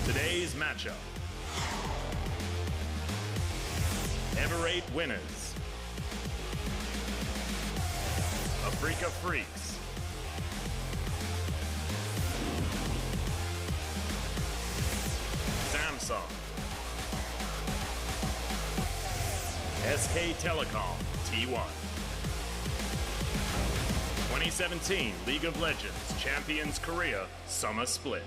Today's matchup. Everate winners. Afreeca Freecs. Samsung. SK Telecom T1. 2017 League of Legends Champions Korea Summer Split.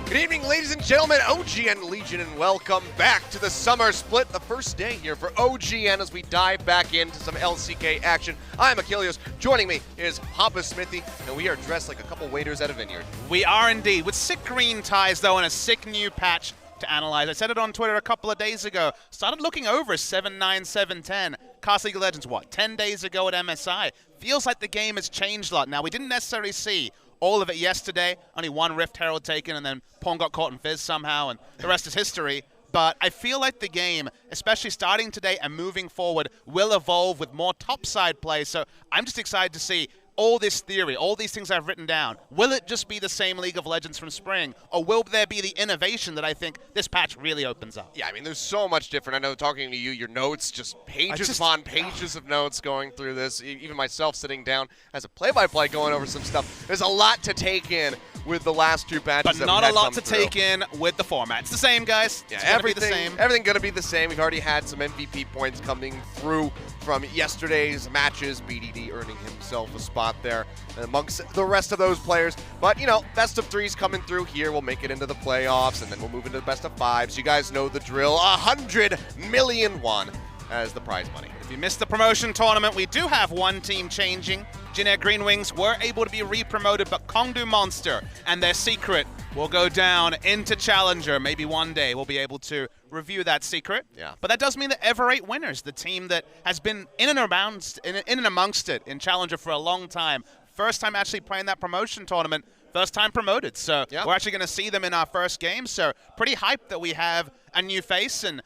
Good evening, ladies and gentlemen, OGN Legion, and welcome back to the Summer Split, the first day here for OGN as we dive back into some LCK action. I'm Achilles. Joining me is Papa Smithy, and we are dressed like a couple waiters at a vineyard. We are indeed, with sick green ties, though, and a sick new patch to analyze. I said it on Twitter a couple of days ago. Started looking over 7-9, 7-10. Cast League of Legends, 10 days ago at MSI. Feels like the game has changed a lot. Now, we didn't necessarily see all of it yesterday. Only one Rift Herald taken, and then Pawn got caught in Fizz somehow, and the rest is history. But I feel like the game, especially starting today and moving forward, will evolve with more topside play. So I'm just excited to see all this theory, all these things I've written down. Will it just be the same League of Legends from spring, or will there be the innovation that I think this patch really opens up? Yeah, I mean, there's so much different. I know talking to you, your notes, just pages upon pages of notes going through this. Even myself sitting down as a play-by-play going over some stuff. There's a lot to take in with the last two patches. But not a lot to take in with the format. It's the same, guys. Yeah, it's gonna be the same. Everything going to be the same. We've already had some MVP points coming through from yesterday's matches. BDD earning himself a spot there amongst the rest of those players. But, you know, best of threes coming through here. We'll make it into the playoffs, and then we'll move into the best of fives. You guys know the drill. 100 million won as the prize money. If you missed the promotion tournament, we do have one team changing. Jin Green Wings were able to be re-promoted, but Kongdu Monster and their secret will go down into Challenger. Maybe one day we'll be able to review that secret. Yeah. But that does mean that Everate Winners, the team that has been in and amongst it in Challenger for a long time, first time actually playing that promotion tournament, first time promoted. So we're actually going to see them in our first game. So pretty hyped that we have a new face. And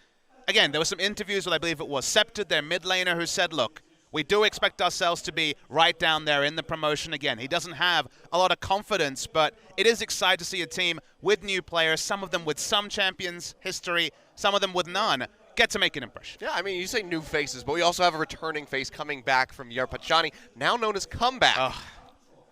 again, there were some interviews with, I believe it was Scepted, their mid laner, who said, look, we do expect ourselves to be right down there in the promotion again. He doesn't have a lot of confidence, but it is exciting to see a team with new players, some of them with some champions history, some of them with none, get to make an impression. Yeah, I mean, you say new faces, but we also have a returning face coming back from Yarpachani, now known as Comeback. Ugh.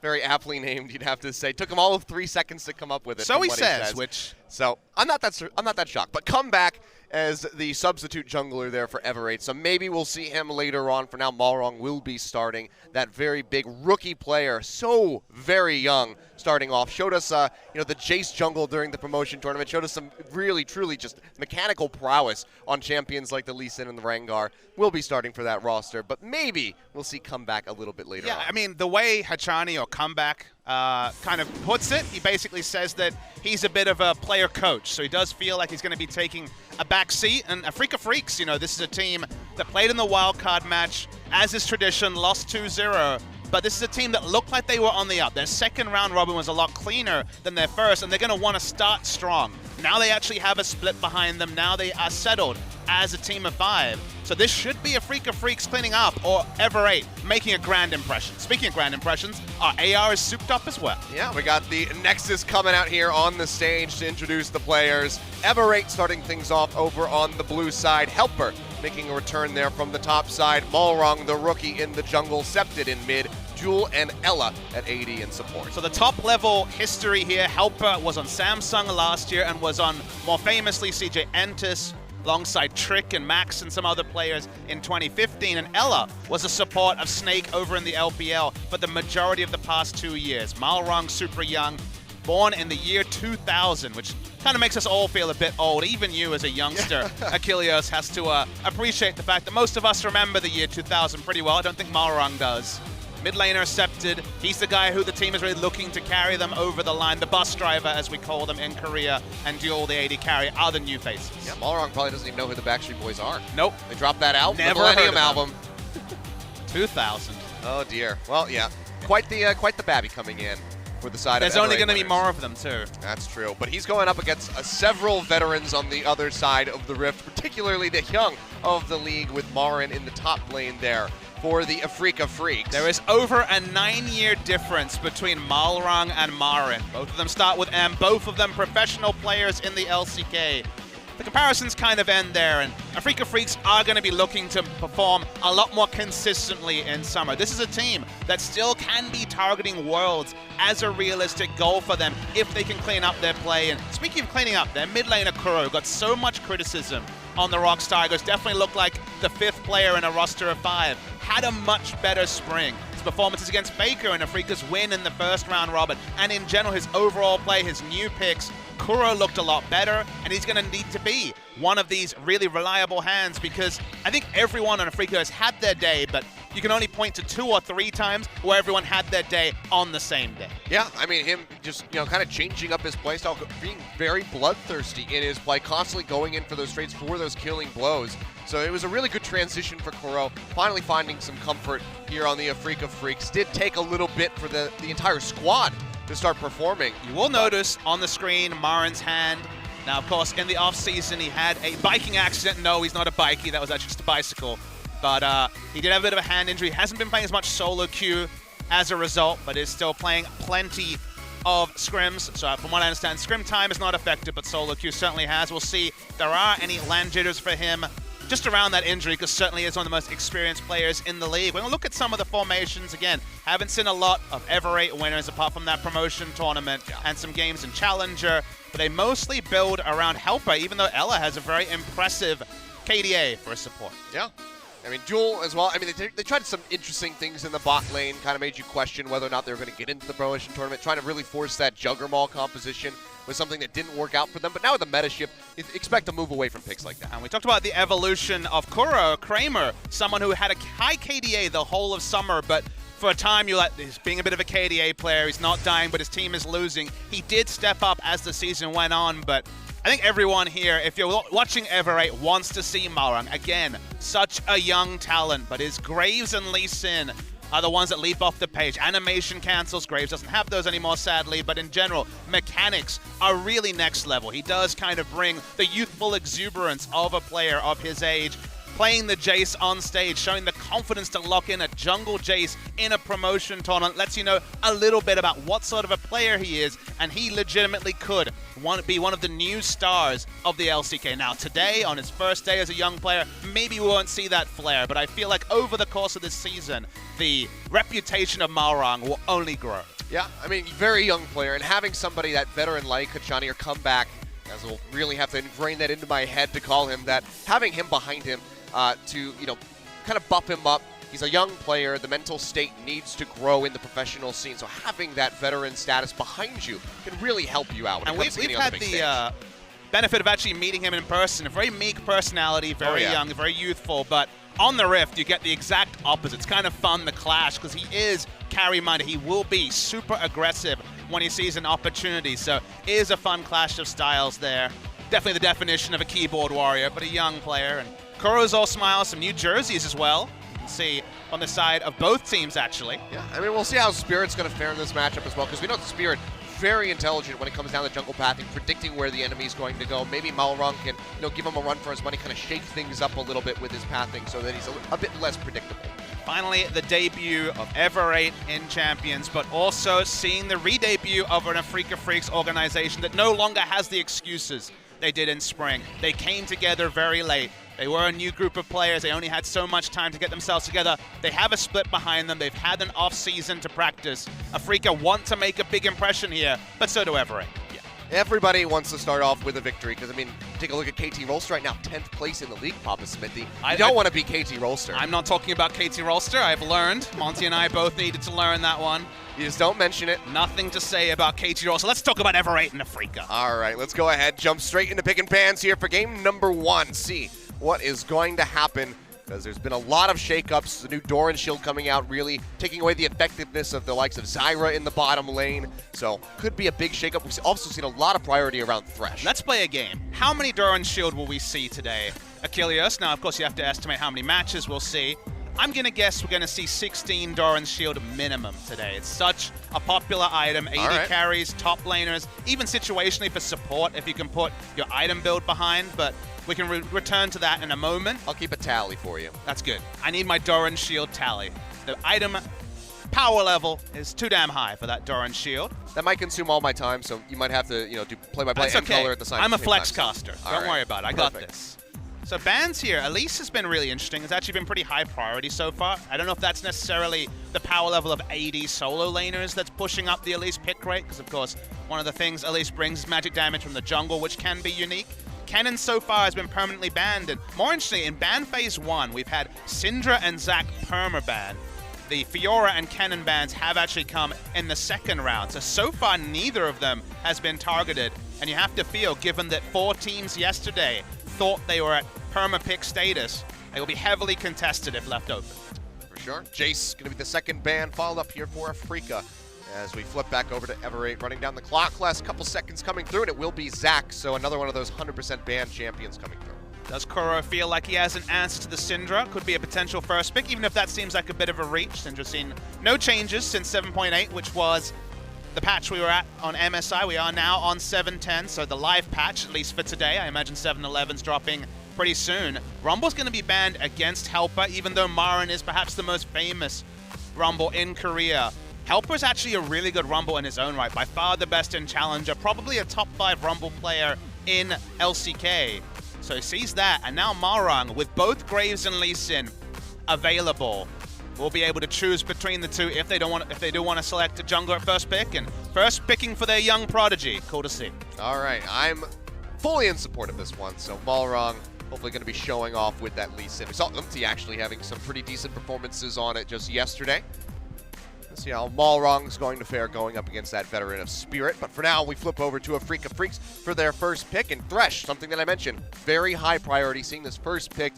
Very aptly named, you'd have to say. Took him all of 3 seconds to come up with it. So he says, which... So I'm not that shocked, but Comeback as the substitute jungler there for Everate. So maybe we'll see him later on. For now, Malrong will be starting. That very big rookie player, so very young, starting off. Showed us, the Jace jungle during the promotion tournament. Showed us some really, truly just mechanical prowess on champions like the Lee Sin and the Rengar. Will be starting for that roster, but maybe we'll see Comeback a little bit later on. I mean, the way Hachani or Comeback kind of puts it, he basically says that he's a bit of a player coach, so he does feel like he's going to be taking a back seat. And Afreeca Freecs, this is a team that played in the wildcard match, as is tradition, lost 2-0. But this is a team that looked like they were on the up. Their second round robin was a lot cleaner than their first, and they're going to want to start strong. Now they actually have a split behind them. Now they are settled as a team of 5. So this should be Afreeca Freecs cleaning up, or Everate making a grand impression. Speaking of grand impressions, our AR is souped up as well. Yeah, we got the Nexus coming out here on the stage to introduce the players. Everate starting things off over on the blue side. Helper making a return there from the top side. Malrong, the rookie in the jungle, Scepted in mid. Jewel and Ella at AD and support. So the top level history here, Helper was on Samsung last year and was on, more famously, CJ Entis, alongside Trick and Max and some other players in 2015. And Ella was a support of Snake over in the LPL for the majority of the past 2 years. Malrong, super young, born in the year 2000, which kind of makes us all feel a bit old. Even you as a youngster, Achilles, has to appreciate the fact that most of us remember the year 2000 pretty well. I don't think Malrong does. Mid laner Scepted, he's the guy who the team is really looking to carry them over the line. The bus driver, as we call them in Korea, and Duel, the AD carry, are the new faces. Yeah, Malrong probably doesn't even know who the Backstreet Boys are. Nope. They dropped that out, Never the Millennium heard of album. 2000. Oh dear. Well, yeah, quite the babby coming in for the side. There's of only going to be winners. more of them too. That's true. But he's going up against several veterans on the other side of the rift, particularly the young of the league with Marin in the top lane there for the Afreeca Freecs. There is over a 9-year difference between Malrang and Marin. Both of them start with M, both of them professional players in the LCK. The comparisons kind of end there, and Afreeca Freecs are going to be looking to perform a lot more consistently in Summer. This is a team that still can be targeting Worlds as a realistic goal for them if they can clean up their play. And speaking of cleaning up, their mid laner Kuro got so much criticism on the Rocks Tigers, definitely looked like the 5th player in a roster of 5. Had a much better spring. His performances against Faker and Afreeca's win in the first round robin, and in general his overall play, his new picks, Kuro looked a lot better, and he's going to need to be one of these really reliable hands, because I think everyone on Afreeca has had their day, but you can only point to 2 or 3 times where everyone had their day on the same day. Yeah, I mean, him just, kind of changing up his playstyle, being very bloodthirsty in his play, constantly going in for those trades, for those killing blows. So it was a really good transition for Kuro, finally finding some comfort here on the Afreeca Freecs. Did take a little bit for the entire squad to start performing. You will notice on the screen Marin's hand. Now, of course, in the off-season, he had a biking accident. No, he's not a bikie. That was actually just a bicycle. But he did have a bit of a hand injury. He hasn't been playing as much solo queue as a result, but is still playing plenty of scrims. So from what I understand, scrim time is not affected, but solo queue certainly has. We'll see if there are any land jitters for him just around that injury, because certainly is one of the most experienced players in the league. We're going to look at some of the formations again. Haven't seen a lot of Ever8 winners apart from that promotion tournament and some games in Challenger, but they mostly build around Helper, even though Ella has a very impressive KDA for support. Yeah. I mean, Jewel as well. I mean, they tried some interesting things in the bot lane, kind of made you question whether or not they were going to get into the promotion tournament, trying to really force that Juggermaw composition was something that didn't work out for them. But now with the meta shift, expect to move away from picks like that. And we talked about the evolution of Kuro, Kramer, someone who had a high KDA the whole of Summer, but for a time he's being a bit of a KDA player. He's not dying, but his team is losing. He did step up as the season went on, but I think everyone here, if you're watching Ever8, wants to see Malrang. Again, such a young talent, but his Graves and Lee Sin are the ones that leap off the page. Animation cancels. Graves doesn't have those anymore, sadly, but in general, mechanics are really next level. He does kind of bring the youthful exuberance of a player of his age, playing the Jace on stage, showing the confidence to lock in a jungle Jace in a promotion tournament, lets you know a little bit about what sort of a player he is, and he legitimately could be one of the new stars of the LCK. Now, today, on his first day as a young player, maybe we won't see that flare, but I feel like over the course of this season, the reputation of Malrang will only grow. Yeah, I mean, very young player, and having somebody that veteran like Kachani or come back, as we'll really have to ingrain that into my head to call him that, having him behind him, to, kind of buff him up. He's a young player. The mental state needs to grow in the professional scene. So having that veteran status behind you can really help you out. And we've had the benefit of actually meeting him in person. A very meek personality, very young, very youthful. But on the Rift, you get the exact opposite. It's kind of fun, the clash, because he is carry-minded. He will be super aggressive when he sees an opportunity. So it is a fun clash of styles there. Definitely the definition of a keyboard warrior, but a young player. And Kuro's all smiles, some new jerseys as well. You can see on the side of both teams, actually. Yeah, I mean, we'll see how Spirit's going to fare in this matchup as well, because we know Spirit very intelligent when it comes down to jungle pathing, predicting where the enemy is going to go. Maybe Malrang can, give him a run for his money, kind of shake things up a little bit with his pathing so that he's a bit less predictable. Finally, the debut of Ever8 in Champions, but also seeing the re-debut of an Afreeca Freecs organization that no longer has the excuses they did in spring. They came together very late. They were a new group of players. They only had so much time to get themselves together. They have a split behind them. They've had an off-season to practice. Afreeca want to make a big impression here, but so do Ever8. Yeah. Everybody wants to start off with a victory, because, I mean, take a look at KT Rolster right now, 10th place in the league, Papa Smithy. You don't want to be KT Rolster. I'm not talking about KT Rolster. I've learned. Monty and I both needed to learn that one. You just don't mention it. Nothing to say about KT Rolster. Let's talk about Ever8 and Afreeca. All right, let's go ahead, jump straight into picking pans here for game number 1. See what is going to happen, because there's been a lot of shakeups. The new Doran shield coming out, really taking away the effectiveness of the likes of Zyra in the bottom lane. So could be a big shakeup. We've also seen a lot of priority around Thresh. Let's play a game. How many Doran shield will we see today? Achilles. Now, of course, you have to estimate how many matches we'll see. I'm going to guess we're going to see 16 Doran's Shield minimum today. It's such a popular item. 80 carries, top laners, even situationally for support if you can put your item build behind, but we can return to that in a moment. I'll keep a tally for you. That's good. I need my Doran's Shield tally. The item power level is too damn high for that Doran's Shield. That might consume all my time, so you might have to, do play-by-play and color at the same time. I'm a flex caster. Don't worry about it. I got Perfect. this. So bans here, Elise has been really interesting. It's actually been pretty high priority so far. I don't know if that's necessarily the power level of AD solo laners that's pushing up the Elise pick rate, because of course, one of the things Elise brings is magic damage from the jungle, which can be unique. Kennen so far has been permanently banned, and more interestingly, in ban phase 1, we've had Syndra and Zac perma-banned. The Fiora and Kennen bans have actually come in the second round. So far, neither of them has been targeted, and you have to feel, given that 4 teams yesterday thought they were at perma-pick status, they will be heavily contested if left open. For sure. Jace going to be the second ban, followed up here for Afreeca. As we flip back over to Everate, running down the clock. Last couple seconds coming through, and it will be Zac, so another one of those 100% banned champions coming through. Does Kuro feel like he has an answer to the Syndra? Could be a potential first pick, even if that seems like a bit of a reach. Syndra's seen no changes since 7.8, which was the patch we were at on MSI. We are now on 7.10, so the live patch, at least for today. I imagine 7.11's dropping pretty soon. Rumble's going to be banned against Helper, even though Marin is perhaps the most famous Rumble in Korea. Helper's actually a really good Rumble in his own right, by far the best in Challenger, probably a top 5 Rumble player in LCK. So he sees that, and now Marang, with both Graves and Lee Sin available, will be able to choose between the two if they do want to select a jungler at first pick, and first picking for their young prodigy. Cool to see. All right, I'm fully in support of this one, so Balrog hopefully going to be showing off with that Lee Sin. We saw Umti actually having some pretty decent performances on it just yesterday. Let's see how Balrog's going to fare going up against that veteran of Spirit. But for now, we flip over to Afreeca Freecs for their first pick. And Thresh, something that I mentioned, very high priority, seeing this first pick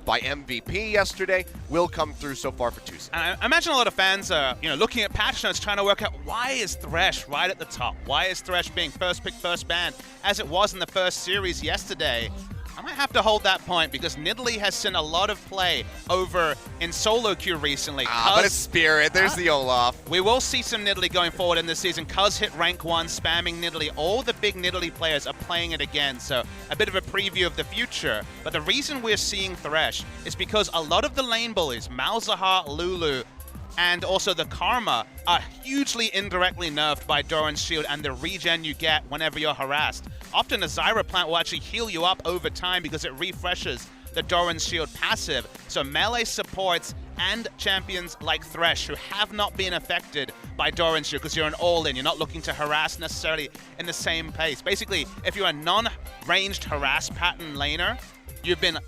by MVP yesterday, will come through so far for Tucson. And I imagine a lot of fans are, looking at patch notes, trying to work out why is Thresh right at the top? Why is Thresh being first pick, first ban, as it was in the first series yesterday? I might have to hold that point because Nidalee has seen a lot of play over in solo queue recently. But it's Spirit. There's the Olaf. We will see some Nidalee going forward in this season. Cuz hit rank 1, spamming Nidalee. All the big Nidalee players are playing it again, so a bit of a preview of the future. But the reason we're seeing Thresh is because a lot of the lane bullies, Malzahar, Lulu, and also the Karma, are hugely indirectly nerfed by Doran's Shield and the regen you get whenever you're harassed. Often a Zyra plant will actually heal you up over time because it refreshes the Doran's Shield passive. So melee supports and champions like Thresh, who have not been affected by Doran's Shield because you're an all-in, you're not looking to harass necessarily in the same pace. Basically, if you're a non-ranged harass pattern laner, you've been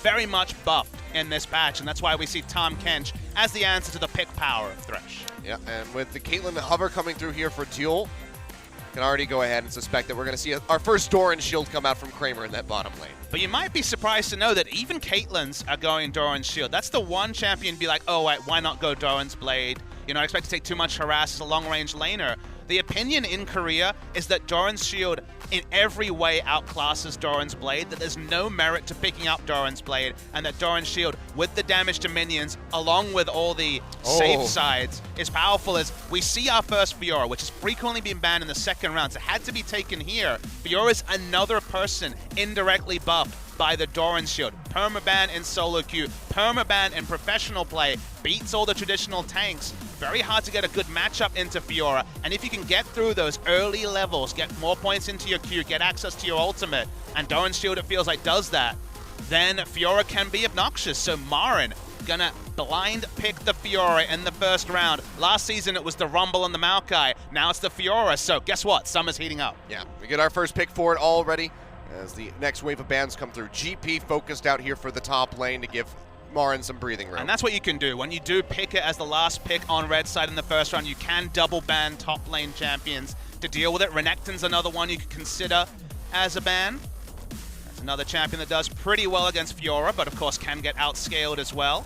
very much buffed in this patch, and that's why we see Tahm Kench as the answer to the pick power of Thresh. Yeah, and with the Caitlyn hover coming through here for Duel, can already go ahead and suspect that we're going to see our first Doran Shield come out from Kramer in that bottom lane. But you might be surprised to know that even Caitlyn's are going Doran's Shield. That's the one champion be like, oh, wait, why not go Doran's Blade? I expect to take too much harass as a long-range laner. The opinion in Korea is that Doran's Shield in every way outclasses Doran's Blade, that there's no merit to picking up Doran's Blade, and that Doran's Shield, with the damage to minions, along with all the safe sides, is powerful. As we see our first Fiora, which has frequently been banned in the second round, so it had to be taken here. Fiora's another person indirectly buffed by the Doran's Shield. Permaban in solo queue, permaban in professional play, beats all the traditional tanks. Very hard to get a good matchup into Fiora, and if you can get through those early levels, get more points into your queue, get access to your ultimate, and Doran's Shield, it feels like, does that, then Fiora can be obnoxious. So Marin gonna blind pick the Fiora in the first round. Last season it was the Rumble and the Maokai, now it's the Fiora, so guess what? Summer's heating up. Yeah, we get our first pick for it already as the next wave of bans come through. GP focused out here for the top lane to give Marin some breathing room. And that's what you can do. When you do pick it as the last pick on red side in the first round, you can double ban top lane champions to deal with it. Renekton's another one you could consider as a ban. That's another champion that does pretty well against Fiora, but of course can get outscaled as well.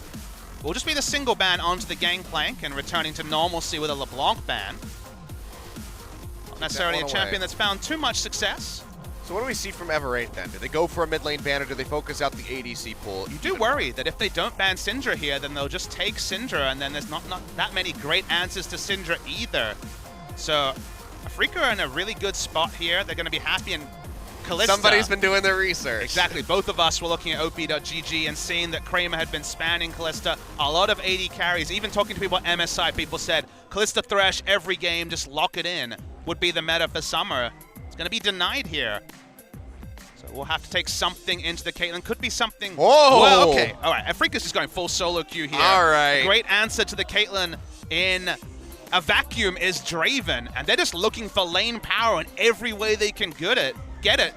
Will just be the single ban onto the Gangplank and returning to normalcy with a LeBlanc ban. Not necessarily a champion that's found too much success. So what do we see from Everate then? Do they go for a mid lane ban or do they focus out the ADC pool? You do worry that if they don't ban Syndra here, then they'll just take Syndra, and then there's not that many great answers to Syndra either. So Afreeca are in a really good spot here. They're going to be happy, and Kalista. Somebody's been doing their research. Exactly. Both of us were looking at op.gg and seeing that Kramer had been spanning Kalista. A lot of AD carries, even talking to people at MSI, people said Kalista Thresh every game, just lock it in, would be the meta for Summer. It's going to be denied here. So we'll have to take something into the Caitlyn. Could be something. Whoa! Well, okay. All right. Afreeca's just going full solo queue here. All right. A great answer to the Caitlyn in a vacuum is Draven, and they're just looking for lane power in every way they can get it,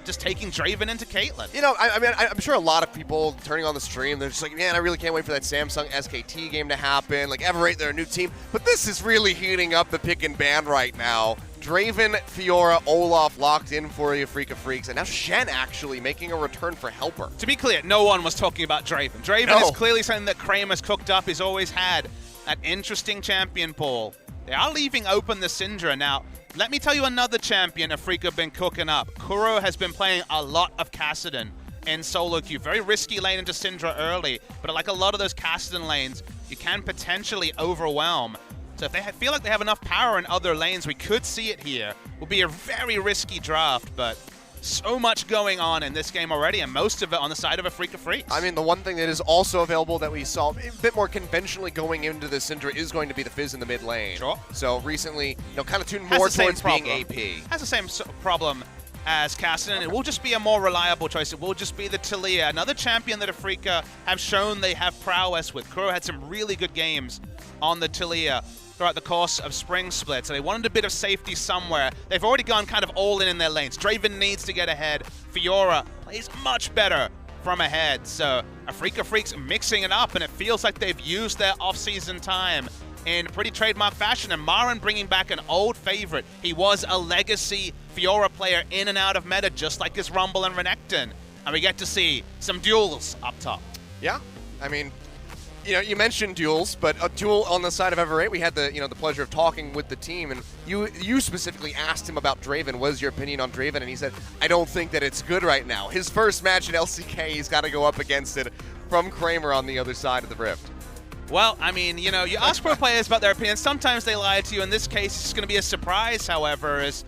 just taking Draven into Caitlyn. You know, I mean, I'm sure a lot of people turning on the stream, they're just like, man, I really can't wait for that Samsung SKT game to happen. Like, Everate, they're a new team. But this is really heating up the pick and ban right now. Draven, Fiora, Olaf locked in for the Afreeca Freecs, and now Shen actually making a return for Helper. To be clear, no one was talking about Draven. Draven is clearly something that Kramer's cooked up. He's always had that interesting champion pool. They are leaving open the Syndra. Now, let me tell you another champion Afreeca have been cooking up. Kuro has been playing a lot of Kassadin in solo queue. Very risky lane into Syndra early, but like a lot of those Kassadin lanes, you can potentially overwhelm. So if they feel like they have enough power in other lanes, we could see it here. Will be a very risky draft, but so much going on in this game already, and most of it on the side of Afreeca Freecs. I mean, the one thing that is also available that we saw a bit more conventionally going into the Syndra is going to be the Fizz in the mid lane. Sure. So recently, kind of tuned more towards being AP. Has the same problem as Kassadin. It will just be a more reliable choice. It will just be the Taliyah, another champion that Afreeca have shown they have prowess with. Kuro had some really good games on the Taliyah throughout the course of Spring Split, so they wanted a bit of safety somewhere. They've already gone kind of all in their lanes. Draven needs to get ahead. Fiora plays much better from ahead, so Afreeca Freecs mixing it up, and it feels like they've used their off-season time in pretty trademark fashion, and Marin bringing back an old favorite. He was a legacy Fiora player in and out of meta, just like his Rumble and Renekton, and we get to see some duels up top. Yeah, I mean, you mentioned duels, but a duel on the side of Everate, we had the the pleasure of talking with the team, and you specifically asked him about Draven. What is your opinion on Draven? And he said, I don't think that it's good right now. His first match at LCK, he's got to go up against it from Kramer on the other side of the rift. Well, I mean, you ask pro players about their opinions. Sometimes they lie to you. In this case, it's going to be a surprise, however, it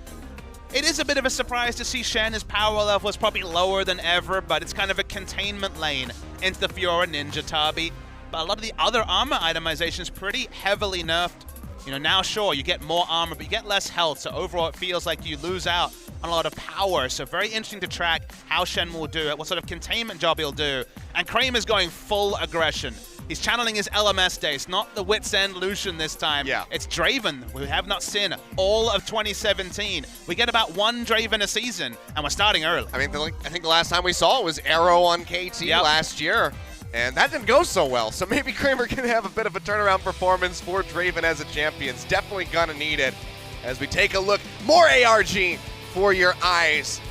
is a bit of a surprise to see Shen. His power level is probably lower than ever, but it's kind of a containment lane into the Fiora Ninja Tabi. But a lot of the other armor itemization is pretty heavily nerfed. Now sure, you get more armor, but you get less health, so overall it feels like you lose out on a lot of power. So very interesting to track how Shen will do it, what sort of containment job he'll do. And Kramer's going full aggression. He's channeling his LMS days, not the Wits End Lucian this time. Yeah. It's Draven, we have not seen all of 2017. We get about one Draven a season, and we're starting early. I mean, I think the last time we saw it was Arrow on KT last year. And that didn't go so well, so maybe Kramer can have a bit of a turnaround performance for Draven as a champion. It's definitely gonna need it as we take a look. More ARG for your eyes.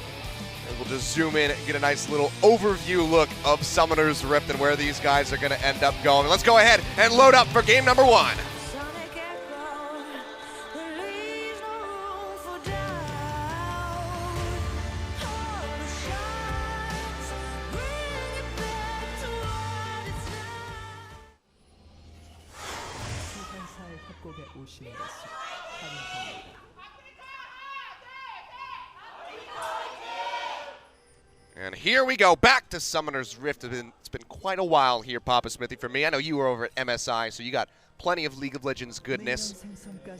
And we'll just zoom in and get a nice little overview look of Summoner's Rift and where these guys are gonna end up going. Let's go ahead and load up for game number 1. And here we go, back to Summoner's Rift. It's been quite a while here, Papa Smithy, for me. I know you were over at MSI, so you got plenty of League of Legends goodness.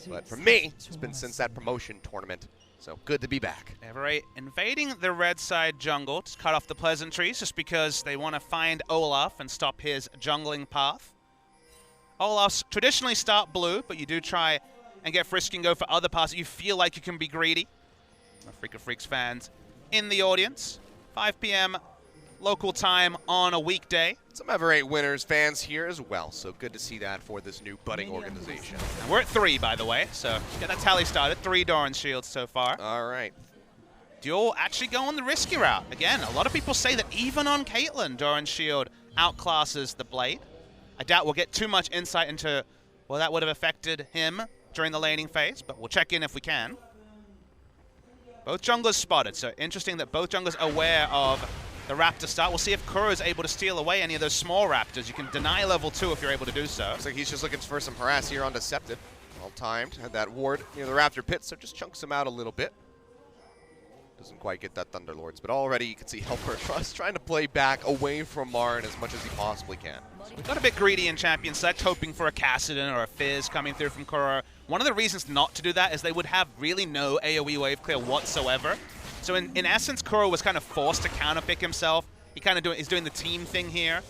But for me, it's been since that promotion tournament, so good to be back. Everate invading the red side jungle to cut off the pleasantries just because they want to find Olaf and stop his jungling path. Olaf's traditionally start blue, but you do try and get frisky and go for other paths that you feel like you can be greedy. Afreeca Freecs fans in the audience. 5 p.m. local time on a weekday. Some Everate Winners fans here as well, so good to see that for this new budding organization. And we're at 3, by the way, so get that tally started. 3 Doran shields so far. All right. Duel actually going the risky route. Again, a lot of people say that even on Caitlyn, Doran shield outclasses the Blade. I doubt we'll get too much insight into well that would have affected him during the laning phase, but we'll check in if we can. Both junglers spotted, so interesting that both junglers are aware of the Raptor start. We'll see if Kuro is able to steal away any of those small Raptors. You can deny level 2 if you're able to do so. Looks like he's just looking for some harass here on Decepted. Well timed, had that ward near the Raptor pit, so just chunks him out a little bit. Doesn't quite get that Thunderlords, but already you can see Helper Trust trying to play back away from Marn as much as he possibly can. We got a bit greedy in Champion Select, hoping for a Kassadin or a Fizz coming through from Kuro. One of the reasons not to do that is they would have really no AoE wave clear whatsoever. So in essence, Kuro was kind of forced to counterpick himself. He's doing the team thing here.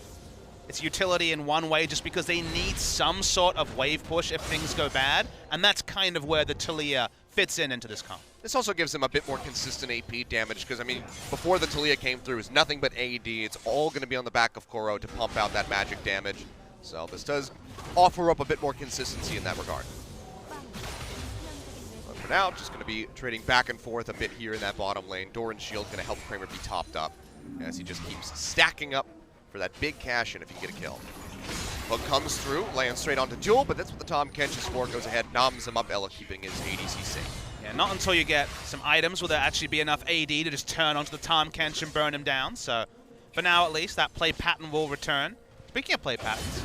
It's utility in one way just because they need some sort of wave push if things go bad, and that's kind of where the Taliyah fits into this comp. This also gives him a bit more consistent AP damage because, I mean, before the Taliyah came through, it was nothing but AD. It's all going to be on the back of Kuro to pump out that magic damage. So this does offer up a bit more consistency in that regard. But for now, just going to be trading back and forth a bit here in that bottom lane. Doran's shield going to help Kramer be topped up as he just keeps stacking up for that big cash in if he can get a kill. Hook comes through, lands straight onto Jewel, but that's what the Tahm Kench is for. Goes ahead, noms him up, Ella keeping his ADC safe. Yeah, not until you get some items will there actually be enough AD to just turn onto the Tahm Kench and burn him down. So for now at least, that play pattern will return. Speaking of play patterns,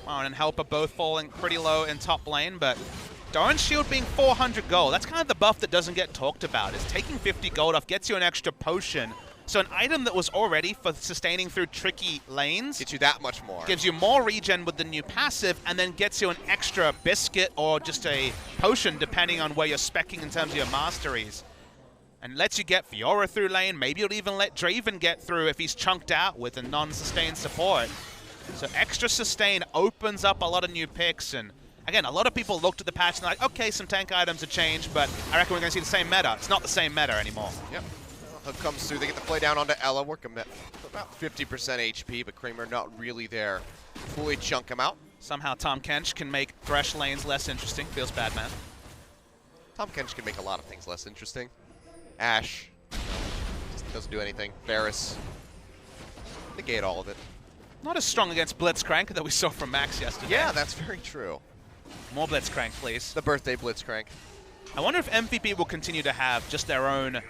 Marn and Helper both falling pretty low in top lane, but Doran's shield being 400 gold, that's kind of the buff that doesn't get talked about, is taking 50 gold off gets you an extra potion. So an item that was already for sustaining through tricky lanes gets you that much more. Gives you more regen with the new passive, and then gets you an extra biscuit or just a potion depending on where you're speccing in terms of your masteries. And lets you get Fiora through lane. Maybe you'll even let Draven get through if he's chunked out with a non-sustained support. So extra sustain opens up a lot of new picks, and again, a lot of people looked at the patch and they're like, okay, some tank items have changed, but I reckon we're going to see the same meta. It's not the same meta anymore. Yep. Hook comes through, they get the play down onto Ella, work him at about 50% HP, but Kramer not really there. Fully chunk him out. Somehow Tahm Kench can make Thresh lanes less interesting. Feels bad, man. Tahm Kench can make a lot of things less interesting. Ashe just doesn't do anything. Varus, negate all of it. Not as strong against Blitzcrank that we saw from Max yesterday. Yeah, that's very true. More Blitzcrank, please. The birthday Blitzcrank. I wonder if MVP will continue to have just their own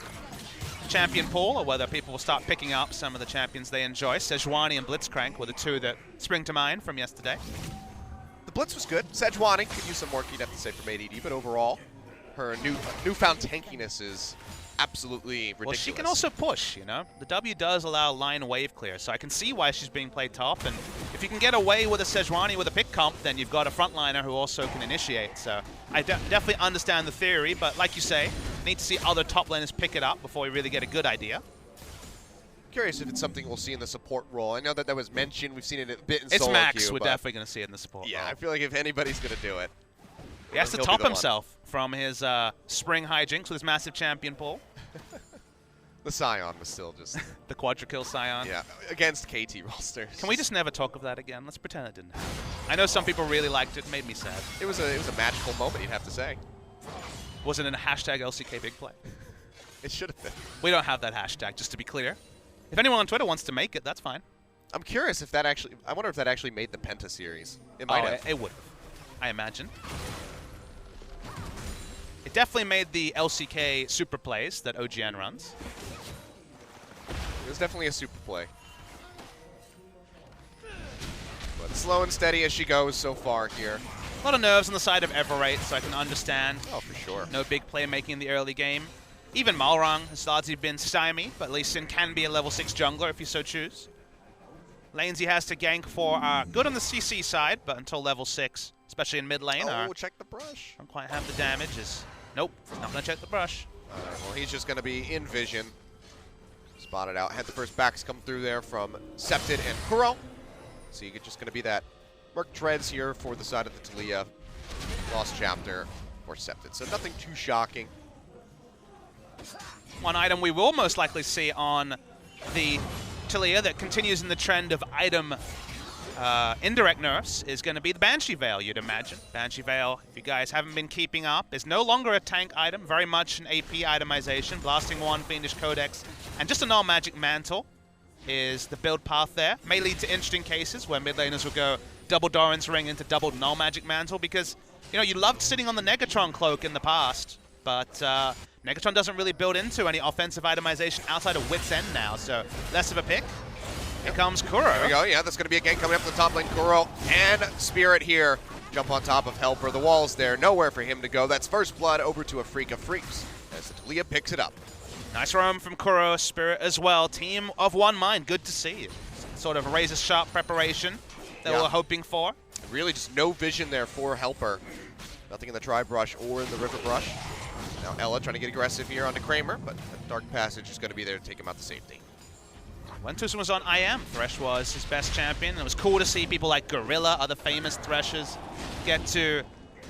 champion pool, or whether people will start picking up some of the champions they enjoy. Sejuani and Blitzcrank were the two that spring to mind from yesterday. The Blitz was good. Sejuani could use some work, you'd have to say, from ADD, but overall, her newfound tankiness is absolutely ridiculous. Well, she can also push, you know? The W does allow line wave clear, so I can see why she's being played top, and if you can get away with a Sejuani with a pick comp, then you've got a frontliner who also can initiate, so I definitely understand the theory, but like you say, need to see other top laners pick it up before we really get a good idea. Curious if it's something we'll see in the support role. I know that was mentioned, we've seen it a bit in It's solo Max, queue, we're definitely going to see it in the support role. Yeah, I feel like if anybody's going to do it, he has to top himself from his spring hijinks with his massive champion pool. The Scion was still just... the quadra-kill Scion. Yeah, against KT rosters. Can we just never talk of that again? Let's pretend it didn't happen. I know some people really liked it, made me sad. It was a magical moment, you'd have to say. Was it in a hashtag LCK Big Play? It should have been. We don't have that hashtag, just to be clear. If anyone on Twitter wants to make it, that's fine. I'm curious if that actually... I wonder if that actually made the Penta series. It might have. It would have, I imagine. It definitely made the LCK super plays that OGN runs. It was definitely a super play. But slow and steady as she goes so far here. A lot of nerves on the side of Everate, so I can understand. Oh, for sure. No big play making in the early game. Even Malrang has largely been stymied, but Lee Sin can be a level 6 jungler if you so choose. Lanes he has to gank for are good on the CC side, but until level 6, especially in mid lane. Oh, check the brush. Don't quite have the damage. Nope, he's not going to check the brush. Well, he's just going to be in vision. Spotted out. Had the first backs come through there from Septed and Kuro. So you're just going to be that Merc Treads here for the side of the Taliyah. Lost Chapter or Septed. So nothing too shocking. One item we will most likely see on the Taliyah that continues in the trend of item indirect nerfs is going to be the Banshee Veil, you'd imagine. Banshee Veil, if you guys haven't been keeping up, is no longer a tank item, very much an AP itemization. Blasting Wand, Fiendish Codex, and just a null magic mantle is the build path there. May lead to interesting cases where mid laners will go double Doran's Ring into double null magic mantle because, you know, you loved sitting on the Negatron cloak in the past. but Negatron doesn't really build into any offensive itemization outside of Wit's End now, so less of a pick. Here comes Kuro. There we go. Yeah, that's going to be a gank coming up from the top lane. Kuro and Spirit here. Jump on top of Helper. The wall's there. Nowhere for him to go. That's first blood over to Afreeca Freecs as Talia picks it up. Nice roam from Kuro. Spirit as well. Team of one mind. Good to see. Sort of a razor-sharp preparation that we're hoping for. Really just no vision there for Helper. Nothing in the Tri-Brush or in the River Brush. Now Ella trying to get aggressive here onto Kramer, but that Dark Passage is going to be there to take him out to safety. When Tucson was on IM, Thresh was his best champion. It was cool to see people like Gorilla, other famous Threshers, get to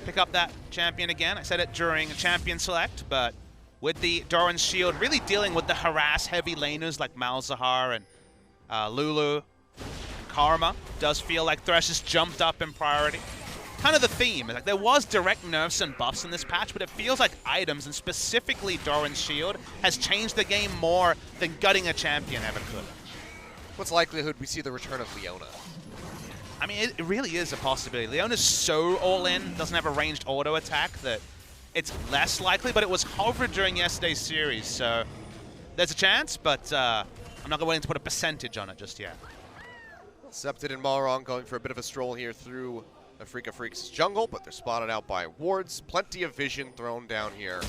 pick up that champion again. I said it during a champion select, but with the Doran's Shield really dealing with the harass heavy laners like Malzahar and Lulu, Karma, does feel like Thresh has jumped up in priority. Kind of the theme. Like, there was direct nerfs and buffs in this patch, but it feels like items, and specifically Doran's Shield, has changed the game more than gutting a champion ever could. What's the likelihood we see the return of Leona? I mean, it really is a possibility. Leona's so all-in, doesn't have a ranged auto attack, that it's less likely, but it was hovered during yesterday's series, so there's a chance, but I'm not willing to put a percentage on it just yet. Septed and Malrong going for a bit of a stroll here through Afreeca Freecs' jungle, but they're spotted out by wards. Plenty of vision thrown down here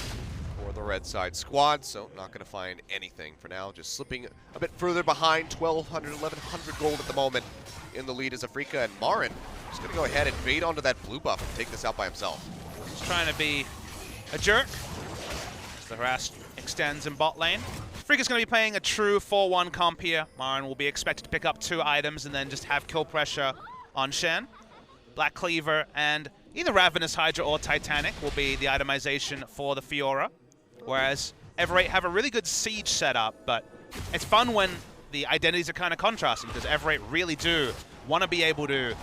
for the red side squad, so not going to find anything for now. Just slipping a bit further behind, 1,200, 1,100 gold at the moment. In the lead is Afreeca, and Marin just going to go ahead and bait onto that blue buff and take this out by himself. Just trying to be a jerk as the harass extends in bot lane. Afreeca's going to be playing a true 4-1 comp here. Marin will be expected to pick up 2 items and then just have kill pressure on Shen. Black Cleaver and either Ravenous Hydra or Titanic will be the itemization for the Fiora. Whereas Everate have a really good siege setup, but it's fun when the identities are kind of contrasting, because Everate really do want to be able to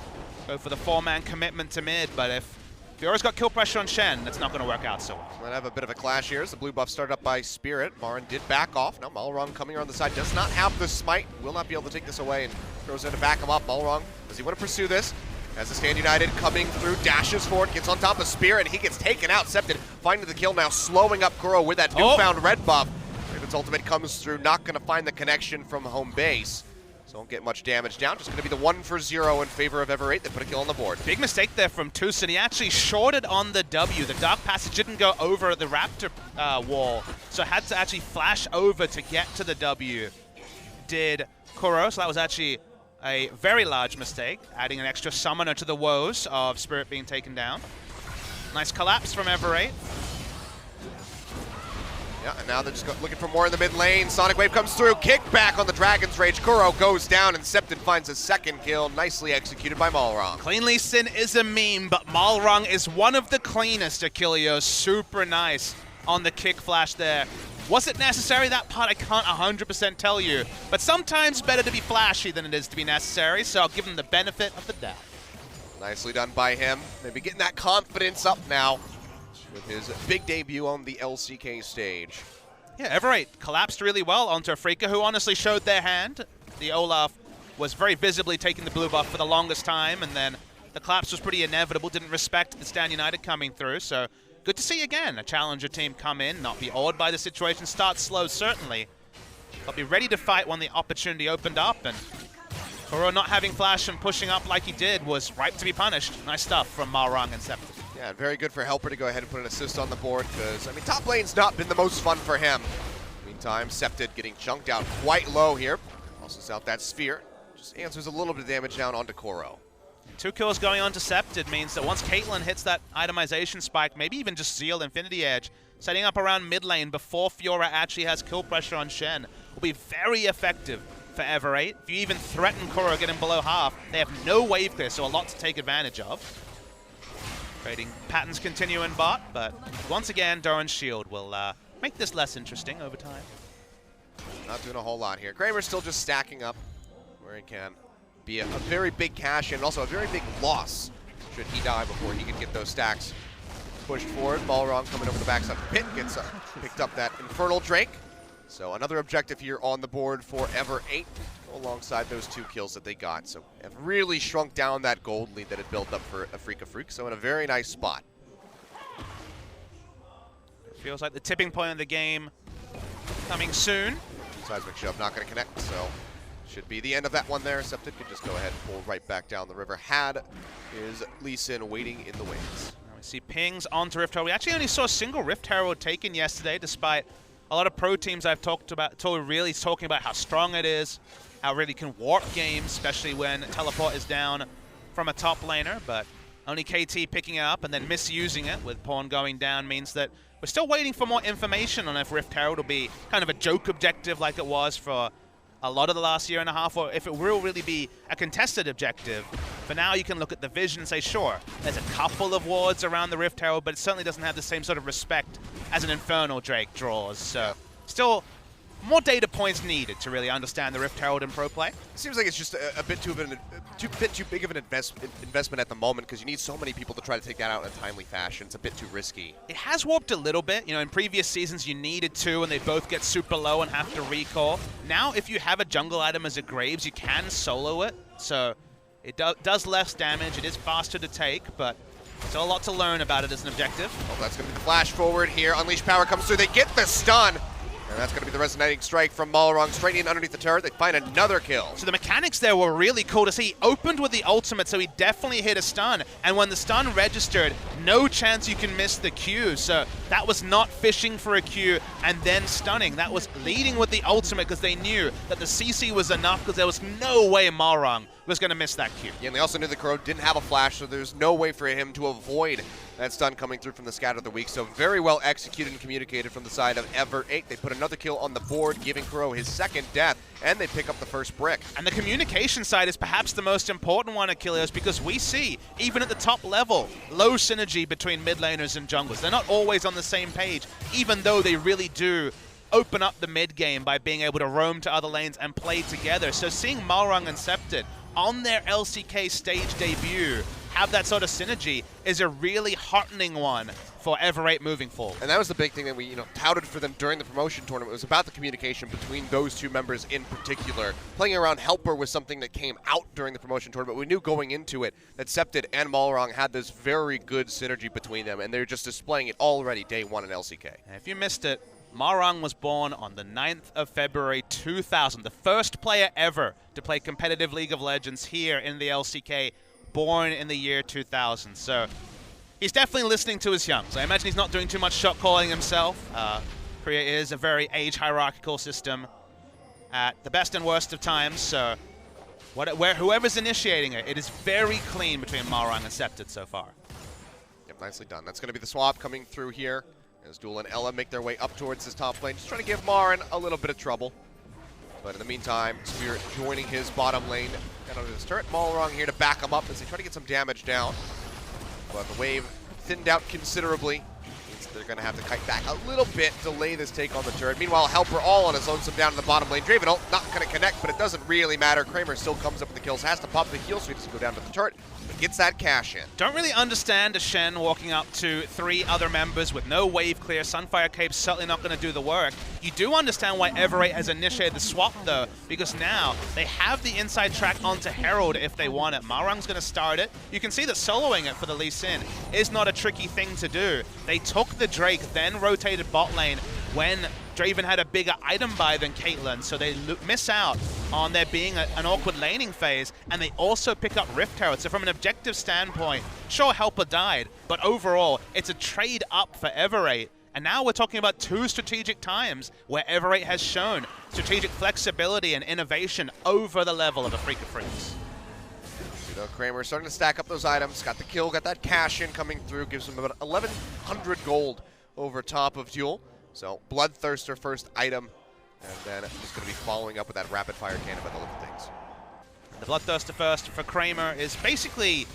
go for the 4-man commitment to mid, but if Fiora's got kill pressure on Shen, that's not going to work out so well. Might have a bit of a clash here as the blue buff started up by Spirit. Marin did back off. Now Malrong coming around the side, does not have the smite, will not be able to take this away, and throws in to back him up. Malrong, does he want to pursue this? As the Stand United coming through, dashes forward, gets on top of Spirit, and he gets taken out. Septed finding the kill now, slowing up Kuro with that newfound red buff. Raven's ultimate comes through, not going to find the connection from home base. So won't get much damage down, just going to be the 1-for-0 in favor of Everate. They put a kill on the board. Big mistake there from Tucson. He actually shorted on the W. The Dark Passage didn't go over the Raptor wall, so had to actually flash over to get to the W. Did Kuro, so that was actually a very large mistake, adding an extra summoner to the woes of Spirit being taken down. Nice collapse from Everate. Yeah, and now they're just looking for more in the mid lane. Sonic Wave comes through, kick back on the Dragon's Rage. Kuro goes down, and Septed finds a second kill, nicely executed by Malrong. Cleanly Sin is a meme, but Malrong is one of the cleanest Achilleos. Super nice on the kick flash there. Was it necessary? That part I can't 100% tell you, but sometimes better to be flashy than it is to be necessary, so I'll give him the benefit of the doubt. Nicely done by him. Maybe getting that confidence up now with his big debut on the LCK stage. Yeah, Everate collapsed really well onto Afreeca, who honestly showed their hand. The Olaf was very visibly taking the blue buff for the longest time, and then the collapse was pretty inevitable, didn't respect the Stand United coming through, so good to see again a challenger team come in, not be awed by the situation, start slow certainly, but be ready to fight when the opportunity opened up, and Kuro not having flash and pushing up like he did was ripe to be punished. Nice stuff from Malrong and Septed. Yeah, very good for Helper to go ahead and put an assist on the board, because, I mean, top lane's not been the most fun for him. Meantime, Septed getting chunked out quite low here. Tosses out that sphere. Just answers a little bit of damage down onto Kuro. 2 kills going on to Septed means that once Caitlyn hits that itemization spike, maybe even just Zeal Infinity Edge, setting up around mid lane before Fiora actually has kill pressure on Shen, will be very effective for Everate. If you even threaten Kuro getting below half, they have no wave clear, so a lot to take advantage of. Trading patterns continue in bot, but once again, Doran's Shield will make this less interesting over time. Not doing a whole lot here. Kramer's still just stacking up where he can. Be a very big cash and also a very big loss should he die before he can get those stacks pushed forward. Balrog coming over the backside of the pit, gets picked up that Infernal Drake. So another objective here on the board for Everate, alongside those 2 kills that they got. So have really shrunk down that gold lead that had built up for Afreeca Freecs, so in a very nice spot. Feels like the tipping point of the game coming soon. Seismic shove not going to connect, so should be the end of that one there. Septid could just go ahead and pull right back down the river. Had is Lee Sin waiting in the wings. Now we see pings onto Rift Herald. We actually only saw a single Rift Herald taken yesterday, despite a lot of pro teams I've talked about, really talking about how strong it is, how it really can warp games, especially when teleport is down from a top laner, but only KT picking it up and then misusing it with pawn going down means that we're still waiting for more information on if Rift Herald will be kind of a joke objective like it was for a lot of the last year and a half, or if it will really be a contested objective. For now, you can look at the vision and say, sure, there's a couple of wards around the Rift Herald, but it certainly doesn't have the same sort of respect as an Infernal Drake draws. So still more data points needed to really understand the Rift Herald in pro play. Seems like it's just a bit too big of an investment at the moment, because you need so many people to try to take that out in a timely fashion. It's a bit too risky. It has warped a little bit. You know, in previous seasons you needed to, and they both get super low and have to recall. Now, if you have a jungle item as a Graves, you can solo it. So it does less damage. It is faster to take, but still a lot to learn about it as an objective. Oh, that's going to be the flash forward here. Unleash power comes through. They get the stun. And that's going to be the resonating strike from Malrong straight in underneath the turret. They find another kill. So the mechanics there were really cool to see. He opened with the ultimate, so he definitely hit a stun. And when the stun registered, no chance you can miss the Q. So that was not fishing for a Q and then stunning. That was leading with the ultimate because they knew that the CC was enough, because there was no way Malrong was going to miss that Q. Yeah, and they also knew the Crow didn't have a flash, so there's no way for him to avoid that stun coming through from the Scatter of the Week. So very well executed and communicated from the side of Ever8. They put another kill on the board, giving Crow his second death, and they pick up the first brick. And the communication side is perhaps the most important one, Achilles, because we see, even at the top level, low synergy between mid laners and junglers. They're not always on the same page, even though they really do open up the mid game by being able to roam to other lanes and play together. So seeing Malrong and Septid on their LCK stage debut have that sort of synergy is a really heartening one for Ever8 moving forward. And that was the big thing that we touted for them during the promotion tournament. It was about the communication between those two members in particular. Playing around Helper was something that came out during the promotion tournament. We knew going into it that Septid and Malrong had this very good synergy between them, and they're just displaying it already day one in LCK. And if you missed it, Malrong was born on the 9th of February 2000, the first player ever to play competitive League of Legends here in the LCK, born in the year 2000. So he's definitely listening to his youngs. I imagine he's not doing too much shot calling himself. Korea is a very age hierarchical system at the best and worst of times, so whoever's initiating it, it is very clean between Malrong and Septid so far. Yep, nicely done. That's going to be the swap coming through here as Duel and Ella make their way up towards this top lane, just trying to give Marin a little bit of trouble. But in the meantime, Spirit joining his bottom lane and under this turret. Malrong here to back him up as they try to get some damage down. But the wave thinned out considerably. Means they're going to have to kite back a little bit, delay this take on the turret. Meanwhile, Helper all on his lonesome down in the bottom lane. Draven not going to connect, but it doesn't really matter. Kramer still comes up with the kills, has to pop the heal, so he doesn't go down to the turret, but gets that cash in. Don't really understand a Shen walking up to 3 other members with no wave clear. Sunfire Cape's certainly not going to do the work. You do understand why Ever8 has initiated the swap, though, because now they have the inside track onto Herald if they want it. Malrong's going to start it. You can see that soloing it for the Lee Sin is not a tricky thing to do. They took the Drake, then rotated bot lane when Draven had a bigger item buy than Caitlyn, so they miss out on there being an awkward laning phase, and they also pick up Rift Herald. So from an objective standpoint, sure, Helper died, but overall, it's a trade up for Ever8. And now we're talking about 2 strategic times where Ever8 has shown strategic flexibility and innovation over the level of Afreeca Freecs. Kramer starting to stack up those items, got the kill, got that cash in coming through, gives him about 1,100 gold over top of Duel. So Bloodthirster first item, and then just going to be following up with that rapid fire cannon by the look of things. The Bloodthirster first for Kramer is basically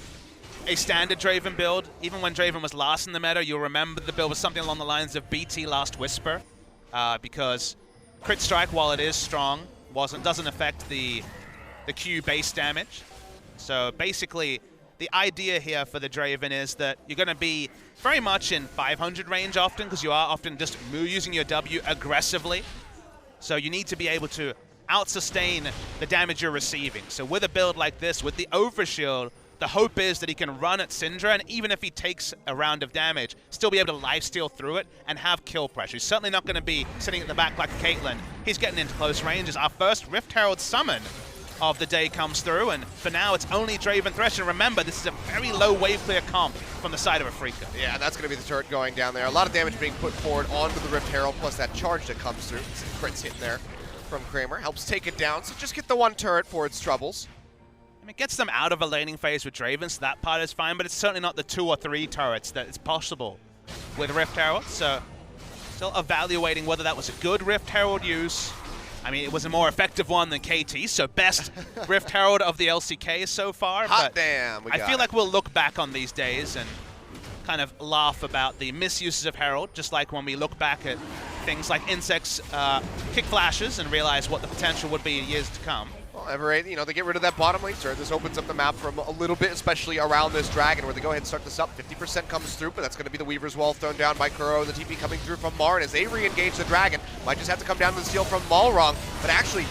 a standard Draven build. Even when Draven was last in the meta, you'll remember the build was something along the lines of BT Last Whisper, because crit strike, while it is strong, doesn't affect the Q base damage. So basically, the idea here for the Draven is that you're going to be very much in 500 range often, because you are often just using your W aggressively. So you need to be able to out-sustain the damage you're receiving. So with a build like this, with the Overshield, the hope is that he can run at Syndra, and even if he takes a round of damage, still be able to lifesteal through it and have kill pressure. He's certainly not going to be sitting at the back like Caitlyn. He's getting into close ranges. Our first Rift Herald summon of the day comes through, and for now it's only Draven Thresh. And remember, this is a very low wave clear comp from the side of Afreeca. Yeah, that's going to be the turret going down there. A lot of damage being put forward onto the Rift Herald, plus that charge that comes through. Some crits hitting there from Kramer. Helps take it down, so just get the one turret for its troubles. I mean, it gets them out of a laning phase with Draven, so that part is fine, but it's certainly not the 2 or 3 turrets that is possible with Rift Herald. So still evaluating whether that was a good Rift Herald use. I mean, it was a more effective one than KT, so best Rift Herald of the LCK so far. Hot but damn, I feel like we'll look back on these days and kind of laugh about the misuses of Herald, just like when we look back at things like Insect's kick flashes and realize what the potential would be in years to come. Well, Everett, you know, they get rid of that bottom lane turret. This opens up the map from a little bit, especially around this dragon, where they go ahead and start this up. 50% comes through, but that's going to be the Weaver's Wall thrown down by Kuro. The TP coming through from Marn as they re-engage the dragon. Might just have to come down to the steal from Malrong, but actually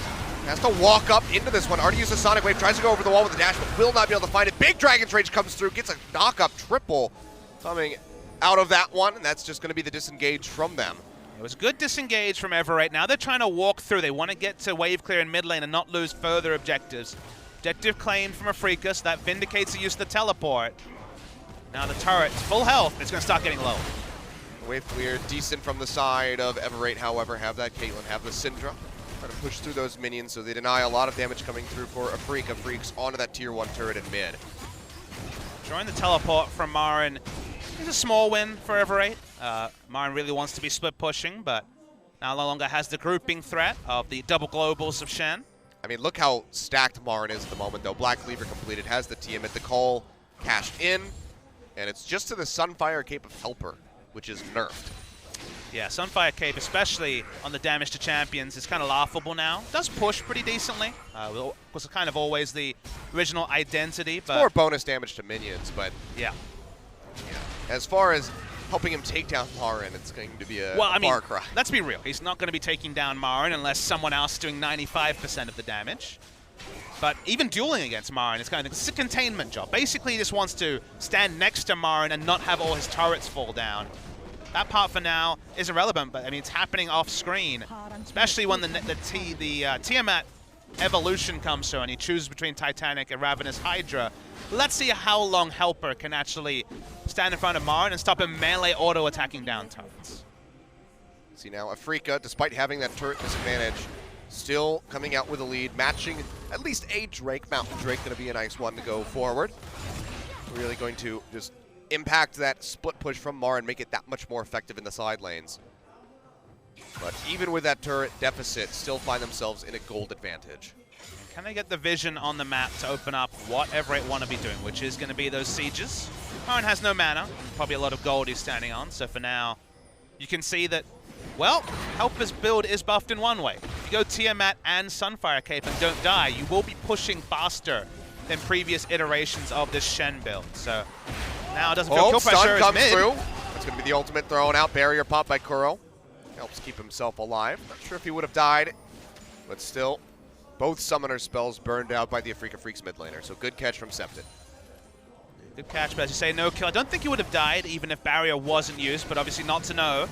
has to walk up into this one. Already used a Sonic Wave, tries to go over the wall with the dash, but will not be able to find it. Big Dragon's Rage comes through, gets a knock-up triple coming out of that one, and that's just going to be the disengage from them. It was a good disengage from Everett. Now they're trying to walk through. They want to get to wave clear in mid lane and not lose further objectives. Objective claimed from Afreeca, so that vindicates the use of the teleport. Now the turret's full health. It's going to start getting low. Wave clear, decent from the side of Everett, however, have that Caitlyn, have the Syndra. Trying to push through those minions, so they deny a lot of damage coming through for Afreeca. Freecs onto that tier 1 turret in mid. Drawing the teleport from Marin is a small win for Everett. Marin really wants to be split pushing, but now no longer has the grouping threat of the double globals of Shen. I mean, look how stacked Marin is at the moment, though. Black Cleaver completed, has the Tiamat, the call cashed in, and it's just to the Sunfire Cape of Helper, which is nerfed. Yeah, Sunfire Cape, especially on the damage to champions, is kind of laughable now. Does push pretty decently. Was kind of always the original identity, but more bonus damage to minions, but yeah. As far as helping him take down Marin, it's going to be a far cry. Let's be real. He's not going to be taking down Marin unless someone else is doing 95% of the damage. But even dueling against Marin is kind of it's a containment job. Basically, he just wants to stand next to Marin and not have all his turrets fall down. That part for now is irrelevant, but I mean it's happening off screen, especially when the Tiamat evolution comes through and he chooses between Titanic and Ravenous Hydra. Let's see how long Helper can actually stand in front of Marin and stop him melee auto-attacking down turrets. See now, Afreeca, despite having that turret disadvantage, still coming out with a lead, matching at least a Drake. Mountain Drake going to be a nice one to go forward. Really going to just impact that split push from Marin, make it that much more effective in the side lanes. But even with that turret deficit, still find themselves in a gold advantage. Can they get the vision on the map to open up what Everett want to be doing, which is going to be those sieges? Marin has no mana, probably a lot of gold he's standing on, so for now, you can see that, well, Helper's build is buffed in one way. If you go Tiamat and Sunfire Cape and don't die, you will be pushing faster than previous iterations of this Shen build. So now it doesn't feel kill pressure comes mid. through. That's going to be the ultimate thrown out. Barrier pop by Kuro. Helps keep himself alive. Not sure if he would have died, but still, both summoner spells burned out by the Afreeca Freecs mid laner. So good catch from Septon. Good catch, but as you say, no kill. I don't think he would have died even if barrier wasn't used, but obviously not to know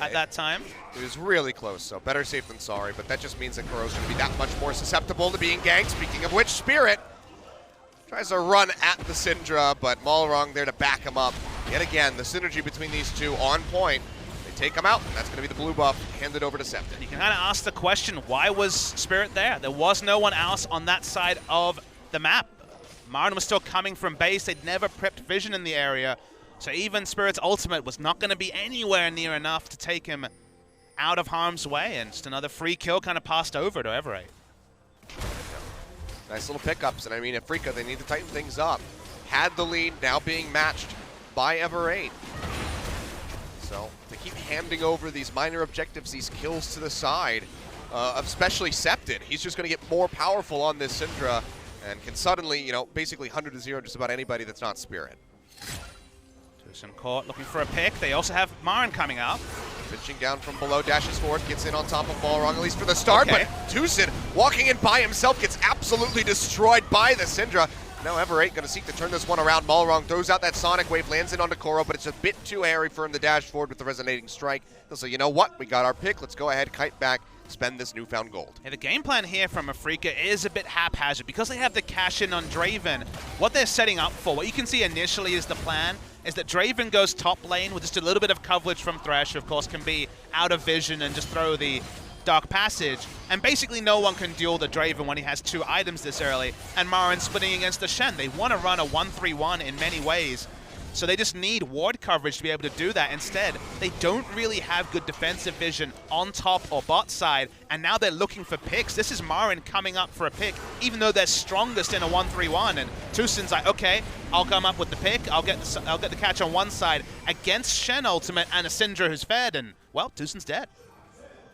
at that time. It was really close, so better safe than sorry, but that just means that Kuro's going to be that much more susceptible to being ganked. Speaking of which, Spirit tries to run at the Syndra, but Malrong there to back him up. Yet again, the synergy between these two on point. They take him out, and that's going to be the blue buff handed over to Septon. You can kind of ask the question, why was Spirit there? There was no one else on that side of the map. Marin was still coming from base. They'd never prepped vision in the area. So even Spirit's ultimate was not going to be anywhere near enough to take him out of harm's way. And just another free kill kind of passed over to Everett. Nice little pickups. And I mean, Afreeca, they need to tighten things up. Had the lead, now being matched by Everett. So they keep handing over these minor objectives, these kills to the side, especially Septon. He's just going to get more powerful on this Syndra and can suddenly, you know, basically 100 to 0 just about anybody that's not Spirit. Tucson caught, looking for a pick. They also have Marin coming up. Pitching down from below, dashes forward, gets in on top of Balrog, at least for the start, Okay. but Tucson walking in by himself gets absolutely destroyed by the Syndra. Now Everate going to seek to turn this one around. Malrong throws out that Sonic Wave, lands in onto Koro, but it's a bit too hairy for him to dash forward with the Resonating Strike. They'll say, you know what? We got our pick. Let's go ahead, kite back, spend this newfound gold. Yeah, the game plan here from Afreeca is a bit haphazard because they have the cash in on Draven. What they're setting up for, what you can see initially is the plan, is that Draven goes top lane with just a little bit of coverage from Thresh, who of course can be out of vision and just throw the Dark Passage, and basically no one can duel the Draven when he has 2 items this early, and Marin splitting against the Shen. They want to run a 1-3-1 in many ways, so they just need ward coverage to be able to do that. Instead, they don't really have good defensive vision on top or bot side, and now they're looking for picks. This is Marin coming up for a pick, even though they're strongest in a 1-3-1, and Tusin's like, okay, I'll come up with the pick, I'll get the catch on one side against Shen ultimate and a Syndra who's fed, and, well, Tusin's dead.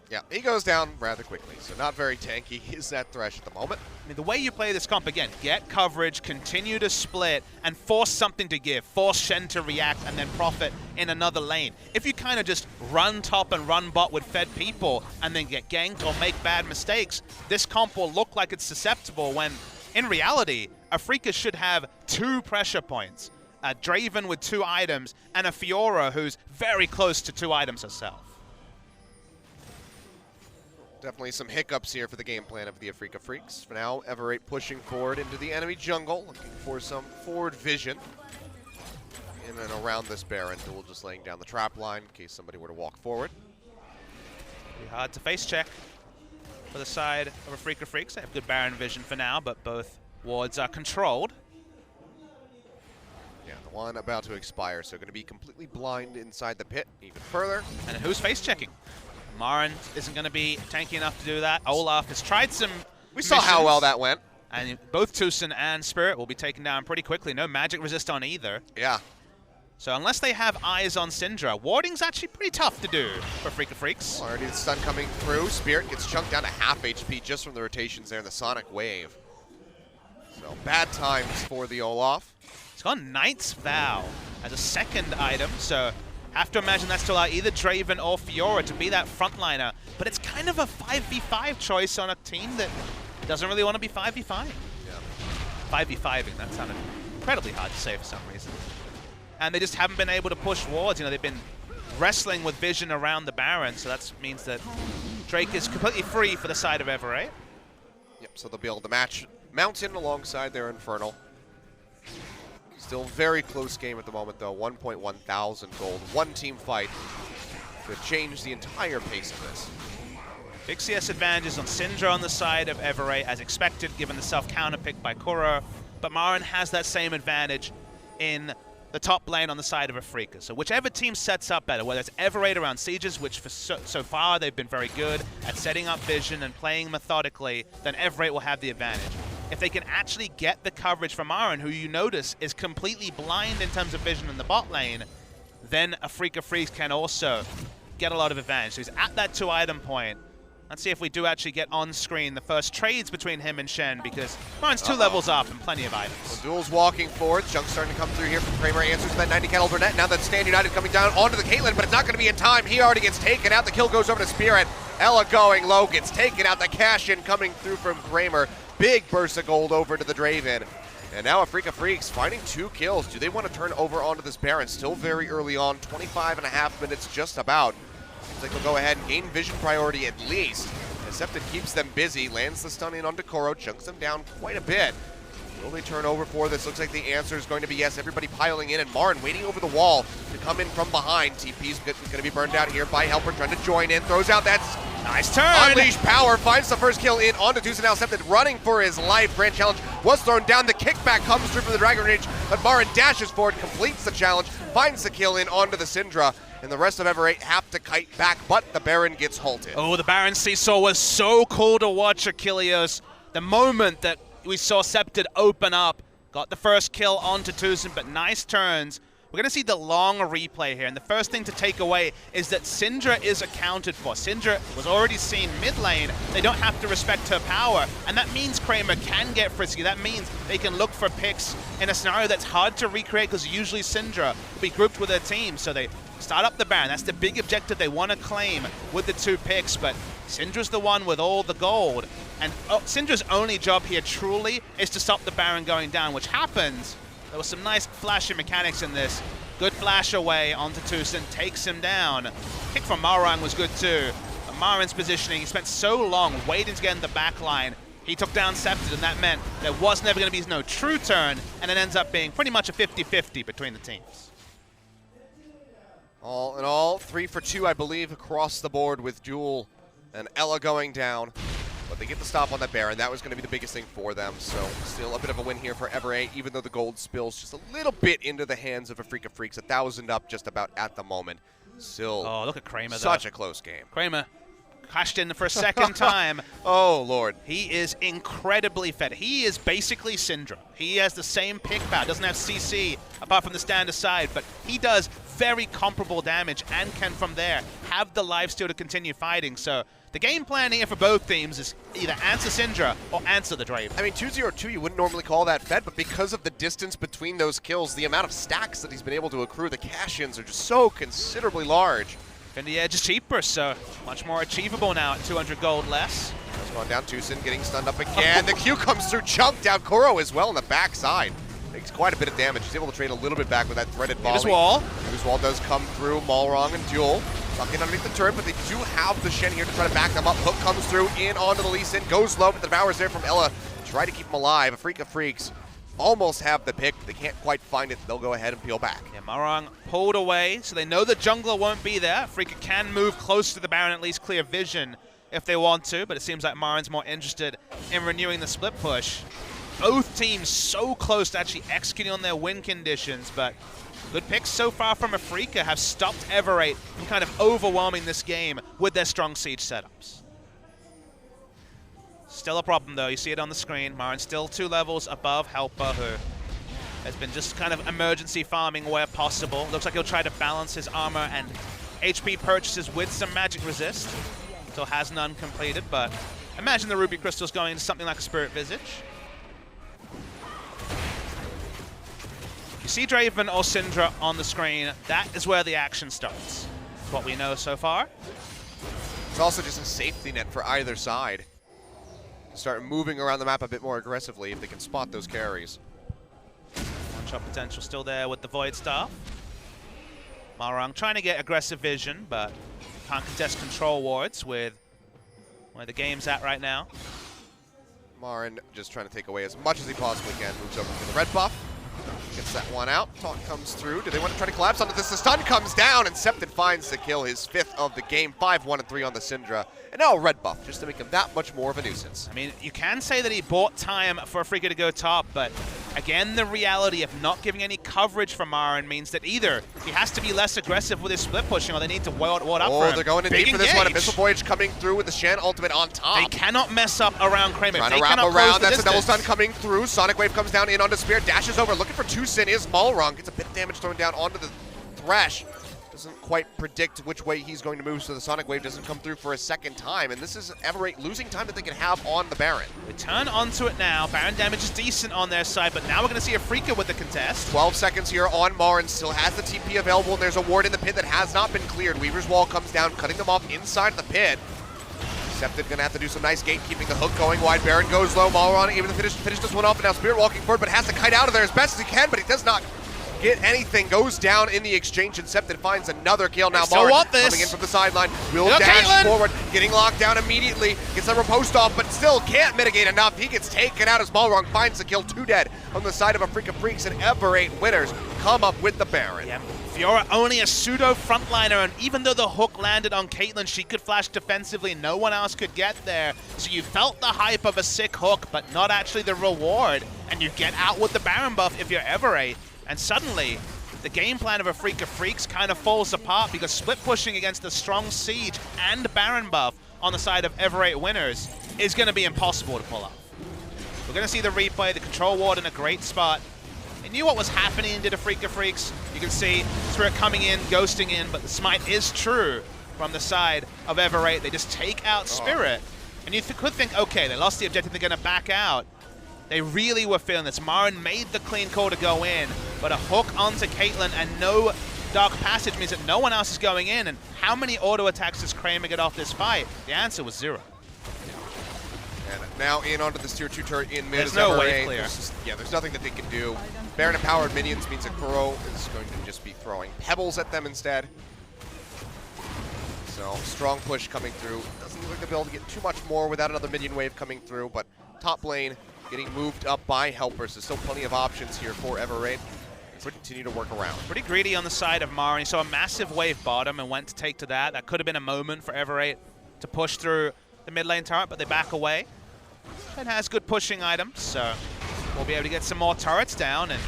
Yeah, he goes down rather quickly, so not very tanky is that Thresh at the moment. I mean, the way you play this comp, again, get coverage, continue to split, and force something to give. Force Shen to react and then profit in another lane. If you kind of just run top and run bot with fed people and then get ganked or make bad mistakes, this comp will look like it's susceptible when, in reality, Afreeca should have 2 pressure points. A Draven with 2 items and a Fiora who's very close to 2 items herself. Definitely some hiccups here for the game plan of the Afreeca Freecs. For now, Everate pushing forward into the enemy jungle, looking for some forward vision in and around this Baron. Duel just laying down the trap line in case somebody were to walk forward. Pretty hard to face check for the side of Afreeca Freecs. They have good Baron vision for now, but both wards are controlled. Yeah, the one about to expire, so going to be completely blind inside the pit even further. And who's face checking? Marin isn't going to be tanky enough to do that. Olaf has tried some We saw how well that went. And both Tusin and Spirit will be taken down pretty quickly. No magic resist on either. Yeah. So unless they have eyes on Syndra, warding's actually pretty tough to do for Afreeca Freecs. Already the stun coming through. Spirit gets chunked down to half HP just from the rotations there in the Sonic Wave. So bad times for the Olaf. It's got Knight's Vow as a second item, so have to imagine that's to allow either Draven or Fiora to be that frontliner. But it's kind of a 5v5 choice on a team that doesn't really want to be 5v5. Yeah. 5v5ing, that sounded incredibly hard to say for some reason. And they just haven't been able to push wards. You know, they've been wrestling with vision around the Baron, so that means that Drake is completely free for the side of Everate. Yep, so they'll be able to match Mountain alongside their Infernal. Still very close game at the moment, though. 1.1 thousand gold. One team fight could change the entire pace of this. Big CS advantages on Syndra on the side of Everate, as expected, given the self-counter pick by Kuro. But Marin has that same advantage in the top lane on the side of Afreeca. So whichever team sets up better, whether it's Everate around sieges, which for so far they've been very good at setting up vision and playing methodically, then Everate will have the advantage. If they can actually get the coverage from Marin, who you notice is completely blind in terms of vision in the bot lane, then Afreeca Freecs can also get a lot of advantage. So he's at that 2-item point. Let's see if we do actually get on screen the first trades between him and Shen, because Marin's 2 levels up and plenty of items. So Duel's walking forward. Chunk starting to come through here from Kramer. Answers that 90 caliber net. Now that Stand United coming down onto the Caitlyn, but it's not going to be in time. He already gets taken out. The kill goes over to Spirit. Ella going low, gets taken out. The cash in coming through from Kramer. Big burst of gold over to the Draven. And now Afreeca Freecs finding 2 kills. Do they want to turn over onto this Baron? Still very early on. 25.5 minutes just about. Seems like they'll go ahead and gain vision priority at least. Septon keeps them busy, lands the stun in onto Koro, chunks them down quite a bit. Will they turn over for this? Looks like the answer is going to be yes. Everybody piling in, and Marin waiting over the wall to come in from behind. TP's going to be burned out here by Helper, trying to join in. Throws out that nice turn. Unleashed power, finds the first kill in onto Tucson. Now Septon running for his life. Grand challenge was thrown down. The kickback comes through from the Dragon Rage, but Marin dashes forward, completes the challenge, finds the kill in onto the Syndra. And the rest of Everate have to kite back, but the Baron gets halted. Oh, the Baron seesaw was so cool to watch, Achilles. The moment that we saw Septon open up, got the first kill onto Tucson, but nice turns. We're going to see the long replay here, and the first thing to take away is that Syndra is accounted for. Syndra was already seen mid lane. They don't have to respect her power, and that means Kramer can get frisky. That means they can look for picks in a scenario that's hard to recreate, because usually Syndra will be grouped with her team, so they start up the Baron. That's the big objective they want to claim with the 2 picks, but Syndra's the one with all the gold. And Syndra's only job here truly is to stop the Baron going down, which happens. There was some nice flashy mechanics in this. Good flash away onto Tucson, takes him down. Kick from Marang was good too. But Maran's positioning, he spent so long waiting to get in the back line. He took down Scepted, and that meant there was never going to be no true turn, and it ends up being pretty much a 50-50 between the teams. All in all, 3 for 2, I believe, across the board with Jewel and Ella going down. But they get the stop on that Baron. That was going to be the biggest thing for them. So still a bit of a win here for Everett, even though the gold spills just a little bit into the hands of Afreeca Freecs. 1,000 up just about at the moment. Still, oh, look at Kramer, such though. A close game. Kramer crashed in for a second time. Oh, Lord. He is incredibly fed. He is basically Syndra. He has the same pick power, doesn't have CC apart from the stand aside, but he does very comparable damage and can from there have the lifesteal to continue fighting. So the game plan here for both teams is either answer Syndra or answer the Draven. I mean, 2-0-2, you wouldn't normally call that fed, but because of the distance between those kills, the amount of stacks that he's been able to accrue, the cash-ins are just so considerably large. And the edge is cheaper, so much more achievable now at 200 gold less. Has gone down, Tucson getting stunned up again. The Q comes through, chunked out Kuro as well on the backside. Takes quite a bit of damage. He's able to trade a little bit back with that threaded volley. His wall. His wall does come through. Malrong and Duel stuck in underneath the turret, but they do have the Shen here to try to back them up. Hook comes through in onto the Lee Sin, goes low, but the Devour's there from Ella. Try to keep him alive. Afreeca Freecs almost have the pick. They can't quite find it. They'll go ahead and peel back. Yeah, Marang pulled away, so they know the jungler won't be there. Afreeca can move close to the Baron, at least clear vision if they want to, but it seems like Marang's more interested in renewing the split push. Both teams so close to actually executing on their win conditions, but good picks so far from Afreeca have stopped Everett from kind of overwhelming this game with their strong siege setups. Still a problem though, you see it on the screen. Marin still 2 levels above Helper, who has been just kind of emergency farming where possible. Looks like he'll try to balance his armor and HP purchases with some magic resist. Still has none completed, but imagine the Ruby Crystals going into something like a Spirit Visage. You see Draven or Syndra on the screen, that is where the action starts. That's what we know so far. It's also just a safety net for either side. Start moving around the map a bit more aggressively if they can spot those carries. One-shot potential still there with the Void Staff. Marang trying to get aggressive vision, but can't contest control wards with where the game's at right now. Marin just trying to take away as much as he possibly can. Moves over to the red buff. Gets that one out. Talk comes through. Do they want to try to collapse onto this? The stun comes down, and Scepted finds the kill, his 5th of the game. 5-1-3 on the Syndra. And now a red buff, just to make him that much more of a nuisance. I mean, you can say that he bought time for Afreeca to go top, but again, the reality of not giving any coverage from Marin means that either he has to be less aggressive with his split pushing, or they need to ward up for him. They're going in deep for this one. A Missile Voyage coming through with the Shen ultimate on top. They cannot mess up around Kramer. Trying to wrap around. That's a double stun coming through. Sonic Wave comes down in onto Spirit, dashes over, looking for Tucson is Malrong. Gets a bit of damage thrown down onto the Thresh. Doesn't quite predict which way he's going to move, so the Sonic Wave doesn't come through for a second time. And this is Everett losing time that they can have on the Baron. They turn onto it now. Baron damage is decent on their side, but now we're going to see Afreeca with the contest. 12 seconds here on Marin. Still has the TP available, and there's a ward in the pit that has not been cleared. Weaver's Wall comes down, cutting them off inside of the pit. Scepted gonna have to do some nice gatekeeping. The hook going wide. Baron goes low. Malron able to finish this one off, and now Spirit walking forward, but has to kite out of there as best as he can, but he does not get anything. Goes down in the exchange, and Scepted finds another kill. Now Malron coming in from the sideline. Will dash forward, getting locked down immediately. Gets the riposte off, but still can't mitigate enough. He gets taken out as Malron finds the kill. 2 dead on the side of Afreeca Freecs, and Everett winners come up with the Baron. Yeah. Fiora only a pseudo frontliner, and even though the hook landed on Caitlyn, she could flash defensively. No one else could get there. So you felt the hype of a sick hook, but not actually the reward. And you get out with the Baron buff if you're Everett. And suddenly, the game plan of Afreeca Freecs kind of falls apart, because split pushing against the strong siege and Baron buff on the side of Everett winners is going to be impossible to pull off. We're going to see the replay, the control ward in a great spot. They knew what was happening, did Afreeca Freecs. You can see Spirit coming in, ghosting in, but the smite is true from the side of Everett. They just take out Spirit. And you could think, okay, they lost the objective, they're going to back out. They really were feeling this. Marin made the clean call to go in, but a hook onto Caitlyn and no Dark Passage means that no one else is going in. And how many auto attacks does Kramer get off this fight? The answer was 0. And now in onto this tier 2 turret in mid. There's no wave clear. There's nothing that they can do. Baron empowered minions means that Kuro is going to just be throwing pebbles at them instead. So strong push coming through. Doesn't look like they'll be able to get too much more without another minion wave coming through, but top lane getting moved up by helpers. There's still plenty of options here for Everate to continue to work around. Pretty greedy on the side of Mara. He saw a massive wave bottom and went to take to that. That could have been a moment for Everate to push through the mid lane turret, but they back away. It has good pushing items, so we'll be able to get some more turrets down. And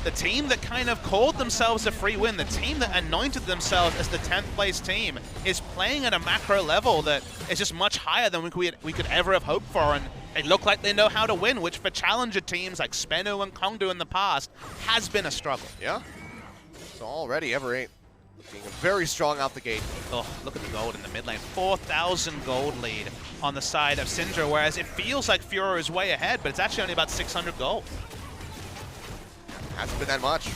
the team that kind of called themselves a free win, the team that anointed themselves as the 10th place team, is playing at a macro level that is just much higher than we could ever have hoped for. And they look like they know how to win, which for challenger teams like Spenu and Kongdu in the past has been a struggle. Yeah. So already Everate being very strong out the gate. Oh, look at the gold in the mid lane. 4,000 gold lead on the side of Syndra, whereas it feels like Furor is way ahead, but it's actually only about 600 gold. Hasn't been that much.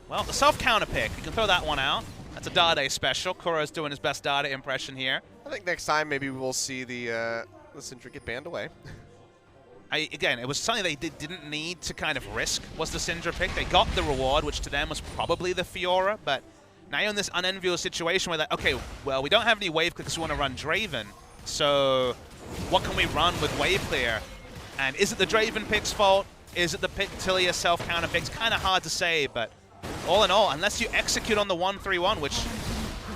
Well, the self-counter pick, you can throw that one out. That's a Dade special. Kuro's doing his best Dade impression here. I think next time maybe we'll see the Syndra get banned away. Again, it was something they didn't need to kind of risk, was the Syndra pick. They got the reward, which to them was probably the Fiora, but now you're in this unenviable situation where they're, okay, well, we don't have any wave clear because we want to run Draven, so what can we run with wave clear? And is it the Draven pick's fault? Is it the Tilia self-counter pick? It's kind of hard to say, but all in all, unless you execute on the 1-3-1, which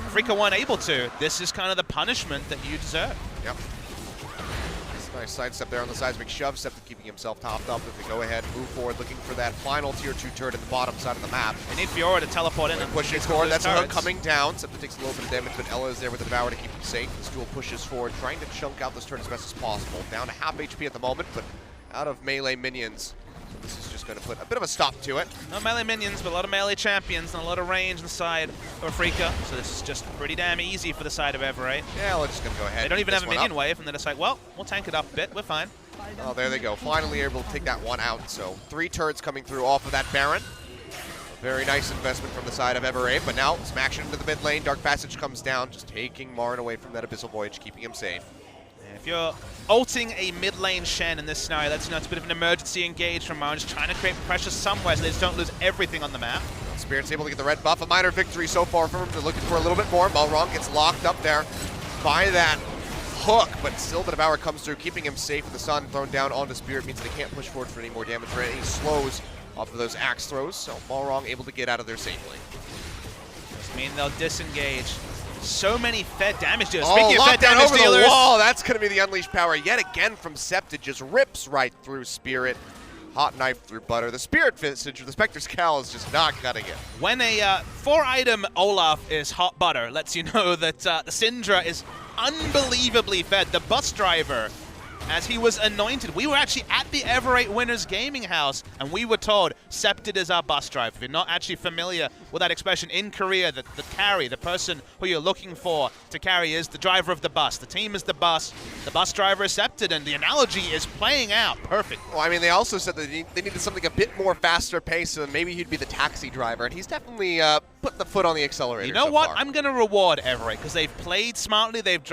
Afreeca weren't able to, this is kind of the punishment that you deserve. Yep. Nice sidestep there on the seismic shove. Septa keeping himself topped up. If they go ahead, move forward, looking for that final tier 2 turret at the bottom side of the map. They need Fiora to teleport in and pushing forward. That's a hook coming down. Septa takes a little bit of damage, but Ella is there with the Devour to keep him safe. The Stool pushes forward, trying to chunk out this turret as best as possible. Down to half HP at the moment, but out of melee minions. So this is just going to put a bit of a stop to it. No melee minions, but a lot of melee champions and a lot of range on the side of Afreeca. So this is just pretty damn easy for the side of Everate. Yeah, we're just going to go ahead. They don't even have a minion wave, and they're just like, well, we'll tank it up a bit. We're fine. Oh, there they go. Finally able to take that one out. So 3 turrets coming through off of that Baron. A very nice investment from the side of Everate, but now some action into the mid lane. Dark Passage comes down, just taking Marn away from that Abyssal Voyage, keeping him safe. If you're ulting a mid lane Shen in this scenario, that's, it's a bit of an emergency engage from Marn, just trying to create pressure somewhere so they just don't lose everything on the map. Spirit's able to get the red buff. A minor victory so far from him. They're looking for a little bit more. Balrog gets locked up there by that hook, but still the Devour comes through, keeping him safe. The Sun thrown down onto Spirit means they can't push forward for any more damage or any slows off of those axe throws, so Balrog able to get out of there safely. Does mean they'll disengage. So many fed damage dealers. Oh, Speaking of fed damage over dealers, the wall. That's going to be the unleashed power yet again from Septa. Just rips right through Spirit. Hot knife through butter. The Spirit Visage, the Spectre's Cal is just not cutting it. When a 4-item Olaf is hot butter, lets you know that the Syndra is unbelievably fed. The bus driver, as he was anointed, we were actually at the Everate Winners Gaming House, and we were told Septid is our bus driver. If you're not actually familiar with that expression, in Korea, the carry, the person who you're looking for to carry is the driver of the bus. The team is the bus driver is Septid, and the analogy is playing out perfect. Well, I mean, they also said that they needed something a bit more faster pace, so then maybe he'd be the taxi driver, and he's definitely put the foot on the accelerator. You know so what? far. I'm going to reward Everate, because they've played smartly, they've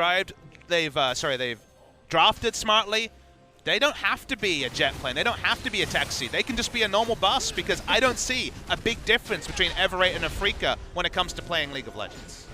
drafted smartly. They don't have to be a jet plane. They don't have to be a taxi. They can just be a normal bus, because I don't see a big difference between Everate and Afreeca when it comes to playing League of Legends.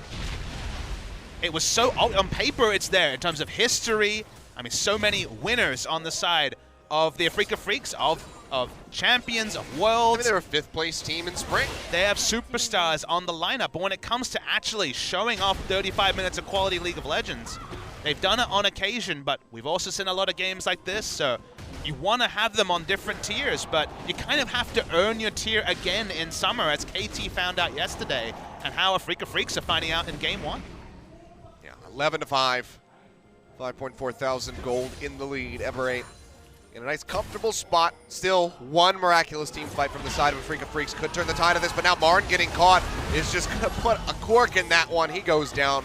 It was so, on paper it's there in terms of history. I mean, so many winners on the side of the Afreeca Freecs, of champions, of worlds. I mean, they're a 5th place team in spring. They have superstars on the lineup, but when it comes to actually showing off 35 minutes of quality League of Legends, they've done it on occasion, but we've also seen a lot of games like this, so you want to have them on different tiers, but you kind of have to earn your tier again in Summer, as KT found out yesterday, and how Afreeca Freecs are finding out in Game 1. Yeah, 11-5. 5.4 thousand gold in the lead. Everate in a nice, comfortable spot. Still one miraculous team fight from the side of Afreeca Freecs. Could turn the tide of this, but now Marn getting caught is just going to put a cork in that one. He goes down.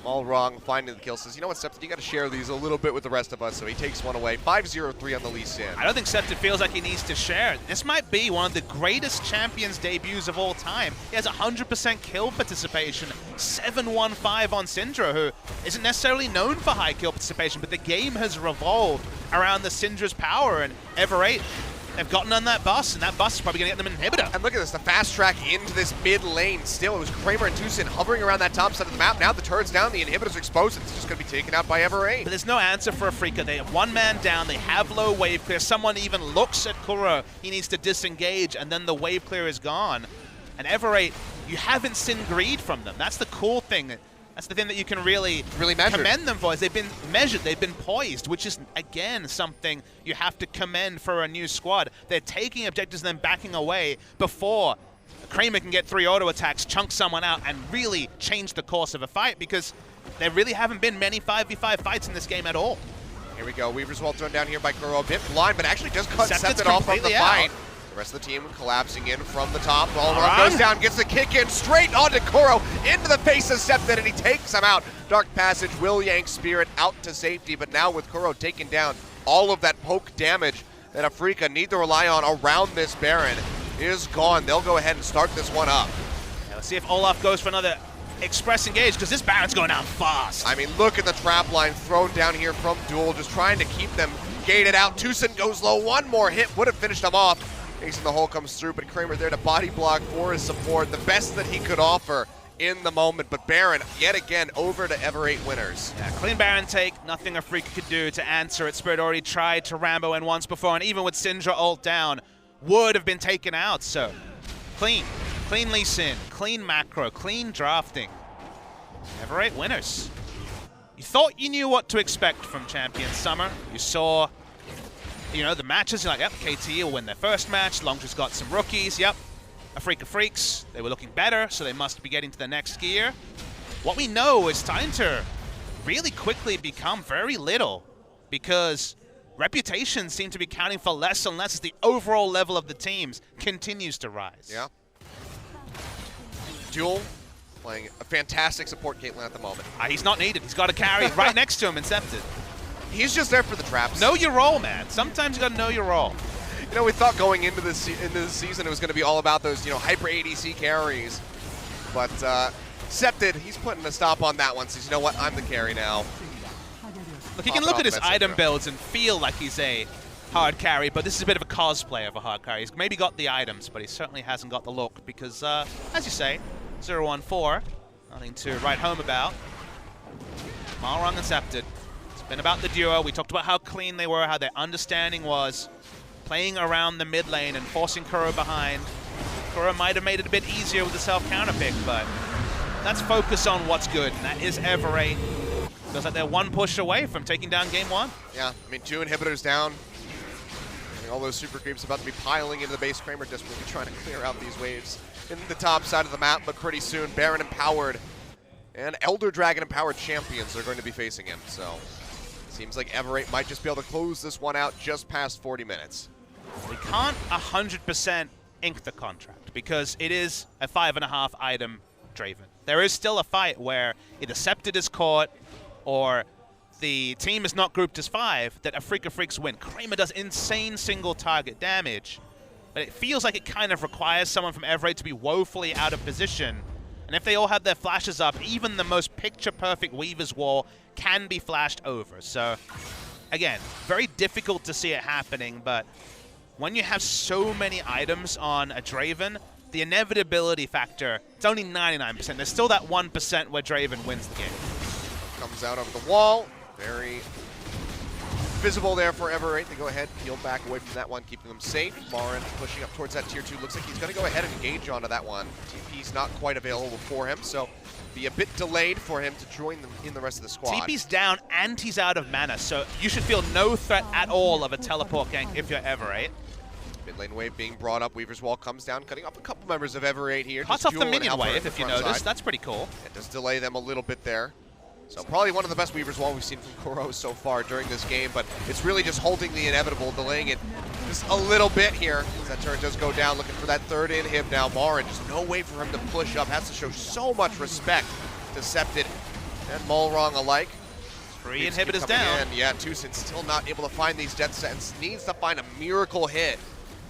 All wrong, finding the kill, says, you know what, Septed, you got to share these a little bit with the rest of us, so he takes one away. 5-0-3 on the Lee Sin. I don't think Septed feels like he needs to share. This might be one of the greatest Champions debuts of all time. He has 100% kill participation, 7-1-5 on Syndra, who isn't necessarily known for high kill participation, but the game has revolved around the Syndra's power, and Ever8, they've gotten on that bus, and that bus is probably going to get them an inhibitor. And look at this, the fast track into this mid lane. Still, it was Kramer and Tucson hovering around that top side of the map. Now the turret's down, the inhibitor's exposed. It's just going to be taken out by Ever8. But there's no answer for Afreeca. They have one man down, they have low wave clear. Someone even looks at Kuro. He needs to disengage, and then the wave clear is gone. And Ever8, you haven't seen greed from them. That's the cool thing. That's the thing that you can really commend them for, is they've been measured, they've been poised, which is, again, something you have to commend for a new squad. They're taking objectives and then backing away before Kramer can get 3 auto attacks, chunk someone out, and really change the course of a fight, because there really haven't been many 5v5 fights in this game at all. Here we go, Weaver's well thrown down here by Kuro, a bit blind, but actually just cut Septed off from the fight. The rest of the team collapsing in from the top. Ballrun goes down, gets the kick in straight onto Kuro, into the face of Septed, and he takes him out. Dark Passage will yank Spirit out to safety, but now with Kuro taking down all of that poke damage that Afreeca need to rely on around this Baron is gone. They'll go ahead and start this one up. Yeah, let's see if Olaf goes for another express engage, because this Baron's going down fast. I mean, look at the trap line thrown down here from Duel, just trying to keep them gated out. Tucson goes low, one more hit would have finished them off. Ace in the hole comes through, but Kramer there to body block for his support. The best that he could offer in the moment, but Baron, yet again, over to Ever8 winners. Yeah, clean Baron take, nothing Afreeca could do to answer it. Spirit already tried to Rambo in once before, and even with Syndra ult down, would have been taken out, so clean Lee Sin, clean macro, clean drafting. Ever8 winners. You thought you knew what to expect from Champions Summer. You saw, you know, the matches, you're like, yep, KT will win their first match. Longtree's got some rookies, yep. Afreeca Freecs, they were looking better, so they must be getting to the next gear. What we know is time to really quickly become very little, because reputations seem to be counting for less and less as the overall level of the teams continues to rise. Yeah. Duel playing a fantastic support Caitlyn at the moment. He's not needed. He's got a carry right next to him, Incepted. He's just there for the traps. Know your role, man. Sometimes you gotta know your role. You know, we thought going into this season it was going to be all about those, you know, hyper ADC carries. But Septed, he's putting a stop on that one. Says, you know what, I'm the carry now. Look, he can look at his item builds and feel like he's a hard carry, but this is a bit of a cosplay of a hard carry. He's maybe got the items, but he certainly hasn't got the look because, as you say, 0-1-4, nothing to write home about. Malrung and Septed. It's been about the duo. We talked about how clean they were, how their understanding was playing around the mid lane and forcing Kuro behind. Kuro might have made it a bit easier with the self-counter pick, but let's focus on what's good, and that is Ever8. Feels like they're one push away from taking down game one. Yeah, I mean, 2 inhibitors down. And all those super creeps about to be piling into the base. Kramer desperately trying to clear out these waves in the top side of the map, but pretty soon Baron empowered and Elder Dragon empowered champions are going to be facing him, so seems like Ever8 might just be able to close this one out just past 40 minutes. We can't 100% ink the contract because it is a 5.5 item Draven. There is still a fight where either Septed is caught or the team is not grouped as 5 that Afreeca Freecs win. Kramer does insane single target damage, but it feels like it kind of requires someone from Ever8 to be woefully out of position. And if they all have their flashes up, even the most picture-perfect Weaver's Wall can be flashed over. So, again, very difficult to see it happening, but when you have so many items on a Draven, the inevitability factor, it's only 99%. There's still that 1% where Draven wins the game. Comes out over the wall. Very visible there for Ever8. They go ahead, peel back away from that one, keeping them safe. Lauren pushing up towards that tier 2. Looks like he's going to go ahead and engage onto that one. TP's not quite available for him, so be a bit delayed for him to join them in the rest of the squad. TP's down and he's out of mana, so you should feel no threat at all of a teleport gank if you're Ever8. Mid lane wave being brought up. Weaver's Wall comes down, cutting off a couple members of Ever8 here. Cuts off the minion wave, if you notice. That's pretty cool. It does delay them a little bit there. So probably one of the best Weaver's Wall we've seen from Kuro so far during this game, but it's really just holding the inevitable, delaying it just a little bit here. As that turret does go down, looking for that third inhib now. Marin, just no way for him to push up. Has to show so much respect to Septed. and Malrong alike. 3 inhibitors down. Yeah, Tucson still not able to find these death sentence. Needs to find a miracle hit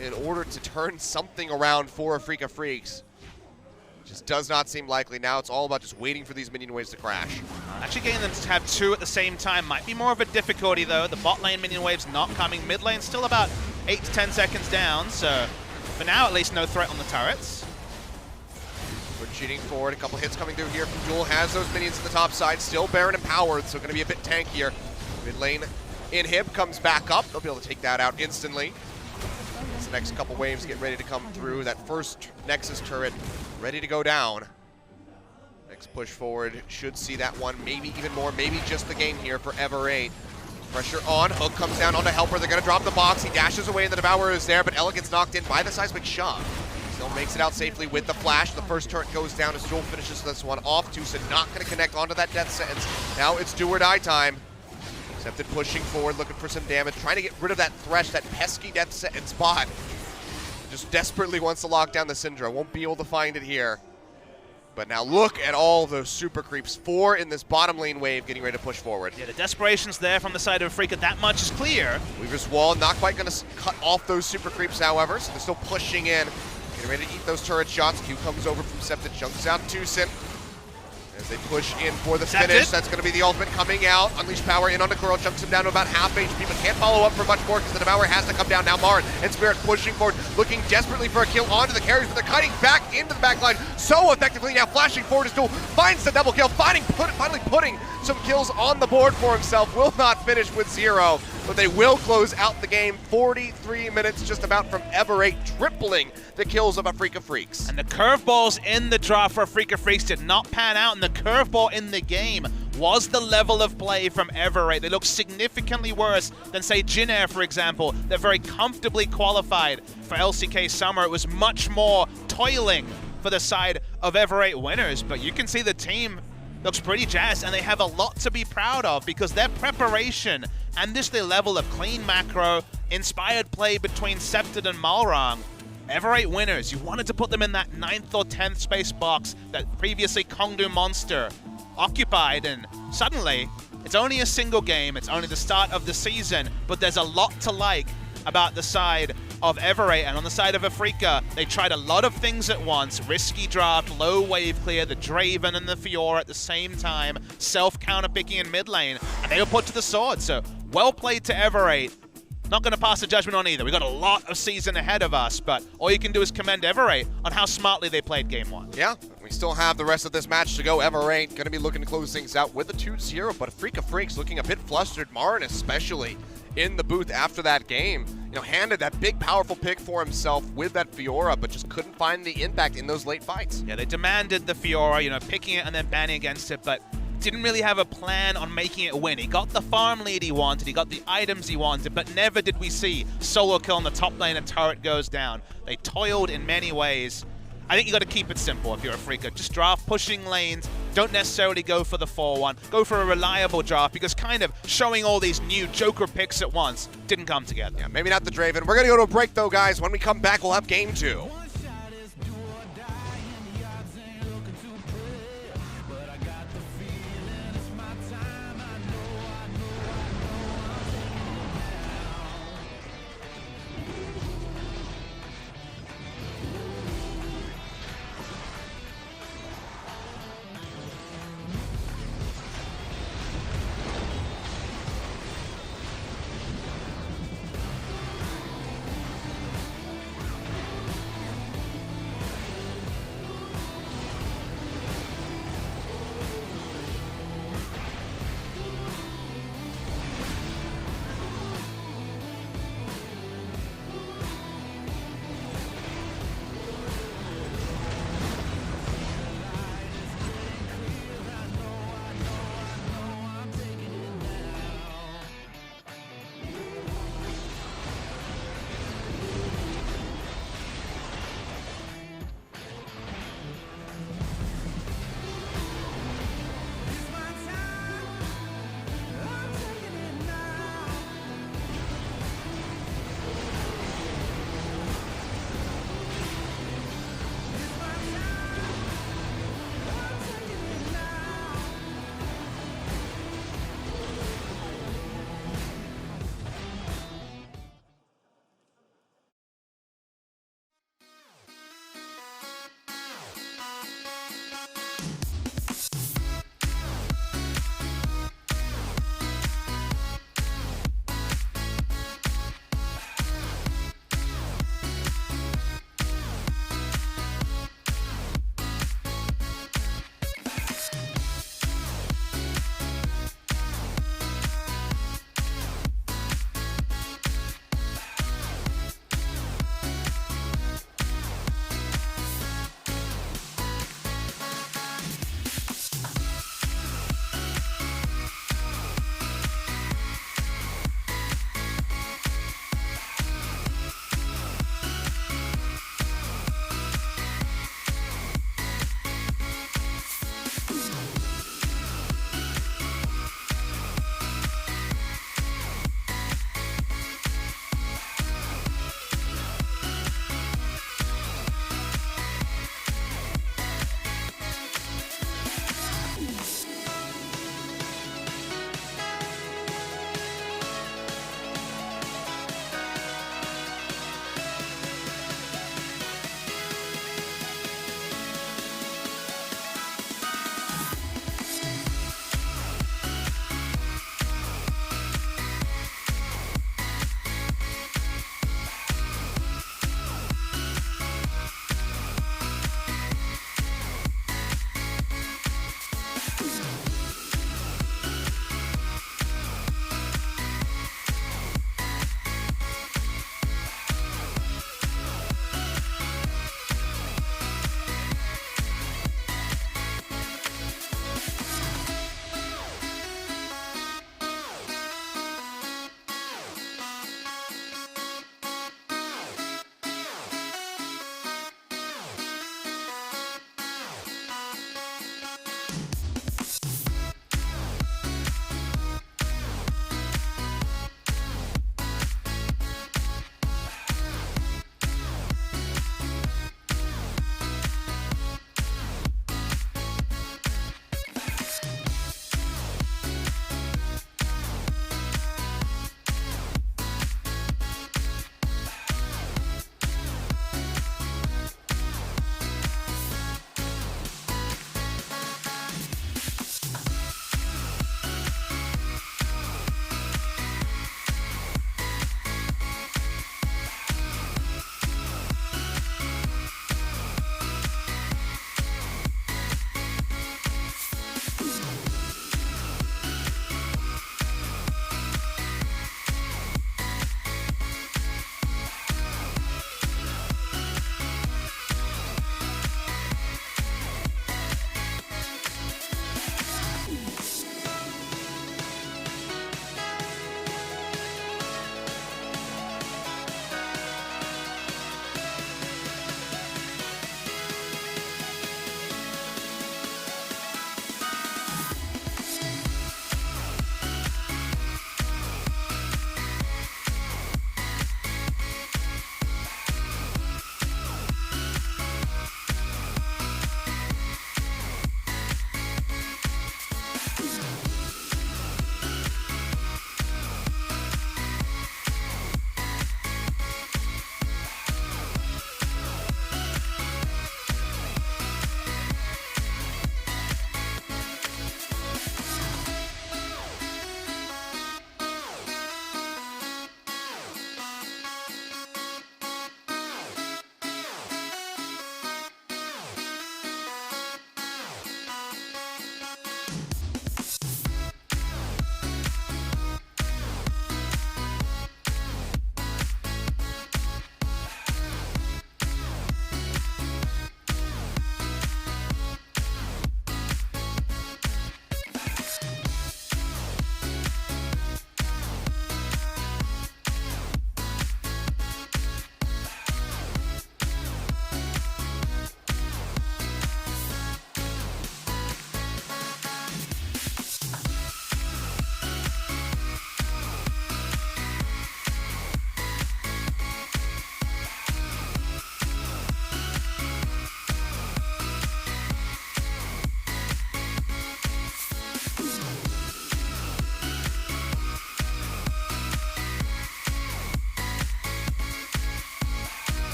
in order to turn something around for Afreeca Freecs. Just does not seem likely. Now it's all about just waiting for these minion waves to crash. Actually getting them to have 2 at the same time might be more of a difficulty though. The bot lane minion waves not coming. Mid lane still about 8 to 10 seconds down, so for now at least no threat on the turrets. We're cheating forward, a couple hits coming through here from Duel, has those minions to the top side, still Baron empowered, so going to be a bit tankier. Mid lane inhib comes back up, they'll be able to take that out instantly. As the next couple waves get ready to come through, that first Nexus turret ready to go down. Next push forward, should see that one, maybe even more, maybe just the game here for Ever8. Pressure on, Hook comes down onto Helper, they're going to drop the box, he dashes away and the Devourer is there, but Ella gets knocked in by the seismic shove. Still makes it out safely with the flash. The first turret goes down as Joel finishes this one off. Tucson not going to connect onto that death sentence. Now it's do or die time. Accepted pushing forward, looking for some damage, trying to get rid of that Thresh, that pesky death sentence bot. Just desperately wants to lock down the Syndra. Won't be able to find it here. But now look at all those super creeps. 4 in this bottom lane wave getting ready to push forward. Yeah, the desperation's there from the side of Afreeca. That much is clear. Weaver's Wall not quite going to cut off those super creeps, however, so they're still pushing in. Getting ready to eat those turret shots. Q comes over from Septa, chunks out Tucson. As they push in for the finish, that's going to be the ultimate coming out. Unleash power in on the Curl, chunks him down to about half HP, but can't follow up for much more because the Devourer has to come down. Now Marn and Spirit pushing forward, looking desperately for a kill onto the carries, but they're cutting back into the back line so effectively. Now flashing forward as Duel finds the double kill, finally putting some kills on the board for himself. Will not finish with 0, but they will close out the game. 43 minutes just about from Ever8, tripling the kills of Afreeca Freecs. And the curveballs in the draft for Afreeca Freecs did not pan out, and the curveball in the game was the level of play from Ever8. They look significantly worse than, say, Jin Air, for example. They're very comfortably qualified for LCK Summer. It was much more toiling for the side of Ever8 winners, but you can see the team looks pretty jazzed, and they have a lot to be proud of because their preparation and just the level of clean macro, inspired play between Septed and Malrong. Ever8 winners, you wanted to put them in that 9th or 10th space box that previously Kongdu Monster occupied, and suddenly it's only a single game, it's only the start of the season, but there's a lot to like about the side of Ever8. And on the side of Afreeca, they tried a lot of things at once. Risky draft, low wave clear, the Draven and the Fiora at the same time, self-counter picking in mid lane, and they were put to the sword. So well played to Ever8. Not going to pass a judgment on either. We've got a lot of season ahead of us, but all you can do is commend Ever8 on how smartly they played game 1. Yeah, we still have the rest of this match to go. Ever8 going to be looking to close things out with a 2-0, but Afreeca Freecs looking a bit flustered. Marn especially in the booth after that game, handed that big powerful pick for himself with that Fiora, but just couldn't find the impact in those late fights. Yeah, they demanded the Fiora, picking it and then banning against it, but didn't really have a plan on making it win. He got the farm lead he wanted, he got the items he wanted, but never did we see solo kill on the top lane and turret goes down. They toiled in many ways. I think you got to keep it simple if you're a Afreeca. Just draft pushing lanes. Don't necessarily go for the 4-1. Go for a reliable draft, because kind of showing all these new Joker picks at once didn't come together. Yeah, maybe not the Draven. We're going to go to a break though, guys. When we come back, we'll have game 2.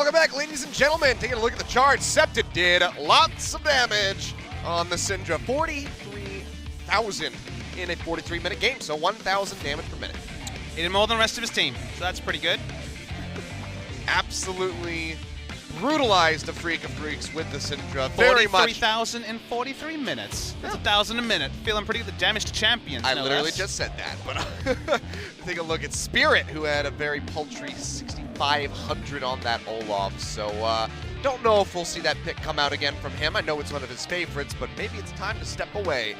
Welcome back, ladies and gentlemen. Taking a look at the charts. Septa did lots of damage on the Syndra. 43,000 in a 43-minute game, so 1,000 damage per minute. He did more than the rest of his team, so that's pretty good. Absolutely brutalized Afreeca Freecs with the Syndra. Very much. 43,000 in 43 minutes. That's 1,000 a minute. Feeling pretty good. The damage to champions. I no literally less. just said that, but take a look at Spirit, who had a very paltry 6,500 on that Olaf. So don't know if we'll see that pick come out again from him. I know it's one of his favorites, but maybe it's time to step away.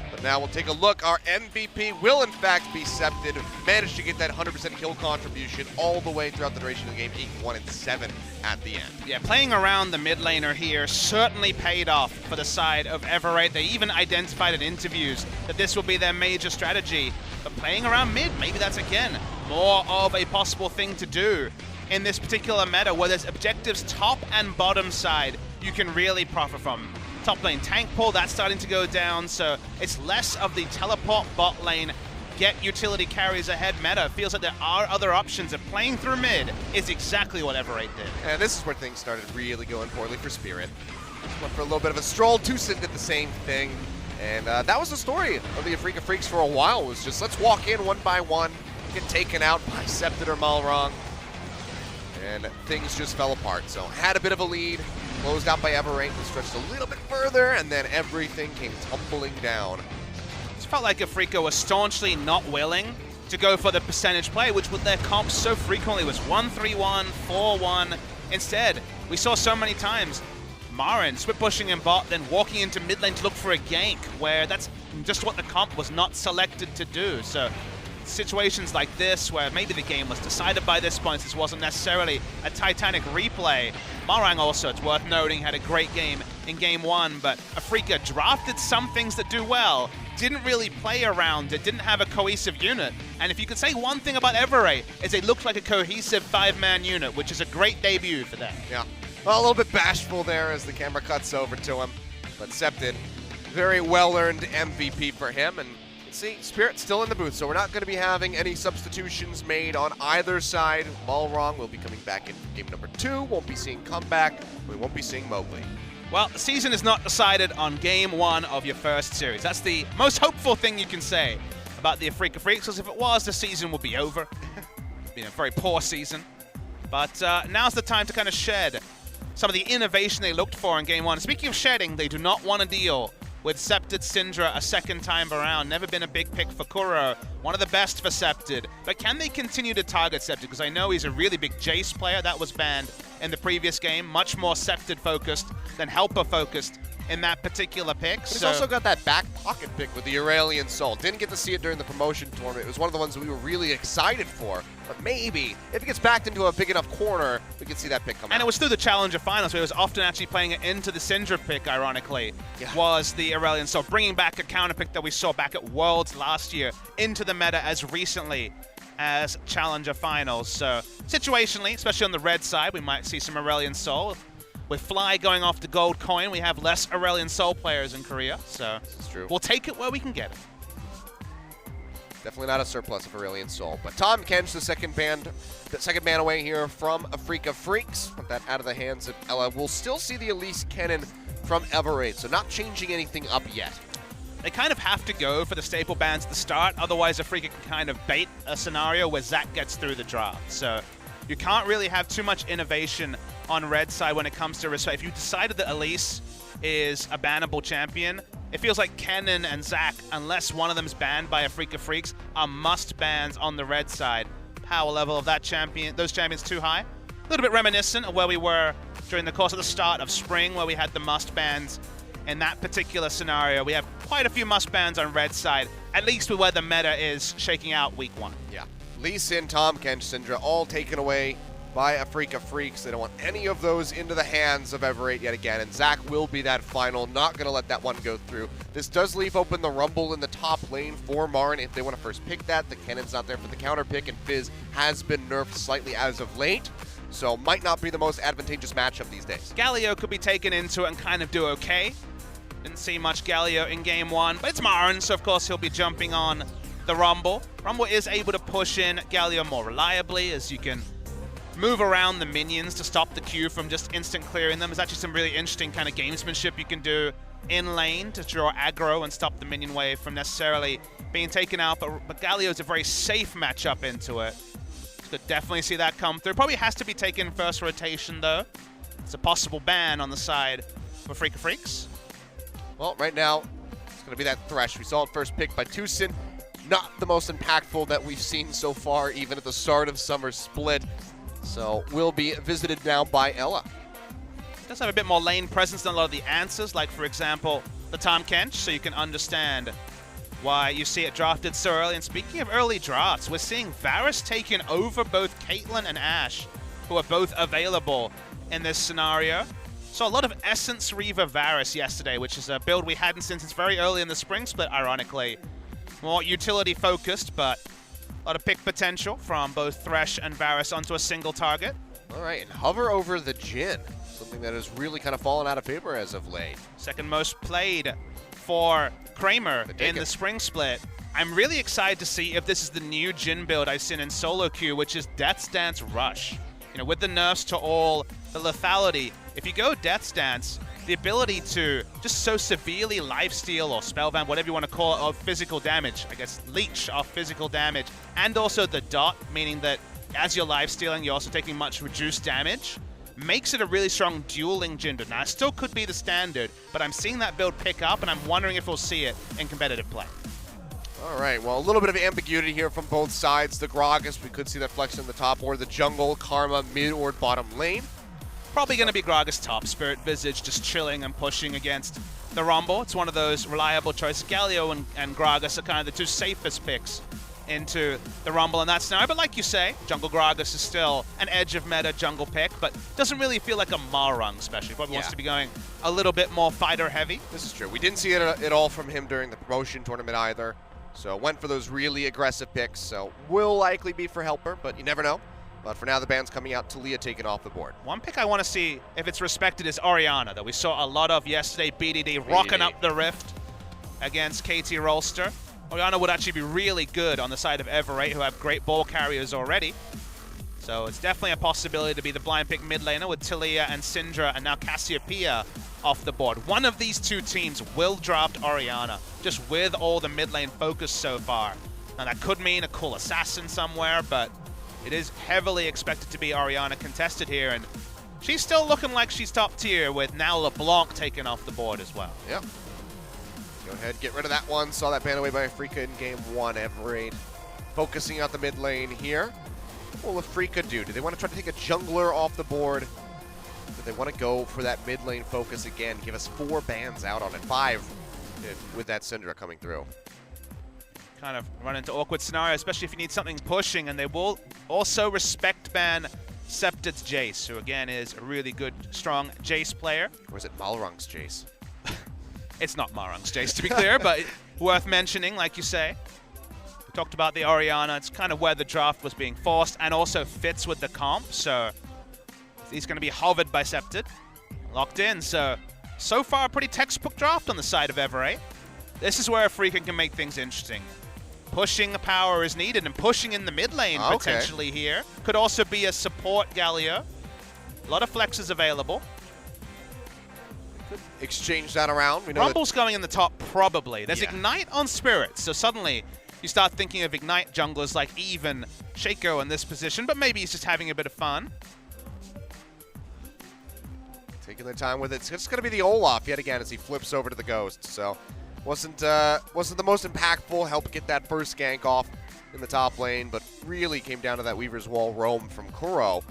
But now we'll take a look. Our MVP will in fact be Septed. Managed to get that 100% kill contribution all the way throughout the duration of the game, 8-1 and 7 at the end. Yeah, playing around the mid laner here certainly paid off for the side of Everate. They even identified in interviews that this will be their major strategy. But playing around mid, maybe that's again more of a possible thing to do in this particular meta where there's objectives top and bottom side you can really profit from. Top lane tank pull, that's starting to go down, so it's less of the teleport bot lane, get utility carries ahead meta. It feels like there are other options, and playing through mid is exactly what Everate did. And this is where things started really going poorly for Spirit. Went for a little bit of a stroll. Tucson did the same thing. And that was the story of the Afreeca Freecs for a while, was just let's walk in one by one, get taken out by Septed or Malrong. And things just fell apart. So had a bit of a lead, closed out by Everate, and stretched a little bit further, and then everything came tumbling down. It felt like Afreeca was staunchly not willing to go for the percentage play, which with their comps so frequently was 1-3-1, 4-1. Instead, we saw so many times Marin swip pushing in bot, then walking into mid lane to look for a gank, where that's just what the comp was not selected to do. So situations like this, where maybe the game was decided by this point, this wasn't necessarily a Titanic replay. Marang also, it's worth noting, had a great game in game one, but Afreeca drafted some things that do well, didn't really play around it, didn't have a cohesive unit. And if you could say one thing about Everate, is they looked like a cohesive 5-man unit, which is a great debut for them. Yeah, well, a little bit bashful there as the camera cuts over to him, but Septed, very well-earned MVP for him. And see, Spirit's still in the booth, so we're not going to be having any substitutions made on either side. Malrong will be coming back in for game number 2. Won't be seeing Comeback. We won't be seeing Mowgli. Well, the season is not decided on game 1 of your first series. That's the most hopeful thing you can say about the Afreeca Freecs, because if it was, the season would be over. It's been a very poor season. But now's the time to kind of shed some of the innovation they looked for in game 1. Speaking of shedding, they do not want to deal with Septed Syndra a second time around. Never been a big pick for Kuro. One of the best for Septed. But can they continue to target Septed? Because I know he's a really big Jace player. That was banned in the previous game. Much more Septed focused than Helper focused in that particular pick. He's also got that back pocket pick with the Aurelian Soul. Didn't get to see it during the promotion tournament. It was one of the ones that we were really excited for. But maybe, if it gets backed into a big enough corner, we could see that pick come out. And it was through the Challenger Finals, where it was often actually playing it into the Syndra pick, ironically, was the Aurelian Soul. Bringing back a counter pick that we saw back at Worlds last year into the meta as recently as Challenger Finals. So situationally, especially on the red side, we might see some Aurelian Soul. With Fly going off the gold coin, we have less Aurelian Soul players in Korea, so this is true. We'll take it where we can get it. Definitely not a surplus of Aurelian Soul. But Tahm Kench, the second man away here from Afreeca Freecs. Put that out of the hands of Ella. We'll still see the Elise Cannon from Everate, so not changing anything up yet. They kind of have to go for the staple bans at the start, otherwise Afreeca can kind of bait a scenario where Zac gets through the draft. So you can't really have too much innovation on red side when it comes to respect. If you decided that Elise is a bannable champion, it feels like Kennen and Zac, unless one of them's banned by Afreeca Freecs, are must bans on the red side. Power level of that champion, those champions too high. A little bit reminiscent of where we were during the course of the start of spring, where we had the must bans. In that particular scenario, we have quite a few must bans on red side, at least with where the meta is shaking out week 1. Yeah. Lee Sin, Tahm Kench, Syndra, all taken away by Afreeca Freecs. They don't want any of those into the hands of Everate yet again, and Zac will be that final. Not going to let that one go through. This does leave open the Rumble in the top lane for Marin if they want to first pick that. The Cannon's not there for the counter pick, and Fizz has been nerfed slightly as of late, so might not be the most advantageous matchup these days. Galio could be taken into it and kind of do okay. Didn't see much Galio in game 1, but it's Marin, so of course he'll be jumping on the Rumble. Rumble is able to push in Galio more reliably, as you can move around the minions to stop the Q from just instant clearing them. There's actually some really interesting kind of gamesmanship you can do in lane to draw aggro and stop the minion wave from necessarily being taken out, but Galio's a very safe matchup into it. Could definitely see that come through. Probably has to be taken first rotation though. It's a possible ban on the side for Freecs. Well, right now, it's going to be that Thresh. We saw it first picked by Tucson. Not the most impactful that we've seen so far, even at the start of Summer Split. So, will be visited now by Ella. Does have a bit more lane presence than a lot of the answers, like for example, the Tom Kench, so you can understand why you see it drafted so early. And speaking of early drafts, we're seeing Varus taking over both Caitlyn and Ashe, who are both available in this scenario. So a lot of Essence Reaver Varus yesterday, which is a build we hadn't seen since very early in the spring split, ironically. More utility focused, but a lot of pick potential from both Thresh and Varus onto a single target. All right, and hover over the Jhin, something that has really kind of fallen out of favor as of late. Second most played for Kramer in the spring split. I'm really excited to see if this is the new Jhin build I've seen in solo queue, which is Death's Dance Rush. You know, with the nerfs to all the lethality, if you go Death's Dance, the ability to just so severely lifesteal or spellbound, whatever you want to call it, of physical damage, I guess leech off physical damage, and also the dot, meaning that as you're lifestealing, you're also taking much reduced damage, makes it a really strong dueling Jhin build. Now, it still could be the standard, but I'm seeing that build pick up, and I'm wondering if we'll see it in competitive play. All right, well, a little bit of ambiguity here from both sides. The Gragas, we could see that flex in the top, or the jungle, Karma, mid or bottom lane. Probably going to be Gragas top. Spirit Visage just chilling and pushing against the Rumble. It's one of those reliable choices. Galio and Gragas are kind of the two safest picks into the Rumble in that scenario. But like you say, Jungle Gragas is still an edge of meta jungle pick, but doesn't really feel like a Marung, especially. Probably wants to be going a little bit more fighter heavy. This is true. We didn't see it at all from him during the promotion tournament either. So went for those really aggressive picks. So will likely be for Helper, but you never know. But for now, the ban's coming out. Talia taken off the board. One pick I want to see if it's respected is Orianna, that we saw a lot of yesterday. BDD rocking up the Rift against KT Rolster. Orianna would actually be really good on the side of Everate, who have great ball carriers already. So it's definitely a possibility to be the blind pick mid laner with Talia and Syndra and now Cassiopeia off the board. One of these two teams will draft Orianna, just with all the mid lane focus so far. Now that could mean a cool assassin somewhere, but it is heavily expected to be Orianna contested here, and she's still looking like she's top tier with now LeBlanc taken off the board as well. Yep. Go ahead, get rid of that one. Saw that ban away by Afreeca in game one. Everate focusing out the mid lane here. What will Afreeca do? Do they want to try to take a jungler off the board? Do they want to go for that mid lane focus again? Give us 4 bans out on it. 5 with that Syndra coming through. Kind of run into awkward scenario, especially if you need something pushing, and they will also respect ban Scepted's Jace, who again is a really good, strong Jace player. Or is it Malrung's Jace? It's not Marung's Jace, to be clear, but worth mentioning, like you say. We talked about the Orianna. It's kind of where the draft was being forced and also fits with the comp, so he's going to be hovered by Scepted. Locked in, so far a pretty textbook draft on the side of Everate. This is where Afreeca can make things interesting. Pushing power is needed, and pushing in the mid lane potentially here. Could also be a support Galio. A lot of flexes available. Could exchange that around. We know Rumble's going in the top, probably. There's Ignite on Spirit, so suddenly you start thinking of Ignite junglers like even Shaco in this position, but maybe he's just having a bit of fun. Taking their time with it. It's just going to be the Olaf yet again as he flips over to the Ghost. So wasn't the most impactful. Help get that first gank off in the top lane, but really came down to that Weaver's Wall roam from Kuro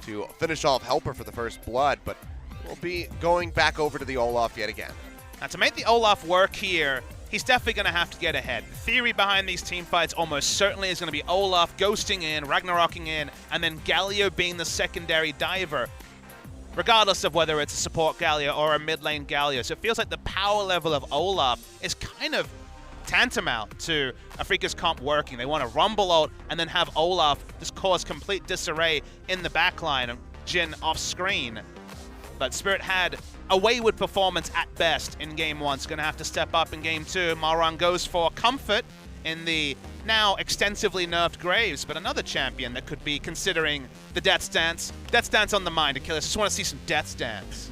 to finish off Helper for the first blood, but we'll be going back over to the Olaf yet again. Now to make the Olaf work here, he's definitely going to have to get ahead. The theory behind these team fights almost certainly is going to be Olaf ghosting in, Ragnarocking in, and then Galio being the secondary diver, regardless of whether it's a support Galio or a mid lane Galio. So it feels like the power level of Olaf is kind of tantamount to Afreeca's comp working. They want to Rumble ult and then have Olaf just cause complete disarray in the backline and Jhin off screen. But Spirit had a wayward performance at best in game one. It's going to have to step up in game two. Marung goes for comfort in the now extensively nerfed Graves, but another champion that could be considering the Death's Dance. Death's Dance on the mind, Achilles. Just want to see some Death's Dance.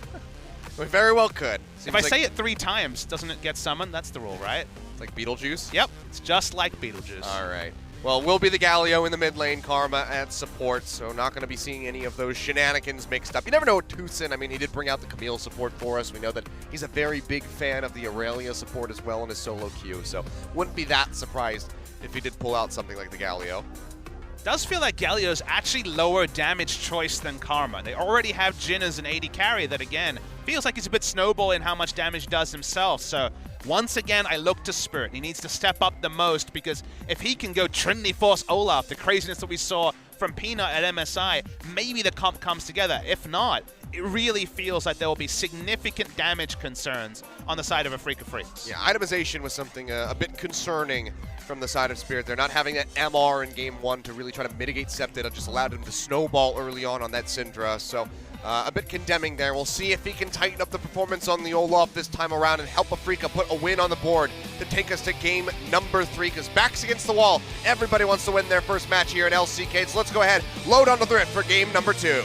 We very well could. If I say it 3 times, doesn't it get summoned? That's the rule, right? It's like Beetlejuice? Yep, it's just like Beetlejuice. All right. Well, we'll be the Galio in the mid lane, Karma at support, so not going to be seeing any of those shenanigans mixed up. You never know with Tucson. I mean, he did bring out the Camille support for us. We know that he's a very big fan of the Aurelia support as well in his solo queue, so wouldn't be that surprised if he did pull out something like the Galio. Does feel like Galio's actually lower damage choice than Karma. They already have Jhin as an AD carry that, again, feels like he's a bit snowball in how much damage he does himself. So once again, I look to Spirit. He needs to step up the most, because if he can go Trinity Force Olaf, the craziness that we saw from Peanut at MSI, maybe the comp comes together. If not, it really feels like there will be significant damage concerns on the side of Afreeca Freecs. Yeah, itemization was something a bit concerning from the side of Spirit. They're not having that MR in game 1 to really try to mitigate Septid. It just allowed him to snowball early on that Syndra. So a bit condemning there. We'll see if he can tighten up the performance on the Olaf this time around and help Afreeca put a win on the board to take us to game number 3, because backs against the wall. Everybody wants to win their first match here at LCK. So let's go ahead, load onto the Rift for game number 2.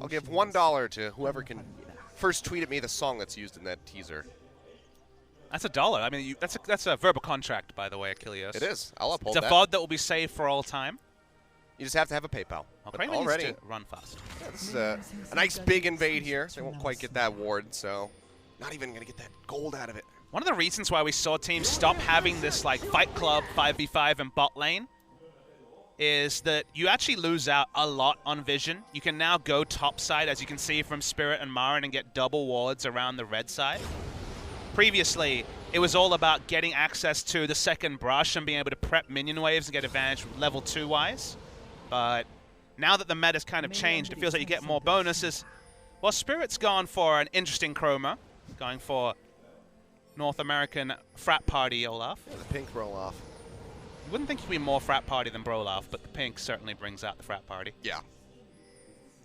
I'll give $1 to whoever can first tweet at me the song that's used in that teaser. That's $1. I mean, that's a verbal contract, by the way, Achilles. It is. I'll uphold that. It's a VOD that will be saved for all time. You just have to have a PayPal. Okay, already needs to run fast. That's a nice big invade here. They won't quite get that ward, so not even going to get that gold out of it. One of the reasons why we saw teams stop having this like Fight Club 5v5 in bot lane is that you actually lose out a lot on vision. You can now go top side, as you can see from Spirit and Marin, and get double wards around the red side. Previously, it was all about getting access to the second brush and being able to prep minion waves and get advantage level 2-wise. But now that the meta's kind of changed, it feels like you get more bonuses. Well, Spirit's gone for an interesting chroma, going for North American frat party Olaf. Yeah, the pink roll-off. You wouldn't think he'd be more frat party than Brolaf, but the pink certainly brings out the frat party. Yeah.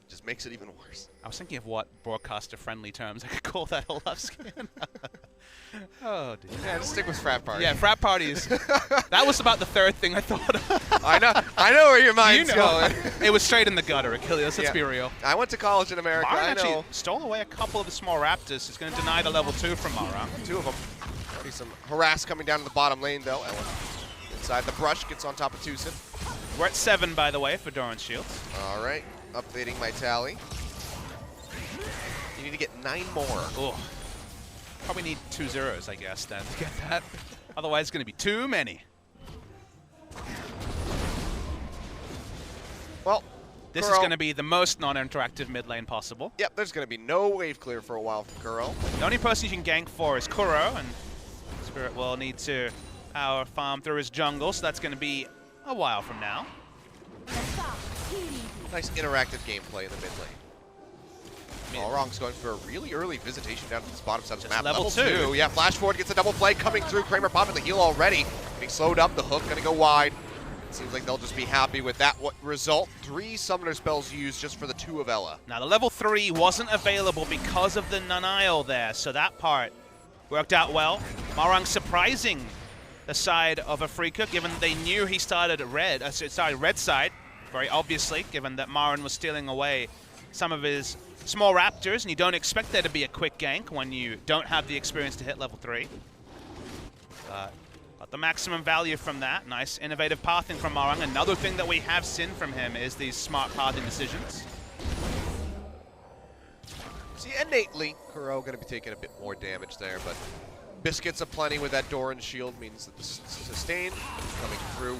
Just makes it even worse. I was thinking of what broadcaster-friendly terms I could call that Olaf skin. Oh, dear. Yeah, just stick with frat party. Yeah, frat parties. That was about the third thing I thought of. I know where your mind's going. It was straight in the gutter, Achilles. Let's be real. I went to college in America. Marin I know. actually stole away a couple of the small raptors. He's going to deny the level 2 from Mara. 2 of them. See some harass coming down to the bottom lane, though. Ellen inside the brush, gets on top of Tucson. We're at 7, by the way, for Doran's shields. All right, updating my tally. You need to get 9 more. Oh. Probably need 2 zeros, I guess, then, to get that. Otherwise, it's going to be too many. Well, this is going to be the most non-interactive mid lane possible. Yep, there's going to be no wave clear for a while from Kuro. The only person you can gank for is Kuro, and Spirit will need to power farm through his jungle, so that's going to be a while from now. Nice interactive gameplay in the mid lane. Malrong's going for a really early visitation down to this bottom side of the map. Level 2. Yeah, flash forward, gets a double play coming through. Kramer popping the heal already. Getting slowed up, the hook going to go wide. Seems like they'll just be happy with that result. 3 summoner spells used just for the 2 of Ella. Now, the level 3 wasn't available because of the Nanail there, so that part worked out well. Malrong surprising the side of Afreeca, given they knew he started red side, very obviously, given that Marin was stealing away some of his small raptors, and you don't expect there to be a quick gank when you don't have the experience to hit level 3. Got the maximum value from that. Nice innovative pathing from Malrong. Another thing that we have seen from him is these smart pathing decisions. See, innately, Kuro going to be taking a bit more damage there, but biscuits aplenty with that Doran shield means that the sustain coming through.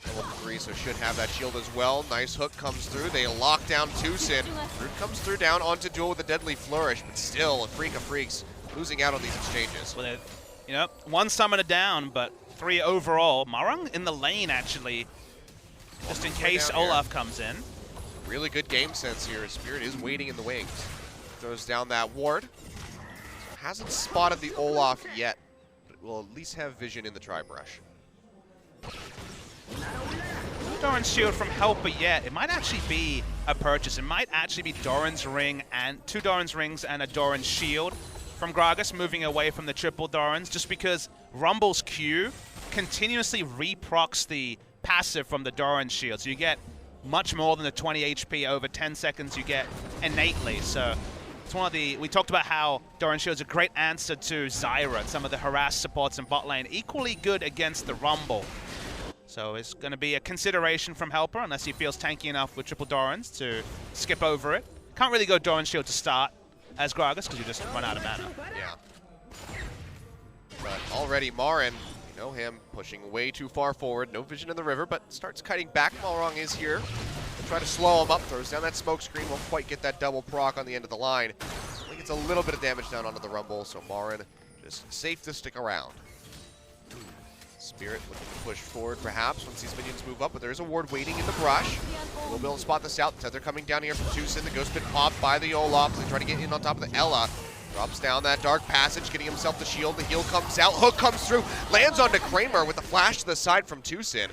Level 3, so should have that shield as well. Nice hook comes through. They lock down Tucson. Root comes through down onto duel with a deadly flourish, but still, Afreeca Freecs losing out on these exchanges. Well, you know, 1 summoner down, but 3 overall. Malrong in the lane, actually, just in case Olaf comes in. Really good game sense here. Spirit is waiting in the wings. throws down that ward. So hasn't spotted the Olaf yet, but will at least have vision in the tri-brush. Doran's shield from Helper yet. It might actually be a purchase. It might actually be Doran's ring and 2 Doran's rings and a Doran's shield from Gragas, moving away from the triple Dorans, just because Rumble's Q continuously reprocs the passive from the Doran's shield. So you get much more than the 20 HP over 10 seconds you get innately. So it's one of the, we talked about how Doran's shield's a great answer to Zyra and some of the harassed supports in bot lane, equally good against the Rumble. So it's going to be a consideration from Helper, unless he feels tanky enough with triple Dorans to skip over it. Can't really go Doran's shield to start as Gragas, because you just run out of mana. Yeah. But already Marin, you know him, pushing way too far forward. No vision in the river, but starts kiting back. Malrong is here. They'll try to slow him up, throws down that smoke screen. Won't quite get that double proc on the end of the line. I think it's a little bit of damage down onto the Rumble, so Marin just safe to stick around. Spirit looking to push forward perhaps once these minions move up, but there's a ward waiting in the brush. We'll be able to spot this out. Tether coming down here from Tucson. The Ghost been popped by the Olaf. They try to get in on top of the Ella. Drops down that dark passage, getting himself the shield. The heal comes out. Hook comes through. Lands onto Kramer with the flash to the side from Tucson.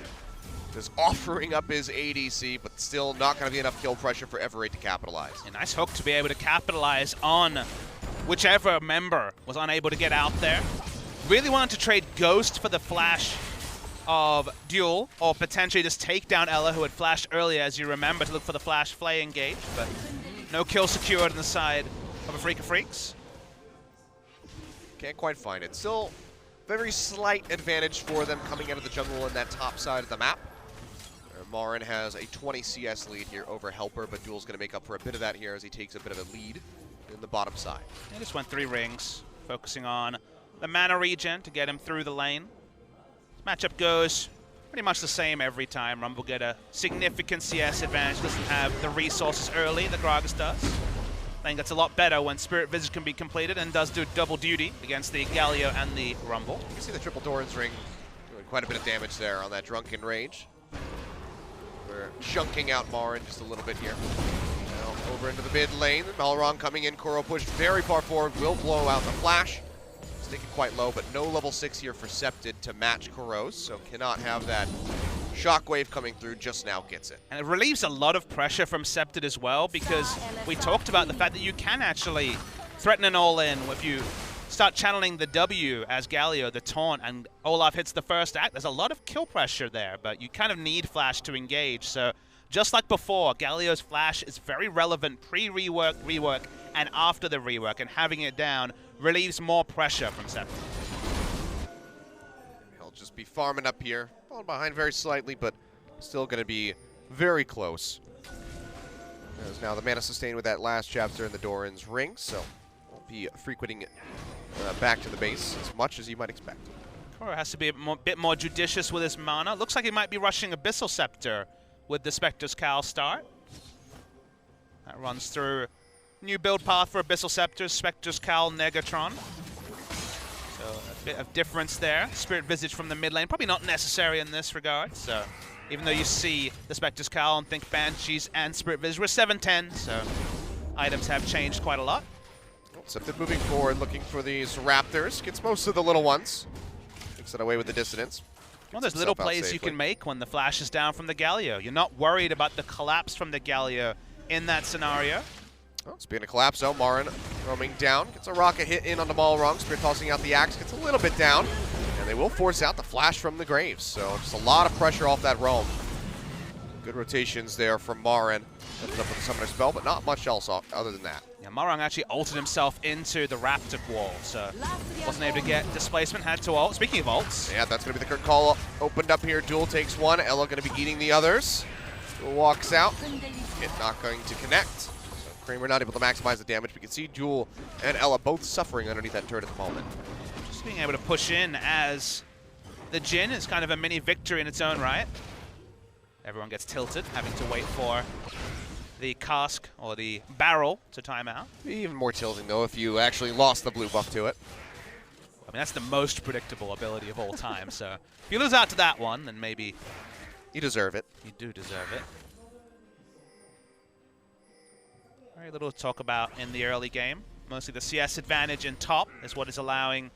Just offering up his ADC, but still not going to be enough kill pressure for Everate to capitalize. A nice hook to be able to capitalize on whichever member was unable to get out there. Really wanted to trade Ghost for the flash of Duel, or potentially just take down Ella, who had flashed earlier, as you remember, to look for the flash Flay engage, but no kill secured on the side of Afreeca Freecs. Can't quite find it. Still very slight advantage for them coming out of the jungle in that top side of the map. Marin has a 20 CS lead here over Helper, but Duel's going to make up for a bit of that here as he takes a bit of a lead in the bottom side. He just went 3 rings, focusing on the mana regen to get him through the lane. Matchup goes pretty much the same every time. Rumble get a significant CS advantage. Doesn't have the resources early that Gragas does. I think that's a lot better when Spirit Visage can be completed and does do double duty against the Galio and the Rumble. You can see the triple Doran's ring doing quite a bit of damage there on that Drunken Rage. We're chunking out Marin just a little bit here. Now over into the mid lane. Malrong coming in. Kuro pushed very far forward. Will blow out the flash. Sticking quite low, but no level 6 here for Septed to match Kuros, so cannot have that shockwave coming through. Just now gets it. And it relieves a lot of pressure from Septed as well, because we talked about the fact that you can actually threaten an all-in if you start channeling the W as Galio, the taunt, and Olaf hits the first act. There's a lot of kill pressure there, but you kind of need flash to engage. So just like before, Galio's flash is very relevant pre-rework, rework, and after the rework, and having it down relieves more pressure from Septed. He'll just be farming up here. Falling behind very slightly, but still going to be very close. There's now the mana sustain with that last chapter in the Doran's ring, so won't be frequenting back to the base as much as you might expect. Kuro has to be a bit more judicious with his mana. Looks like he might be rushing Abyssal Scepter with the Spectre's Cowl start. That runs through new build path for Abyssal Scepter, Spectre's Cowl, Negatron. So a bit of difference there. Spirit Visage from the mid lane, probably not necessary in this regard. So even though you see the Spectre's Cowl and think Banshees and Spirit Visage, we're 7-10, so items have changed quite a lot. Septed moving forward, looking for these Raptors. Gets most of the little ones. Takes it away with the dissonance. Well, there's little plays you can make when the flash is down from the Galio. You're not worried about the collapse from the Galio in that scenario. Well, it's being a collapse, though. Marin roaming down. Gets a rocket hit in on the Malrong. Spirit tossing out the axe. Gets a little bit down. And they will force out the flash from the Graves. So just a lot of pressure off that roam. Good rotations there from Marin. Opened up with a summoner spell, but not much else other than that. Yeah, Malrong actually ulted himself into the Raptor wall, so wasn't able to get displacement, had to ult. Speaking of ults. Yeah, that's going to be the current call opened up here. Duel takes one. Ella going to be eating the others. Duel walks out. Hit not going to connect. So Kramer not able to maximize the damage. We can see Duel and Ella both suffering underneath that turret at the moment. Just being able to push in as the Jhin is kind of a mini victory in its own right. Everyone gets tilted, having to wait for the cask or the barrel to time out. Even more tilting, though, if you actually lost the blue buff to it. I mean, that's the most predictable ability of all time, so if you lose out to that one, then maybe you deserve it. You do deserve it. Very little to talk about in the early game. Mostly the CS advantage in top is what is allowing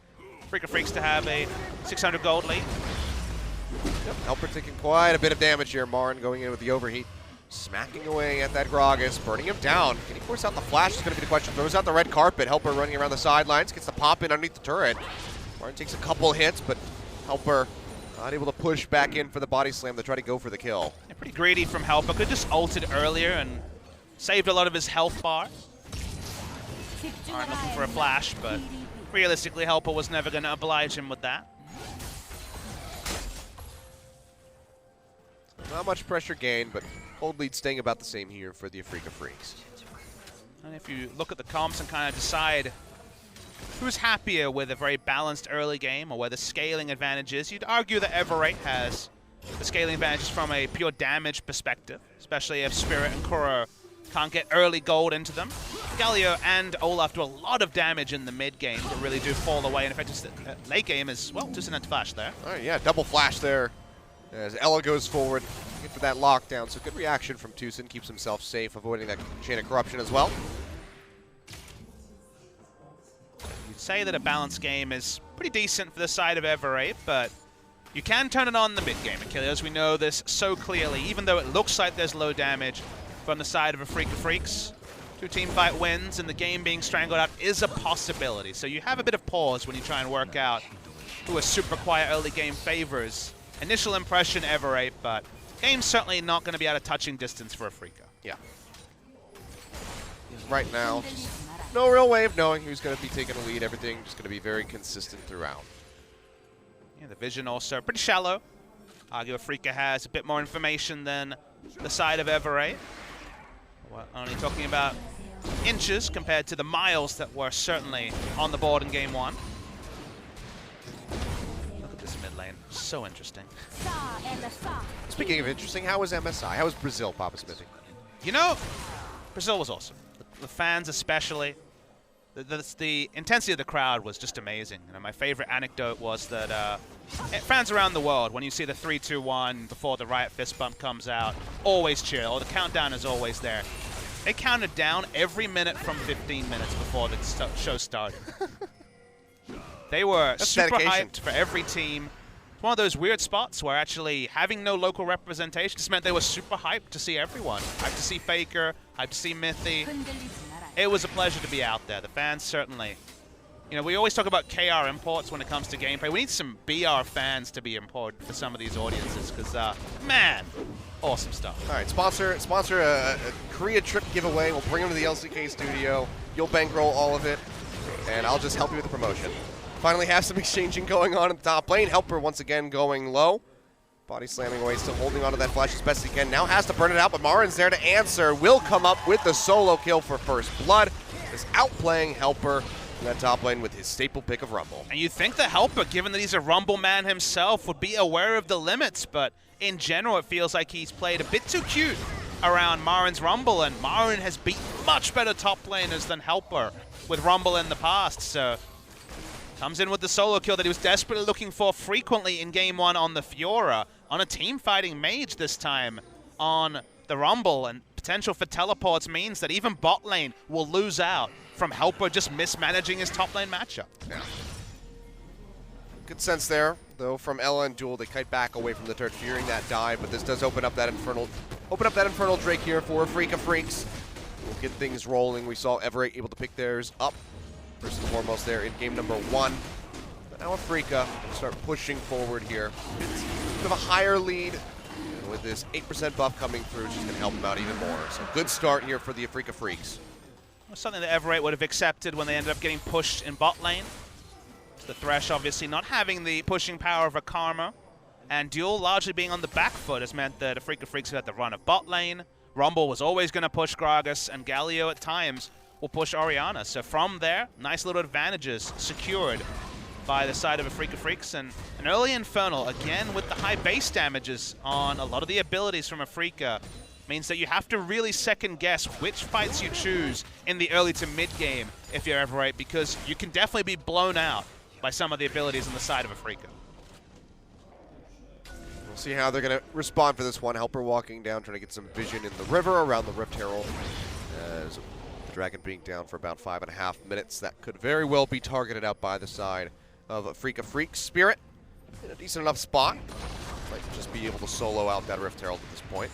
Freecs to have a 600 gold lead. Yep, Helper taking quite a bit of damage here. Marin going in with the overheat. Smacking away at that Gragas, burning him down. Can he force out the flash is going to be the question. Throws out the red carpet. Helper running around the sidelines. Gets the pop in underneath the turret. Marin takes a couple hits, but Helper not able to push back in for the body slam to try to go for the kill. Yeah, pretty greedy from Helper. Could just ulted earlier and saved a lot of his health bar. Marin looking for a flash, but realistically, Helper was never going to oblige him with that. Not much pressure gained, but hold lead staying about the same here for the Afreeca Freecs. And if you look at the comps and kind of decide who's happier with a very balanced early game or where the scaling advantage is, you'd argue that Everate has the scaling advantages from a pure damage perspective, especially if Spirit and Kuro can't get early gold into them. Galio and Olaf do a lot of damage in the mid game, but really do fall away. And in fact, late game as well. Just an flash there. All right, yeah, double flash there as Ella goes forward for that lockdown. So good reaction from Tucson, keeps himself safe, avoiding that chain of corruption as well. You'd say that a balanced game is pretty decent for the side of Everate, but you can turn it on in the mid game. Achilles, we know this so clearly. Even though it looks like there's low damage from the side of Afreeca Freecs, 2 team fight wins and the game being strangled out is a possibility. So you have a bit of pause when you try and work out who a super quiet early game favors. Initial impression, Everate, but game's certainly not going to be out of touching distance for Afreeca. Yeah. Right now, no real way of knowing who's going to be taking the lead. Everything just going to be very consistent throughout. Yeah, the vision also pretty shallow. Argue Afreeca has a bit more information than the side of Everate. We're only talking about inches compared to the miles that were certainly on the board in game 1. Look at this mid lane. So interesting. Speaking of interesting, how was MSI? How was Brazil, Papa Smithy? You know, Brazil was awesome. The fans especially. The intensity of the crowd was just amazing. You know, my favorite anecdote was that fans around the world, when you see the 3-2-1 before the Riot fist bump comes out, always cheer, or the countdown is always there. They counted down every minute from 15 minutes before the show started. They were super hyped for every team. It's one of those weird spots where actually having no local representation just meant they were super hyped to see everyone. Hyped to see Faker, hyped to see Mythy. It was a pleasure to be out there. The fans certainly. You know, we always talk about KR imports when it comes to gameplay. We need some BR fans to be imported for some of these audiences because, man, awesome stuff. All right, sponsor a Korea trip giveaway. We'll bring them to the LCK studio. You'll bankroll all of it, and I'll just help you with the promotion. Finally have some exchanging going on in the top lane. Helper once again going low. Body slamming away, still holding onto that flash as best he can. Now has to burn it out, but Marin's there to answer. Will come up with the solo kill for first blood. Is outplaying Helper in that top lane with his staple pick of Rumble. And you'd think the Helper, given that he's a Rumble man himself, would be aware of the limits, but in general it feels like he's played a bit too cute around Marin's Rumble, and Marin has beat much better top laners than Helper with Rumble in the past, so comes in with the solo kill that he was desperately looking for frequently in game 1 on the Fiora, on a team fighting mage this time on the Rumble, and potential for teleports means that even bot lane will lose out from Helper just mismanaging his top lane matchup. Yeah. Good sense there, though, from Ella and Duel. They kite back away from the turret, fearing that dive, but this does open up that infernal Drake here for Afreeca Freecs. We'll get things rolling. We saw Everate able to pick theirs up first and foremost there in game number 1. But now Afreeca will start pushing forward here. It's a bit of a higher lead, and with this 8% buff coming through, it's just going to help them out even more. So good start here for the Afreeca Freecs. Something that Everate would have accepted when they ended up getting pushed in bot lane. The Thresh obviously not having the pushing power of a Karma, and Duel largely being on the back foot has meant that Afreeca Freecs had the run of bot lane. Rumble was always going to push Gragas, and Galio at times will push Orianna. So from there, nice little advantages secured by the side of Afreeca Freecs, and an early Infernal, again with the high base damages on a lot of the abilities from Afreeca, means that you have to really second guess which fights you choose in the early to mid game if you're Everate, because you can definitely be blown out by some of the abilities on the side of Afreeca. We'll see how they're going to respond for this one. Helper walking down, trying to get some vision in the river around the Rift Herald. As Dragon being down for about 5.5 minutes. That could very well be targeted out by the side of Afreeca. Freecs Spirit in a decent enough spot. Might just be able to solo out that Rift Herald at this point.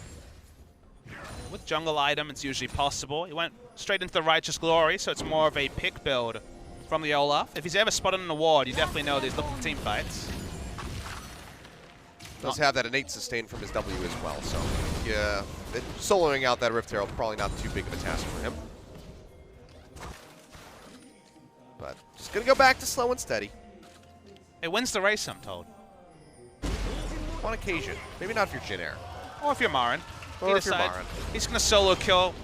With jungle item, it's usually possible. He went straight into the Righteous Glory, so it's more of a pick build from the Olaf. If he's ever spotted an award, you definitely know these little team fights. Does have that innate sustain from his W as well, so yeah, soloing out that Rift Herald probably not too big of a task for him. But just gonna go back to slow and steady. It wins the race, I'm told. On occasion. Maybe not if you're Jin Air. Or if you're Marin. Or if you're Marin. He's going to solo kill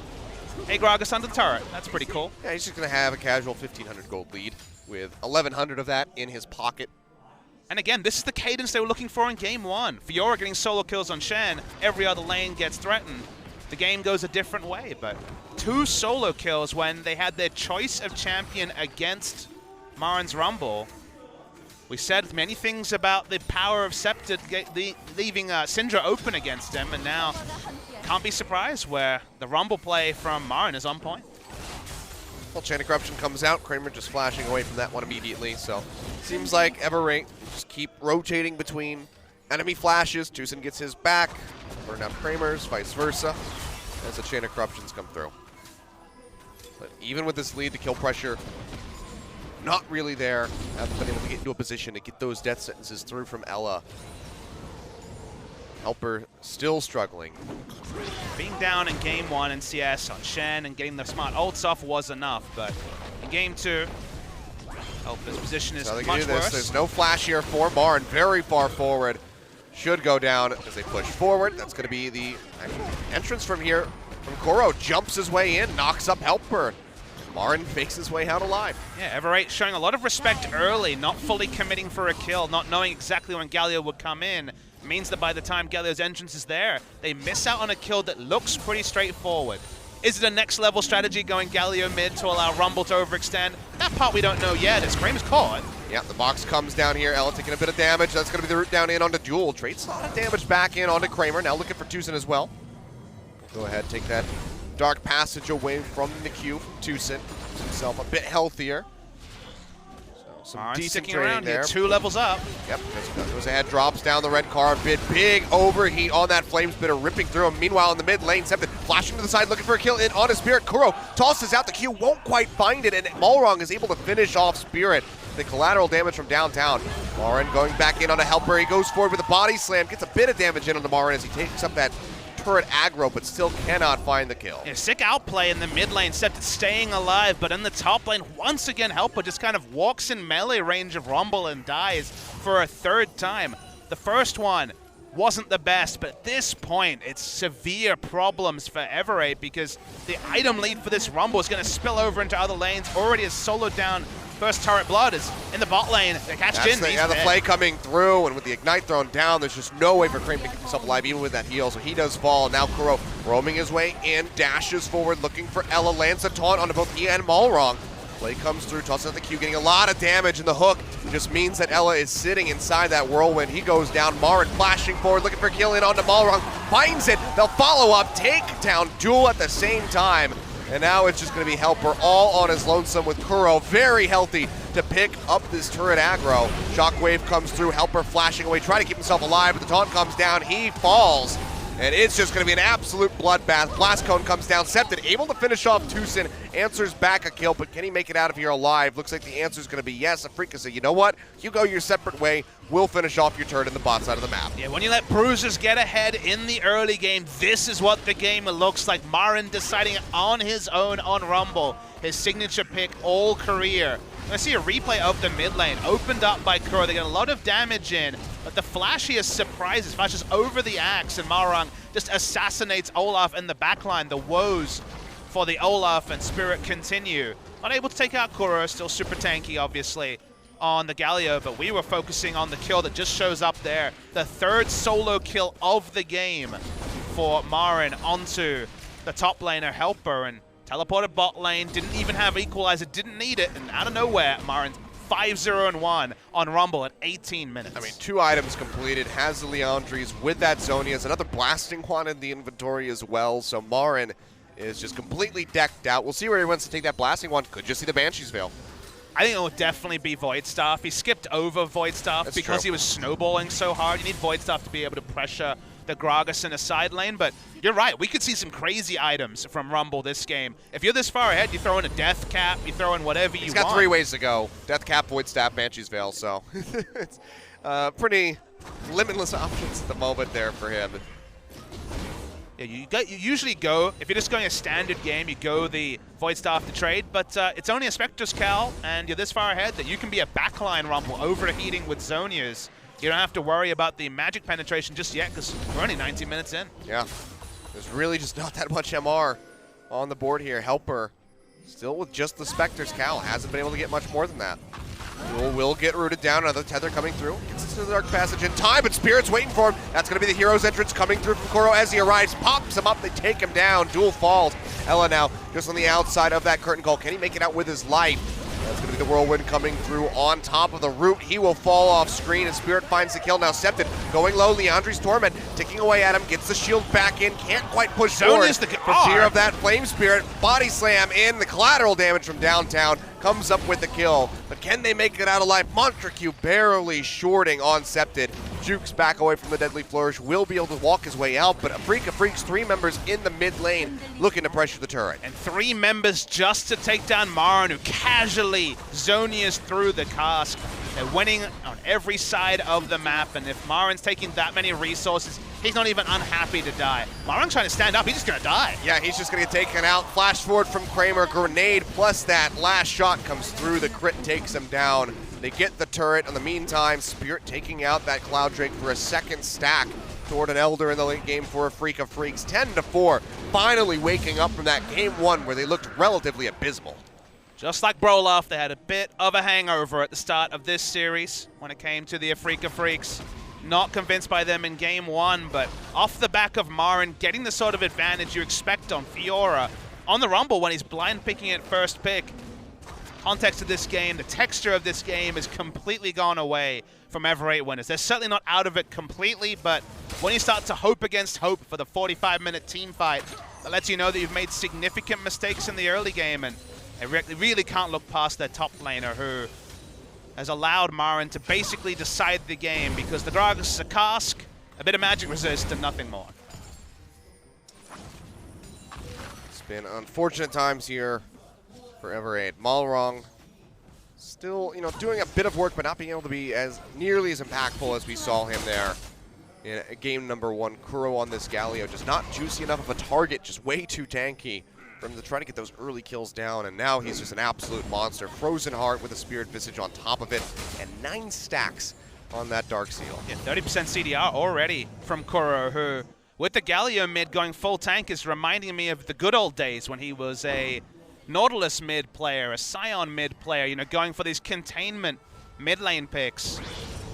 Agragas under the turret. That's pretty cool. Yeah, he's just going to have a casual 1,500 gold lead with 1,100 of that in his pocket. And again, this is the cadence they were looking for in Game 1. Fiora getting solo kills on Shen, every other lane gets threatened. The game goes a different way, but 2 solo kills when they had their choice of champion against Marin's Rumble. We said many things about the power of Scepter leaving Syndra open against him, and now can't be surprised where the Rumble play from Marin is on point. Well, Chain of Corruption comes out. Kramer just flashing away from that one immediately, so seems like Everate just keep rotating between enemy flashes. Tucson gets his back, burn out Kramer's, vice versa, as the Chain of Corruptions come through. But even with this lead, the kill pressure not really there. Haven't been able to get into a position to get those death sentences through from Ella. Helper still struggling. Being down in Game 1 in CS on Shen and getting the smart ults off was enough, but in Game 2, Helper's position is much worse. There's no flash here for Marin. Very far forward. Should go down as they push forward. That's going to be the entrance from here. From Koro, jumps his way in, knocks up Helper. Marin makes his way out alive. Yeah, Everate showing a lot of respect early, not fully committing for a kill, not knowing exactly when Galio would come in. Means that by the time Galio's entrance is there, they miss out on a kill that looks pretty straightforward. Is it a next level strategy going Galio mid to allow Rumble to overextend? That part we don't know yet as Kramer's caught. Yeah, the box comes down here. Ella taking a bit of damage. That's going to be the route down in onto Jewel. Trades a lot of damage back in onto Kramer. Now looking for Tucson as well. Go ahead, take that Dark Passage away from the Q. Tucson keeps himself a bit healthier. So some decent sticking trading around there. here, 2 levels up. Yep, goes ahead, drops down the red carpet. Big overheat on that Flame Spitter, ripping through him. Meanwhile, in the mid lane, Septon flashing to the side, looking for a kill in on his Spirit. Kuro tosses out the Q, won't quite find it, and Malrong is able to finish off Spirit. The collateral damage from downtown. Marin going back in on a Helper. He goes forward with a body slam, gets a bit of damage in on the Marin as he takes up that turret aggro, but still cannot find the kill. Yeah, sick outplay in the mid lane, Septon staying alive, but in the top lane, once again, Helper just kind of walks in melee range of Rumble and dies for a 3rd time. The first one wasn't the best, but at this point, it's severe problems for Everate because the item lead for this Rumble is going to spill over into other lanes. Already has soloed down first turret blood is in the bot lane. They catch Jin. The play coming through, and with the Ignite thrown down, there's just no way for Kramer to keep himself alive, even with that heal. So he does fall. Now Kuro roaming his way in, dashes forward, looking for Ella, lands a taunt onto both he and Malrong. Play comes through, tosses out the Q, getting a lot of damage, and the hook just means that Ella is sitting inside that whirlwind. He goes down, Marin flashing forward, looking for a kill in onto Malrong, finds it. They'll follow up, take down Duel at the same time. And now it's just going to be Helper all on his lonesome with Kuro very healthy to pick up this turret aggro. Shockwave comes through, Helper flashing away, trying to keep himself alive, but the taunt comes down, he falls. And it's just going to be an absolute bloodbath. Blast Cone comes down, Septon able to finish off Tucson, answers back a kill, but can he make it out of here alive? Looks like the answer is going to be yes. Afreeca said, you know what? You go your separate way. We'll finish off your turret in the bot side of the map. Yeah, when you let bruisers get ahead in the early game, this is what the game looks like. Marin deciding on his own on Rumble, his signature pick all career. I see a replay of the mid lane, opened up by Kuro. They get a lot of damage in, but the flashiest surprises, flashes over the axe, and Malrong just assassinates Olaf in the backline. The woes for the Olaf and Spirit continue. Not able to take out Kuro, still super tanky, obviously, on the Galio, but we were focusing on the kill that just shows up there. The 3rd solo kill of the game for Marin onto the top laner Helper, and teleported bot lane, didn't even have equalizer, didn't need it, and out of nowhere, Marin's 5-0-1 on Rumble at 18 minutes. I mean, 2 items completed, has the Leandries with that Zonia's, another blasting one in the inventory as well, so Marin is just completely decked out. We'll see where he wants to take that blasting one. Could just see the Banshee's Veil. I think it will definitely be Void Staff. He skipped over Void Staff That's because true. he was snowballing so hard. You need Void Staff to be able to pressure the Gragas in a side lane, but you're right. We could see some crazy items from Rumble this game. If you're this far ahead, you throw in a Death Cap, you throw in whatever you want. He's got 3 ways to go. Death Cap, Void Staff, Banshee's Veil, so it's pretty limitless options at the moment there for him. Yeah, you usually go, if you're just going a standard game, you go the Void Staff to trade, but it's only a Spectre's Cal, and you're this far ahead that you can be a backline Rumble overheating with Zonias. You don't have to worry about the magic penetration just yet because we're only 19 minutes in. Yeah, there's really just not that much MR on the board here. Helper still with just the Spectre's Cal. Hasn't been able to get much more than that. Duel will get rooted down. Another Tether coming through. Gets into the Dark Passage in time, but Spirit's waiting for him. That's going to be the hero's entrance coming through from Kuro as he arrives. Pops him up. They take him down. Duel falls. Ella now just on the outside of that curtain call. Can he make it out with his life? That's going to be the Whirlwind coming through on top of the root. He will fall off screen, and Spirit finds the kill. Now Septon going low. Leandri's Torment ticking away at him. Gets the shield back in. Can't quite push forward for fear of that Flame Spirit. Body slam in. The collateral damage from downtown comes up with the kill. But can they make it out alive? Montracue barely shorting on Septon. Jukes back away from the Deadly Flourish. Will be able to walk his way out, but Afreeca Freecs 3 members in the mid lane looking to pressure the turret. And 3 members just to take down Marin, who casually Zonias through the cask. They're winning on every side of the map, and if Marin's taking that many resources, he's not even unhappy to die. Marin's trying to stand up, he's just gonna die. Yeah, he's just gonna get taken out. Flash forward from Kramer, grenade plus that last shot comes through, the crit takes him down. They get the turret. In the meantime, Spirit taking out that Cloud Drake for a second stack toward an Elder in the late game for Afreeca Freecs. 10-4, finally waking up from that game 1 where they looked relatively abysmal. Just like Broloff, they had a bit of a hangover at the start of this series when it came to the Afreeca Freecs. Not convinced by them in game 1, but off the back of Marin getting the sort of advantage you expect on Fiora on the Rumble when he's blind picking at first pick. Context of this game, the texture of this game is completely gone away from Ever 8 winners. They're certainly not out of it completely, but when you start to hope against hope for the 45-minute team fight, that lets you know that you've made significant mistakes in the early game, and they really can't look past their top laner, who has allowed Marin to basically decide the game because the Gragas is a cask, a bit of magic resist, and nothing more. It's been unfortunate times here for Ever 8. Malrong still, doing a bit of work, but not being able to be as nearly as impactful as we saw him there in game number 1. Kuro on this Galio, just not juicy enough of a target, just way too tanky for him to try to get those early kills down, and now he's just an absolute monster. Frozen Heart with a Spirit Visage on top of it, and 9 stacks on that Dark Seal. Yeah, 30% CDR already from Kuro, who, with the Galio mid going full tank, is reminding me of the good old days when he was a Nautilus mid player, a Scion mid player, going for these containment mid lane picks.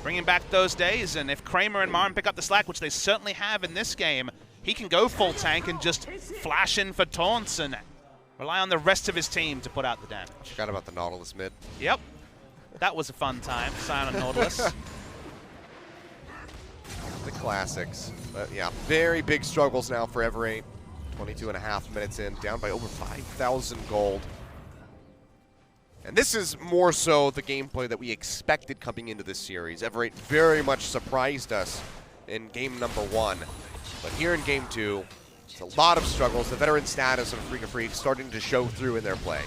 Bringing back those days, and if Kramer and Marin pick up the slack, which they certainly have in this game, he can go full tank and just flash in for taunts and rely on the rest of his team to put out the damage. Forgot about the Nautilus mid. Yep. That was a fun time, Scion and Nautilus. The classics. But yeah, very big struggles now for Ever 8. 22.5 minutes in, down by over 5,000 gold. And this is more so the gameplay that we expected coming into this series. Ever 8 very much surprised us in game number 1. But here in game 2, it's a lot of struggles. The veteran status of Afreeca Freecs starting to show through in their play.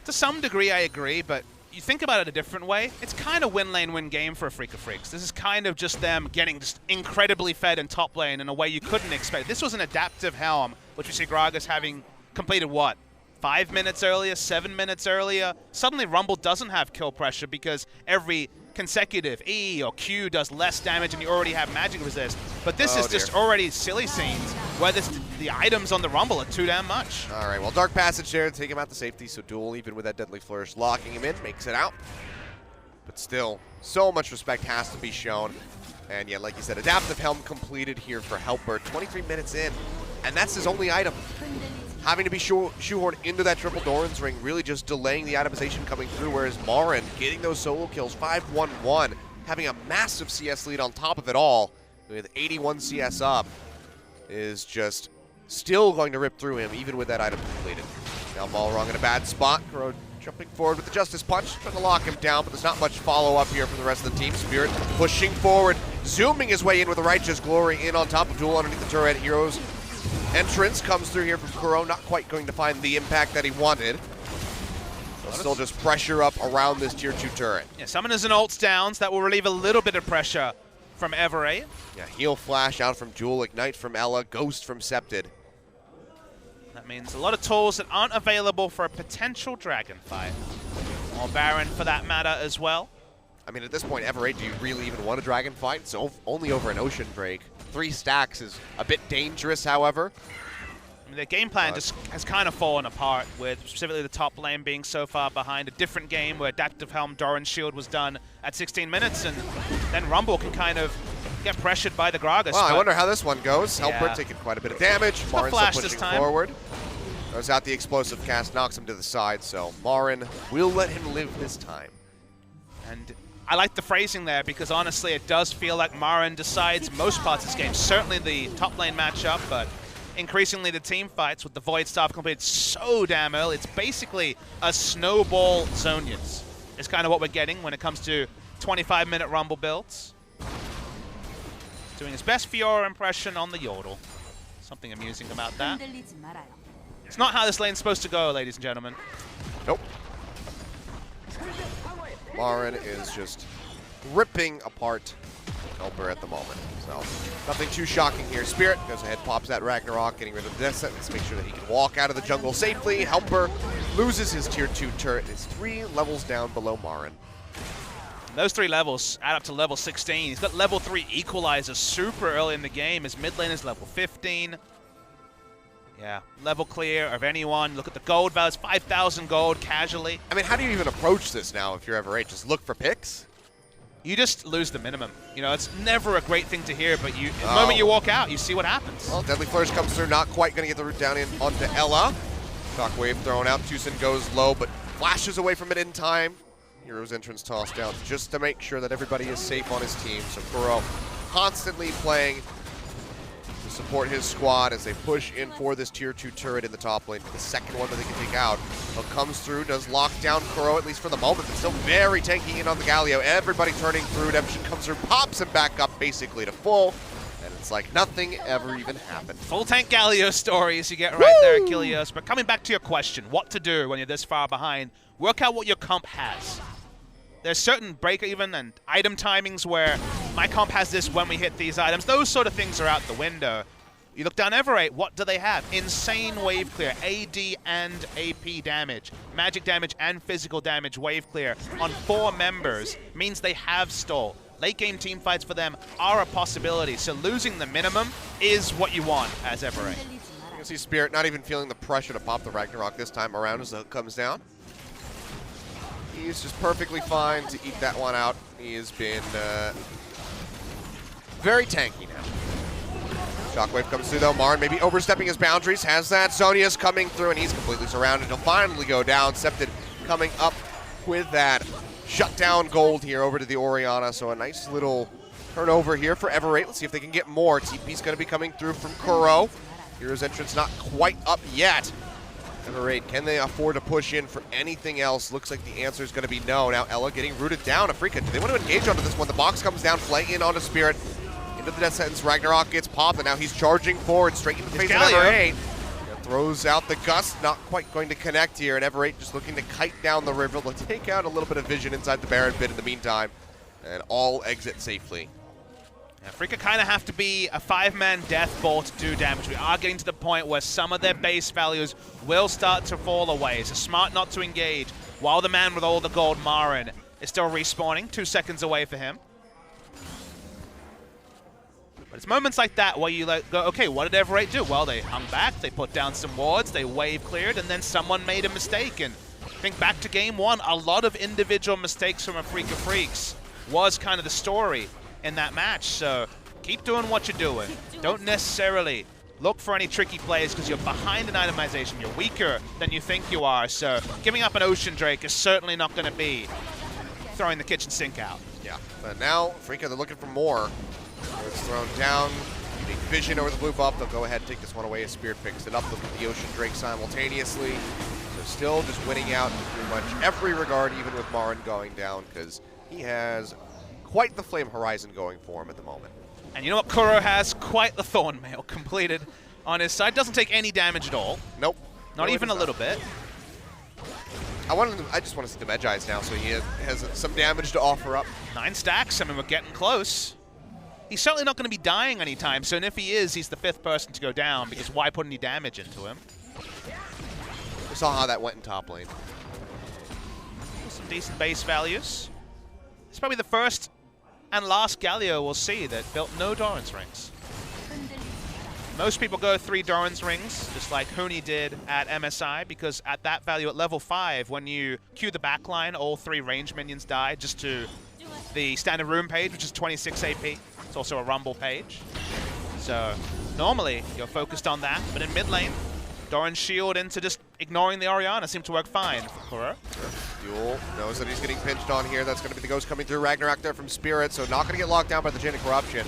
To some degree, I agree, but you think about it a different way, it's kind of win lane, win game for Afreeca Freecs. This is kind of just them getting just incredibly fed in top lane in a way you couldn't expect. This was an adaptive helm, which we see Gragas having completed what? 5 minutes earlier, 7 minutes earlier. Suddenly Rumble doesn't have kill pressure because every consecutive E or Q does less damage and you already have magic resist. But this is just already silly scenes where the items on the Rumble are too damn much. All right, well, Dark Passage there to take him out to safety, so Duel, even with that Deadly Flourish, locking him in, makes it out. But still, so much respect has to be shown. And yeah, like you said, Adaptive Helm completed here for Helper, 23 minutes in, and that's his only item. Having to be shoehorned into that triple Doran's ring, really just delaying the itemization coming through, whereas Marin getting those solo kills, 5-1-1, having a massive CS lead on top of it all, with 81 CS up, is just still going to rip through him, even with that item completed. Now Balrog in a bad spot. Kuro jumping forward with the Justice Punch, trying to lock him down, but there's not much follow-up here from the rest of the team. Spirit pushing forward, zooming his way in with a Righteous Glory in on top of Duel underneath the turret. Heroes entrance comes through here from Kuro, not quite going to find the impact that he wanted. So still just pressure up around this tier 2 turret. Yeah, Summoners and ults downs, that will relieve a little bit of pressure from Everett. Yeah, Heal Flash out from Jewel, Ignite from Ella, Ghost from Septed. That means a lot of tools that aren't available for a potential dragon fight. Or Baron for that matter as well. I mean, at this point, Everett, do you really even want a dragon fight? It's only over an Ocean Break. 3 stacks is a bit dangerous, however. I mean, their game plan just has kind of fallen apart, with specifically the top lane being so far behind. A different game where Adaptive Helm, Doran's Shield was done at 16 minutes, and then Rumble can kind of get pressured by the Gragas. Well, I wonder how this one goes. Helper Yeah. taking quite a bit of damage. Marin flash still this pushing time. forward. Throws out the explosive cast, knocks him to the side, so Marin will let him live this time. And I like the phrasing there, because honestly it does feel like Marin decides most parts of this game. Certainly the top lane matchup, but increasingly the team fights with the Void Staff completed so damn early. It's basically a snowball Zonians. It's kind of what we're getting when it comes to 25-minute Rumble builds. Doing his best Fiora impression on the Yordle. Something amusing about that. It's not how this lane's supposed to go, ladies and gentlemen. Nope. Marin is just ripping apart Helper at the moment. So nothing too shocking here. Spirit goes ahead, pops that Ragnarok, getting rid of the death sentence, make sure that he can walk out of the jungle safely. Helper loses his tier 2 turret. It's 3 levels down below Marin. Those 3 levels add up to level 16. He's got level 3 Equalizer super early in the game. His mid lane is level 15. Yeah, level clear of anyone. Look at the gold values, 5,000 gold casually. I mean, how do you even approach this now if you're Everett? Just look for picks? You just lose the minimum. You know, it's never a great thing to hear, but the moment you walk out, you see what happens. Well, Deadly Flourish comes through, not quite going to get the root down in onto Ella. Shockwave thrown out, Tucson goes low, but flashes away from it in time. Hero's entrance tossed down just to make sure that everybody is safe on his team. So Kuro constantly playing to support his squad as they push in for this tier 2 turret in the top lane. The second one that they can take out. But comes through, does lock down Kuro, at least for the moment, but still very tanky in on the Galio. Everybody turning through, Redemption comes through, pops him back up basically to full. And it's like nothing ever even happened. Full tank Galio stories you get right there, Kilios. But coming back to your question, what to do when you're this far behind, work out what your comp has. There's certain break even and item timings where my comp has this when we hit these items. Those sort of things are out the window. You look down Everett, what do they have? Insane wave clear, AD and AP damage, magic damage and physical damage wave clear on 4 members means they have stall. Late game team fights for them are a possibility, so losing the minimum is what you want as Everett. You can see Spirit not even feeling the pressure to pop the Ragnarok this time around as the hook comes down. He's just perfectly fine to eat that one out. He has been very tanky now. Shockwave comes through though. Marin maybe overstepping his boundaries. Has that. Zonia's coming through and he's completely surrounded. He'll finally go down. Septed coming up with that shutdown gold here over to the Orianna. So a nice little turnover here for Everett. Let's see if they can get more. TP's going to be coming through from Kuro. Hero's entrance not quite up yet. Everett, can they afford to push in for anything else? Looks like the answer is going to be no. Now Ella getting rooted down. Afreeca, do they want to engage onto this one? The box comes down, play in onto Spirit. Into the death sentence, Ragnarok gets popped, and now he's charging forward straight in the face of Everett. Throws out the gust, not quite going to connect here, and Everett just looking to kite down the river. Let's take out a little bit of vision inside the Baron pit in the meantime, and all exit safely. Afreeca kind of have to be a 5-man death ball to do damage. We are getting to the point where some of their base values will start to fall away. So smart not to engage while the man with all the gold, Marin, is still respawning. 2 seconds away for him. But it's moments like that where you go, okay, what did Everett do? Well, they hung back, they put down some wards, they wave cleared, and then someone made a mistake. And think back to game 1, a lot of individual mistakes from Afreeca Freecs was kind of the story in that match. So keep doing what you're doing. Don't necessarily look for any tricky plays because you're behind in itemization. You're weaker than you think you are. So giving up an Ocean Drake is certainly not going to be throwing the kitchen sink out. Yeah, but now Afreeca, they're looking for more. It's thrown down. Big vision over the blue buff. They'll go ahead and take this one away as Spirit picks it up. They'll get the Ocean Drake simultaneously. So still just winning out in pretty much every regard, even with Marin going down, because he has quite the Flame Horizon going for him at the moment. And you know what? Kuro has quite the Thorn Mail completed on his side. Doesn't take any damage at all. Nope. Not even a little bit. I just want to see the Medjai's now, so he has some damage to offer up. 9 stacks. I mean, we're getting close. He's certainly not going to be dying anytime soon. If he is, he's the 5th person to go down, because why put any damage into him? We saw how that went in top lane. Some decent base values. It's probably the first and last Galio we'll see that built no Doran's rings. Most people go 3 Doran's rings, just like Huni did at MSI, because at that value at level 5, when you queue the backline, all 3 range minions die just to the standard room page, which is 26 AP. It's also a rumble page. So normally you're focused on that, but in mid lane, Doran's shield into just ignoring the Orianna seemed to work fine for Kuro. Duel knows that he's getting pinched on here. That's going to be the ghost coming through. Ragnarok there from Spirit, so not going to get locked down by the Chain of Corruption.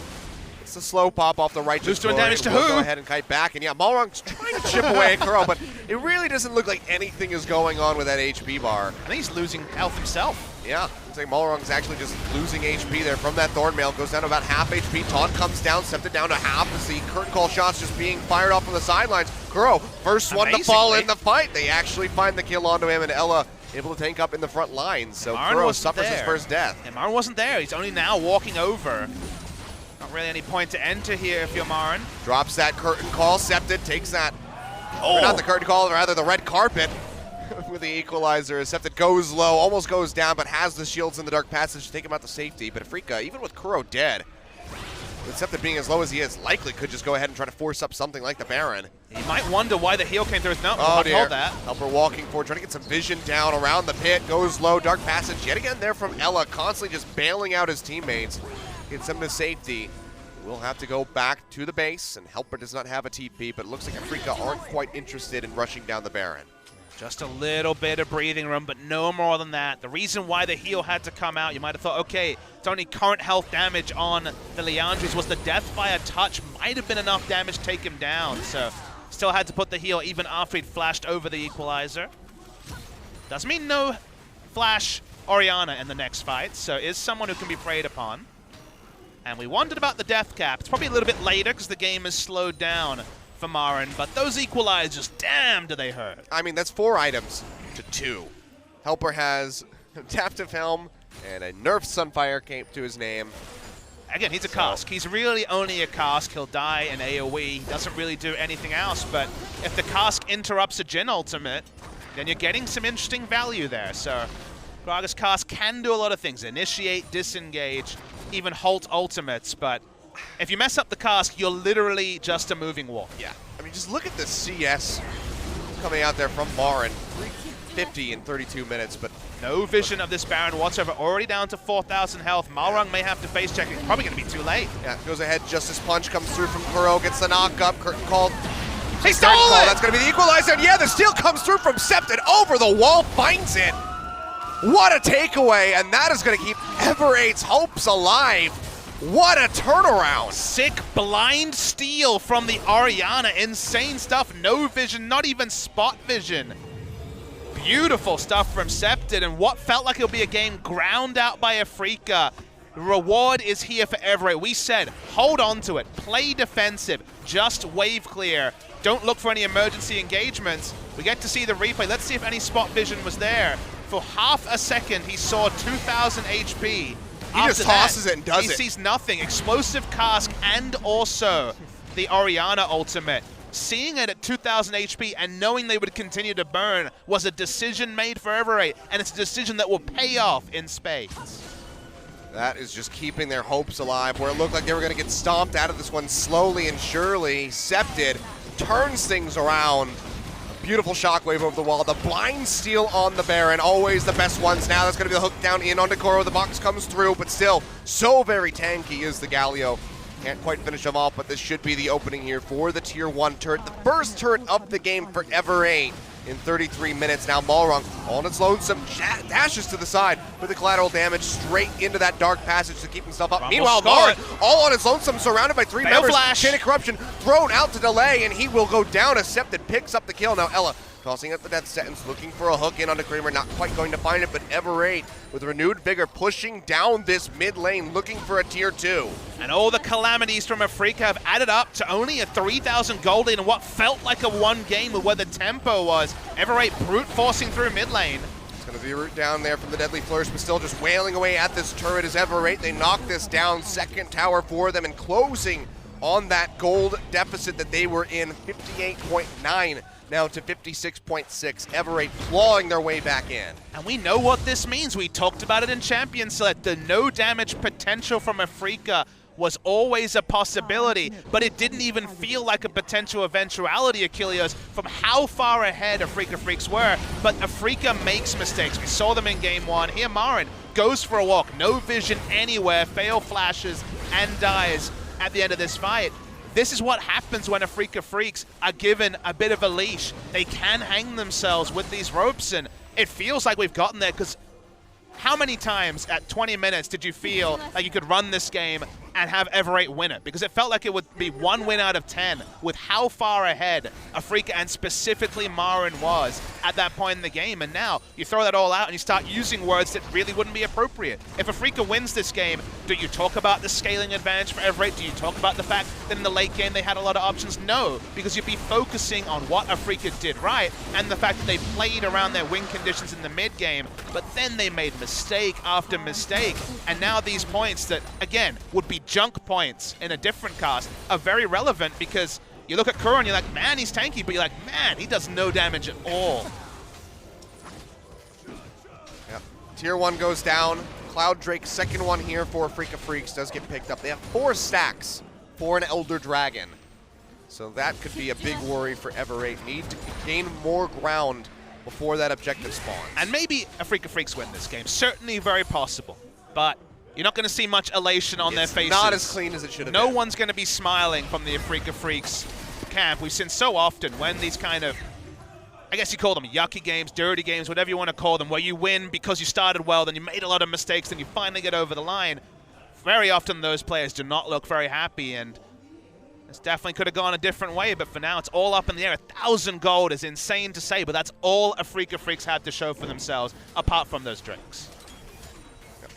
It's the slow pop off the right. Who's doing damage to who? who? Go ahead and kite back, and yeah, Malrong's trying to chip away at Kuro, but it really doesn't look like anything is going on with that HP bar. I think he's losing health himself. Yeah, looks like Malrong's actually just losing HP there from that Thorn Mail. Goes down to about half HP. Taunt comes down, stepped it down to half as the curtain call shots just being fired off from the sidelines. Kuro, first one to fall in the fight. They actually find the kill onto him, and Ella able to tank up in the front lines. So Kuro suffers his first death. And Marin wasn't there. He's only now walking over. Not really any point to enter here if you're Marin. Drops that curtain call. Septed takes that. Or not the curtain call, rather the red carpet with the equalizer. Septed goes low, almost goes down, but has the shields in the dark passage to take him out to safety. But Afreeca, even with Kuro dead, with Septed being as low as he is, likely could just go ahead and try to force up something like the Baron. You might wonder why the heal came through. No, oh dear. Hold that. Helper walking forward, trying to get some vision down around the pit. Goes low, dark passage yet again there from Ella, constantly just bailing out his teammates. Gets them to safety. We'll have to go back to the base, and Helper does not have a TP, but it looks like Afreeca aren't quite interested in rushing down the Baron. Just a little bit of breathing room, but no more than that. The reason why the heal had to come out, you might have thought, okay, it's only current health damage on the Liandry's, was the death by a touch might have been enough damage to take him down. So still had to put the heal even after he'd flashed over the equalizer. Doesn't mean no flash Orianna in the next fight, so is someone who can be preyed upon. And we wondered about the death cap. It's probably a little bit later because the game has slowed down for Marin, but those equalizers, damn, do they hurt. I mean, that's 4 items to 2. Helper has a Adaptive Helm and a nerfed Sunfire cape to his name. Again, he's a cask. He's really only a cask. He'll die in AoE. He doesn't really do anything else, but if the cask interrupts a Jhin ultimate, then you're getting some interesting value there. So Gragas cask can do a lot of things. Initiate, disengage, even halt ultimates, but if you mess up the cask, you're literally just a moving wall. Yeah, I mean, just look at the CS coming out there from Marin. 350 in 32 minutes, but no vision of this Baron whatsoever. Already down to 4,000 health. Malrong may have to face check. It's probably going to be too late. Yeah, goes ahead. Justice Punch comes through from Kuro, gets the knock up. Curtain called. He stole it! That's going to be the equalizer. And yeah, the steal comes through from Septed over the wall, finds it. What a takeaway, and that is going to keep Ever8's hopes alive. What a turnaround. Sick blind steal from the Orianna. Insane stuff. No vision, not even spot vision. Beautiful stuff from Septed, and what felt like it'll be a game ground out by Afreeca. The reward is here for Ever8. We said, hold on to it. Play defensive. Just wave clear. Don't look for any emergency engagements. We get to see the replay. Let's see if any spot vision was there. For half a second, he saw 2,000 HP. He just tosses it and does it. He sees nothing. Explosive cask and also the Orianna ultimate. Seeing it at 2,000 HP and knowing they would continue to burn was a decision made for Ever8, and it's a decision that will pay off in spades. That is just keeping their hopes alive, where it looked like they were going to get stomped out of this one slowly and surely. Septed turns things around. Beautiful shockwave over the wall. The blind steal on the Baron, always the best ones now. That's going to be the hook down in onto Kuro. The box comes through, but still so very tanky is the Galio. Can't quite finish him off, but this should be the opening here for the Tier 1 turret. The first turret of the game for Ever8. in 33 minutes. Now Malrong on its lonesome, dashes to the side with the collateral damage straight into that dark passage to keep himself up. Meanwhile, Marin, all on its lonesome, surrounded by 3 members. Chain of Corruption thrown out to delay, and he will go down. Accepted picks up the kill. Now Ella tossing up the death sentence, looking for a hook in onto Kramer, not quite going to find it, but Everate with renewed vigor pushing down this mid lane, looking for a tier 2. And all the calamities from Afreeca have added up to only a 3,000 gold lead in what felt like a one game with where the tempo was. Everate brute forcing through mid lane. It's going to be a root down there from the Deadly Flourish, but still just wailing away at this turret as Everate. They knock this down, second tower for them, and closing on that gold deficit that they were in, 58.9. Now to 56.6. Everate clawing their way back in. And we know what this means. We talked about it in Champions Select. The no damage potential from Afreeca was always a possibility, but it didn't even feel like a potential eventuality, Achilles, from how far ahead Afreeca Freecs were. But Afreeca makes mistakes. We saw them in game 1. Here Marin goes for a walk, no vision anywhere, fail flashes, and dies at the end of this fight. This is what happens when Afreeca Freecs are given a bit of a leash. They can hang themselves with these ropes, and it feels like we've gotten there, because how many times at 20 minutes did you feel like you could run this game and have Everate win it? Because it felt like it would be 1 win out of 10 with how far ahead Afreeca and specifically Marin was at that point in the game. And now you throw that all out and you start using words that really wouldn't be appropriate. If Afreeca wins this game, do you talk about the scaling advantage for Everate? Do you talk about the fact that in the late game they had a lot of options? No, because you'd be focusing on what Afreeca did right and the fact that they played around their win conditions in the mid game, but then they made mistake after mistake. And now these points that, again, would be junk points in a different cast are very relevant, because you look at Kuro and you're like, man, he's tanky, but you're like, man, he does no damage at all. Yeah. Tier 1 goes down. Cloud Drake's second one here for Afreeca Freecs does get picked up. They have 4 stacks for an Elder Dragon. So that could be a big worry for Everate. Need to gain more ground before that objective spawns. And maybe Afreeca Freecs win this game. Certainly very possible. But you're not going to see much elation on their faces. Not as clean as it should have been. No one's going to be smiling from the Afreeca Freecs camp. We've seen so often when these kind of, I guess you call them yucky games, dirty games, whatever you want to call them, where you win because you started well, then you made a lot of mistakes, then you finally get over the line. Very often those players do not look very happy, and this definitely could have gone a different way, but for now it's all up in the air. 1,000 gold is insane to say, but that's all Afreeca Freecs had to show for themselves, apart from those drinks.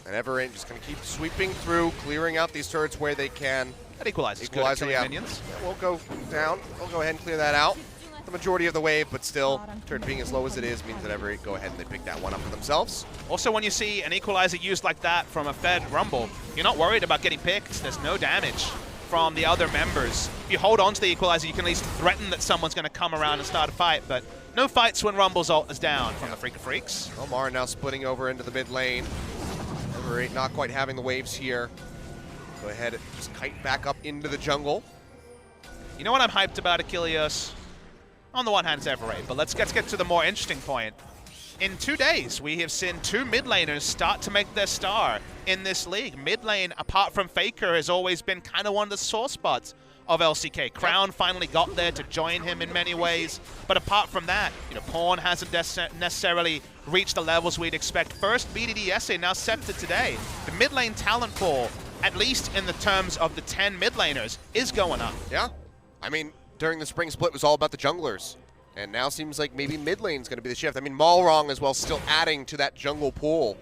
And Everate just going to keep sweeping through, clearing out these turrets where they can. That equalizes Equalizer, good yeah. minions. We'll go down. We'll go ahead and clear that out. The majority of the wave, but still, turret being as low as it is means that Everate go ahead and they pick that one up for themselves. Also, when you see an equalizer used like that from a Fed Rumble, you're not worried about getting picked. There's no damage from the other members. If you hold on to the equalizer, you can at least threaten that someone's going to come around and start a fight, but no fights when Rumble's ult is down from the Afreeca Freecs. Omar now splitting over into the mid lane. Everate not quite having the waves here. Go ahead, just kite back up into the jungle. You know what I'm hyped about, Achilles? On the one hand, it's Everate, but let's get to the more interesting point. In 2 days, we have seen 2 mid laners start to make their star in this league. Mid lane, apart from Faker, has always been kind of one of the sore spots of LCK. Crown finally got there to join him in many ways, but apart from that, you know, Pawn hasn't necessarily reached the levels we'd expect. First BDD essay, now Scepter today. The mid lane talent pool, at least in the terms of the 10 mid laners, is going up. Yeah, I mean, during the spring split, it was all about the junglers. And now seems like maybe mid lane's going to be the shift. I mean, Malrong as well, still adding to that jungle pool.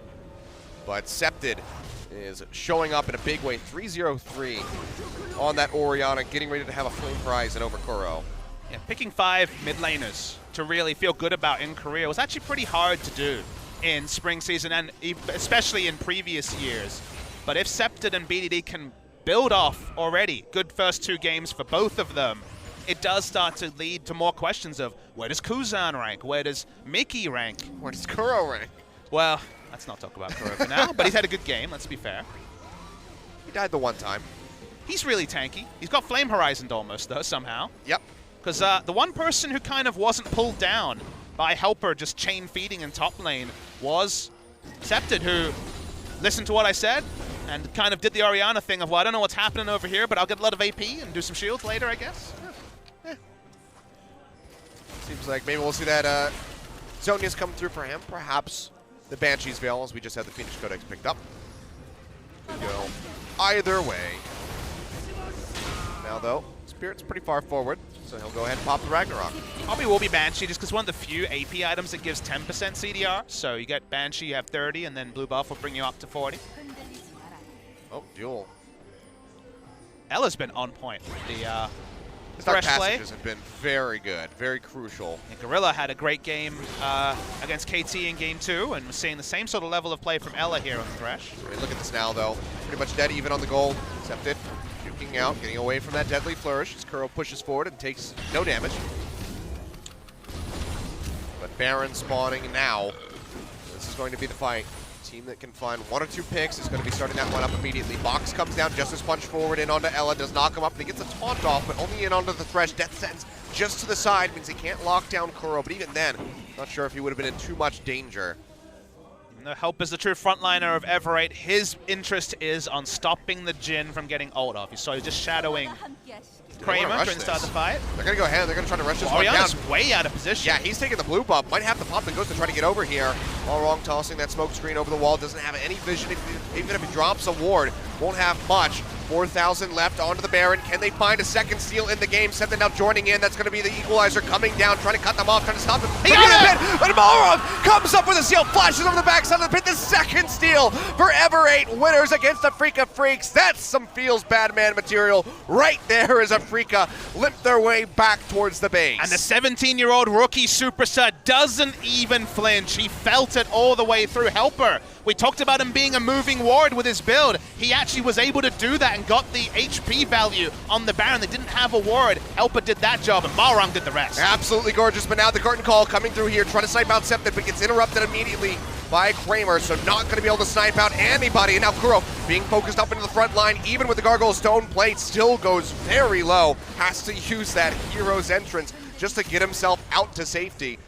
But Scepted is showing up in a big way. 3-0-3 on that Orianna, getting ready to have a flame horizon over Kuro. Yeah, picking 5 mid laners to really feel good about in Korea was actually pretty hard to do in spring season, and especially in previous years. But if Scepted and BDD can build off already good first 2 games for both of them, it does start to lead to more questions of where does Kuzan rank? Where does Mickey rank? Where does Kuro rank? Well, let's not talk about Kuro for now, but he's had a good game, let's be fair. He died the one time. He's really tanky. He's got Flame Horizoned almost, though, somehow. Yep. Because the one person who kind of wasn't pulled down by Helper just chain feeding in top lane was Scepted, who listened to what I said and kind of did the Orianna thing of, well, I don't know what's happening over here, but I'll get a lot of AP and do some shields later, I guess. Seems like maybe we'll see that Zhonya's come through for him. Perhaps the Banshee's Veil, as we just had the Phoenix Codex picked up. Could go either way. Now, though, Spirit's pretty far forward, so he'll go ahead and pop the Ragnarok. Probably will be Banshee, just because one of the few AP items that gives 10% CDR. So you get Banshee, you have 30, and then Blue Buff will bring you up to 40. Oh, Duel. Ella's been on point. The His fresh play. passages have been very good, very crucial. And Gorilla had a great game against KT in game 2, and we're seeing the same sort of level of play from Ella here on the Thresh. I mean, look at this now, though. Pretty much dead even on the gold. Accepted. Juking out, getting away from that deadly flourish as Kuro pushes forward and takes no damage. But Baron spawning now. This is going to be the fight. Team that can find 1 or 2 picks is going to be starting that one up immediately. Box comes down, Justice Punch forward in onto Ella, does knock him up, and he gets a taunt off, but only in onto the Thresh. Death Sentence just to the side means he can't lock down Kuro, but even then, not sure if he would have been in too much danger. The Help is the true frontliner of Everate. His interest is on stopping the Jhin from getting ult off. You saw he's just shadowing Kramer during the start of the fight. They're going to go ahead. They're going to try to rush this one down. Oriana's way out of position. Yeah, he's taking the blue buff. Might have to pop the Ghost to try to get over here. All wrong, tossing that smoke screen over the wall. Doesn't have any vision. Even if he drops a ward, won't have much. 4,000 left onto the Baron. Can they find a second steal in the game? Something now joining in. That's going to be the Equalizer coming down, trying to cut them off, trying to stop them. He got it! But Malrog comes up with a steal, flashes over the backside of the pit. The second steal for Everate. Winners against Afreeca Freecs. That's some feels bad man material right there as Afreeca limp their way back towards the base. And the 17-year-old rookie superstar doesn't even flinch. He felt it all the way through. Helper. We talked about him being a moving ward with his build. He actually was able to do that and got the HP value on the Baron. They didn't have a ward. Helper did that job, and Malrong did the rest. Absolutely gorgeous, but now the curtain call coming through here, trying to snipe out Septid, but gets interrupted immediately by Kramer, so not going to be able to snipe out anybody. And now Kuro being focused up into the front line, even with the Gargoyle Stone Plate, still goes very low. Has to use that Hero's Entrance just to get himself out to safety.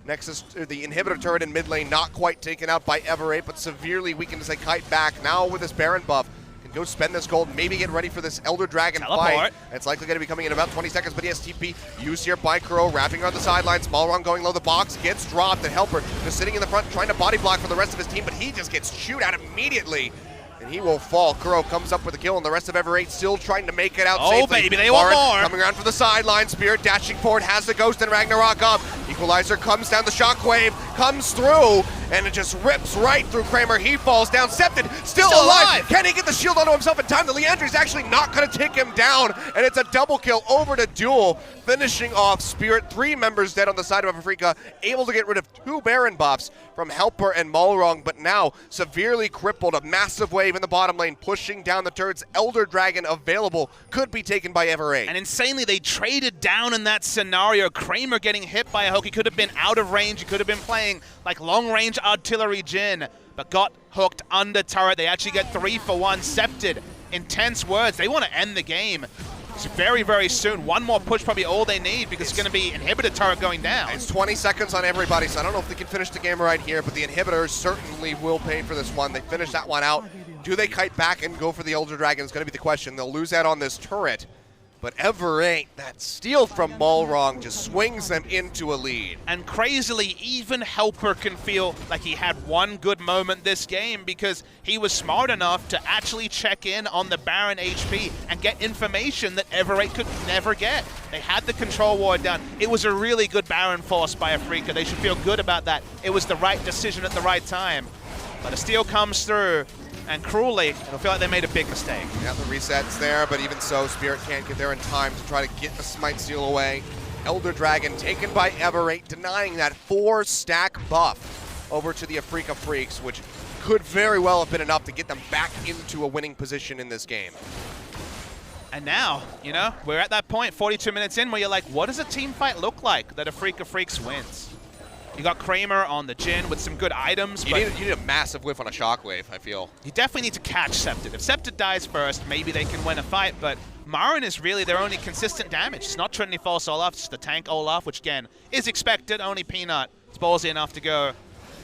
Nexus, the inhibitor turret in mid lane, not quite taken out by Everate, but severely weakened as they kite back. Now with this Baron buff, can go spend this gold, maybe get ready for this Elder Dragon fight. It's likely going to be coming in about 20 seconds, but he has TP used here by Kuro, wrapping on the sidelines. Malrong going low, the box gets dropped, and Helper just sitting in the front trying to body block for the rest of his team, but he just gets chewed out immediately. And he will fall. Kuro comes up with a kill, and the rest of Everate still trying to make it out safely. Oh, baby, they want more. Coming around from the sideline. Spirit dashing forward, has the Ghost and Ragnarok up. Equalizer comes down, the Shockwave comes through, and it just rips right through Kramer. He falls down. Septid still alive. Can he get the shield onto himself in time? The Leandri's actually not going to take him down, and it's a double kill over to Duel, finishing off Spirit. 3 members dead on the side of Afreeca, able to get rid of 2 Baron buffs from Helper and Malrong, but now severely crippled. A massive wave in the bottom lane, pushing down the turrets. Elder Dragon available, could be taken by Everate. And insanely, they traded down in that scenario. Kramer getting hit by a hook. He could have been out of range. He could have been playing like long-range artillery Jhin, but got hooked under turret. They actually get 3 for 1. Septid, intense words. They want to end the game. So very, very soon. One more push, probably all they need, because it's going to be inhibitor turret going down. It's 20 seconds on everybody, so I don't know if they can finish the game right here, but the inhibitors certainly will pay for this one. They finish that one out. Do they kite back and go for the Elder Dragon is going to be the question. They'll lose out on this turret, but Everate, that steal from Malrong just swings them into a lead. And crazily, even Helper can feel like he had one good moment this game, because he was smart enough to actually check in on the Baron HP and get information that Everate could never get. They had the control ward down. It was a really good Baron force by Afreeca. They should feel good about that. It was the right decision at the right time. But a steal comes through, and cruelly, it'll feel like they made a big mistake. Yeah, the reset's there, but even so, Spirit can't get there in time to try to get the Smite Steal away. Elder Dragon taken by Everate, denying that 4-stack buff over to the Afreeca Freecs, which could very well have been enough to get them back into a winning position in this game. And now, you know, we're at that point, 42 minutes in, where you're like, what does a team fight look like that Afreeca Freecs wins? You got Kramer on the Jhin with some good items. You need a massive whiff on a Shockwave, I feel. You definitely need to catch Septid. If Septid dies first, maybe they can win a fight, but Marin is really their only consistent damage. It's not Trinity False Olaf, it's the tank Olaf, which again, is expected. Only Peanut is ballsy enough to go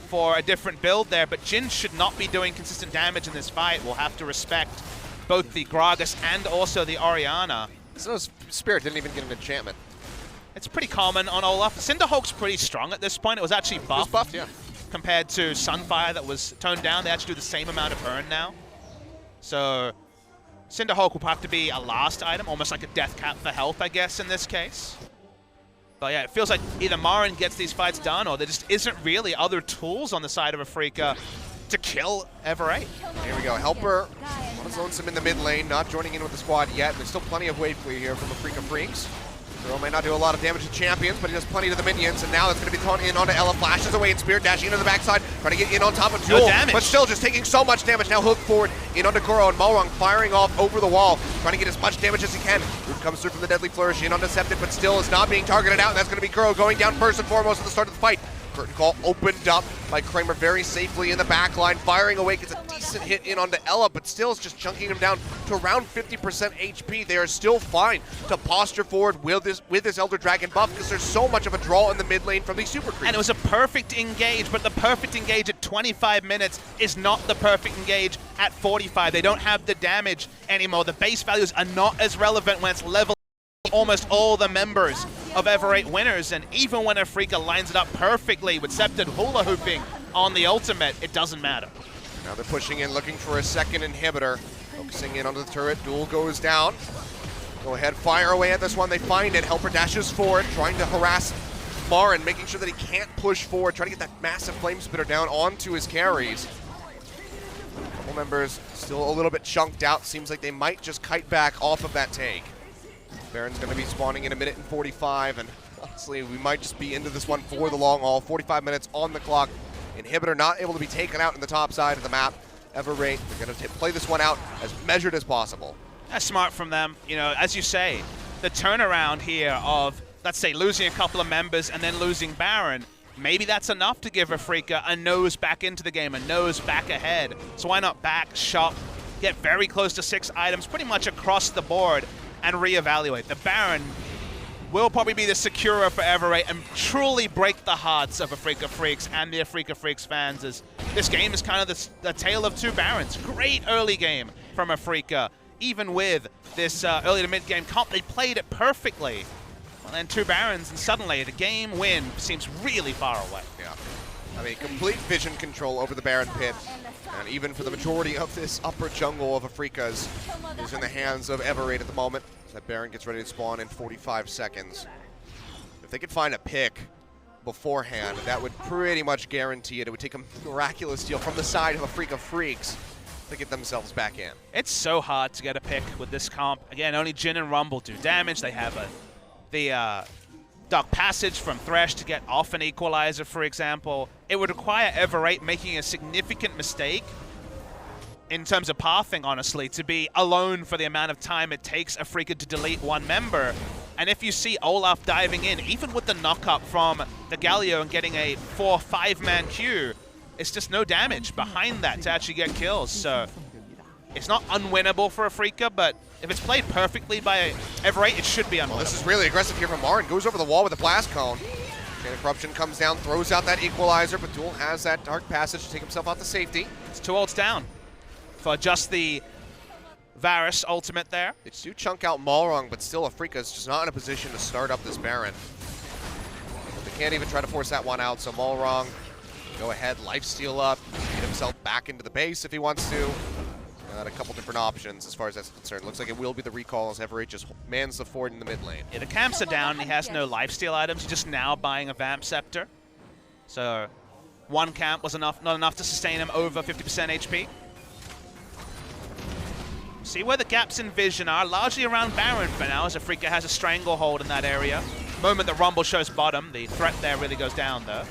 for a different build there, but Jhin should not be doing consistent damage in this fight. We'll have to respect both the Gragas and also the Oriana. So Spirit didn't even get an enchantment. It's pretty common on Olaf. Cinderhawk's pretty strong at this point. It was actually buffed. It was buffed, yeah. Compared to Sunfire that was toned down. They actually do the same amount of burn now. So Cinderhawk will have to be a last item, almost like a death cap for health, I guess, in this case. But yeah, it feels like either Marin gets these fights done, or there just isn't really other tools on the side of Afreeca to kill Ever8. Here we go. Helper on his lonesome in the mid lane, not joining in with the squad yet. There's still plenty of wave clear here from Afreeca Freecs. Zero may not do a lot of damage to champions, but he does plenty to the minions, and now that's going to be thrown in onto Ella. Flashes away in Spirit, dashing into the backside, trying to get in on top of Duel, but still just taking so much damage. Now hooked forward in onto Goro, and Malrong firing off over the wall, trying to get as much damage as he can. Root comes through from the Deadly Flourish, in on Deceptive, but still is not being targeted out, and that's going to be Goro going down first and foremost at the start of the fight. Curtain call opened up by Kramer very safely in the back line, firing away, gets a decent hit in onto Ella, but still is just chunking him down to around 50% HP. They are still fine to posture forward with this Elder Dragon buff because there's so much of a draw in the mid lane from these super creeps. And it was a perfect engage, but the perfect engage at 25 minutes is not the perfect engage at 45. They don't have the damage anymore. The base values are not as relevant when it's level almost all the members of Ever8 winners, and even when Afreeca lines it up perfectly with Scepted hula hooping on the ultimate, it doesn't matter. Now they're pushing in, looking for a second inhibitor. Focusing in onto the turret, Duel goes down. Go ahead, fire away at this one, they find it. Helper dashes forward, trying to harass Marin, making sure that he can't push forward, trying to get that massive flame spitter down onto his carries. Couple members still a little bit chunked out, seems like they might just kite back off of that take. Baron's going to be spawning in 1:45, and honestly, we might just be into this one for the long haul. 45 minutes on the clock. Inhibitor not able to be taken out in the top side of the map. Ever8, they're going to play this one out as measured as possible. That's smart from them. You know, as you say, the turnaround here of, let's say, losing a couple of members and then losing Baron, maybe that's enough to give Afreeca a nose back into the game, a nose back ahead. So why not back, shop, get very close to 6 items pretty much across the board, and reevaluate. The Baron will probably be the securer for Ever8 and truly break the hearts of Afreeca Freecs and the Afreeca Freecs fans, as this game is kind of the tale of two Barons. Great early game from Afreeca. Even with this early to mid game comp, they played it perfectly. Well, then 2 Barons, and suddenly the game win seems really far away. Yeah. I mean, complete vision control over the Baron pit. And even for the majority of this upper jungle of Afreeca's is in the hands of Ever8 at the moment. That Baron gets ready to spawn in 45 seconds. If they could find a pick beforehand, that would pretty much guarantee it. It would take a miraculous deal from the side of Afreeca Freecs to get themselves back in. It's so hard to get a pick with this comp. Again, only Jhin and Rumble do damage. They have the Dark Passage from Thresh to get off an equalizer, for example. It would require Ever8 making a significant mistake in terms of pathing, honestly, to be alone for the amount of time it takes Afreeca to delete one member. And if you see Olaf diving in, even with the knock-up from the Galio and getting a 4-5-man queue, it's just no damage behind that to actually get kills. So it's not unwinnable for Afreeca, but if it's played perfectly by Ever8, it should be unwinnable. Well, this is really aggressive here from Marin. Goes over the wall with a blast cone. Chain of Corruption comes down, throws out that equalizer, but Duel has that Dark Passage to take himself out to safety. It's 2 ults down for just the Varus ultimate there. They do chunk out Malrong, but still Afreeca's just not in a position to start up this Baron. They can't even try to force that one out, so Malrong, go ahead, lifesteal up, get himself back into the base if he wants to. Got a couple different options as far as that's concerned. Looks like it will be the recall as Ever8 just mans the fort in the mid lane. Yeah, the camps are down. He has no lifesteal items. He's just now buying a Vamp Scepter. So 1 camp was not enough to sustain him over 50% HP. See where the gaps in vision are, largely around Baron for now, as Afreeca has a stranglehold in that area. The moment that Rumble shows bottom, the threat there really goes down, though.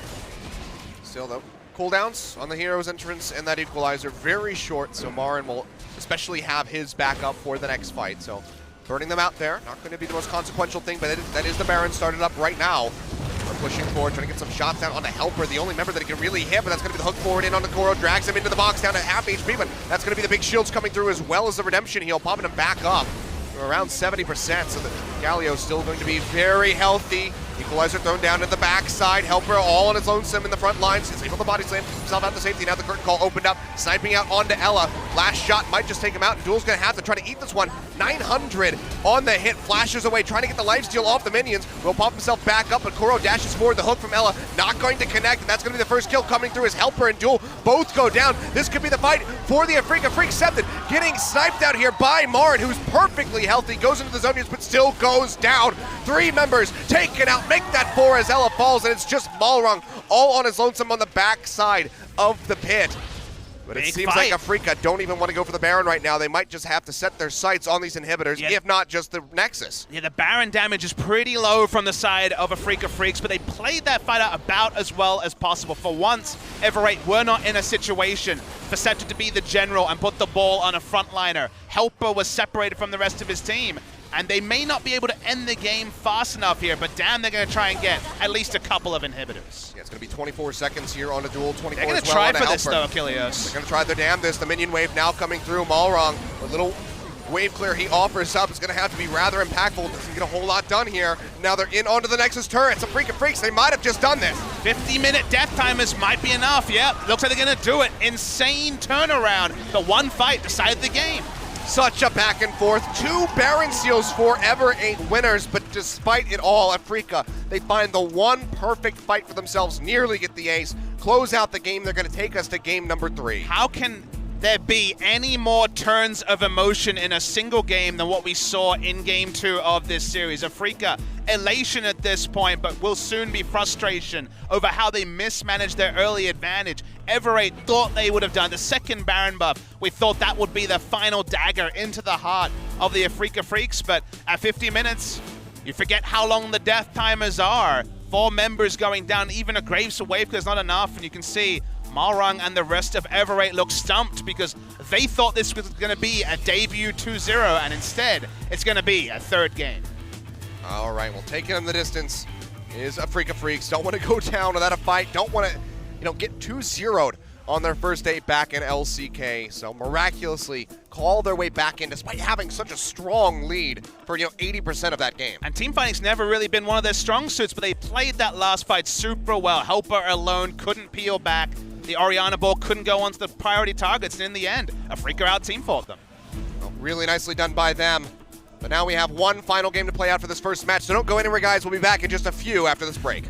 Still, though, cooldowns on the hero's entrance and that equalizer very short, so Marin will especially have his backup for the next fight. So burning them out there, not going to be the most consequential thing, but that is the Baron started up right now. We're pushing forward, trying to get some shots down on the Helper, the only member that he can really hit, but that's going to be the hook forward in on the Goro, drags him into the box down to half HP, but that's going to be the big shields coming through as well as the redemption heal, popping him back up to around 70%, so the Galio still going to be very healthy. Equalizer thrown down to the backside, Helper all on his lonesome in the front lines, is able to body slam, himself out the safety. Now the curtain call opened up, sniping out onto Ella. Last shot might just take him out, and Duel's going to have to try to eat this one. 900 on the hit, flashes away, trying to get the lifesteal off the minions. Will pop himself back up, but Kuro dashes forward. The hook from Ella, not going to connect, and that's going to be the first kill coming through as Helper and Duel both go down. This could be the fight for the Afreeca. Freecs accepted, getting sniped out here by Marin, who's perfectly healthy, goes into the zone, but still goes down. 3 members taken out, make that 4 as Ella falls, and it's just Malrung all on his lonesome on the backside of the pit. But it seems like Afreeca don't even want to go for the Baron right now. They might just have to set their sights on these inhibitors, if not just the Nexus. Yeah, the Baron damage is pretty low from the side of Afreeca Freecs, but they played that fight out about as well as possible. For once, Everate were not in a situation for Scepter to be the general and put the ball on a frontliner. Helper was separated from the rest of his team, and they may not be able to end the game fast enough here, but damn, they're going to try and get at least a couple of inhibitors. Yeah, it's going to be 24 seconds here on a Duel, 24 They're going to as well try for this, though, Achilles. They're going to try their damnedest. The minion wave now coming through. Malrung, a little wave clear he offers up is going to have to be rather impactful. Doesn't get a whole lot done here. Now they're in onto the Nexus turret. Some Afreeca Freecs, they might have just done this. 50-minute death timers might be enough. Yep, looks like they're going to do it. Insane turnaround. The one fight decided the game. Such a back and forth. 2 Baron Seals for Ever8 winners, but despite it all, Afreeca, they find the one perfect fight for themselves, nearly get the ace, close out the game. They're going to take us to game number 3. How can there be any more turns of emotion in a single game than what we saw in game 2 of this series? Afreeca, elation at this point, but will soon be frustration over how they mismanaged their early advantage. Everate thought they would have done the second Baron buff. We thought that would be the final dagger into the heart of the Afreeca Freecs, but at 50 minutes, you forget how long the death timers are. 4 members going down, even a Graves away because not enough, and you can see Malrung and the rest of Everate look stumped because they thought this was going to be a debut 2-0, and instead, it's going to be a 3rd game. All right, well, taking them the distance is Afreeca Freecs. Don't want to go down without a fight. Don't want to, get 2-0'd on their first day back in LCK. So miraculously call their way back in despite having such a strong lead for, 80% of that game. And teamfighting's never really been one of their strong suits, but they played that last fight super well. Helper alone couldn't peel back. The Orianna ball couldn't go onto the priority targets, and in the end, Afreeca out-team-fought them. Well, really nicely done by them. But now we have one final game to play out for this first match, so don't go anywhere, guys. We'll be back in just a few after this break.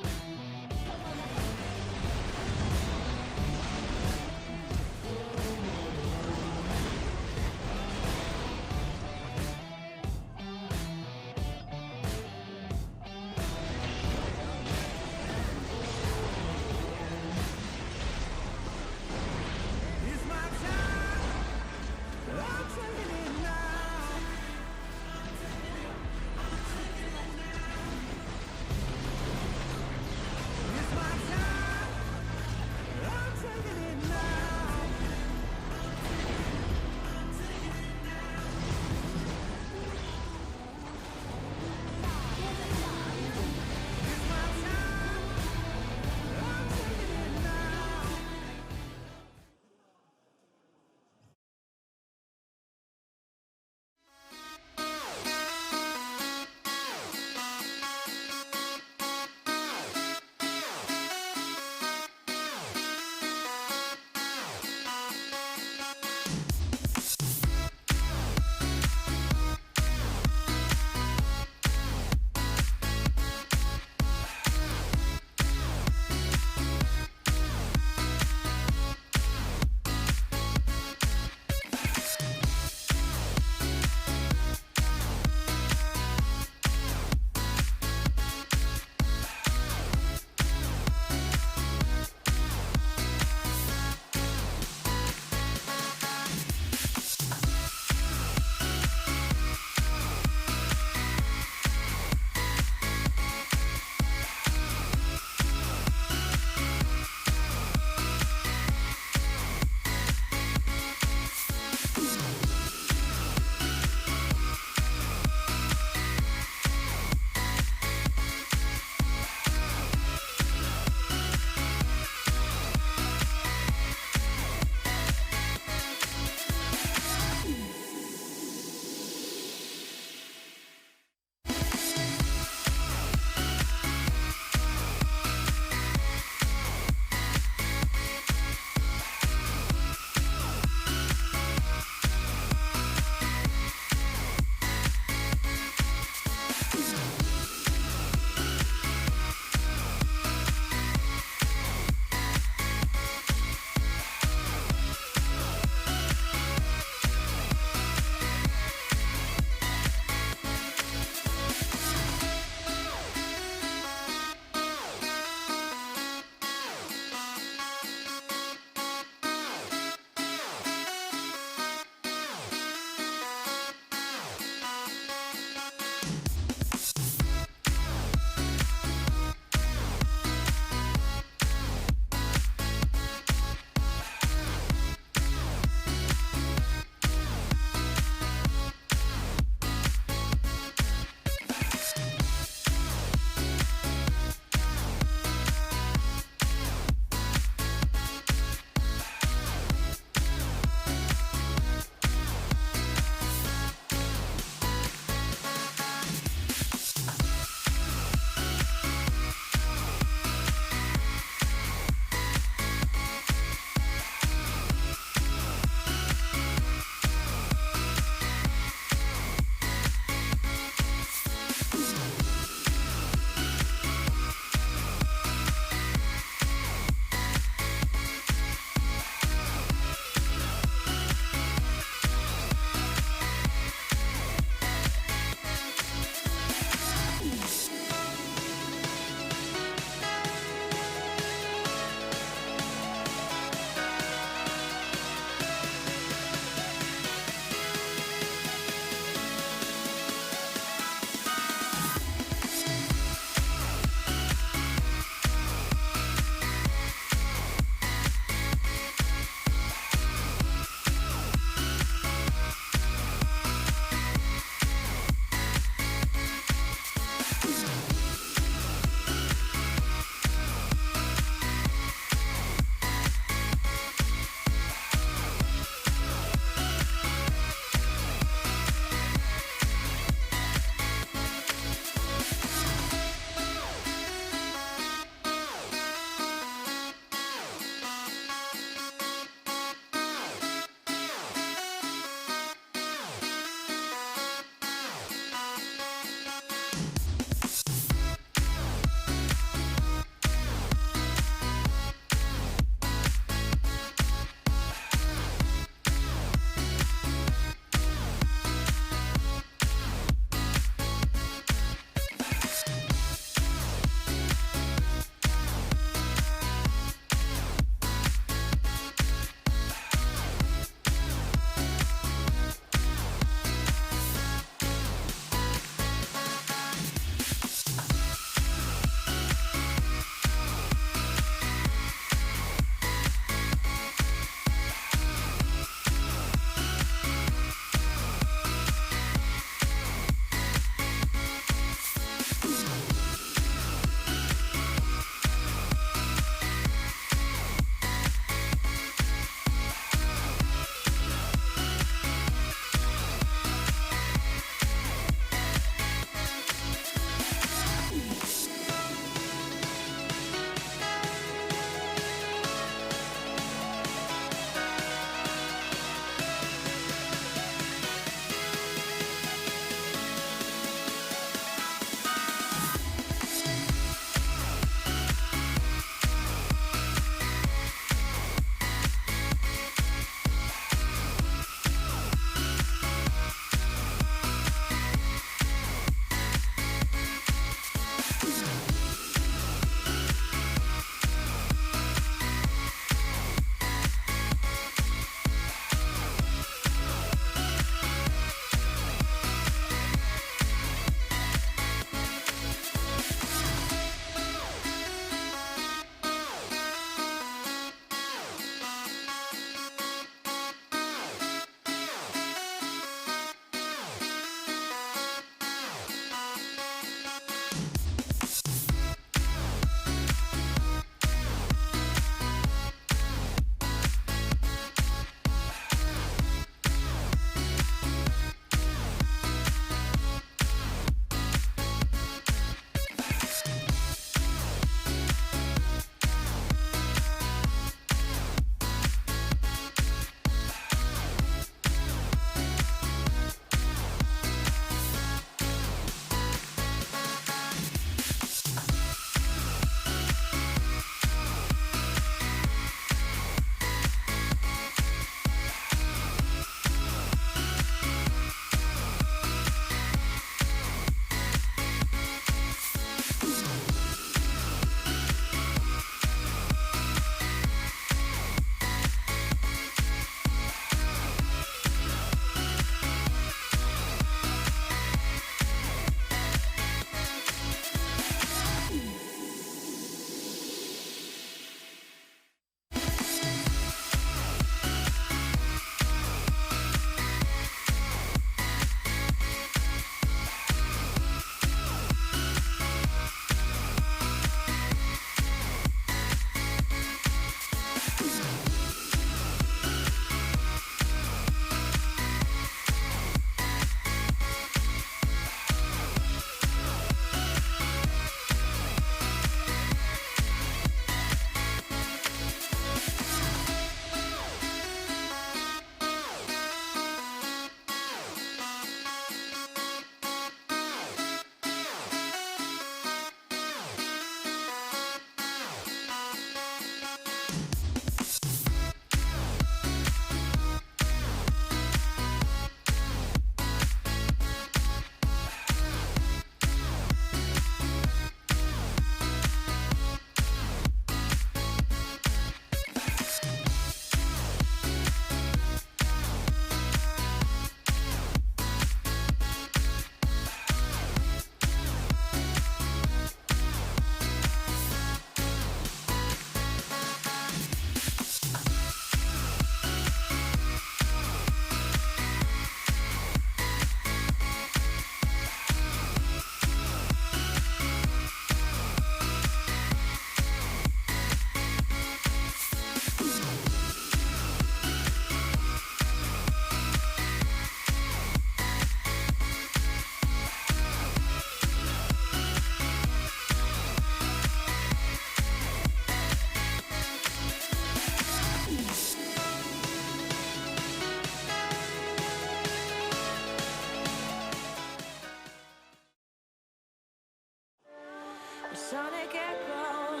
sonic echo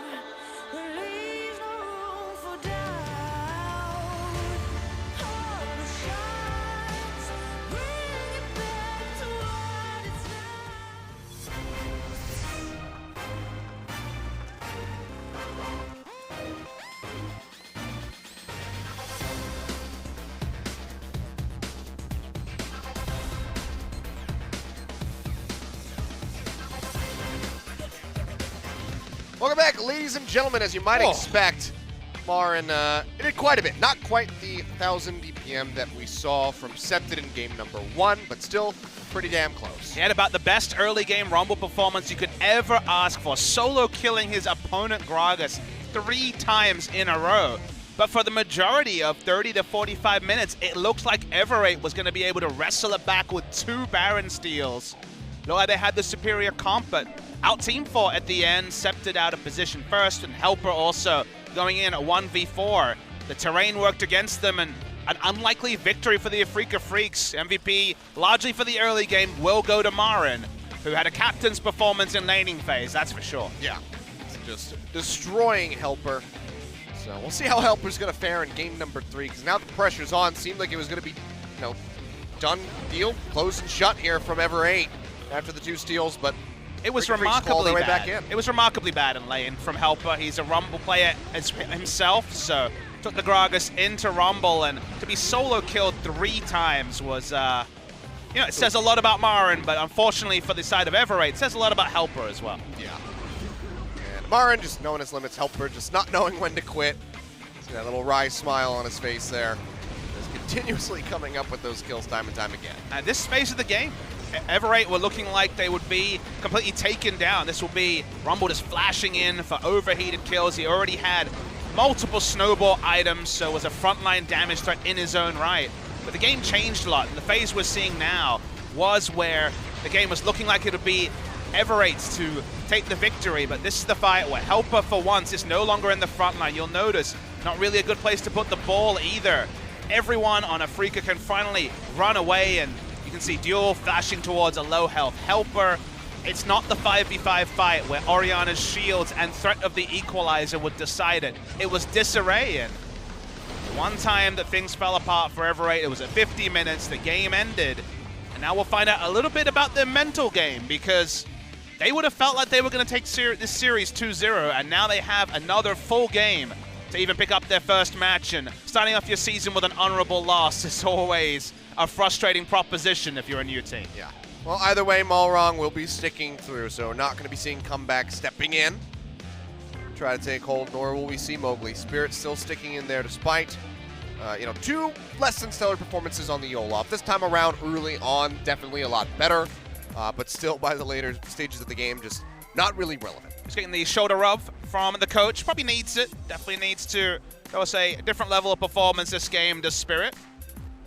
that leaves no room for doubt. All the shines bring it back to what it's now. Welcome back, ladies and gentlemen. As you might expect, Marin did quite a bit. Not quite the 1,000 DPM that we saw from Septed in game number 1, but still pretty damn close. He had about the best early game Rumble performance you could ever ask for, solo killing his opponent Gragas 3 times in a row. But for the majority of 30 to 45 minutes, it looked like Everate was going to be able to wrestle it back with 2 Baron steals. Looked like they had the superior comp, but out-team fought at the end, Septed out of position first, and Helper also going in at 1v4. The terrain worked against them, and an unlikely victory for the Afreeca Freecs. MVP, largely for the early game, will go to Marin, who had a captain's performance in laning phase, that's for sure. Yeah, just destroying Helper. So we'll see how Helper's going to fare in game number 3, because now the pressure's on. Seemed like it was going to be, done deal, closed and shut here from Everate after the 2 steals, but it was remarkably bad. It was remarkably bad in lane from Helper. He's a Rumble player as himself, so took the Gragas into Rumble, and to be solo killed 3 times was, it says a lot about Marin, but unfortunately for the side of Everate, it says a lot about Helper as well. Yeah. And Marin just knowing his limits, Helper just not knowing when to quit. See that little wry smile on his face there. Just continuously coming up with those kills time and time again. At this phase of the game, Everate were looking like they would be completely taken down. This will be Rumble just flashing in for overheated kills. He already had multiple snowball items, so was a frontline damage threat in his own right. But the game changed a lot, and the phase we're seeing now was where the game was looking like it would be Everate's to take the victory, but this is the fight where Helper for once is no longer in the front line. You'll notice, not really a good place to put the ball either. Everyone on Afreeca can finally run away, and you can see Duel flashing towards a low health Helper. It's not the 5v5 fight where Oriana's shields and threat of the equalizer would decide it. It was disarray, and one time that things fell apart for Everate, it was at 50 minutes, the game ended. And now we'll find out a little bit about their mental game, because they would have felt like they were going to take this series 2-0, and now they have another full game to even pick up their first match. And starting off your season with an honorable loss is always a frustrating proposition if you're a new team. Yeah. Well, either way, Malrong will be sticking through, so not going to be seeing Comeback stepping in. Try to take hold, nor will we see Mowgli. Spirit still sticking in there despite, 2 less than stellar performances on the Olaf. This time around, early on, definitely a lot better, but still by the later stages of the game, just not really relevant. Just getting the shoulder rub from the coach. Probably needs it. Definitely needs to, I would say, a different level of performance this game does Spirit.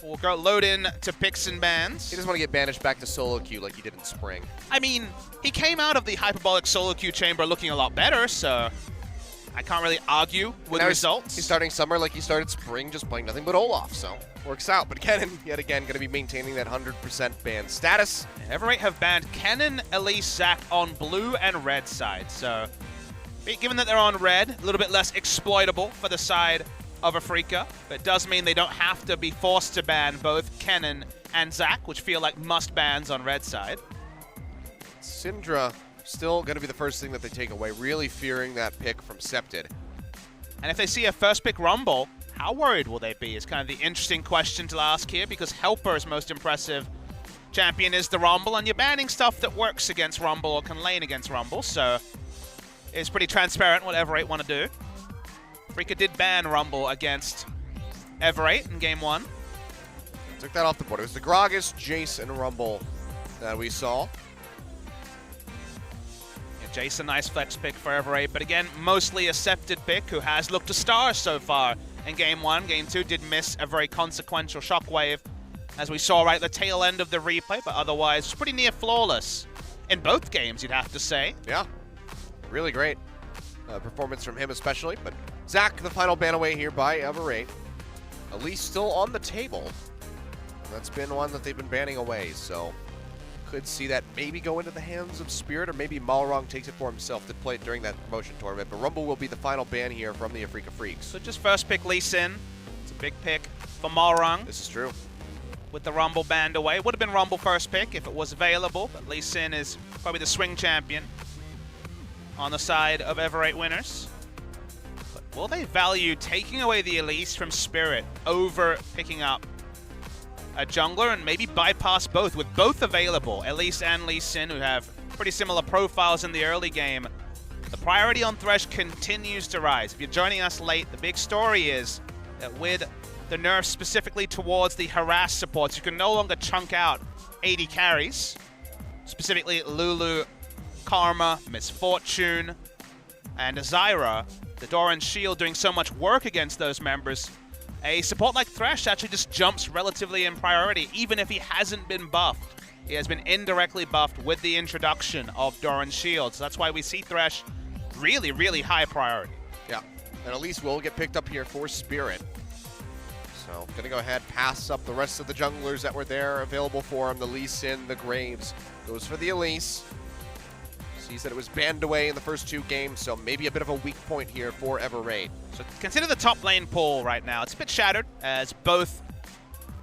We'll go load in to picks and bans. He doesn't want to get banished back to solo queue like he did in spring. I mean, he came out of the hyperbolic solo queue chamber looking a lot better, so I can't really argue with the results. He's starting summer like he started spring, just playing nothing but Olaf, so works out. But Kennen, yet again, going to be maintaining that 100% ban status. Everate have banned Kennen, Elise, Zac on blue and red side, so given that they're on red, a little bit less exploitable for the side of Afreeca, but it does mean they don't have to be forced to ban both Kennen and Zac, which feel like must bans on red side. Syndra still going to be the first thing that they take away, really fearing that pick from Septed. And if they see a first pick Rumble, how worried will they be is kind of the interesting question to ask here, because Helper's most impressive champion is the Rumble, and you're banning stuff that works against Rumble or can lane against Rumble, so it's pretty transparent what Everate want to do. Afreeca did ban Rumble against Everate in game 1. Took that off the board. It was the Gragas, Jace, and Rumble that we saw. Yeah, Jace, a nice flex pick for Everate, but again, mostly a Septed pick who has looked a star so far in game 1. Game 2 did miss a very consequential shockwave, as we saw right at the tail end of the replay, but otherwise pretty near flawless in both games, you'd have to say. Yeah, really great performance from him especially, but Zac, the final ban away here by Everate. Elise still on the table. That's been one that they've been banning away, so could see that maybe go into the hands of Spirit, or maybe Malrong takes it for himself to play it during that promotion tournament. But Rumble will be the final ban here from the Afreeca Freecs. So just first pick Lee Sin. It's a big pick for Malrong. This is true. With the Rumble banned away. Would have been Rumble first pick if it was available, but Lee Sin is probably the swing champion on the side of Ever 8 winners. But will they value taking away the Elise from Spirit over picking up a jungler and maybe bypass both, with both available, Elise and Lee Sin, who have pretty similar profiles in the early game? The priority on Thresh continues to rise. If you're joining us late, the big story is that with the nerfs specifically towards the harass supports, you can no longer chunk out 80 carries, specifically Lulu, Karma, Misfortune, and Zyra. The Doran Shield doing so much work against those members. A support like Thresh actually just jumps relatively in priority, even if he hasn't been buffed. He has been indirectly buffed with the introduction of Doran Shield. So that's why we see Thresh really, really high priority. Yeah, and Elise will get picked up here for Spirit. So gonna go ahead, pass up the rest of the junglers that were there available for him. The Lee Sin, the Graves, goes for the Elise. Sees that it was banned away in the first 2 games, so maybe a bit of a weak point here for Ever 8. So consider the top lane pool right now. It's a bit shattered, as both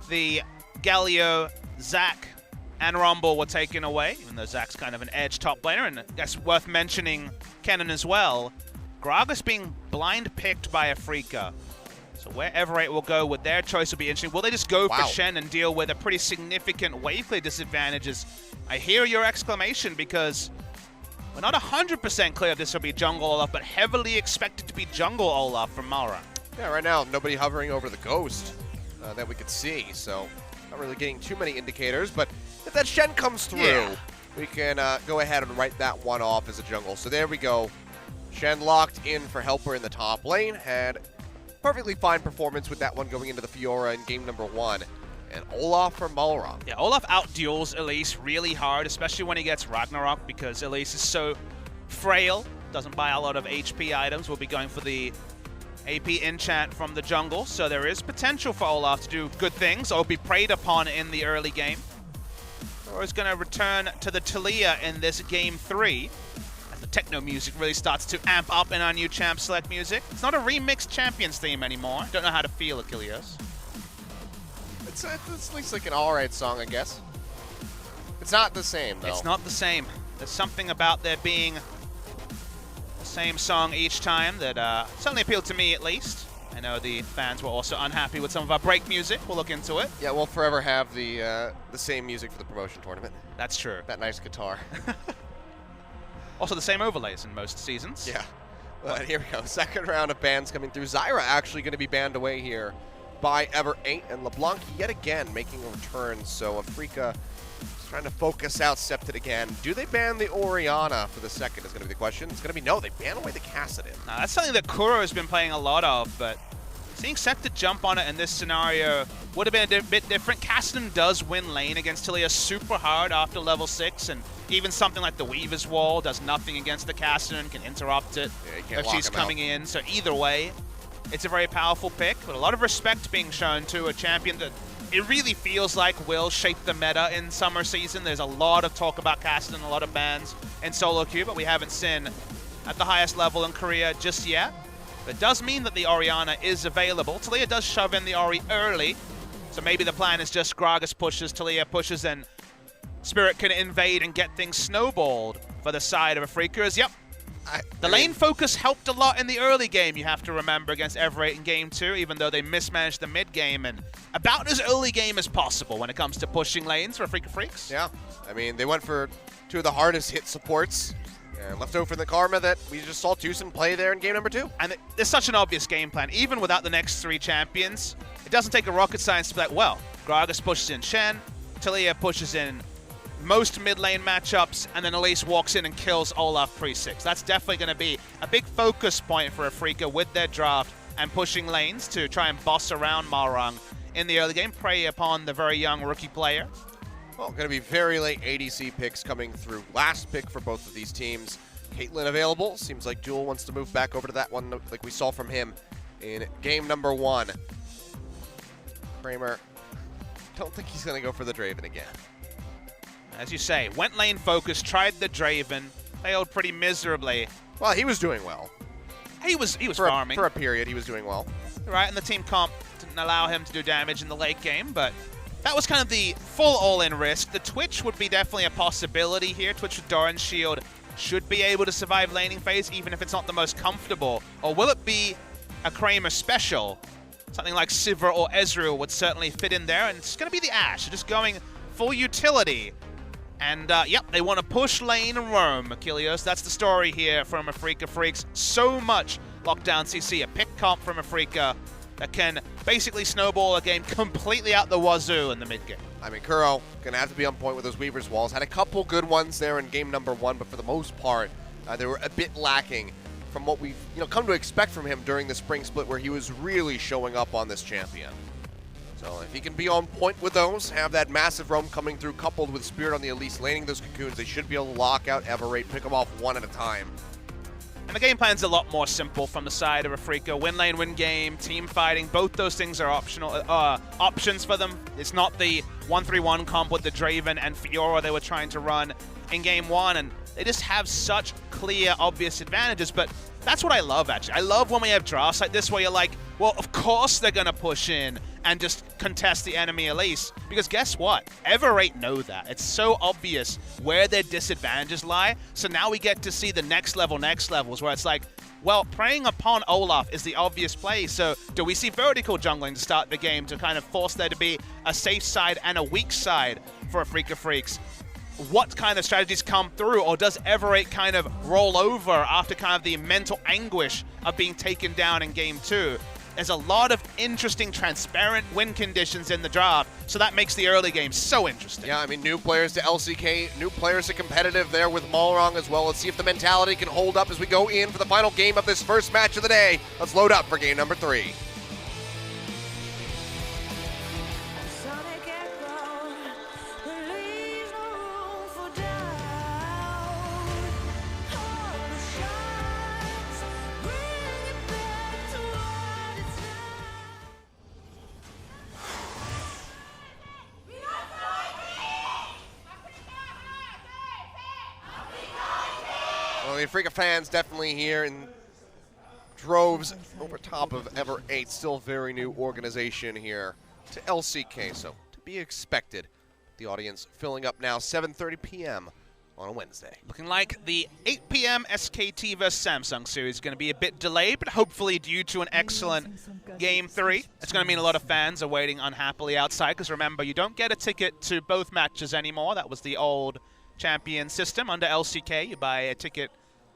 the Galio, Zac, and Rumble were taken away, even though Zac's kind of an edge top laner, and I guess worth mentioning Kennen as well. Gragas being blind picked by Afreeca. So where Ever 8 will go with their choice will be interesting. Will they just go for Shen and deal with a pretty significant wave clear disadvantages? I hear your exclamation, because we're not 100% clear if this will be jungle Olaf, but heavily expected to be jungle Olaf from Malrong. Yeah, right now, nobody hovering over the Ghost that we could see, so not really getting too many indicators, but if that Shen comes through, we can go ahead and write that one off as a jungle. So there we go. Shen locked in for Helper in the top lane, had perfectly fine performance with that one going into the Fiora in game number 1. And Olaf from Malrong. Yeah, Olaf out-duels Elise really hard, especially when he gets Ragnarok, because Elise is so frail, doesn't buy a lot of HP items. We'll be going for the AP enchant from the jungle, so there is potential for Olaf to do good things or be preyed upon in the early game. Or is going to return to the Talia in this game 3, as the techno music really starts to amp up in our new champ select music. It's not a remixed champions theme anymore. Don't know how to feel, Achilles. It's at least like an alright song, I guess. It's not the same, though. It's not the same. There's something about there being the same song each time that certainly appealed to me, at least. I know the fans were also unhappy with some of our break music. We'll look into it. Yeah, we'll forever have the same music for the promotion tournament. That's true. That nice guitar. Also the same overlays in most seasons. Yeah. But here we go. Second round of bans coming through. Zyra actually going to be banned away here by Ever 8, and LeBlanc yet again making a return. So Afreeca is trying to focus out Septed again. Do they ban the Orianna for the second is going to be the question. It's going to be no, they ban away the Kassadin. Now, that's something that Kuro has been playing a lot of, but seeing Septed jump on it in this scenario would have been a bit different. Kassadin does win lane against Talia super hard after level 6, and even something like the Weaver's Wall does nothing against the Kassadin, can interrupt it if she's coming in. So either way, it's a very powerful pick, but a lot of respect being shown to a champion that it really feels like will shape the meta in summer season. There's a lot of talk about Kassadin, a lot of bans in solo queue, but we haven't seen at the highest level in Korea just yet. But it does mean that the Orianna is available. Talia does shove in the Ori early, so maybe the plan is just Gragas pushes, Talia pushes, and Spirit can invade and get things snowballed for the side of Afreeca. Yep. The lane focus helped a lot in the early game, you have to remember, against Ever 8 in game 2, even though they mismanaged the mid game, and about as early game as possible when it comes to pushing lanes for Afreeca Freecs. Yeah, I mean, they went for 2 of the hardest hit supports, and left over the Karma that we just saw Tucson play there in game number 2. And there's such an obvious game plan, even without the next 3 champions. It doesn't take a rocket science to be like, well, Gragas pushes in Shen, Talia pushes in most mid lane matchups, and then Elise walks in and kills Olaf pre-6. That's definitely going to be a big focus point for Afreeca with their draft and pushing lanes to try and boss around Malrong in the early game, prey upon the very young rookie player. Well, going to be very late ADC picks coming through. Last pick for both of these teams. Caitlyn available. Seems like Jewel wants to move back over to that one like we saw from him in game number 1. Kramer, don't think he's going to go for the Draven again. As you say, went lane focused, tried the Draven, failed pretty miserably. Well, he was doing well. He was For farming. a period, he was doing well. Right, and the team comp didn't allow him to do damage in the late game, but that was kind of the full all-in risk. The Twitch would be definitely a possibility here. Twitch with Doran's Shield should be able to survive laning phase, even if it's not the most comfortable. Or will it be a Kramer special? Something like Sivir or Ezreal would certainly fit in there, and it's going to be the Ashe, just going full utility. And, yep, they want to push lane and roam, Achilles. That's the story here from Afreeca Freecs. So much lockdown CC, a pick comp from Afreeca that can basically snowball a game completely out the wazoo in the mid game. I mean, Kuro going to have to be on point with those Weaver's Walls. Had a couple good ones there in game number 1, but for the most part, they were a bit lacking from what we've come to expect from him during the spring split, where he was really showing up on this champion. So if he can be on point with those, have that massive roam coming through, coupled with Spirit on the Elise laning those cocoons, they should be able to lock out Everate, pick them off one at a time. And the game plan's a lot more simple from the side of Afreeca. Win lane, win game, team fighting, both those things are optional options for them. It's not the 1-3-1 comp with the Draven and Fiora they were trying to run in game 1, and they just have such clear, obvious advantages. But that's what I love, actually. I love when we have drafts like this where you're like, well, of course they're going to push in and just contest the enemy Elise. Because guess what? Everate know that. It's so obvious where their disadvantages lie. So now we get to see the next levels where it's like, well, preying upon Olaf is the obvious play. So do we see vertical jungling to start the game to kind of force there to be a safe side and a weak side for Afreeca Freecs? What kind of strategies come through, or does Everate kind of roll over after kind of the mental anguish of being taken down in game 2? There's a lot of interesting, transparent win conditions in the draft, so that makes the early game so interesting. Yeah, I mean, new players to LCK, new players to competitive there with Malrong as well. Let's see if the mentality can hold up as we go in for the final game of this first match of the day. Let's load up for game number 3. Sonic echo, there leaves no room for doubt. All the shots bring it back to what it's now. Well, the Afreeca fans definitely here in droves over top of Everate, still very new organization here to LCK, so to be expected. The audience filling up now, 7:30 p.m. on a Wednesday. Looking like the 8 p.m. SKT vs Samsung series is going to be a bit delayed, but hopefully due to an excellent Game 3. It's going to mean a lot of fans are waiting unhappily outside, because remember, you don't get a ticket to both matches anymore. That was the old champion system. Under LCK, you buy a ticket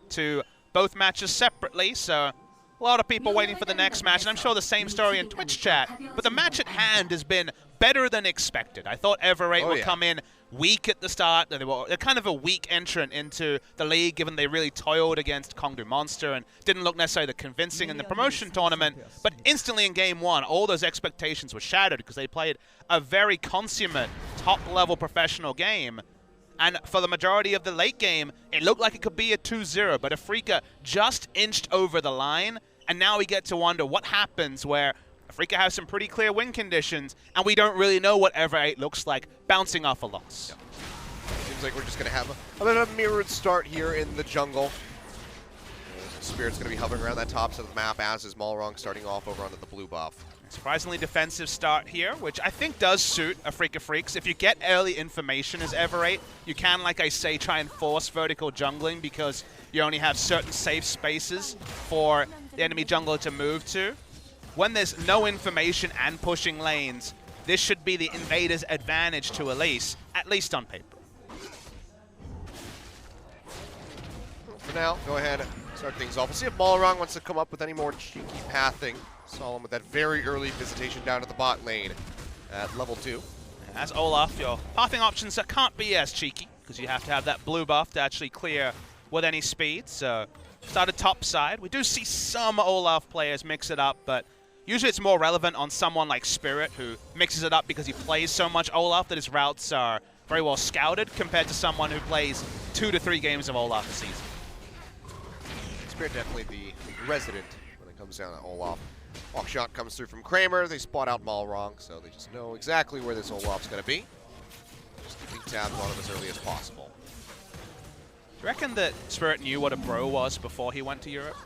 to both matches separately, so a lot of people waiting for the next match, and I'm sure the same story in Twitch chat. But the match at hand has been better than expected. I thought Everate would come in weak at the start. They're kind of a weak entrant into the league, given they really toiled against Kongdu Monster and didn't look necessarily convincing in the promotion tournament. But instantly in game 1, all those expectations were shattered because they played a very consummate, top-level professional game. And for the majority of the late game, it looked like it could be a 2-0, but Afreeca just inched over the line, and now we get to wonder what happens where Afreeca has some pretty clear win conditions, and we don't really know what Everate looks like bouncing off a loss. Seems like we're just going to have a bit of a mirrored start here in the jungle. Spirit's going to be hovering around that top side of the map, as is Malrong starting off over under the blue buff. Surprisingly defensive start here, which I think does suit Afreeca Freecs. If you get early information as Everate, you can, like I say, try and force vertical jungling because you only have certain safe spaces for the enemy jungler to move to. When there's no information and pushing lanes, this should be the invader's advantage to Elise, at least on paper. For now, go ahead and start things off. We'll see if Malrong wants to come up with any more cheeky pathing. Saw him with that very early visitation down to the bot lane at level 2. As Olaf, your pathing options can't be as cheeky because you have to have that blue buff to actually clear with any speed. So started top side. We do see some Olaf players mix it up, but usually it's more relevant on someone like Spirit, who mixes it up because he plays so much Olaf that his routes are very well scouted compared to someone who plays 2 to 3 games of Olaf a season. Spirit definitely the resident when it comes down to Olaf. Walk shot comes through from Kramer. They spot out Malrong, so they just know exactly where this Olaf's going to be. Just keeping tabs on him as early as possible. Do you reckon that Spirit knew what a bro was before he went to Europe?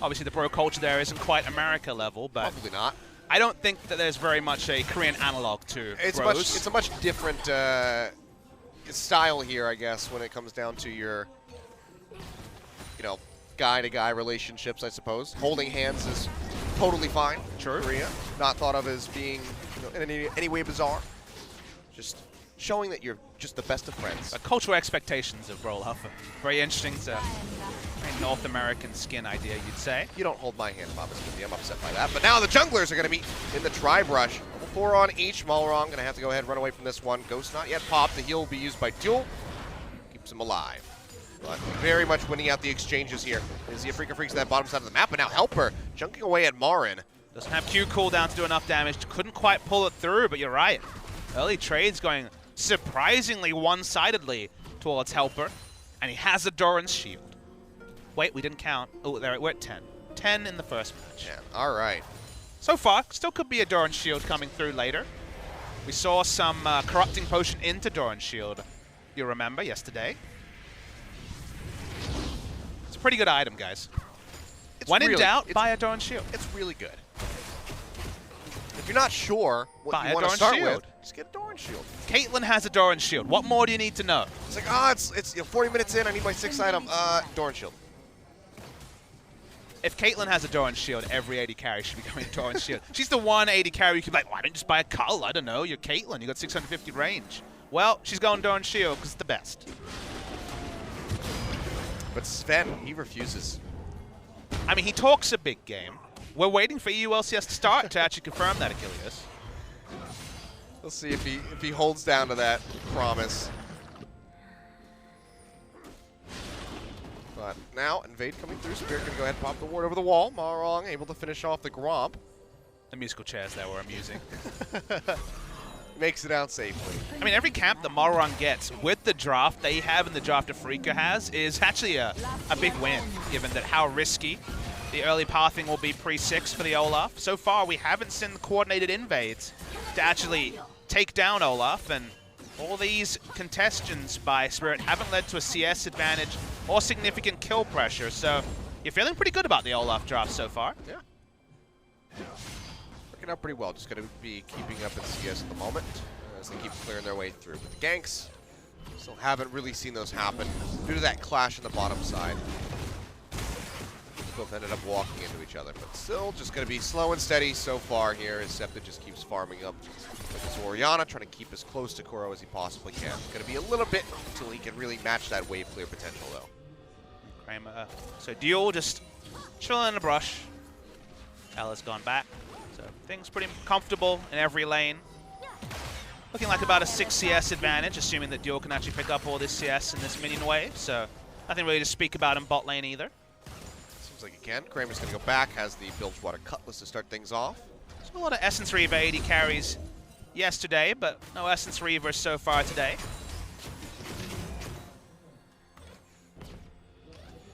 Obviously, the bro culture there isn't quite America level, but Probably not. I don't think that there's very much a Korean analog to bros. It's a much different style here, I guess, when it comes down to your, guy-to-guy relationships, I suppose. Holding hands is totally fine. True. Korea, not thought of as being in any way bizarre. Just showing that you're just the best of friends. Cultural expectations of Roloff are very interesting. It's a very North American skin idea, you'd say. You don't hold my hand, Bob. I'm upset by that. But now the junglers are going to be in the tri-brush. Level 4 on each. Malrong going to have to go ahead and run away from this one. Ghost not yet popped. The heal will be used by Duel. Keeps him alive. But very much winning out the exchanges here. Is the Afreeca Freecs at that bottom side of the map. But now Helper junking away at Marin. Doesn't have Q cooldown to do enough damage. Couldn't quite pull it through, but you're right. Early trades going surprisingly one-sidedly towards Helper. And he has a Doran's shield. Wait, we didn't count. Oh, there, we're at 10. 10 in the first match. Yeah, all right. So far, still could be a Doran's shield coming through later. We saw some corrupting potion into Doran's shield, you remember, yesterday. It's a pretty good item, guys. When in doubt, buy a Doran's shield. It's really good. If you're not sure what Buy you a want to Doran's start shield. with, just get a Doran shield. Caitlyn has a Doran's shield. What more do you need to know? It's like, it's 40 minutes in, I need my 6th item. Doran shield. If Caitlyn has a Doran's shield, every 80 carry should be going Doran's shield. She's the one 80 carry you could be like, why don't you just buy a Cull? I don't know, you're Caitlyn, you got 650 range. Well, she's going Doran's shield because it's the best. But Sven, he refuses. I mean, he talks a big game. We're waiting for EU LCS to start to actually confirm that, Achilles. We'll see if he holds down to that promise. But now, Invade coming through. Spirit going to go ahead and pop the ward over the wall. Malrong able to finish off the Gromp. The musical chairs there were amusing. Makes it out safely. I mean, every camp that Malrong gets with the draft they have and the draft Afreeca has is actually a big win, given that how risky the early pathing will be pre-6 for the Olaf. So far, we haven't seen coordinated invades to actually take down Olaf, and all these contestations by Spirit haven't led to a CS advantage or significant kill pressure, so you're feeling pretty good about the Olaf draft so far. Yeah. Working out pretty well. Just going to be keeping up in CS at the moment as they keep clearing their way through. With the ganks, still haven't really seen those happen due to that clash on the bottom side. Both ended up walking into each other, but still just going to be slow and steady so far here as Septa just keeps farming up with his Orianna, trying to keep as close to Kuro as he possibly can. Going to be a little bit until he can really match that wave clear potential, though. Kramer, so Duel just chilling in the brush. Ella's gone back, so things pretty comfortable in every lane. Looking like about a 6 CS advantage, assuming that Duel can actually pick up all this CS in this minion wave, so nothing really to speak about in bot lane either. Seems like he can. Kramer's going to go back, has the Bilgewater Cutlass to start things off. So a lot of Essence Reaver 80 carries yesterday, but no Essence Reaver so far today.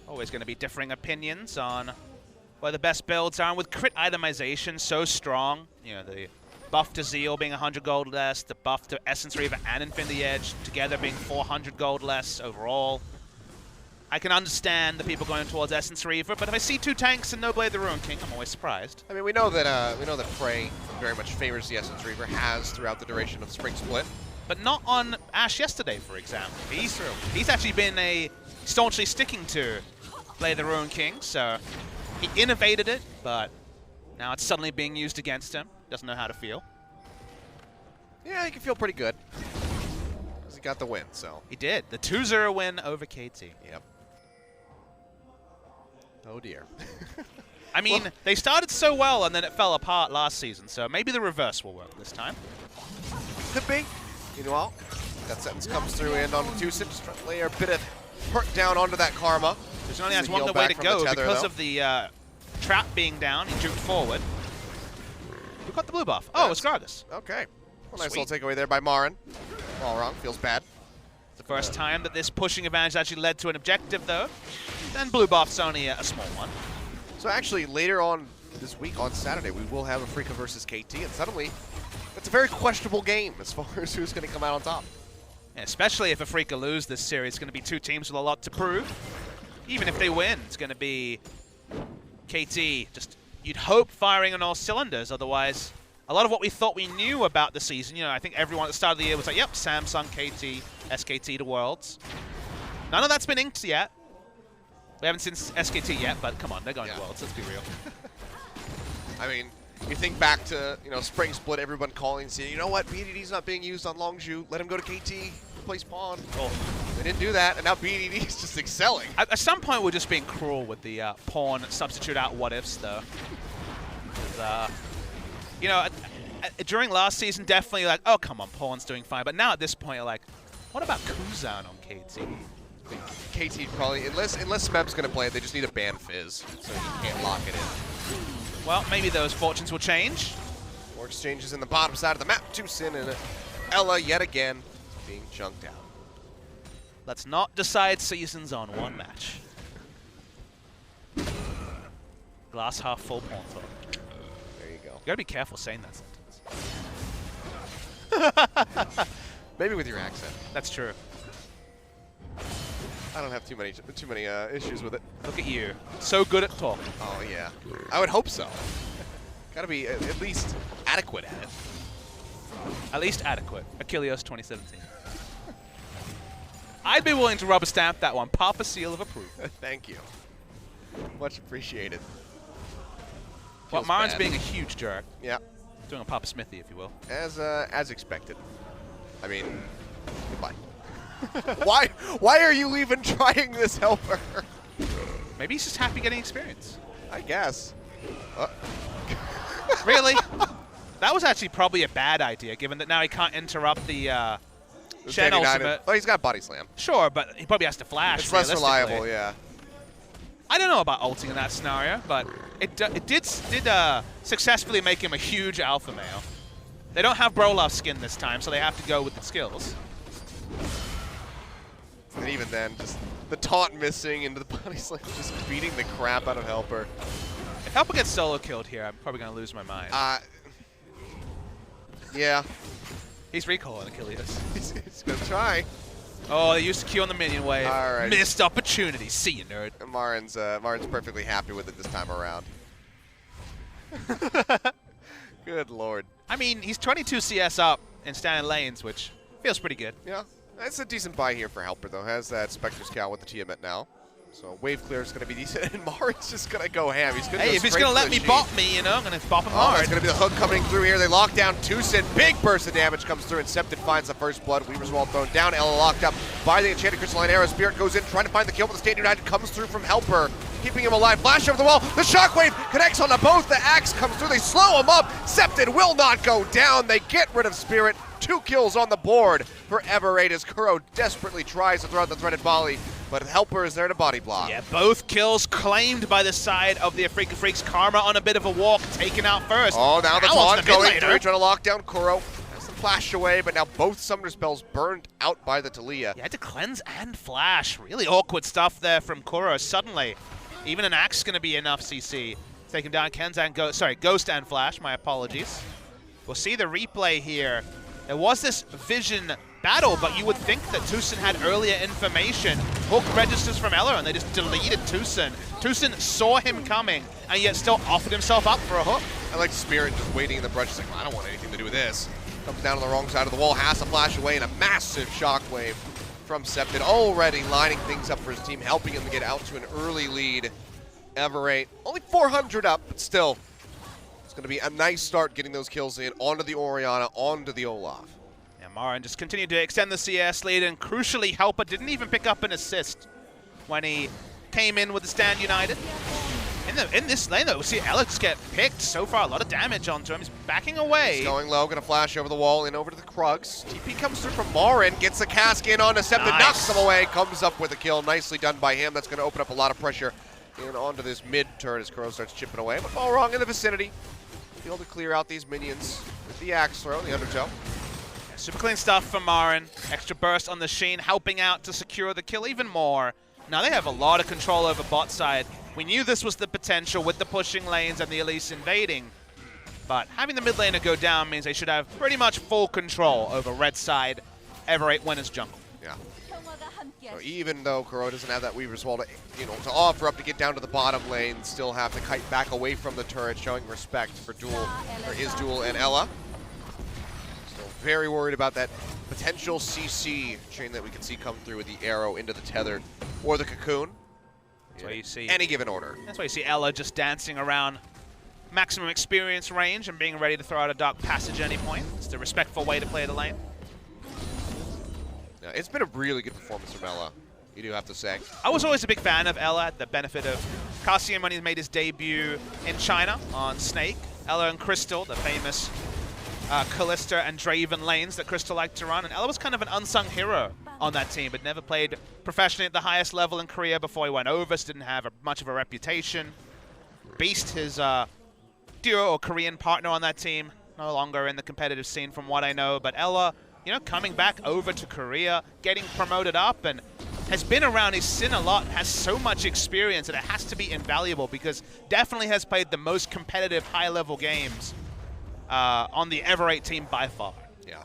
Always going to be differing opinions on where the best builds are. And with crit itemization so strong, you know, the buff to Zeal being 100 gold less, the buff to Essence Reaver and Infinity Edge together being 400 gold less overall. I can understand the people going towards Essence Reaver, but if I see 2 tanks and no Blade the Ruin King, I'm always surprised. I mean, we know that Frey very much favors the Essence Reaver, has throughout the duration of the Spring Split. But not on Ashe yesterday, for example. He's actually been staunchly sticking to Blade the Ruin King, so he innovated it, but now it's suddenly being used against him. Doesn't know how to feel. Yeah, he can feel pretty good. Because he got the win, so. He did. The 2-0 win over KT. Yep. Oh dear. I mean, they started so well and then it fell apart last season, so maybe the reverse will work this time. Could be. Meanwhile, that sentence comes through and on the Tucson, just trying to lay a bit of hurt down onto that Karma. There's only has one way to go because of the trap being down. He juked forward. Who got the blue buff? Oh, it's Gragas. Okay. Well, nice little takeaway there by Marin. All wrong. Feels bad. It's the first time that this pushing advantage actually led to an objective, though. Then blue buff's only a small one. So actually, later on this week, on Saturday, we will have Afreeca versus KT, and suddenly, it's a very questionable game as far as who's going to come out on top. Especially if Afreeca lose this series, it's going to be two teams with a lot to prove. Even if they win, it's going to be KT just, you'd hope, firing on all cylinders. Otherwise, a lot of what we thought we knew about the season, you know, I think everyone at the start of the year was like, yep, Samsung, KT, SKT to Worlds. None of that's been inked yet. We haven't seen SKT yet, but come on, they're going to Worlds, let's be real. I mean, you think back to, you know, Spring Split, everyone calling and saying, you know what, BDD's not being used on Longzhu, let him go to KT, play Spawn. Oh, they didn't do that, and now BDD is just excelling. At some point, we're just being cruel with the pawn substitute out what-ifs, though. You know, during last season, definitely like, oh, come on, pawn's doing fine. But now at this point, you're like, what about Kuzan on KT? KT probably, unless Smeb's going to play it, they just need a ban Fizz, so you can't lock it in. Well, maybe those fortunes will change. More exchanges in the bottom side of the map. Tucson and Ella yet again being chunked out. Let's not decide seasons on one match. Glass half full pawn flip. There you go. You gotta be careful saying that sentence. Maybe with your accent. That's true. I don't have too many issues with it. Look at you. So good at talk. Oh, yeah. I would hope so. Gotta be at least adequate at it. At least adequate. Achilles 2017. I'd be willing to rubber stamp that one. Pop a seal of approval. Thank you. Much appreciated. Well, Feels Marin's bad. being a huge jerk. Yeah. Doing a Papa Smithy, if you will. As expected. I mean, goodbye. Why are you even trying this helper? Maybe he's just happy getting experience. I guess. Really? That was actually probably a bad idea, given that now he can't interrupt the Shen ultimate. Oh, he's got body slam. Sure, but he probably has to flash. It's less reliable, yeah. I don't know about ulting in that scenario, but it did successfully make him a huge alpha male. They don't have Brolov skin this time, so they have to go with the skills. And even then, just the taunt missing into the body slam, just beating the crap out of Helper. If Helper gets solo killed here, I'm probably going to lose my mind. Yeah. He's recalling Achilles. He's going to try. Oh, they used to Q on the minion wave. All right. Missed opportunity. See you, nerd. Marin's perfectly happy with it this time around. Good lord. I mean, he's 22 CS up in standing lanes, which feels pretty good. Yeah. That's a decent buy here for Helper, though. Has that Spectre Scout with the Tiamat now. So wave clear is going to be decent, and Marin's just going to go ham. He's going to Hey, if he's going to let me bop me, you know, I'm going to bop him hard. It's going to be the hook coming through here. They lock down Tucson. Big burst of damage comes through. Incepted finds the first blood. Weaver's Wall thrown down. Ella locked up by the Enchanted Crystalline Arrow. Spirit goes in, trying to find the kill, but the State United comes through from Helper, keeping him alive. Flash over the wall. The Shockwave connects onto both. The Axe comes through. They slow him up. Septed will not go down. They get rid of Spirit. 2 kills on the board for Everate as Kuro desperately tries to throw out the threaded volley, but Helper is there to body block. Yeah, both kills claimed by the side of the Afreeca Freecs. Karma on a bit of a walk, taken out first. Oh, now the taunt going through, later. trying to lock down Kuro. Has them flashed away, but now both Summoner spells burned out by the Talia. He had to cleanse and flash. Really awkward stuff there from Kuro. Suddenly, even an axe is going to be enough CC. Take him down. Kenzan, Ghost and flash. My apologies. We'll see the replay here. There was this vision battle, but you would think that Tucson had earlier information. Hook registers from Ella, and they just deleted Tucson. Tucson saw him coming, and yet still offered himself up for a hook. I like Spirit just waiting in the brush. He's like, well, I don't want anything to do with this. Comes down on the wrong side of the wall, has to flash away, and a massive shockwave from Septed, already lining things up for his team, helping him to get out to an early lead. Everate, only 400 up, but still. It's going to be a nice start getting those kills in, onto the Orianna, onto the Olaf. Yeah, Marin just continued to extend the CS lead, and crucially, Helper didn't even pick up an assist when he came in with the Stand United. In this lane, though, we see Alex get picked. So far, a lot of damage onto him. He's backing away. He's going low, going to flash over the wall and over to the Krugs. TP comes through from Marin, gets the cask in on Septed, knocks him away, comes up with a kill. Nicely done by him. That's going to open up a lot of pressure in onto this mid-turn as Kuro starts chipping away. But all wrong in the vicinity. Be able to clear out these minions with the axe throw, the undertow. Yeah, super clean stuff from Marin. Extra burst on the Sheen, helping out to secure the kill even more. Now they have a lot of control over bot side. We knew this was the potential with the pushing lanes and the Elise invading. But having the mid laner go down means they should have pretty much full control over red side Ever8 winners jungle. Yeah. So even though Kuro doesn't have that Weaver's Wall to, to offer up to get down to the bottom lane, still have to kite back away from the turret, showing respect for his Duel and Ella. Still very worried about that potential CC chain that we can see come through with the arrow into the tether or the cocoon. That's why you see any given order. That's why you see Ella just dancing around maximum experience range and being ready to throw out a dark passage at any point. It's the respectful way to play the lane. Yeah, it's been a really good performance from Ella, you do have to say. I was always a big fan of Ella, at the benefit of Cassian when he made his debut in China on Snake. Ella and Crystal, the famous Callista and Draven lanes that Crystal liked to run. And Ella was kind of an unsung hero on that team, but never played professionally at the highest level in Korea before he went over, so didn't have much of a reputation. Beast, his duo or Korean partner on that team, no longer in the competitive scene from what I know, but Ella, coming back over to Korea, getting promoted up, and has been around his sin a lot, has so much experience that it has to be invaluable because definitely has played the most competitive high-level games on the Ever8 team by far. Yeah.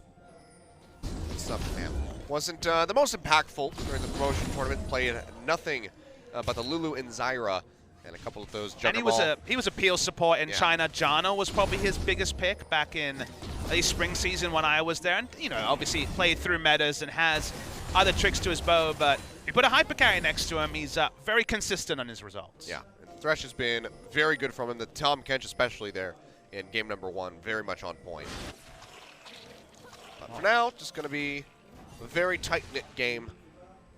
Man. Wasn't the most impactful during the promotion tournament, played nothing but the Lulu and Zyra and a couple of those Juggernaut. And he was a peel support in China. Jana was probably his biggest pick back in the spring season when I was there. And, obviously played through metas and has other tricks to his bow, but you put a hyper carry next to him, he's very consistent on his results. Yeah, and Thresh has been very good from him. The Tom Kench especially there in game number 1, very much on point. But for now, just going to be a very tight-knit game,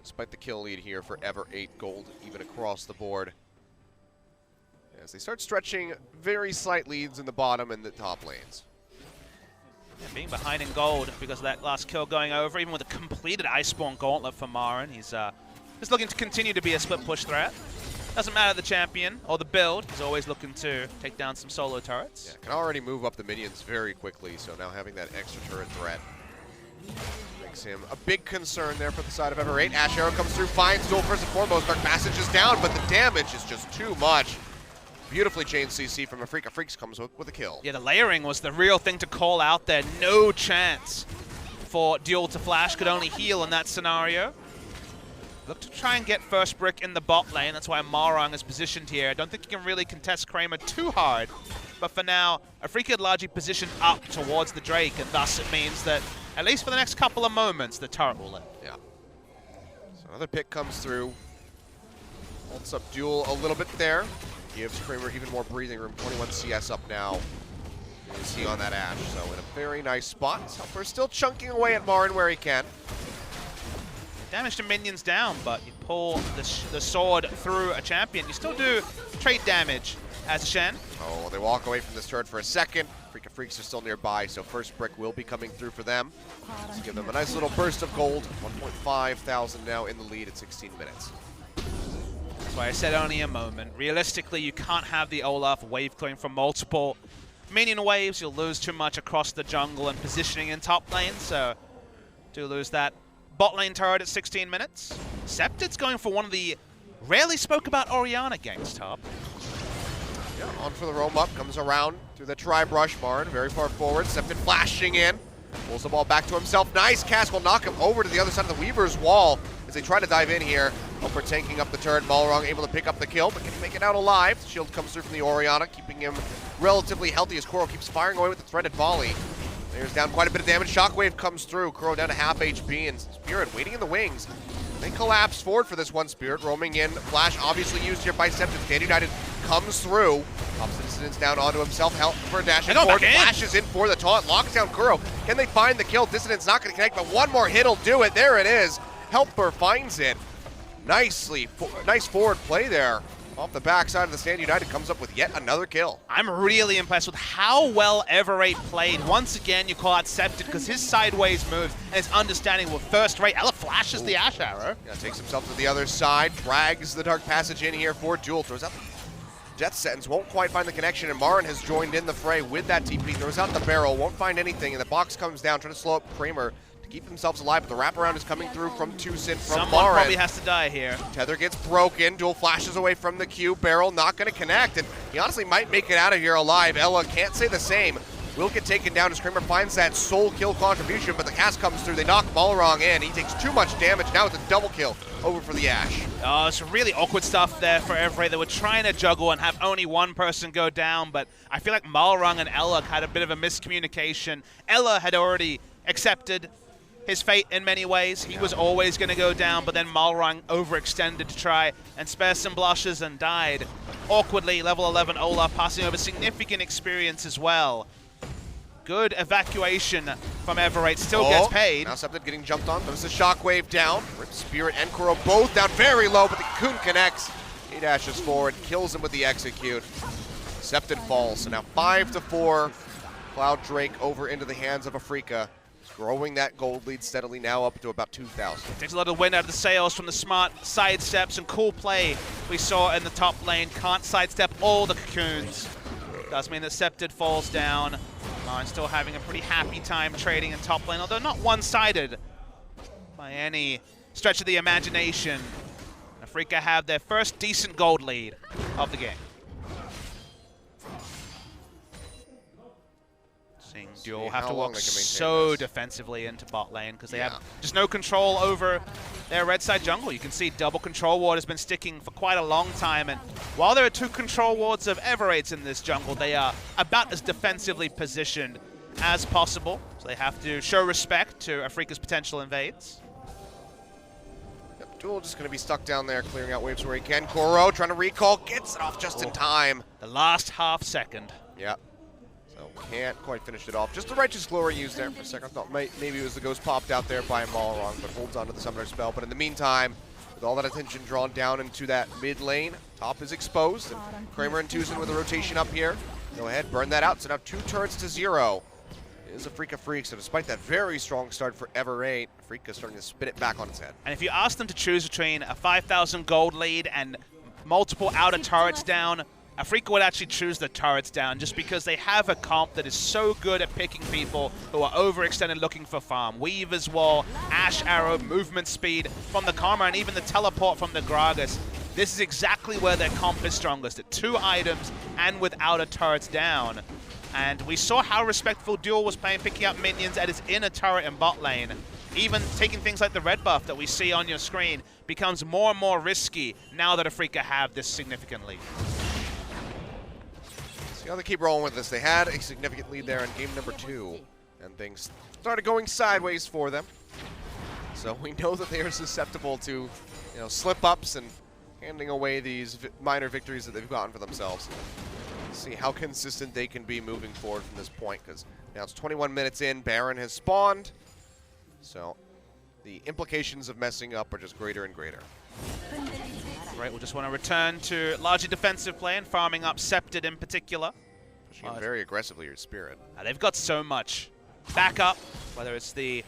despite the kill lead here for Ever8 gold, even across the board. As they start stretching very slight leads in the bottom and the top lanes. And being behind in gold because of that last kill going over, even with a completed Iceborne Gauntlet for Marin, he's just looking to continue to be a split push threat. Doesn't matter the champion or the build, he's always looking to take down some solo turrets. Yeah, can already move up the minions very quickly, so now having that extra turret threat makes him a big concern there for the side of Ever8. Ash Arrow comes through, finds Duel first and foremost. Dark Passage is down, but the damage is just too much. Beautifully chained CC from Afreeca. Freecs comes with a kill. Yeah, the layering was the real thing to call out there. No chance for Duel to flash. Could only heal in that scenario. Look to try and get first brick in the bot lane. That's why Marang is positioned here. I don't think you can really contest Kramer too hard. But for now, Afreeca had largely positioned up towards the Drake, and thus it means that, at least for the next couple of moments, the turret will live. Yeah. So another pick comes through. Holds up Duel a little bit there. Gives Kramer even more breathing room. 21 CS up now. You see on that Ash. So in a very nice spot. Helper still chunking away at Marin where he can. Damage to minions down, but you pull the sword through a champion. You still do trade damage as Shen. Oh, they walk away from this turret for a second. Freecs are still nearby, so first brick will be coming through for them. Let's give them a nice little burst of gold. 1.5 thousand now in the lead at 16 minutes. That's why I said only a moment. Realistically, you can't have the Olaf wave clearing from multiple minion waves. You'll lose too much across the jungle and positioning in top lane, so do lose that bot lane turret at 16 minutes. Septid's going for one of the rarely spoke about Orianna ganks, top. Yeah, on for the roam up, comes around through the tri-brush. Marin very far forward, Septid flashing in. Pulls the ball back to himself. Nice cast will knock him over to the other side of the Weaver's wall as they try to dive in here. Helper tanking up the turret. Balrog able to pick up the kill, but can he make it out alive? Shield comes through from the Orianna, keeping him relatively healthy as Kuro keeps firing away with the threaded volley. There's down quite a bit of damage. Shockwave comes through. Kuro down to half HP, and Spirit waiting in the wings. They collapse forward for this one. Spirit roaming in. Flash obviously used here by Septid. Stand United comes through. Pops the distance down onto himself. Helper dashing forward. Flashes in for the taunt. Locks down Kuro. Can they find the kill? Dissident's not going to connect, but one more hit will do it. There it is. Helper finds it. Nice forward play there. Off the backside of the Stand United comes up with yet another kill. I'm really impressed with how well Ever8 played. Once again, you call out Septid because his sideways moves and his understanding with first rate. Ella flashes the Ash Arrow. Yeah, takes himself to the other side, drags the Dark Passage in here for Duel, throws out the Death Sentence, won't quite find the connection, and Marin has joined in the fray with that TP, throws out the barrel, won't find anything, and the box comes down, trying to slow up Kramer to keep themselves alive, but the wraparound is coming through from Tucson from Someone Marin. probably has to die here. Tether gets broken, Duel flashes away from the Q, barrel not going to connect, and he honestly might make it out of here alive. Ella can't say the same. will get taken down as Kramer finds that soul kill contribution, but the cast comes through. They knock Balrog in. He takes too much damage. Now it's a double kill over for the Ashe. Some really awkward stuff there for Everett. They were trying to juggle and have only one person go down, but I feel like Malrung and Ella had a bit of a miscommunication. Ella had already accepted his fate in many ways. He was always going to go down, but then Malrung overextended to try and spare some blushes and died. Awkwardly, level 11 Olaf passing over significant experience as well. Good evacuation from Everett, still gets paid. Now Septed getting jumped on, but it's a shockwave down. Rip Spirit and Kuro both down very low, but the Cocoon connects. He dashes forward, kills him with the execute. Septed falls, so now 5-4. Cloud Drake over into the hands of Afreeca. Growing that gold lead steadily, now up to about 2,000. Takes a lot of wind out of the sails from the smart sidesteps and cool play we saw in the top lane. Can't sidestep all the Cocoons. Does mean that Septed falls down. Mine still having a pretty happy time trading in top lane, although not one-sided by any stretch of the imagination. Afreeca have their first decent gold lead of the game. Seeing Duel have to walk so defensively into bot lane because they have just no control over their red side jungle. You can see double control ward has been sticking for quite a long time, and while there are 2 control wards of Everaids in this jungle, they are about as defensively positioned as possible. So they have to show respect to Afreeca's potential invades. Duel just going to be stuck down there, clearing out waves where he can. Kuro trying to recall, gets it off just in time. The last half second. Yep. So can't quite finish it off. Just the Righteous Glory used there for a second. I thought maybe it was the ghost popped out there by Malrung, but holds onto the Summoner spell. But in the meantime, with all that attention drawn down into that mid lane, top is exposed. And Kramer and Tuzin with a rotation up here. Go ahead, burn that out. So now 2 turrets to 0. It is Afreeca Freecs, so despite that very strong start for Everett, Afreeca starting to spin it back on its head. And if you ask them to choose between a 5,000 gold lead and multiple outer turrets down, Afreeca would actually choose the turrets down just because they have a comp that is so good at picking people who are overextended looking for farm. Weaver's Wall, Ash Arrow, movement speed from the Karma, and even the teleport from the Gragas. This is exactly where their comp is strongest, at 2 items and with outer turrets down. And we saw how respectful Duel was playing, picking up minions at his inner turret in bot lane. Even taking things like the red buff that we see on your screen becomes more and more risky now that Afreeca have this significant lead. See how they keep rolling with this. They had a significant lead there in game number 2, and things started going sideways for them. So we know that they are susceptible to, slip-ups and handing away these minor victories that they've gotten for themselves. See how consistent they can be moving forward from this point, because now it's 21 minutes in, Baron has spawned, so the implications of messing up are just greater and greater. Right, we'll just want to return to largely defensive play and farming up Septed in particular. Pushing very aggressively your Spirit. They've got so much backup, whether it's the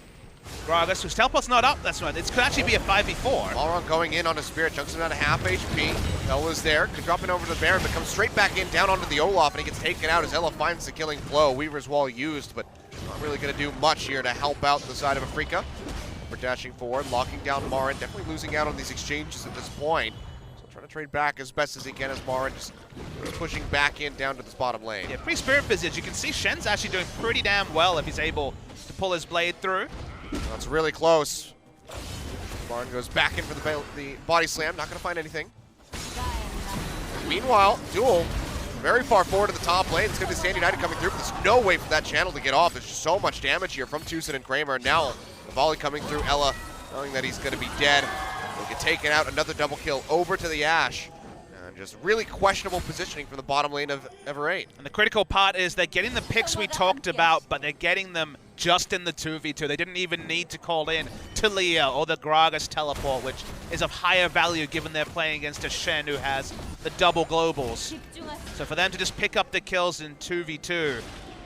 Gragas, whose teleport's not up, that's right. It could actually be a 5v4. Malrung going in on a Spirit, chunks him down to half HP. Ella's there, could drop it over to the Baron, but comes straight back in, down onto the Olaf, and he gets taken out as Ella finds the killing blow. Weaver's Wall used, but not really going to do much here to help out the side of Afreeca. We're dashing forward, locking down Marin, definitely losing out on these exchanges at this point. So trying to trade back as best as he can as Marin just pushing back in down to this bottom lane. Yeah, pretty Spirit busy. As you can see, Shen's actually doing pretty damn well if he's able to pull his blade through. That's really close. Marin goes back in for the body slam, not going to find anything. Meanwhile, Duel very far forward to the top lane. It's going to be Stand United coming through, but there's no way for that channel to get off. There's just so much damage here from Tuzin and Kramer. And now the volley coming through Ella, knowing that he's going to be dead. He'll get taken out, another double kill over to the Ashe. And just really questionable positioning from the bottom lane of Everett. And the critical part is they're getting the picks we talked about, but they're getting them just in the 2v2. They didn't even need to call in Talia or the Gragas teleport, which is of higher value given they're playing against a Shen who has the double globals. So for them to just pick up the kills in 2v2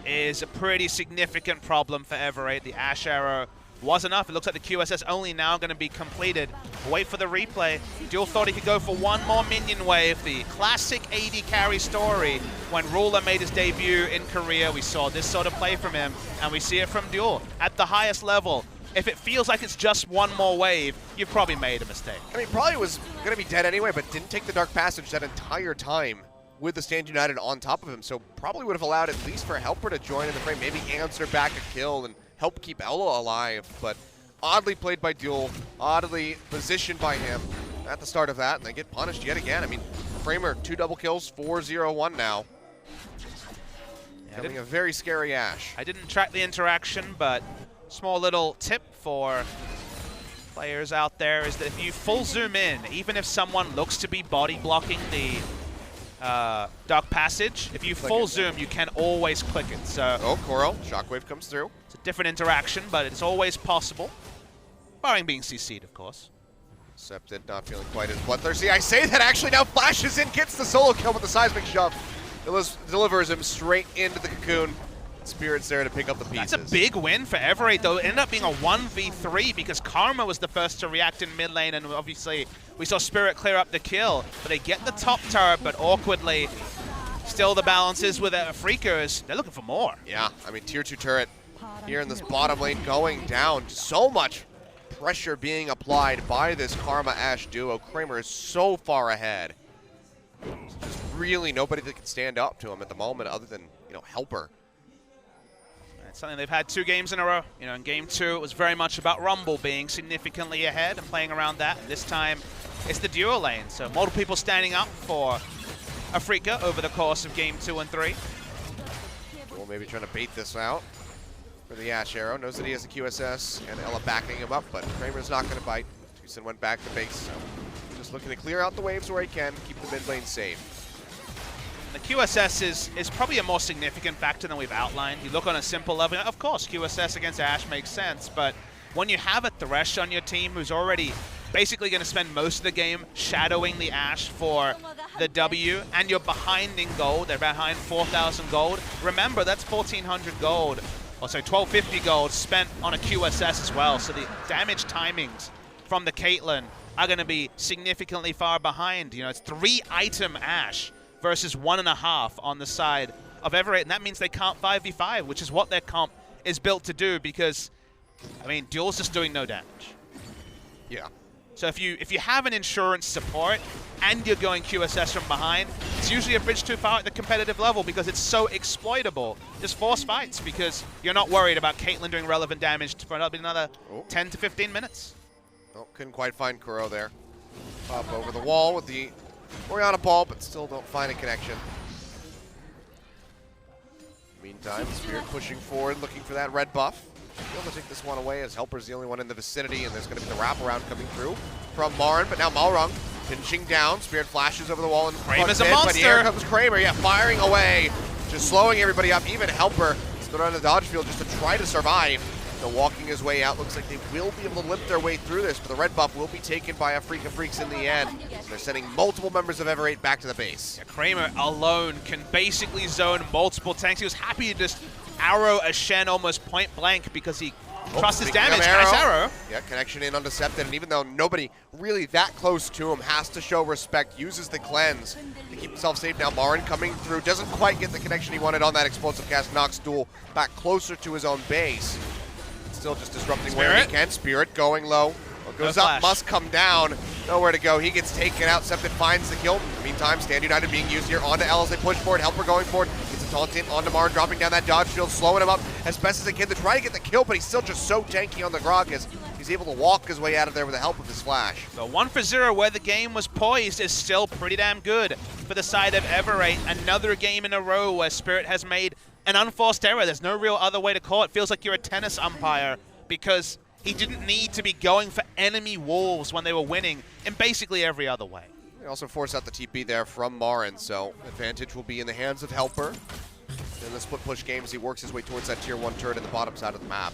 is a pretty significant problem for Everett. The Ash Arrow was enough. It looks like the QSS only now going to be completed. Wait for the replay. Duel thought he could go for one more minion wave. The classic AD carry story. When Ruler made his debut in Korea, we saw this sort of play from him, and we see it from Duel at the highest level. If it feels like it's just one more wave, you've probably made a mistake. I mean, probably was going to be dead anyway, but didn't take the Dark Passage that entire time with the Stand United on top of him, so probably would have allowed at least for Helper to join in the frame, maybe answer back a kill and help keep Ella alive, but oddly played by Duel, oddly positioned by him at the start of that, and they get punished yet again. I mean, Kramer, 2 double kills, 4-0-1 now. Having a very scary Ashe. I didn't track the interaction, but small little tip for players out there is that if you full zoom in, even if someone looks to be body blocking the Dark Passage, if you full zoom, you can always click it. So oh, Coral, Shockwave comes through. It's a different interaction, but it's always possible, barring being CC'd, of course. Septed not feeling quite as bloodthirsty. I say that actually now flashes in, gets the solo kill with the seismic shove. Delivers him straight into the cocoon. Spirit's there to pick up the pieces. That's a big win for Everett, though. It ended up being a 1v3 because Karma was the first to react in mid lane, and obviously we saw Spirit clear up the kill. But they get the top turret, but awkwardly, still the balances with Afreeca. They're looking for more. Yeah, I mean, tier 2 turret here in this bottom lane going down. So much pressure being applied by this Karma Ashe duo. Kramer is so far ahead. There's just really nobody that can stand up to him at the moment other than, Helper. It's something they've had 2 games in a row. In game 2, it was very much about Rumble being significantly ahead and playing around that. This time, it's the duo lane. So multiple people standing up for Afreeca over the course of game 2 and 3. Well, maybe trying to bait this out for the Ashe Arrow. Knows that he has a QSS and Ella backing him up, but Kramer's not going to bite. Tucson went back to base, so just looking to clear out the waves where he can, keep the mid lane safe. The QSS is probably a more significant factor than we've outlined. You look on a simple level, of course, QSS against Ashe makes sense, but when you have a Thresh on your team who's already basically going to spend most of the game shadowing the Ashe for the W, and you're behind in gold, they're behind 4,000 gold. Remember, that's 1,400 gold, or sorry, 1,250 gold spent on a QSS as well, so the damage timings from the Caitlyn are going to be significantly far behind. It's 3-item Ashe versus 1.5 on the side of Everett, and that means they can't 5v5, which is what their comp is built to do because, I mean, Duel's just doing no damage. Yeah. So if you have an insurance support and you're going QSS from behind, it's usually a bridge too far at the competitive level because it's so exploitable. Just force fights because you're not worried about Caitlyn doing relevant damage for another 10 to 15 minutes. Oh, couldn't quite find Kuro there. Pop over the wall with the Orianna ball, but still don't find a connection. Meantime, Spirit pushing forward, looking for that red buff. Able to take this one away as Helper's the only one in the vicinity, and there's going to be the wraparound coming through from Marin, but now Malrung pinching down. Spirit flashes over the wall and Kramer's a monster. But here comes Kramer, firing away, just slowing everybody up. Even Helper stood on the dodge field just to try to survive. So walking his way out, looks like they will be able to limp their way through this, but the red buff will be taken by Afreeca Freecs in the end. So they're sending multiple members of Everett back to the base. Yeah, Kramer alone can basically zone multiple tanks. He was happy to just arrow a Shen almost point blank because he trusts his damage. Nice arrow. Yeah, connection in on Decepted, and even though nobody really that close to him has to show respect, uses the cleanse to keep himself safe. Now Marin coming through, doesn't quite get the connection he wanted on that explosive cast. Knocks Duel back closer to his own base. Still just disrupting where he can. Spirit going low. Goes up, must come down. Nowhere to go. He gets taken out. Septed finds the kill. Meantime, Stand United being used here onto L as they push forward. Helper going forward. Gets a taunt in onto Marin, dropping down that dodge shield, slowing him up as best as they can to try to get the kill, but he's still just so tanky on the Grog as he's able to walk his way out of there with the help of his flash. So 1-0 where the game was poised is still pretty damn good for the side of Everett. Another game in a row where Spirit has made an unforced error. There's no real other way to call it. Feels like you're a tennis umpire because he didn't need to be going for enemy wolves when they were winning in basically every other way. They also force out the TP there from Marin, so advantage will be in the hands of Helper. In the split push game as he works his way towards that tier 1 turret in the bottom side of the map.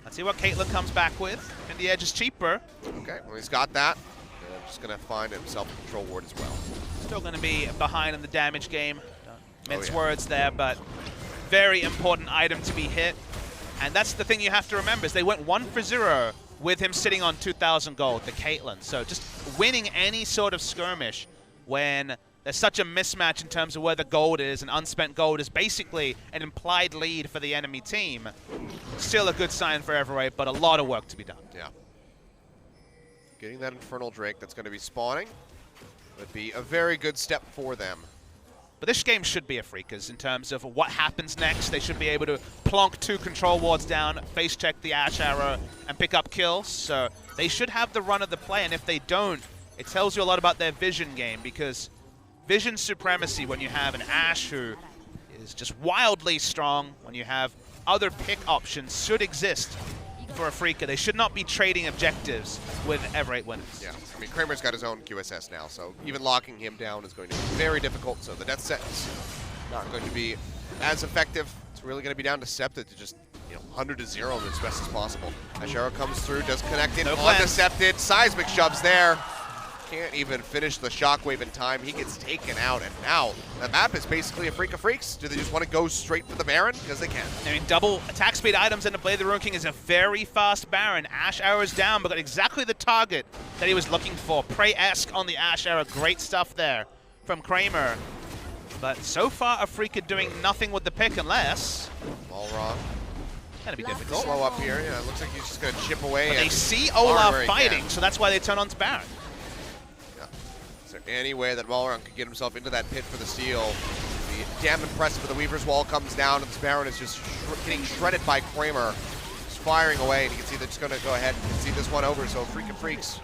Let's see what Caitlyn comes back with. And the edge is cheaper. Okay, well he's got that. And just going to find himself a control ward as well. Still going to be behind in the damage game. Don't mince words there, but very important item to be hit. And that's the thing you have to remember is they went 1-0 with him sitting on 2,000 gold, the Caitlyn. So just winning any sort of skirmish when there's such a mismatch in terms of where the gold is, and unspent gold is basically an implied lead for the enemy team. Still a good sign for Everett, but a lot of work to be done. Yeah. Getting that Infernal Drake that's going to be spawning would be a very good step for them. But this game should be Afreeca's in terms of what happens next. They should be able to plonk 2 control wards down, face check the Ashe arrow, and pick up kills. So they should have the run of the play, and if they don't, it tells you a lot about their vision game, because vision supremacy when you have an Ashe who is just wildly strong, when you have other pick options should exist for Afreeca. They should not be trading objectives with Ever8 winners. Yeah, I mean, Kramer's got his own QSS now, so even locking him down is going to be very difficult. So the death sentence not going to be as effective. It's really going to be down to Septa to just, 100 to 0 as best as possible. Ashero comes through, does connect it, undecepted, seismic shoves there. Can't even finish the shockwave in time. He gets taken out, and now the map is basically Afreeca Freecs. Do they just want to go straight for the Baron? Because they can. I mean, double attack speed items into Blade of the Ruin King is a very fast Baron. Ashe arrows down, but got exactly the target that he was looking for. Prey-esque on the Ashe arrow. Great stuff there from Kramer. But so far, Afreeca doing nothing with the pick unless... All wrong. Gonna be difficult. Slow up here. Yeah, it looks like he's just going to chip away. But they see Olaf fighting, so that's why they turn on to Baron. Is there any way that Walrun could get himself into that pit for the steal? The damn impressive, but the Weaver's Wall comes down, and this Baron is just getting shredded by Kramer. Just firing away, and you can see they're just going to go ahead and see this one over. So freaking Freecs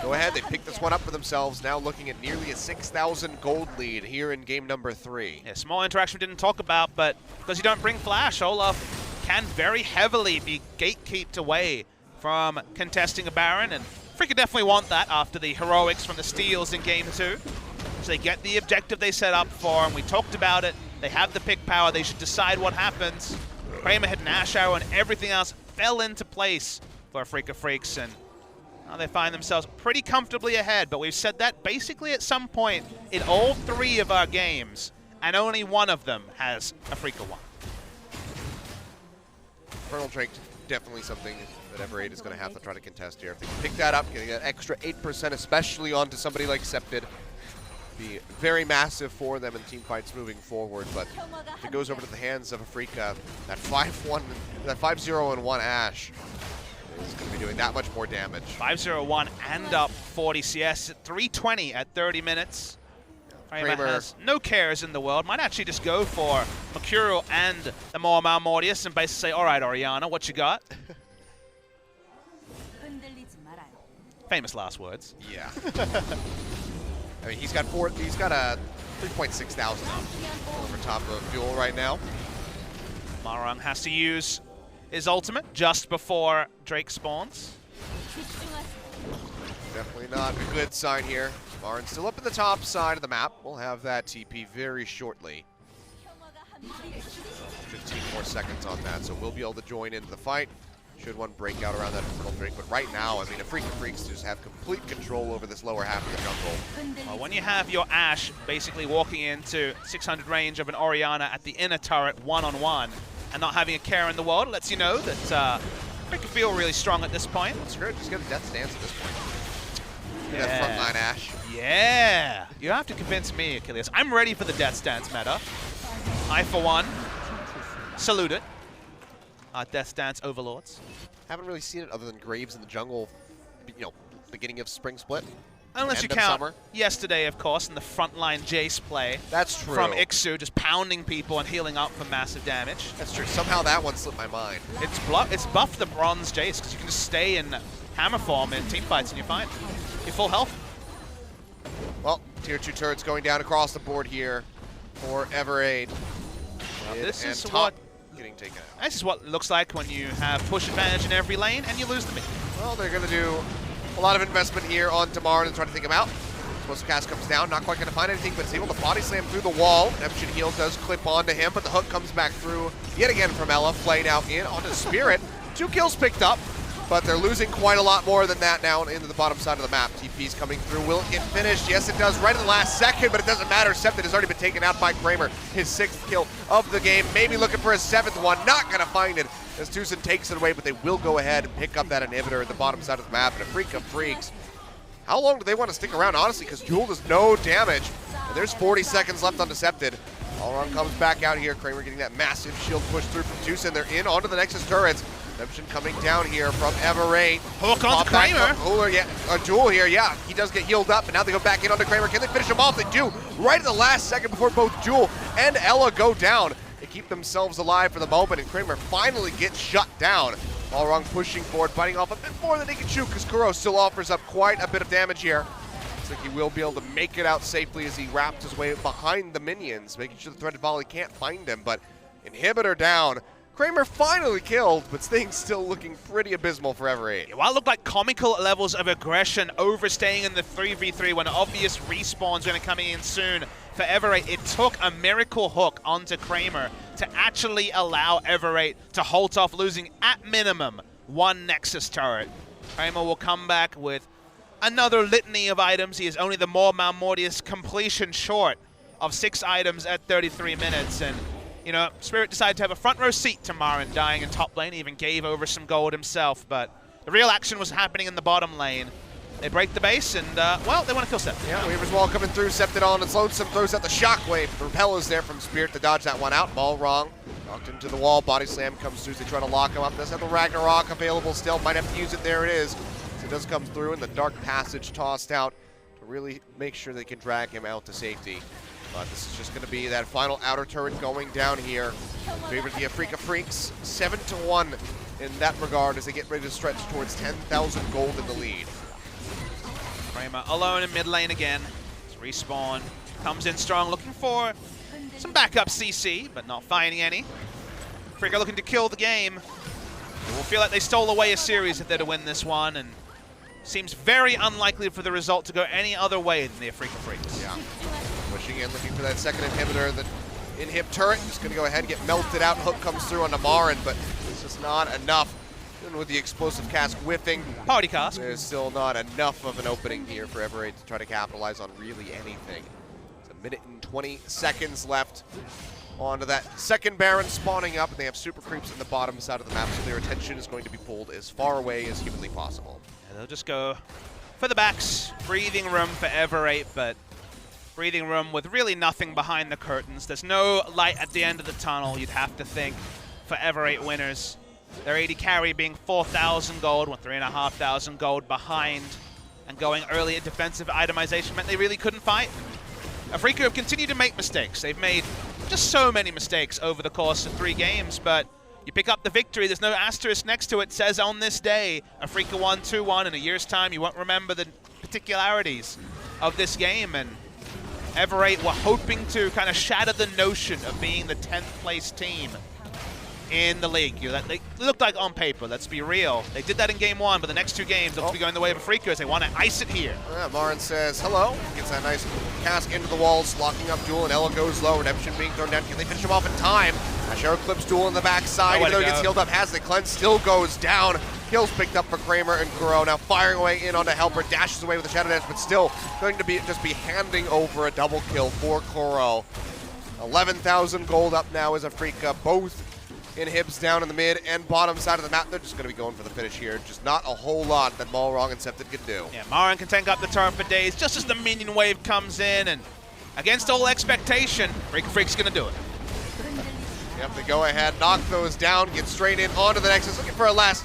go ahead. They pick this one up for themselves. Now looking at nearly a 6,000 gold lead here in game number 3. Yeah, small interaction we didn't talk about, but because you don't bring Flash, Olaf can very heavily be gatekeeped away from contesting a Baron, and Afreeca definitely want that after the heroics from the steals in game 2. So they get the objective they set up for them. We talked about it. They have the pick power. They should decide what happens. Kramer hit an Ashe arrow, and everything else fell into place for Afreeca Freecs, and now they find themselves pretty comfortably ahead. But we've said that basically at some point in all 3 of our games, and only one of them has Afreeca won. Colonel Drake, definitely something that Ever8 is going to have to try to contest here. If they can pick that up, getting that extra 8%, especially onto somebody like Septid, be very massive for them in team fights moving forward. But if it goes over to the hands of Afreeca, that 5-1, that 5-0-1 Ashe is going to be doing that much more damage. 5-0-1 and up 40 CS at 320 at 30 minutes. Kramer has no cares in the world. Might actually just go for Mercurial and the Moamau Mortius and basically say, all right, Orianna, what you got? Famous last words. Yeah. I mean, he's got a 3.6 thousand over top of Duel right now. Marang has to use his ultimate just before Drake spawns. Definitely not a good sign here. Marin's still up in the top side of the map. We'll have that TP very shortly. 15 more seconds on that, so we'll be able to join into the fight. Should one break out around that Colonel Drake, but right now, I mean, Afreeca Freecs just have complete control over this lower half of the jungle. Well, when you have your Ashe basically walking into 600 range of an Orianna at the inner turret one-on-one and not having a care in the world, it lets you know that Afreeca feel really strong at this point. It's great, just get a death stance at this point. Yeah. That frontline Ashe. Yeah, you have to convince me, Achilles. I'm ready for the death stance meta. I, for one, salute it. Death stance overlords. Haven't really seen it other than Graves in the jungle, beginning of Spring Split. Unless you count yesterday, of course, in the frontline Jace play. That's true. From Ixu, just pounding people and healing up for massive damage. That's true. Somehow that one slipped my mind. It's buffed the bronze Jace, because you can just stay in hammer form in team fights and you're fine. You're full health. Well, tier 2 turrets going down across the board here for Ever8. This is what getting taken out. This is what it looks like when you have push advantage in every lane and you lose the mid. Well, they're going to do a lot of investment here on Damar and try to take him out. Explosive cast comes down, not quite going to find anything, but is able to body slam through the wall. Neptune heal does clip onto him, but the hook comes back through yet again from Ella. Flay now in onto Spirit. 2 kills picked up, but they're losing quite a lot more than that now into the bottom side of the map. TP's coming through. Will it get finished? Yes, it does right in the last second, but it doesn't matter. Septid has already been taken out by Kramer. His 6th kill of the game. Maybe looking for his 7th one. Not going to find it as Tucson takes it away, but they will go ahead and pick up that inhibitor at the bottom side of the map. And Afreeca Freecs, how long do they want to stick around, honestly? Because Jewel does no damage. And there's 40 seconds left on Decepted. Allround comes back out here. Kramer getting that massive shield push through from Tucson. They're in onto the Nexus turrets. Redemption coming down here from Everate. Hook onto Pop back Kramer. up. Uller, yeah, a duel here, yeah. He does get healed up, and now they go back in onto Kramer. Can they finish him off? They do, right at the last second before both Jewel and Ella go down. They keep themselves alive for the moment, and Kramer finally gets shut down. Balrog pushing forward, biting off a bit more than he can shoot, because Kuro still offers up quite a bit of damage here. Looks like he will be able to make it out safely as he wraps his way behind the minions, making sure the threaded volley can't find him, but inhibitor down. Kramer finally killed, but things still looking pretty abysmal for Everate. While it looked like comical levels of aggression overstaying in the 3v3 when obvious respawns going to come in soon for Everate, it took a miracle hook onto Kramer to actually allow Everate to halt off losing at minimum one Nexus turret. Kramer will come back with another litany of items. He is only the more Malmortius completion short of 6 items at 33 minutes, and you know, Spirit decided to have a front row seat to Marin dying in top lane, even gave over some gold himself, but the real action was happening in the bottom lane. They break the base, and, well, they want to kill Septed. Yeah, Weaver's Wall coming through, Septed on, and Lonesome throws out the Shockwave. The repel is there from Spirit to dodge that one out. Ball wrong. Knocked into the wall, body slam comes through, they try to lock him up. Does have the Ragnarok available still, might have to use it, there it is. So it does come through, and the Dark Passage tossed out to really make sure they can drag him out to safety. But this is just going to be that final outer turret going down here. Favor the Afreeca Freecs, 7-1 in that regard as they get ready to stretch towards 10,000 gold in the lead. Kramer alone in mid lane again. Respawn comes in strong, looking for some backup CC, but not finding any. Afreeca looking to kill the game. They will feel like they stole away a series if they're to win this one, and seems very unlikely for the result to go any other way than the Afreeca Freecs. Yeah. Pushing in, looking for that second inhibitor. The inhib turret just going to go ahead and get melted out. Hook comes through onto Marin, but it's just not enough. Even with the explosive cask whiffing, Party cask. there's still not enough of an opening here for Everate to try to capitalize on really anything. It's a minute and 20 seconds left onto that second Baron spawning up, and they have super creeps in the bottom side of the map, so their attention is going to be pulled as far away as humanly possible. Yeah, they'll just go for the backs. Breathing room for Everate, but breathing room with really nothing behind the curtains. There's no light at the end of the tunnel, you'd have to think, for Everate winners. Their AD carry being 4,000 gold, 3,500 gold behind, and going early at defensive itemization meant they really couldn't fight. Afreeca have continued to make mistakes. They've made just so many mistakes over the course of 3 games, but you pick up the victory, there's no asterisk next to it, says on this day, Afreeca won 2-1. In a year's time, you won't remember the particularities of this game, and Everate were hoping to kind of shatter the notion of being the 10th place team in the league. You know, they looked like on paper, let's be real. They did that in game 1, but the next 2 games look to be going the way of Afreeca as they want to ice it here. Yeah, Marin says hello, gets that nice cask into the walls, locking up Jewel, and Ella goes low. Redemption being thrown down. Can they finish him off in time? Ashero clips Jewel in the backside, even though he gets healed up. Has the cleanse, still goes down. Kills picked up for Kramer and Kuro. Now firing away in onto Helper, dashes away with the Shadow Dance, but still going to be just be handing over a double kill for Kuro. 11,000 gold up now as Afreeca, both inhibs down in the mid and bottom side of the map. They're just going to be going for the finish here. Just not a whole lot that Balrog and Septed can do. Yeah, Marin can tank up the turret for days just as the minion wave comes in, and against all expectation, Freecs going to do it. Yep, they go ahead, knock those down, get straight in onto the Nexus, looking for a last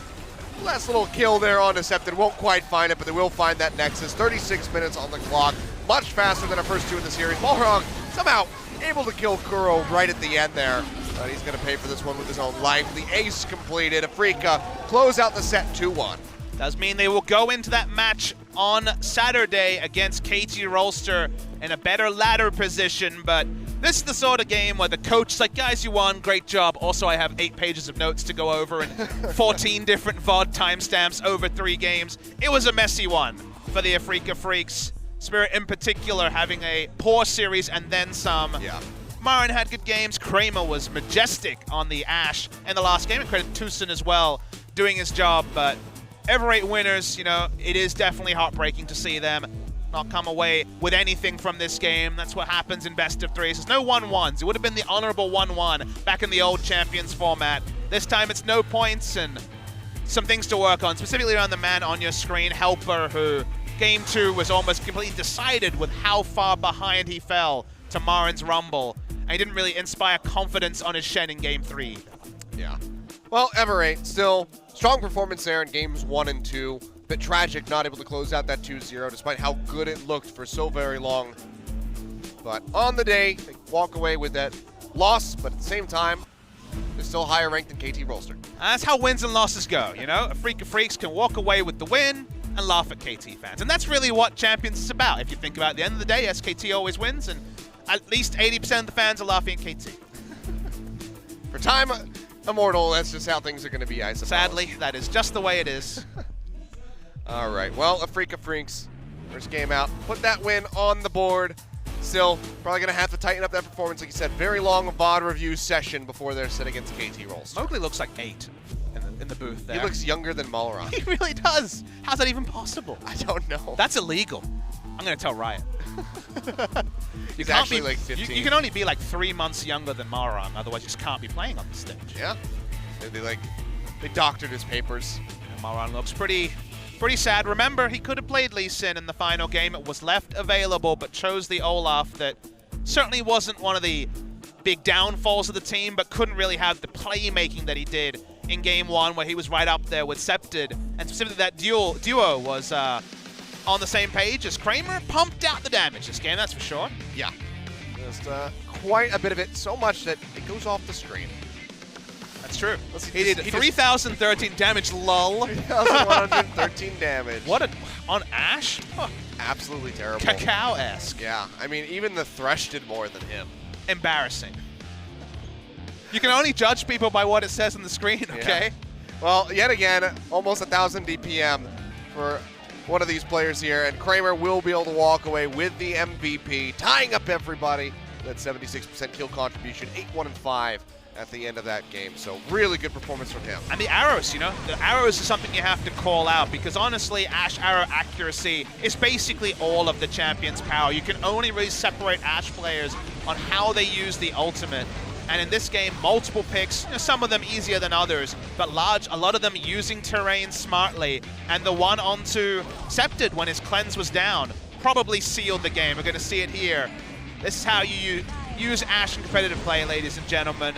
little kill there on Septed. Won't quite find it, but they will find that Nexus. 36 minutes on the clock, much faster than our first 2 in the series. Balrog somehow able to kill Kuro right at the end there. But he's going to pay for this one with his own life. The ace completed. Afreeca close out the set 2-1. Does mean they will go into that match on Saturday against KT Rolster in a better ladder position, but this is the sort of game where the coach is like, guys, you won, great job. Also, I have 8 pages of notes to go over and 14 different VOD timestamps over 3 games. It was a messy one for the Afreeca Freecs. Spirit in particular having a poor series and then some. Yeah. Marin had good games. Kramer was majestic on the Ashe in the last game. And credit Tucson as well, doing his job. But Everate winners, you know, it is definitely heartbreaking to see them not come away with anything from this game. That's what happens in best of 3s. There's no 1-1s. It would have been the honorable 1-1 back in the old Champions format. This time it's no points and some things to work on, specifically around the man on your screen, Helper, who game 2 was almost completely decided with how far behind he fell to Marin's Rumble. And he didn't really inspire confidence on his Shen in game 3. Yeah. Well, Everett, still strong performance there in games 1 and 2. Bit tragic not able to close out that 2-0 despite how good it looked for so very long. But on the day, they walk away with that loss, but at the same time, they're still higher ranked than KT Rolster. That's how wins and losses go, you know? Afreeca Freecs can walk away with the win and laugh at KT fans. And that's really what Champions is about. If you think about it, at the end of the day, SKT always wins, and at least 80% of the fans are laughing at KT. For time immortal, that's just how things are going to be, I suppose. Sadly, that is just the way it is. All right, well, Afreeca Freecs, first game out, put that win on the board. Still, probably going to have to tighten up that performance. Like you said, very long VOD review session before they're set against KT Rolls. Mowgli looks like 8 in the booth there. He looks younger than Malron. He really does. How's that even possible? I don't know. That's illegal. I'm going to tell Riot. He's can't actually be, like 15. You can only be like 3 months younger than Malron, otherwise you just can't be playing on the stage. Yeah. They doctored his papers. And Malron looks pretty sad. Remember, he could have played Lee Sin in the final game. It was left available, but chose the Olaf that certainly wasn't one of the big downfalls of the team, but couldn't really have the playmaking that he did in game 1, where he was right up there with Septed. And specifically that duo was on the same page as Kramer. Pumped out the damage this game, that's for sure. Yeah. Just quite a bit of it, so much that it goes off the screen. That's true. He did 3,013 damage, lol. 3,113 damage. What on Ashe? Huh. Absolutely terrible. Cacao-esque. Yeah, I mean, even the Thresh did more than him. Embarrassing. You can only judge people by what it says on the screen, okay? Yeah. Well, yet again, almost 1,000 DPM for one of these players here, and Kramer will be able to walk away with the MVP, tying up everybody. That 76% kill contribution, 8-1-5 at the end of that game. So really good performance from him. And the arrows, you know, the arrows is something you have to call out, because honestly, Ashe arrow accuracy is basically all of the champion's power. You can only really separate Ashe players on how they use the ultimate. And in this game, multiple picks, you know, some of them easier than others, but a lot of them using terrain smartly. And the one onto Septed when his cleanse was down probably sealed the game. We're going to see it here. This is how you use Ashe in competitive play, ladies and gentlemen.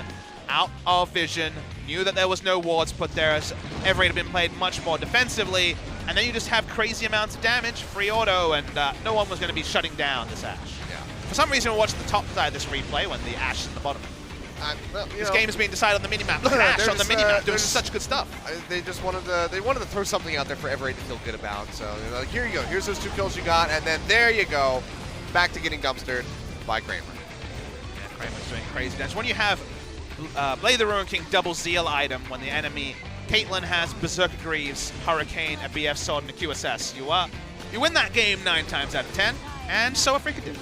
Out of vision, knew that there was no wards put there, as Everett had been played much more defensively, and then you just have crazy amounts of damage, free auto, and no one was going to be shutting down this Ashe. Yeah. For some reason, we're watching the top side of this replay when the Ashe is in the bottom. Well, This game is being decided on the minimap. Look at Ashe on the minimap doing such good stuff. They just wanted to throw something out there for Everett to feel good about. So they're like, here you go, here's those 2 kills you got, and then there you go, back to getting dumpstered by Kramer. Yeah, Kramer's doing crazy damage. When you have Blade the Ruin King double Zeal item, when the enemy Caitlyn has Berserker Greaves, Hurricane, a BF Sword, and a QSS, you win that game 9 times out of 10, and so Afreeca did.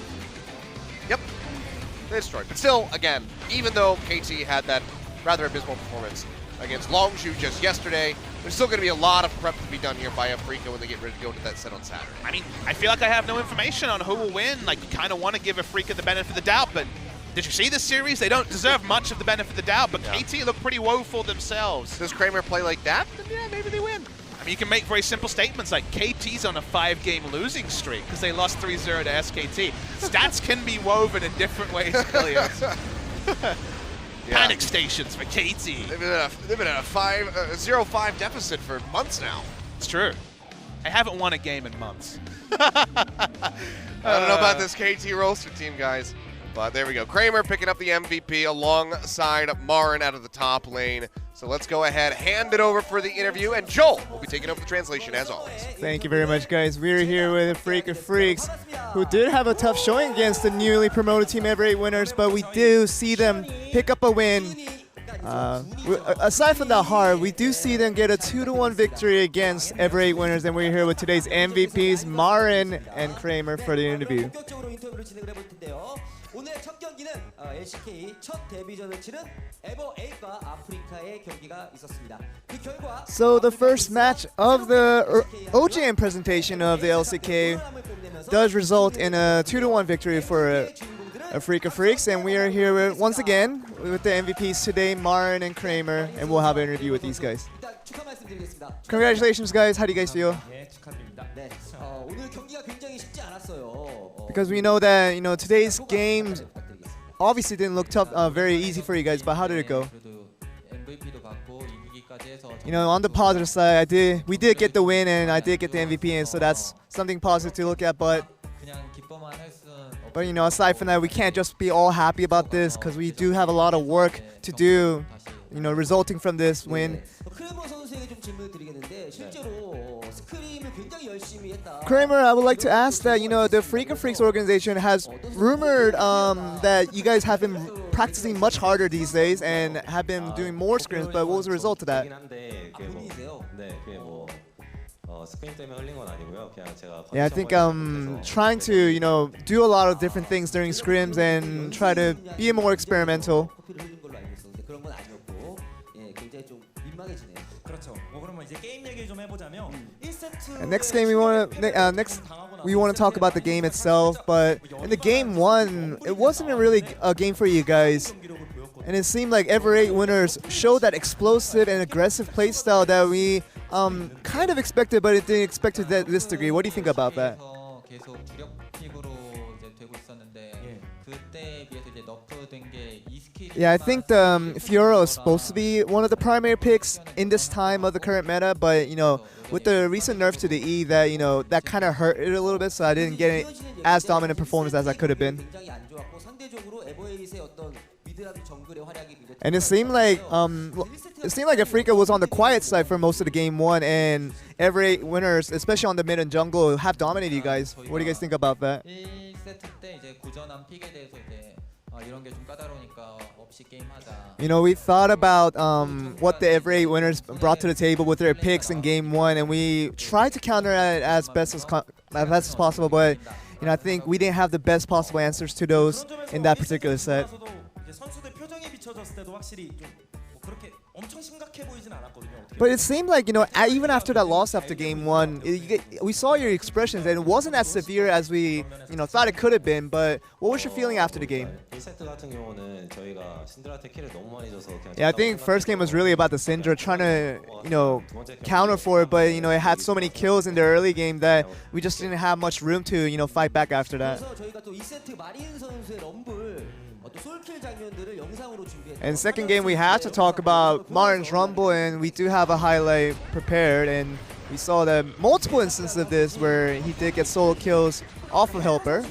Yep, they destroyed. But still, again, even though KT had that rather abysmal performance against Longshu just yesterday, there's still going to be a lot of prep to be done here by Afreeca when they get ready to go to that set on Saturday. I mean, I feel like I have no information on who will win. Like, you kind of want to give Afreeca the benefit of the doubt, but did you see this series? They don't deserve much of the benefit of the doubt, but Yeah. KT look pretty woeful themselves. Does Kramer play like that? Then yeah, maybe they win. I mean, you can make very simple statements like KT's on a 5-game losing streak because they lost 3-0 to SKT. Stats can be woven in different ways, Killians. Panic stations for KT. They've been at a 0-5 deficit for months now. It's true. I haven't won a game in months. I don't know about this KT roster team, guys. But there we go. Kramer picking up the MVP alongside Marin out of the top lane. So let's go ahead, hand it over for the interview, and Joel will be taking over the translation as always. Thank you very much, guys. We're here with Afreeca Freecs, who did have a tough showing against the newly promoted Team Everett winners, but we do see them pick up a win. Aside from the heart, we do see them get a 2-1 victory against Everett winners, and we're here with today's MVPs, Marin and Kramer, for the interview. 오늘 첫 경기는 LCK 첫 데뷔전을 치른 에버에이과 아프리카의 경기가 있었습니다. 그 결과 So the first match of the OGN presentation of the LCK does result in a 2-1 victory for Afreeca Freecs, and we are here once again with the MVPs today, Marin and Kramer, and we'll have an interview with these guys. 축하 말씀드리겠습니다. Congratulations, guys. How do you guys feel? 네, 축하드립니다. 네, 오늘 경기가 굉장히 쉽지 않았어요. Because we know that today's games obviously didn't look tough, very easy for you guys. But how did it go? 그래도 MVP도 받고 you know, on the positive side, we did get the win and I did get the MVP, and so that's something positive to look at. But you know, aside from that, we can't just be all happy about this because we do have a lot of work to do, you know, resulting from this win. 크레머 선수에게 좀 질문을 드리겠는데 실제로 스크림을 굉장히 열심히 했다. Kramer, I would like to ask that, you know, the Freecs organization has rumored that you guys have been practicing much harder these days and have been doing more scrims, but what was the result of that? 본인이세요? 네, 그게 뭐 스크린 때문에 흘린 건 아니고요. 그냥 제가 Yeah, I think trying to, you know, do a lot of different things during scrims and try to be more experimental. 커피를 흘린 걸로 알고 있었는데 그런 건 아니었고, 예, 굉장히 좀 민망해지네요. 그렇죠. 뭐 그러면 이제 게임 얘기 좀 해보자면 1세트 And next game we want to talk about the game itself, but in the game one, it wasn't really a game for you guys. And it seemed like Ever8 winners showed that explosive and aggressive playstyle that we kind of expected, but it didn't expect to this degree. What do you think about that? 계속 주력 픽으로 이제 되고 있었는데 그때에 비해서 이제 너프된 게 ESK. Yeah, I think the Fiora is supposed to be one of the primary picks in this time of the current meta, but you know, with the recent nerf to the E, that, you know, that kind of hurt it a little bit, so I didn't get as dominant performance as I could have been. 굉장히 안 좋았고 상대적으로 에버에이스의 어떤 미드라든 정글의 활약이 굉장히 And it seemed like Afreeca was on the quiet side for most of the game one, and Ever8 winners, especially on the mid and jungle, have dominated you guys. What do you guys think about that? 1세트 때 이제 고전한 픽에 대해서 이제 이런 게 좀 까다로우니까 없이 게임하자. You know, we thought about what the Ever8 winners brought to the table with their picks in game one, and we tried to counter it as best as possible, but you know, I think we didn't have the best possible answers to those in that particular set. 선수들 표정에 비춰졌을 때도 확실히 좀 그렇게 엄청 심각해 보이진 않았거든요. But it seemed like, you know, even after that loss after game one, we saw your expressions, and it wasn't as severe as we, you know, thought it could have been. But what was your feeling after the game? 1세트 같은 경우는 저희가 신드라한테 킬을 너무 많이 줘서 그냥 Yeah, I think first game was really about the Syndra trying to, you know, counter for it, but you know, it had so many kills in the early game that we just didn't have much room to, you know, fight back after that. 그래서 저희가 또 2세트 마린 선수의 럼블 또 솔킬 장면들을 영상으로 준비했고. And second game, we had to talk about Martin's Rumble, and we do have a highlight prepared, and we saw the multiple instances of this where he did get solo kills off of Helper.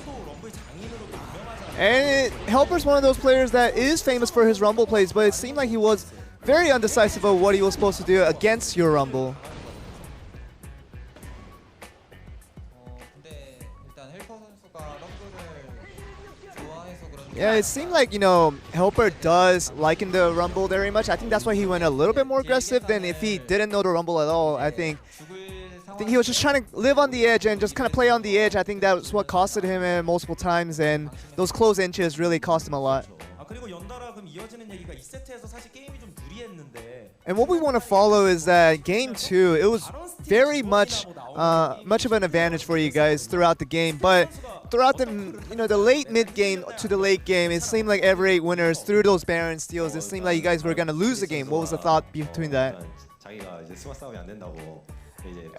And Helper's one of those players that is famous for his Rumble plays, but it seemed like he was very undecisive of what he was supposed to do against your Rumble. 근데 일단 헬퍼 선수가 럼블을 좋아해서 그런지. Yeah, it seemed like, you know, Helper does liken the Rumble very much. I think that's why he went a little bit more aggressive than if he didn't know the Rumble at all. I think he was just trying to live on the edge and just kind of play on the edge. I think that's what costed him multiple times, and those close inches really cost him a lot. 그리고 연달아 그럼 이어지는 얘기가 2세트에서 사실 게임이 좀 유리했는데. And what we want to follow is that game two, it was very much of an advantage for you guys throughout the game, but throughout the, you know, the late mid game to the late game, it seemed like Ever8 winners through those Baron steals, it seemed like you guys were going to lose the game. What was the thought between that? 자기가 이제 스마 싸움이 안 된다고 이제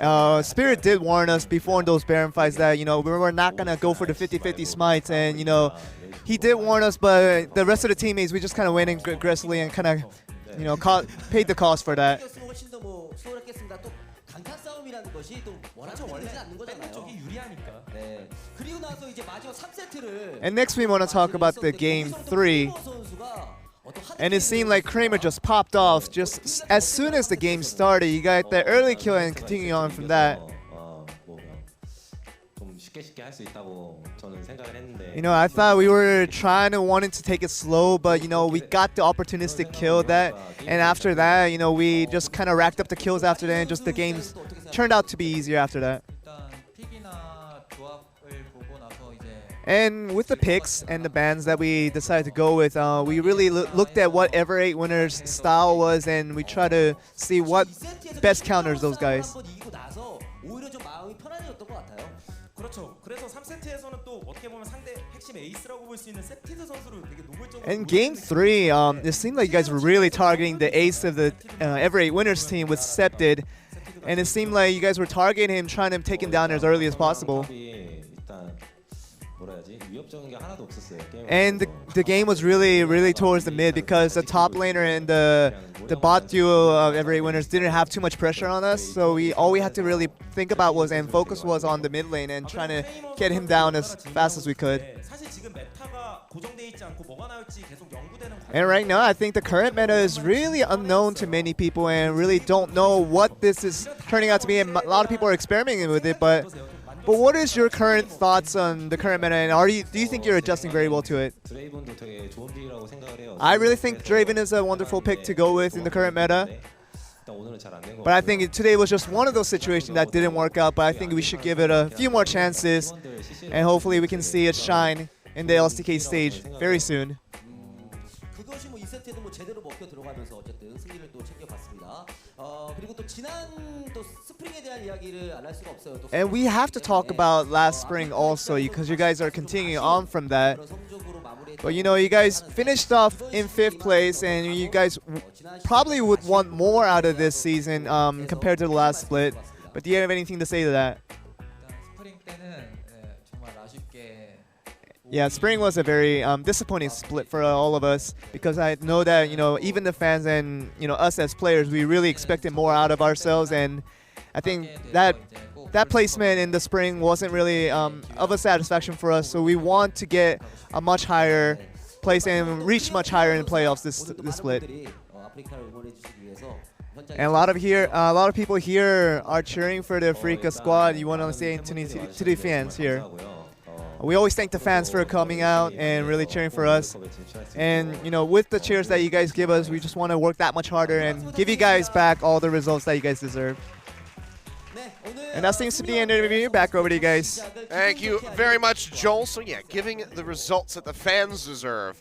Spirit did warn us before in those Baron fights that, you know, we were not going to go for the 50-50 smites, and, you know, he did warn us, but the rest of the teammates, we just kind of went in aggressively and kind of, you know, paid the cost for that. 훨씬 더 뭐 수월했겠습니다. 또 단타 싸움이라는 것이 또 워낙 원래 않는 거잖아요. 쪽이 유리하니까. 네. 그리고 나서 이제 마지막 3세트를 And next we want to talk about the game 3. And it seemed like Kramer just popped off just as soon as the game started. You got that early kill and continuing on from that. 좀 쉽게 할 수 있다고 저는 생각을 했는데 You know, I thought we were wanting to take it slow, but you know, we got the opportunistic kill that, and after that, you know, we just kind of racked up the kills after that, and just the games turned out to be easier after that. 일단 픽이나 조합을 보고 나서 이제 And with the picks and the bans that we decided to go with, we really looked at what Ever8 winners' style was, and we tried to see what best counters those guys. 이기고 나서 오히려 좀 마음이 편안해졌던 것 같아요. 그렇죠. 그래서 3세트에서는 또 어떻게 보면 상대 핵심 에이스라고 볼 수 있는 세티드 선수를 되게 노골적으로. In game 3, it seemed like you guys were really targeting the ace of the Ever8 winners team with Septid, and it seemed like you guys were targeting him, trying to take him down as early as possible. 일단 뭐라 해야지 위협적인 게 하나도 없었어요. 게임 And the game was really towards the mid because the top laner and the bot duo of Every Winners didn't have too much pressure on us. So all we had to really think about was and focus was on the mid lane and trying to get him down as fast as we could. 네, 사실 지금 메타가 고정돼 있지 않고 뭐가 나올지 계속 연구되는 And right now, I think the current meta is really unknown to many people and really don't know what this is turning out to be. And a lot of people are experimenting with it, but what is your current thoughts on the current meta, and do you think you're adjusting very well to it? 드레이븐도 되게 좋은 픽이라고 생각을 해요. I really think Draven is a wonderful pick to go with in the current meta. 일단 오늘은 잘 안 된 것 But I 같고요. think today was just one of those situations that didn't work out, but I think we should give it a few more chances, and hopefully we can see it shine in the LCK stage very soon. 그것이 뭐 2세트에도 뭐 제대로 먹혀 들어가면서 어쨌든 승리를 또 챙겨봤습니다. 그리고 또 지난 또 스프링에 대한 이야기를 안 할 수가 없어요. 또 And we have to talk about last spring also, because you guys are continuing on from that. 그런 성적으로 마무리했던 But you know, you guys finished off in 5th place, and you guys probably would want more out of this season compared to the last split. But do you have anything to say to that? 일단 스프링 때는 정말 아쉽게 Yeah, spring was a very disappointing split for all of us, because I know that, you know, even the fans and, you know, us as players, we really expected more out of ourselves, and I think that placement in the spring wasn't really of a satisfaction for us. So we want to get a much higher place and reach much higher in the playoffs this split. 아프리카를 응원해 주시기 위해서 현장에 And a lot of people here are cheering for the Afreeca squad. You want to say to the fans here? We always thank the fans for coming out and really cheering for us. And you know, with the cheers that you guys give us, we just want to work that much harder and give you guys back all the results that you guys deserve. 네, 오늘 And that seems to be the end of the interview. Back over to you guys. Thank you very much, Joel. So yeah, giving the results that the fans deserve,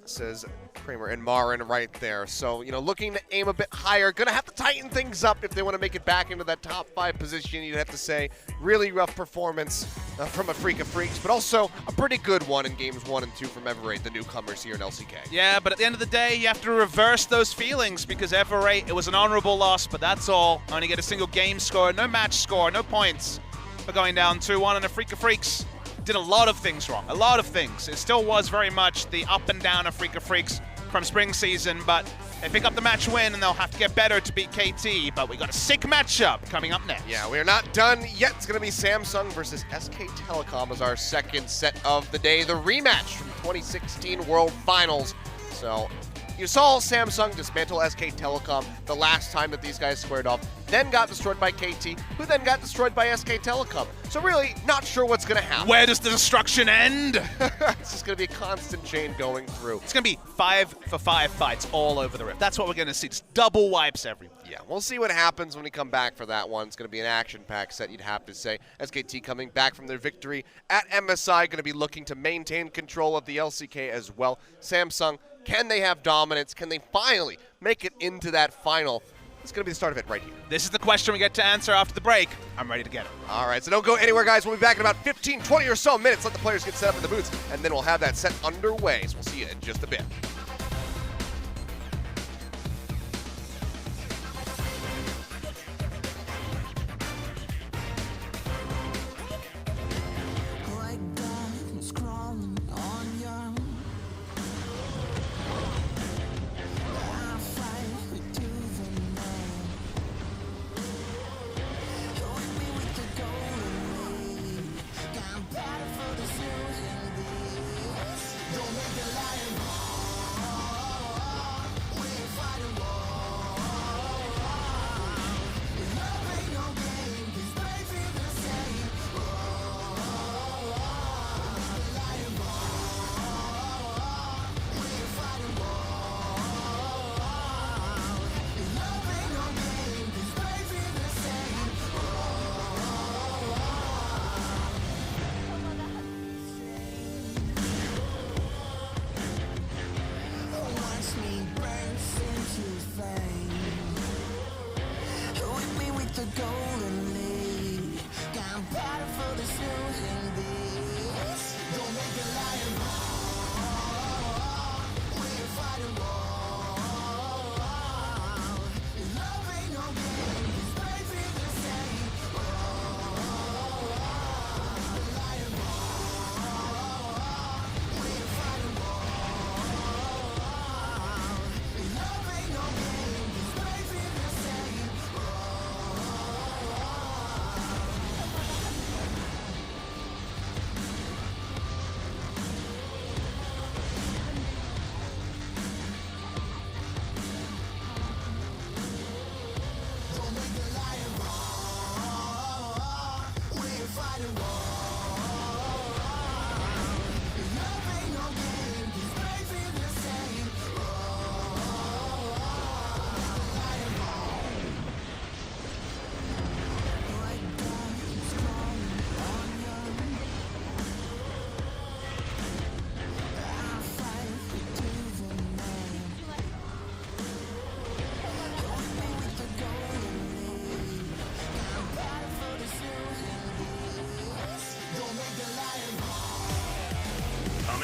says Kramer and Marin right there. So, you know, looking to aim a bit higher. Gonna have to tighten things up if they want to make it back into that top 5 position, you'd have to say. Really rough performance from Afreeca Freecs, but also a pretty good one in games 1 and 2 from Everate, the newcomers here in LCK. Yeah, but at the end of the day, you have to reverse those feelings because Everate, it was an honorable loss, but that's all. Only get a single game score, no match score, no points for going down 2-1, and Afreeca Freecs did a lot of things wrong, a lot of things. It still was very much the up and down Afreeca Freecs from spring season, but they pick up the match win and they'll have to get better to beat KT, but we got a sick matchup coming up next. Yeah, we're not done yet. It's going to be Samsung versus SK Telecom as our second set of the day, the rematch from 2016 World Finals. So you saw Samsung dismantle SK Telecom the last time that these guys squared off, then got destroyed by KT, who then got destroyed by SK Telecom. So really not sure what's going to happen. Where does the destruction end? It's just going to be a constant chain going through. It's going to be 5-for-5 fights all over the Rift. That's what we're going to see. Just double wipes everywhere. Yeah, we'll see what happens when we come back for that one. It's going to be an action-packed set, you'd have to say. SKT coming back from their victory at MSI, going to be looking to maintain control of the LCK as well. Samsung, can they have dominance? Can they finally make it into that final? It's going to be the start of it right here. This is the question we get to answer after the break. I'm ready to get it. All right, so don't go anywhere, guys. We'll be back in about 15, 20 or so minutes. Let the players get set up in the booths, and then we'll have that set underway. So we'll see you in just a bit.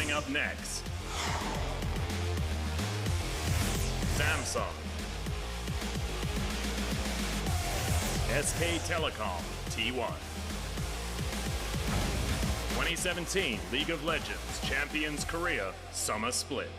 Coming up next, Samsung, SK Telecom T1, 2017 League of Legends Champions Korea Summer Split.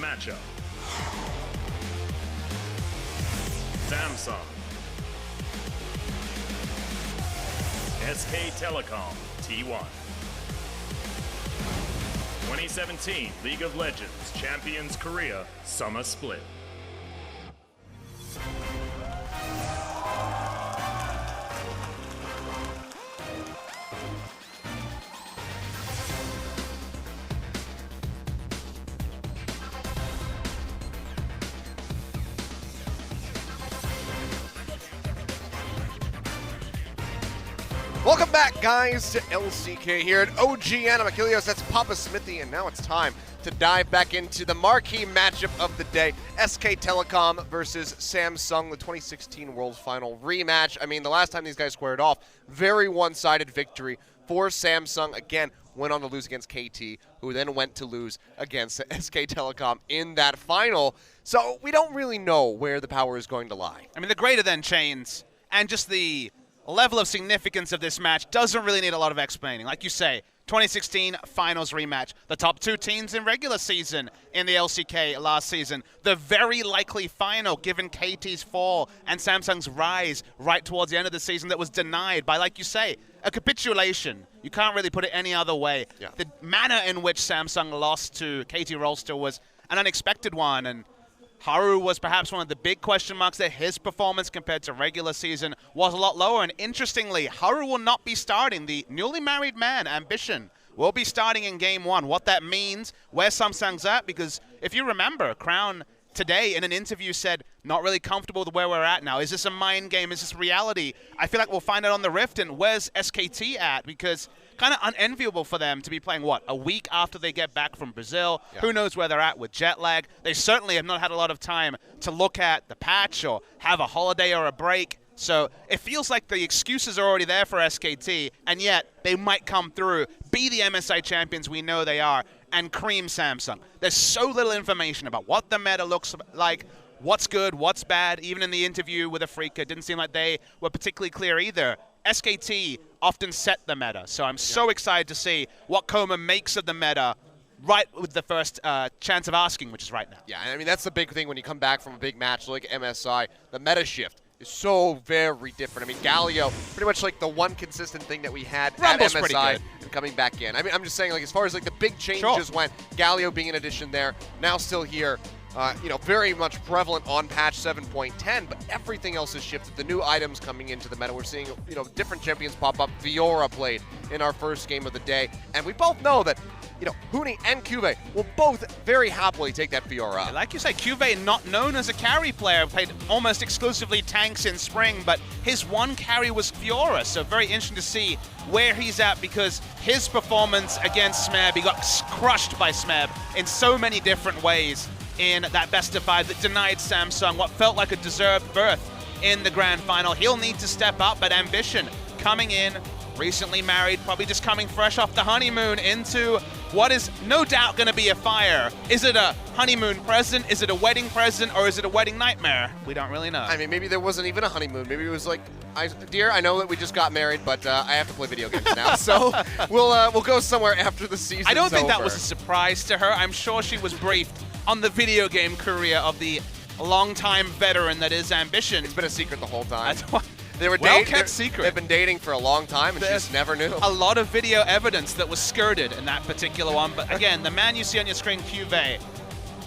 matchup. Samsung. SK Telecom T1. 2017 League of Legends Champions Korea Summer Split. Welcome back, guys, to LCK here at OGN. I'm Achilles, that's Papa Smithy, and now it's time to dive back into the marquee matchup of the day. SK Telecom versus Samsung, the 2016 World Final rematch. I mean, the last time these guys squared off, very one-sided victory for Samsung. Again, went on to lose against KT, who then went to lose against SK Telecom in that final. So we don't really know where the power is going to lie. I mean, the greater than chains and just the level of significance of this match doesn't really need a lot of explaining. Like you say, 2016 finals rematch. The top two teams in regular season in the LCK last season. The very likely final given KT's fall and Samsung's rise right towards the end of the season that was denied by, like you say, a capitulation. You can't really put it any other way. Yeah. The manner in which Samsung lost to KT Rolster was an unexpected one, and Haru was perhaps one of the big question marks that his performance compared to regular season was a lot lower. And interestingly, Haru will not be starting. The newly married man, Ambition, will be starting in game one. What that means, where Samsung's at, because if you remember, Crown today in an interview said, not really comfortable with where we're at now. Is this a mind game? Is this reality? I feel like we'll find out on the Rift. And where's SKT at? Because kind of unenviable for them to be playing, what, a week after they get back from Brazil. Yeah. Who knows where they're at with jet lag. They certainly have not had a lot of time to look at the patch or have a holiday or a break. So it feels like the excuses are already there for SKT, and yet they might come through, be the MSI champions we know they are, and cream Samsung. There's so little information about what the meta looks like, what's good, what's bad. Even in the interview with Afreeca, it didn't seem like they were particularly clear either. SKT often set the meta, so I'm so excited to see what Koma makes of the meta right with the first chance of asking, which is right now. Yeah, I mean, that's the big thing when you come back from a big match like MSI. The meta shift is so very different. I mean, Galio, pretty much like the one consistent thing that we had Rumble's at MSI and coming back in. I mean, I'm just saying, like, as far as like the big changes went, Galio being an addition there, now still here, you know, very much prevalent on patch 7.10, but everything else has shifted. The new items coming into the meta, we're seeing, you know, different champions pop up. Fiora played in our first game of the day, and we both know that, you know, Huni and Cuvee will both very happily take that Fiora up. Like you say, Cuvee not known as a carry player, played almost exclusively tanks in spring, but his one carry was Fiora, so very interesting to see where he's at, because his performance against Smeb, he got crushed by Smeb in so many different ways in that best of 5 that denied Samsung what felt like a deserved berth in the grand final. He'll need to step up, but Ambition coming in, recently married, probably just coming fresh off the honeymoon into what is no doubt going to be a fire. Is it a honeymoon present? Is it a wedding present? Or is it a wedding nightmare? We don't really know. I mean, maybe there wasn't even a honeymoon. Maybe it was like, dear, I know that we just got married, but I have to play video games now. So we'll go somewhere after the season's I don't think that over. was a surprise to her. I'm sure she was briefed on the video game career of the longtime veteran that is Ambition. It's been a secret the whole time. They were well-kept secret. They've been dating for a long time, and she just never knew. A lot of video evidence that was skirted in that particular one. But again, the man you see on your screen, Cuvee,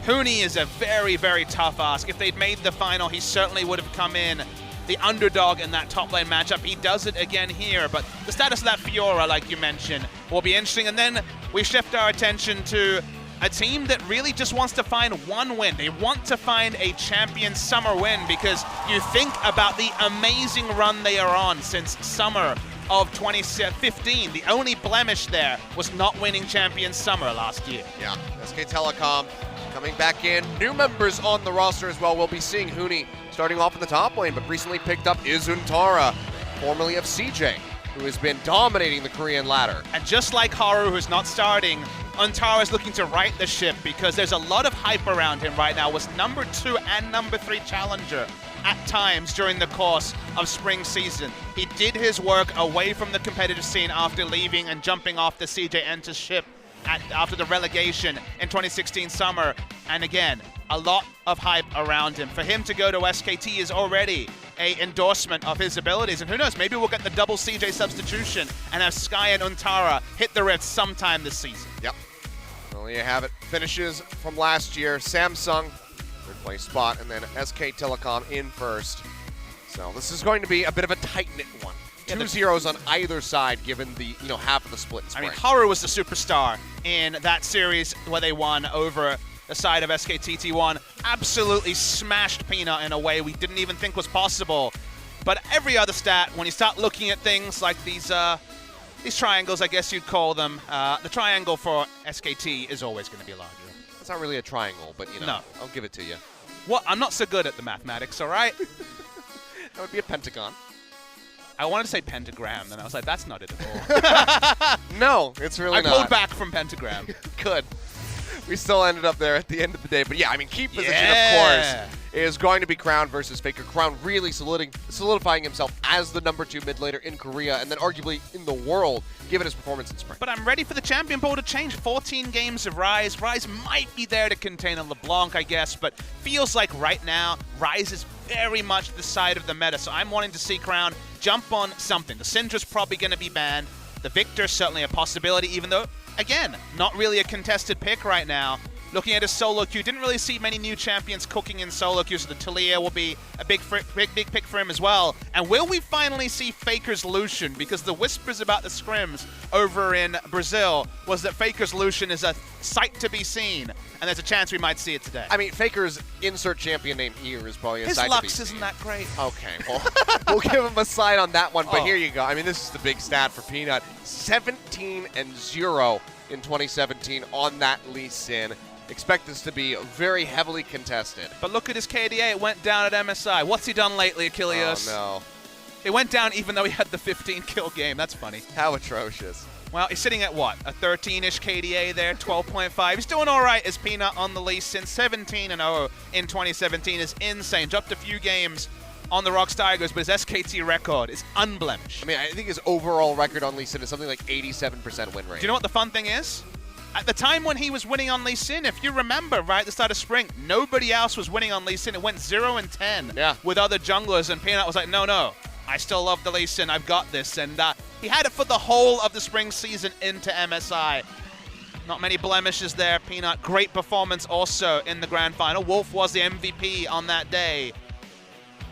Huni is a very, very tough ask. If they'd made the final, he certainly would have come in the underdog in that top lane matchup. He does it again here, but the status of that Fiora, like you mentioned, will be interesting. And then we shift our attention to a team that really just wants to find one win. They want to find a champion summer win, because you think about the amazing run they are on since summer of 2015. The only blemish there was not winning champion summer last year. Yeah, SK Telecom coming back in. New members on the roster as well. We'll be seeing Huni starting off in the top lane, but recently picked up Izuntara, formerly of CJ, who has been dominating the Korean ladder. And just like Haru, who's not starting, Untara is looking to right the ship, because there's a lot of hype around him right now. Was number 2 and number 3 challenger at times during the course of spring season. He did his work away from the competitive scene after leaving and jumping off the CJ Enter's ship after the relegation in 2016 summer. And again, a lot of hype around him. For him to go to SKT is already a endorsement of his abilities. And who knows, maybe we'll get the double CJ substitution and have Sky and Untara hit the Rift sometime this season. Yep. Well, there you have it. Finishes from last year. Samsung, third place spot, and then SK Telecom in first. So this is going to be a bit of a tight-knit one. Yeah, 2 zeros on either side, given the half of the split in I mean, spring. Haru was the superstar in that series where they won over the side of SKTT1. Absolutely smashed Peanut in a way we didn't even think was possible. But every other stat, when you start looking at things like these triangles, I guess you'd call them, the triangle for SKT is always going to be larger. It's not really a triangle, but No. I'll give it to you. What? I'm not so good at the mathematics, all right? That would be a pentagon. I wanted to say pentagram, then I was like, that's not it at all. No, it's really I not. pulled back from pentagram. Good. We still ended up there at the end of the day. But yeah, I mean, key position, Yeah. of course, is going to be Crown versus Faker. Crown really solidifying himself as the number 2 mid laner in Korea and then arguably in the world, given his performance in spring. But I'm ready for the champion pool to change. 14 games of Rise. Rise might be there to contain a LeBlanc, I guess, but feels like right now, Rise is very much the side of the meta. So I'm wanting to see Crown jump on something. The Syndra's probably going to be banned. The Victor's certainly a possibility, even though, again, not really a contested pick right now. Looking at his solo queue, didn't really see many new champions cooking in solo queue, so the Talia will be a big pick for him as well. And will we finally see Faker's Lucian? Because the whispers about the scrims over in Brazil was that Faker's Lucian is a sight to be seen, and there's a chance we might see it today. I mean, Faker's insert champion name here is probably a His side to be Lux seen. isn't that great. Okay, well, we'll give him a side on that one, but Oh. here you go. I mean, this is the big stat for Peanut. 17-0 in 2017 on that Lee Sin. Expect this to be very heavily contested. But look at his KDA, it went down at MSI. What's he done lately, Achilles? Oh, no. It went down even though he had the 15-kill game. That's funny. How atrocious. Well, he's sitting at what? A 13-ish KDA there, 12.5. He's doing all right as Peanut on the lease since 17-0 in 2017 is insane. Dropped a few games on the Rocks Tigers, but his SKT record is unblemished. I mean, I think his overall record on Lee Sin is something like 87% win rate. Do you know what the fun thing is? At the time when he was winning on Lee Sin, if you remember, right at the start of spring, nobody else was winning on Lee Sin. It went 0-10 with other junglers, and Peanut was like, no, I still love the Lee Sin. I've got this. And he had it for the whole of the spring season into MSI. Not many blemishes there, Peanut. Great performance also in the grand final. Wolf was the MVP on that day.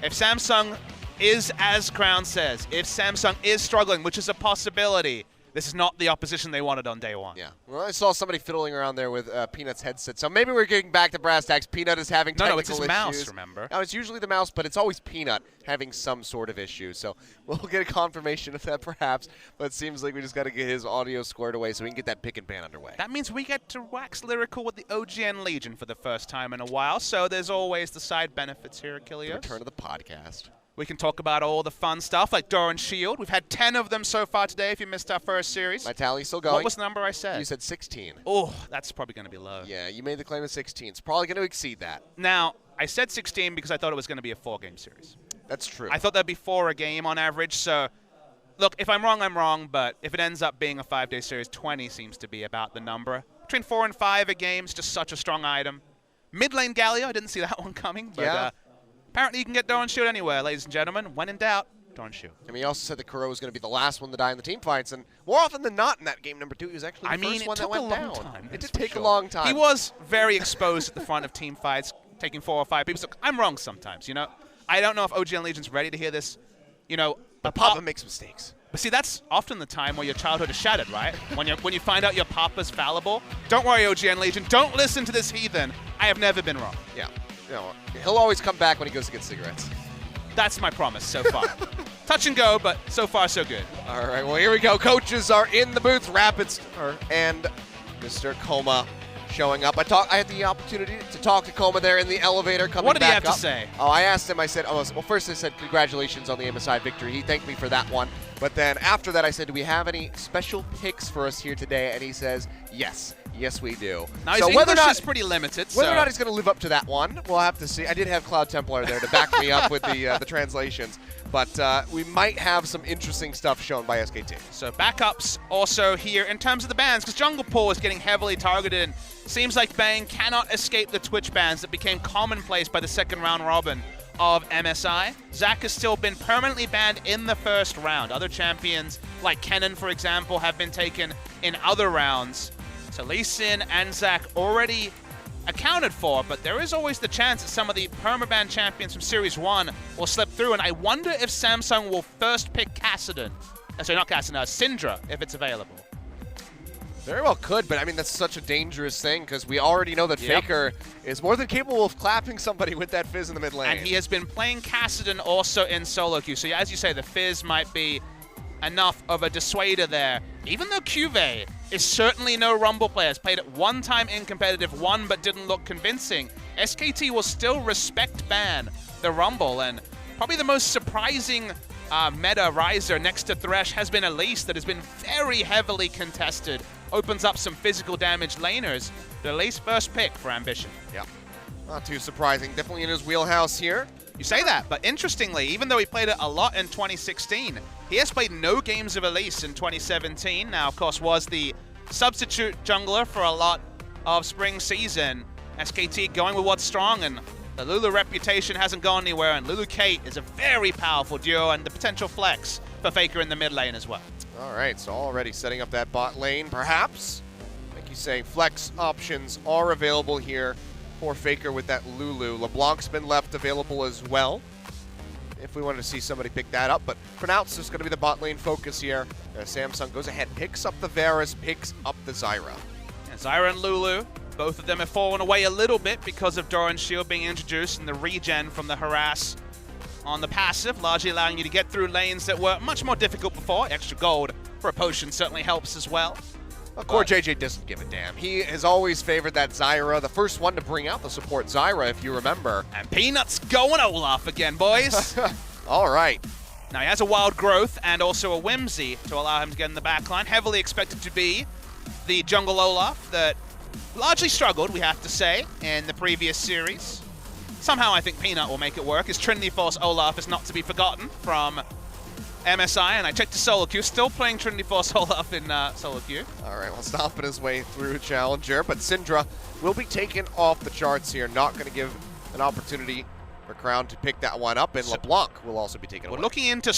If Samsung is, as Crown says, if Samsung is struggling, which is a possibility, this is not the opposition they wanted on day one. Yeah. Well, I saw somebody fiddling around there with Peanut's headset. So maybe we're getting back to brass tacks. Peanut is having technical issues. No, it's his mouse, remember? No, it's usually the mouse, but it's always Peanut having some sort of issue. So we'll get a confirmation of that perhaps. But it seems like we just got to get his audio squared away so we can get that pick and pan underway. That means we get to wax lyrical with the OGN Legion for the first time in a while. So there's always the side benefits here, Achilles. The return of the podcast. We can talk about all the fun stuff like Doran Shield. We've had 10 of them so far today if you missed our first series. My tally's still going. What was the number I said? You said 16. Oh, that's probably going to be low. Yeah, you made the claim of 16. It's probably going to exceed that. Now, I said 16 because I thought it was going to be a 4-game series. That's true. I thought that'd be 4 a game on average. So, look, if I'm wrong, I'm wrong. But if it ends up being a 5-day series, 20 seems to be about the number. Between 4 and 5 a game is just such a strong item. Mid lane Galio, I didn't see that one coming. But, yeah. Apparently you can get Doran Shield anywhere, ladies and gentlemen. When in doubt, Doran Shield. I mean, he also said that Kuro was going to be the last one to die in the team fights, and more often than not in that game number 2, he was actually the first one that went down. It did take a long time. He was very exposed at the front of team fights, taking 4 or 5 people. So I'm wrong sometimes, you know. I don't know if OGN Legion's ready to hear this, you know. But Papa makes mistakes. But see, that's often the time where your childhood is shattered, right? when you find out your Papa's fallible. Don't worry, OGN Legion. Don't listen to this heathen. I have never been wrong. Yeah. You know, he'll always come back when he goes to get cigarettes. That's my promise so far. Touch and go, but so far so good. All right, well, here we go. Coaches are in the booth. Rapids and Mr. Coma showing up. I had the opportunity to talk to Coma there in the elevator coming back up. What did he have to say? Oh, I asked him, I said, well, first I said, congratulations on the MSI victory. He thanked me for that one. But then after that, I said, do we have any special picks for us here today? And he says, yes. Yes, we do. Now, his English is pretty limited. Whether or not he's going to live up to that one, we'll have to see. I did have Cloud Templar there to back me up with the translations. But we might have some interesting stuff shown by SKT. So backups also here in terms of the bans, because Jungle Pool is getting heavily targeted, and seems like Bang cannot escape the Twitch bans that became commonplace by the second round robin of MSI. Zac has still been permanently banned in the first round. Other champions, like Kennen, for example, have been taken in other rounds. So Lee Sin and Zac already accounted for, but there is always the chance that some of the permaban champions from Series 1 will slip through, and I wonder if Samsung will first pick Kassadin. Sorry, not Kassadin, Syndra, if it's available. Very well could, but I mean, that's such a dangerous thing because we already know that Faker is more than capable of clapping somebody with that Fizz in the mid lane. And he has been playing Kassadin also in solo queue, so as you say, the Fizz might be enough of a dissuader there. Even though Cuvée is certainly no Rumble player, has played it one time in competitive, won but didn't look convincing, SKT will still respect ban the Rumble, and probably the most surprising meta riser next to Thresh has been Elise, that has been very heavily contested. Opens up some physical damage laners. The Elise first pick for Ambition. Yeah, not too surprising. Definitely in his wheelhouse here. You say that, but interestingly, even though he played it a lot in 2016, he has played no games of Elise in 2017. Now, of course, was the substitute jungler for a lot of spring season. SKT going with what's strong, and the Lulu reputation hasn't gone anywhere, and Lulu Kate is a very powerful duo and the potential flex for Faker in the mid lane as well. All right, so already setting up that bot lane, perhaps. Like you say, flex options are available here for Faker with that Lulu. LeBlanc's been left available as well, if we wanted to see somebody pick that up. But for now, it's just going to be the bot lane focus here. Samsung goes ahead, picks up the Varus, picks up the Zyra. And Zyra and Lulu, both of them have fallen away a little bit because of Doran's Shield being introduced and the regen from the harass on the passive, largely allowing you to get through lanes that were much more difficult before. Extra gold for a potion certainly helps as well. Of course, JJ doesn't give a damn. He has always favored that Zyra, the first one to bring out the support Zyra, if you remember. And Peanut's going Olaf again, boys. All right. Now he has a wild growth and also a whimsy to allow him to get in the backline. Heavily expected to be the jungle Olaf that largely struggled, we have to say, in the previous series. Somehow I think Peanut will make it work. His Trinity Force Olaf is not to be forgotten from MSI, and I checked the solo queue, still playing Trinity Force Olaf in solo queue. All right, well, stomping his way through Challenger, but Syndra will be taken off the charts here, not going to give an opportunity for Crown to pick that one up, and LeBlanc will also be taken away. We're looking into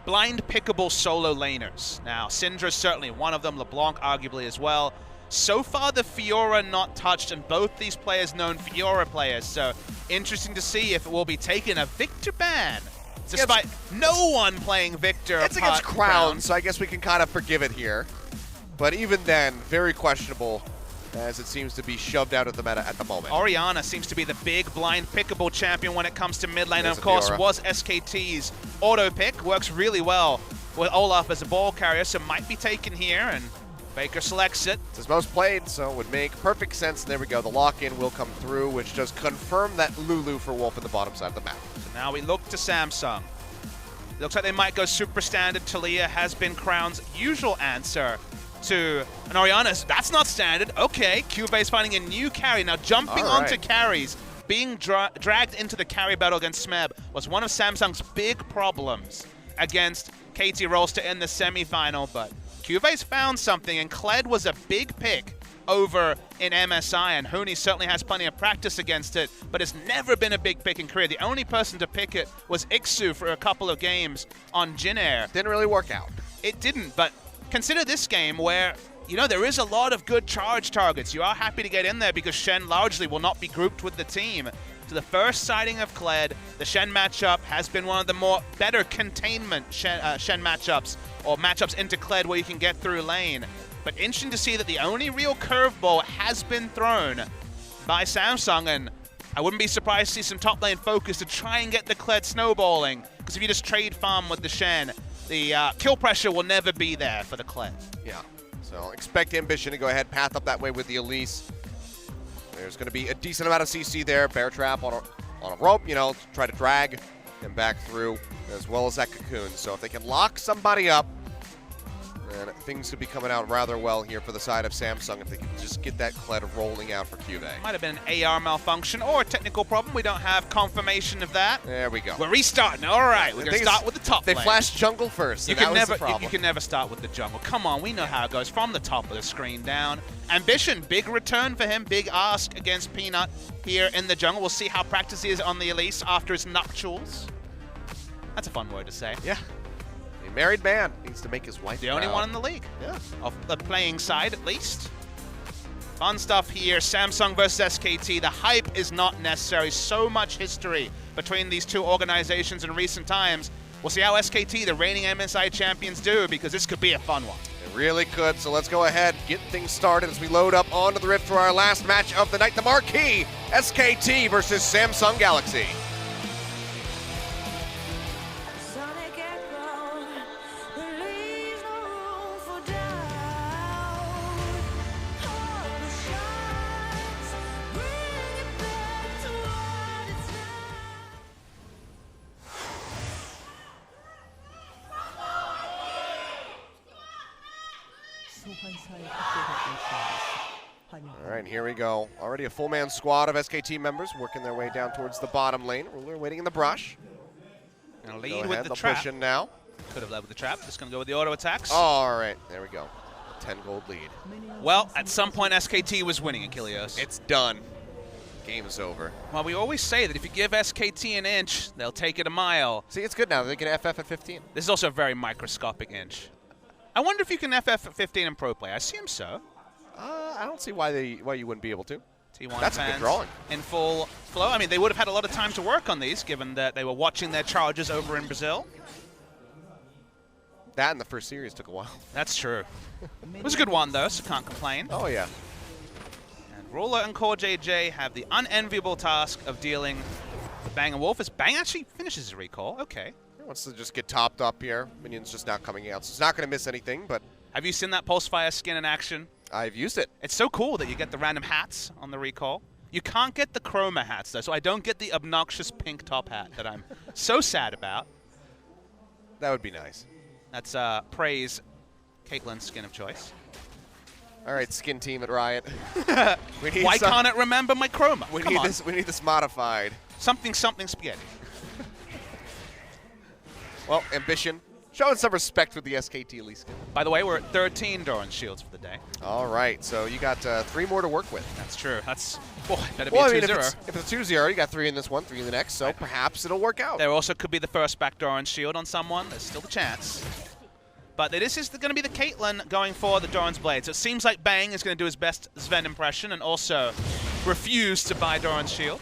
blind pickable solo laners. Now, Syndra is certainly one of them, LeBlanc arguably as well. So far, the Fiora not touched, and both these players known Fiora players, so interesting to see if it will be taken a Victor ban, despite no one playing Victor. It's against Crown, so I guess we can kind of forgive it here. But even then, very questionable, as it seems to be shoved out of the meta at the moment. Orianna seems to be the big blind pickable champion when it comes to mid lane, and of course was SKT's auto pick. Works really well with Olaf as a ball carrier, so might be taken here, and Faker selects it. It's his most played, so it would make perfect sense. There we go. The lock-in will come through, which does confirm that Lulu for Wolf in the bottom side of the map. So now we look to Samsung. Looks like they might go super standard. Talia has been Crown's usual answer to an Orianna. That's not standard. Okay, Cuvée finding a new carry. Now jumping onto carries, being dragged into the carry battle against Smeb was one of Samsung's big problems against KT Rolls to end the semifinal, but Cuvé's found something, and Kled was a big pick over in MSI, and Huni certainly has plenty of practice against it, but has never been a big pick in Korea. The only person to pick it was Ixu for a couple of games on Jin Air. Didn't really work out. It didn't, but consider this game where, you know, there is a lot of good charge targets. You are happy to get in there because Shen largely will not be grouped with the team. So the first sighting of Kled, the Shen matchup has been one of the better containment Shen matchups, or matchups into Kled where you can get through lane. But interesting to see that the only real curveball has been thrown by Samsung, and I wouldn't be surprised to see some top lane focus to try and get the Kled snowballing, because if you just trade farm with the Shen, the kill pressure will never be there for the Kled. Yeah, so expect Ambition to go ahead, path up that way with the Elise. There's going to be a decent amount of CC there. Bear Trap on a rope, you know, try to drag him back through, as well as that Cocoon. So if they can lock somebody up, And things could be coming out rather well here for the side of Samsung if they can just get that Kled rolling out for Cube. Might have been an AR malfunction or a technical problem. We don't have confirmation of that. There we go. We're restarting. All right, we're going to start with the top They lane. flashed jungle first, You and can that was never, the problem. you can never start with the jungle. Come on, we know how it goes. From the top of the screen down. Ambition, big return for him. Big ask against Peanut here in the jungle. We'll see how practice he is on the Elise after his nuptials. That's a fun word to say. Yeah. A married man needs to make his wife The only proud. one in the league. Yeah. Of the playing side, at least. Fun stuff here. Samsung versus SKT. The hype is not necessary. So much history between these two organizations in recent times. We'll see how SKT, the reigning MSI champions, do, because this could be a fun one. It really could, so let's go ahead, get things started as we load up onto the Rift for our last match of the night, the marquee, SKT versus Samsung Galaxy. Sonic echo, there leaves no room for doubt. All the shots, bring it back to what it's now. All right, here we go. Already a full-man squad of SKT members working their way down towards the bottom lane. Ruler waiting in the brush. Gonna Go lead ahead, with the they'll trap. push in now. Could have led with the trap. Just gonna go with the auto attacks. All right, there we go. A 10 gold lead. Well, at some point SKT was winning, Achilleos. It's done. Game is over. Well, we always say that if you give SKT an inch, they'll take it a mile. See, it's good now. They can FF at 15. This is also a very microscopic inch. I wonder if you can FF at 15 in pro play. I assume so. I don't see why you wouldn't be able to. T1 That's a good fans drawing. in full flow. I mean, they would have had a lot of time to work on these, given that they were watching their charges over in Brazil. That in the first series took a while. That's true. It was a good one, though, so can't complain. Oh, yeah. And Ruler and Core JJ have the unenviable task of dealing with Bang and Wolf, as Bang actually finishes his recall. Okay. He wants to just get topped up here. Minions just not coming out, so it's not going to miss anything, but Have you seen that Pulsefire skin in action? I've used it. It's so cool that you get the random hats on the recall. You can't get the chroma hats, though, so I don't get the obnoxious pink top hat that I'm so sad about. That would be nice. That's praise Caitlyn's skin of choice. All right, skin team at Riot. Why can't it remember my chroma? We Come need on. this. We need this modified. Something spaghetti. Well, Ambition showing some respect with the SKT Elite skin. By the way, we're at 13 Doran shields for the day. All right, so you got 3 more to work with. That's true. That's boy, better be Well, a I mean, 2-0. if it's a 2-0, you got 3 in this one, 3 in the next, so perhaps it'll work out. There also could be the first back Doran shield on someone. There's still the chance. But this is going to be the Caitlyn going for the Doran's Blade. So it seems like Bang is going to do his best Sven impression and also refuse to buy Doran's shield.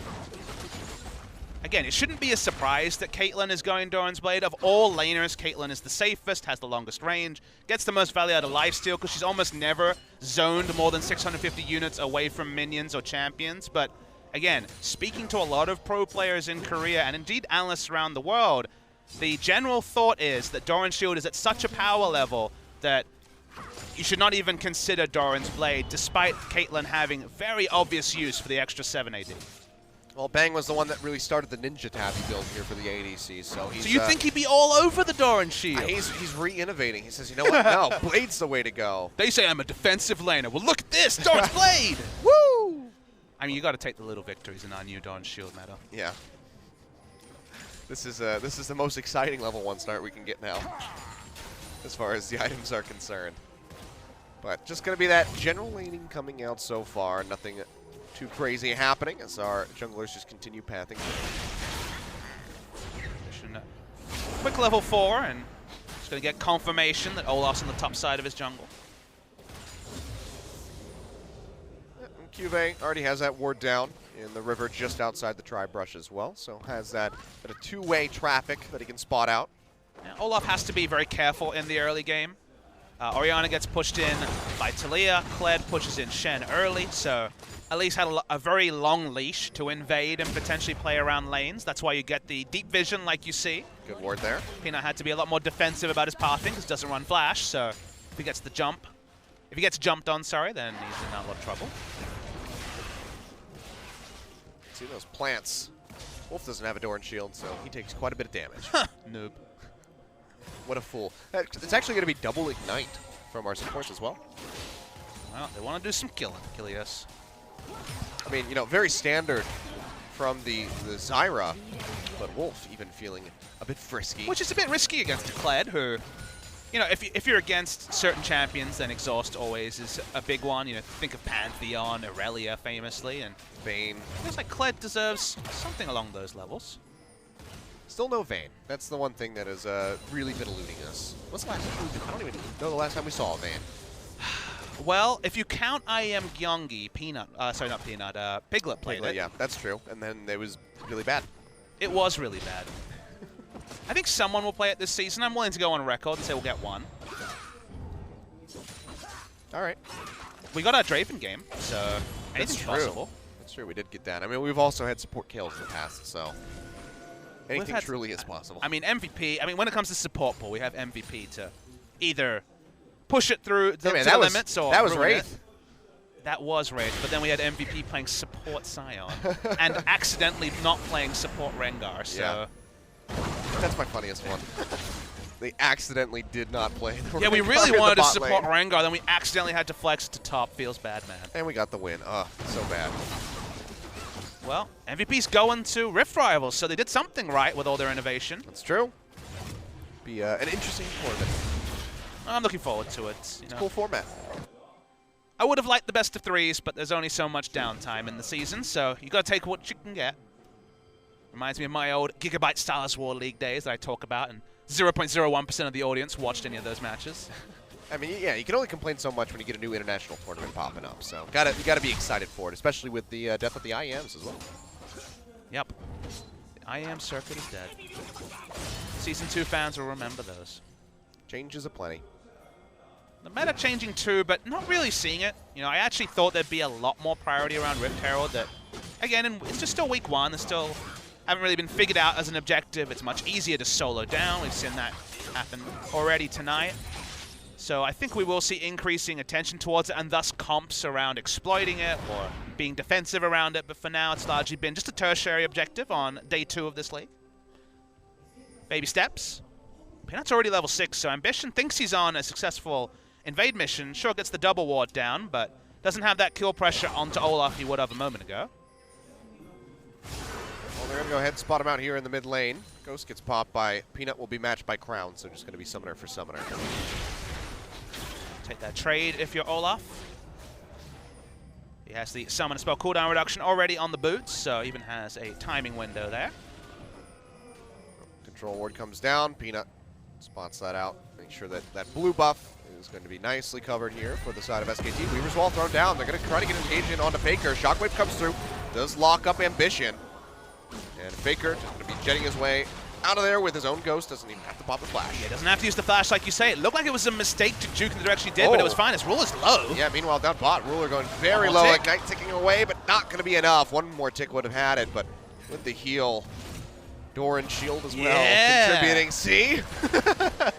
Again, it shouldn't be a surprise that Caitlyn is going Doran's Blade. Of all laners, Caitlyn is the safest, has the longest range, gets the most value out of lifesteal because she's almost never zoned more than 650 units away from minions or champions. But again, speaking to a lot of pro players in Korea and indeed analysts around the world, the general thought is that Doran's shield is at such a power level that you should not even consider Doran's Blade, despite Caitlyn having very obvious use for the extra 7 AD. Well, Bang was the one that really started the Ninja Tabby build here for the ADC, so he's... So you think he'd be all over the Doran shield? He's re-innovating. He says, you know what? No, Blade's the way to go. They say I'm a defensive laner. Well, look at this, Doran's Blade! Woo! I mean, you got to take the little victories in our new Doran shield meta. Yeah. This is the most exciting level 1 start we can get now, as far as the items are concerned. But just going to be that general laning coming out so far. Nothing too crazy happening as our junglers just continue pathing. Quick level 4, and just going to get confirmation that Olaf's on the top side of his jungle. Cube already has that ward down in the river just outside the tri-brush as well, so has that a two-way traffic that he can spot out. Yeah, Olaf has to be very careful in the early game. Orianna gets pushed in by Talia. Kled pushes in Shen early, so at least had a very long leash to invade and potentially play around lanes. That's why you get the deep vision like you see. Good ward there. Peanut had to be a lot more defensive about his pathing because doesn't run flash, so if he gets the jump, if he gets jumped on, sorry, then he's in a lot of trouble. See those plants. Wolf doesn't have a Doran shield, so he takes quite a bit of damage. Noob. What a fool. It's actually going to be double ignite from our supports as well. Well, they want to do some killing, Kilios. I mean, you know, very standard from the Zyra, but Wolf even feeling a bit frisky. Which is a bit risky against a Kled, who, you know, if you're against certain champions, then exhaust always is a big one. You know, think of Pantheon, Aurelia famously, and Vayne. Feels like Kled deserves something along those levels. Still no Vayne. That's the one thing that has really been eluding us. What's the last time I don't even know the last time we saw a Vayne. Well, if you count I Am Gyeonggi, Peanut, sorry, not Peanut, Piglet played it. Yeah, that's true. And then it was really bad. It was really bad. I think someone will play it this season. I'm willing to go on record and say we'll get one. All right. We got our Draven game, so anything's possible. That's true. We did get that. I mean, we've also had support kills in the past, so anything truly is possible. I mean, MVP. I mean, when it comes to support pool, we have MVP to either push it through the, to the limits or that was ruin Wraith. It. That was Wraith, but then we had MVP playing support Sion and accidentally not playing support Rengar. So yeah. That's my funniest one. They accidentally did not play the yeah, we Rengar really in the wanted to bot support lane. Rengar, then we accidentally had to flex to top. Feels bad, man. And we got the win. So bad. Well, MVP's going to Rift Rivals, so they did something right with all their innovation. That's true. Be an interesting tournament. I'm looking forward to it. It's a cool format. I would have liked the best of threes, but there's only so much downtime in the season, so you got to take what you can get. Reminds me of my old Gigabyte Star Wars League days that I talk about, and 0.01% of the audience watched any of those matches. I mean, yeah, you can only complain so much when you get a new international tournament popping up. So you gotta be excited for it, especially with the death of the IEMs as well. Yep, the IEM circuit is dead. Season 2 fans will remember those. Changes aplenty. The meta changing too, but not really seeing it. You know, I actually thought there'd be a lot more priority around Rift Herald. That, again, it's just still week 1. It's still haven't really been figured out as an objective. It's much easier to solo down. We've seen that happen already tonight. So I think we will see increasing attention towards it and thus comps around exploiting it or being defensive around it. But for now, it's largely been just a tertiary objective on day 2 of this league. Baby steps. Peanut's already level 6, so Ambition thinks he's on a successful invade mission. Sure gets the double ward down, but doesn't have that kill pressure onto Olaf he would have a moment ago. Well, they're going to go ahead and spot him out here in the mid lane. Ghost gets popped by Peanut, will be matched by Crown, so just going to be summoner for summoner. Take that trade if you're Olaf. He has the summon spell cooldown reduction already on the boots, so even has a timing window there. Control ward comes down. Peanut spots that out. Make sure that that blue buff is going to be nicely covered here for the side of SKT. Weaver's Wall thrown down. They're going to try to get engaged in onto Faker. Shockwave comes through. Does lock up Ambition. And Faker just going to be jetting his way out of there with his own ghost. Doesn't even have to pop a flash. Yeah, doesn't have to use the flash like you say. It looked like it was a mistake to juke in the direction he did, but it was fine. His Ruler's low. Yeah, meanwhile, down bot. Ruler going very low. Ignite ticking away, but not going to be enough. One more tick would have had it, but with the heal, Doran shield as well, contributing. See?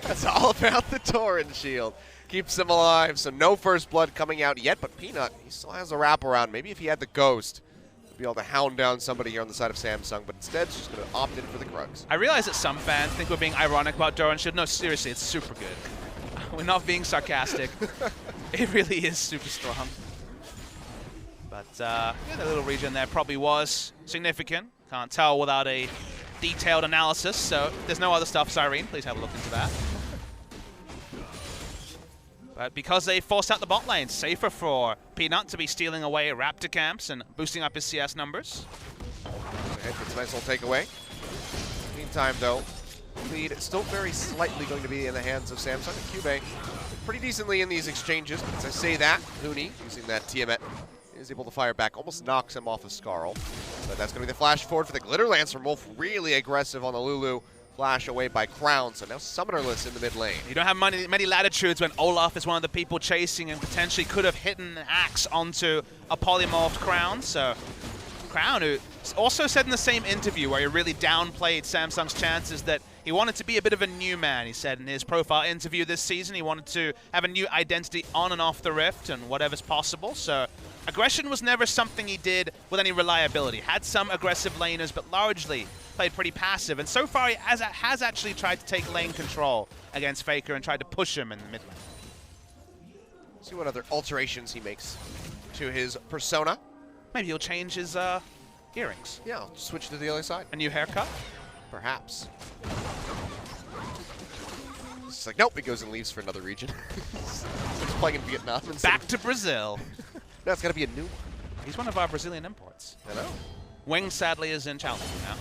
It's all about the Doran shield. Keeps him alive, so no first blood coming out yet, but Peanut, he still has a wraparound. Maybe if he had the ghost, he'd be able to hound down somebody here on the side of Samsung, but instead, he's just going to opt in for the Krugs. I realize that some fans think we're being ironic about Doran shield. No, seriously, it's super good. We're not being sarcastic. It really is super strong. But yeah, the little region there probably was significant. Can't tell without a detailed analysis, so if there's no other stuff, Cyrene, please have a look into that. But because they forced out the bot lane, safer for Peanut to be stealing away Raptor camps and boosting up his CS numbers. It's a nice little takeaway. Meantime, though, lead still very slightly going to be in the hands of Samsung and Cube. Pretty decently in these exchanges, but as I say that, Hooney, using that Tiamat, is able to fire back, almost knocks him off of Skarl. But that's going to be the flash forward for the Glitter Lance from Wolf. Really aggressive on the Lulu. Flash away by Crown, so now summonerless in the mid lane. You don't have many latitudes when Olaf is one of the people chasing and potentially could have hit an axe onto a polymorphed Crown. So Crown, who also said in the same interview where he really downplayed Samsung's chances that he wanted to be a bit of a new man. He said in his profile interview this season he wanted to have a new identity on and off the Rift and whatever's possible. So aggression was never something he did with any reliability. Had some aggressive laners, but largely played pretty passive. And so far he has actually tried to take lane control against Faker and tried to push him in the mid lane. See what other alterations he makes to his persona. Maybe he'll change his earrings. Yeah, I'll switch to the other side. A new haircut? Perhaps. It's like, nope, he goes and leaves for another region. He's playing in Vietnam. Back to Brazil. No, it's got to be a new one. He's one of our Brazilian imports. I know. Wing, sadly, is in Challenger now.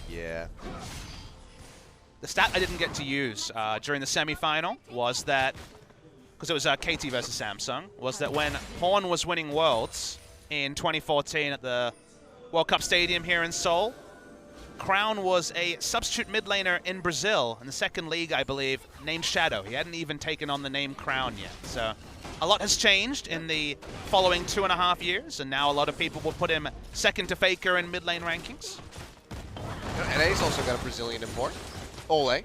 Yeah. The stat I didn't get to use during the semifinal was that, because it was KT versus Samsung, was that when Horn was winning Worlds in 2014 at the World Cup Stadium here in Seoul, Crown was a substitute mid laner in Brazil in the second league, I believe, named Shadow. He hadn't even taken on the name Crown yet. So a lot has changed in the following 2.5 years, and now a lot of people will put him second to Faker in mid lane rankings. NA's also got a Brazilian import. Ole.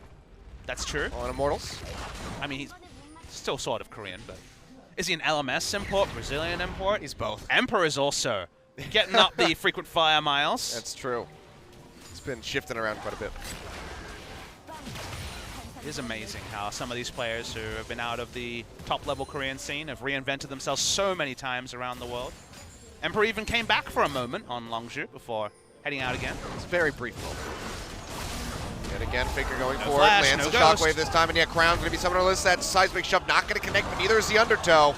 That's true. On Immortals. I mean, he's still sort of Korean, but is he an LMS import, Brazilian import? He's both. Emperor is also getting up the frequent flyer miles. That's true. It's been shifting around quite a bit. It is amazing how some of these players who have been out of the top-level Korean scene have reinvented themselves so many times around the world. Emperor even came back for a moment on Longzhu before heading out again. It's a very brief moment. Yet again, Faker going No forward, flash, lands no a ghost. shockwave this time, and yet Crown's going to be summoner list. That seismic shove not going to connect, but neither is the Undertow.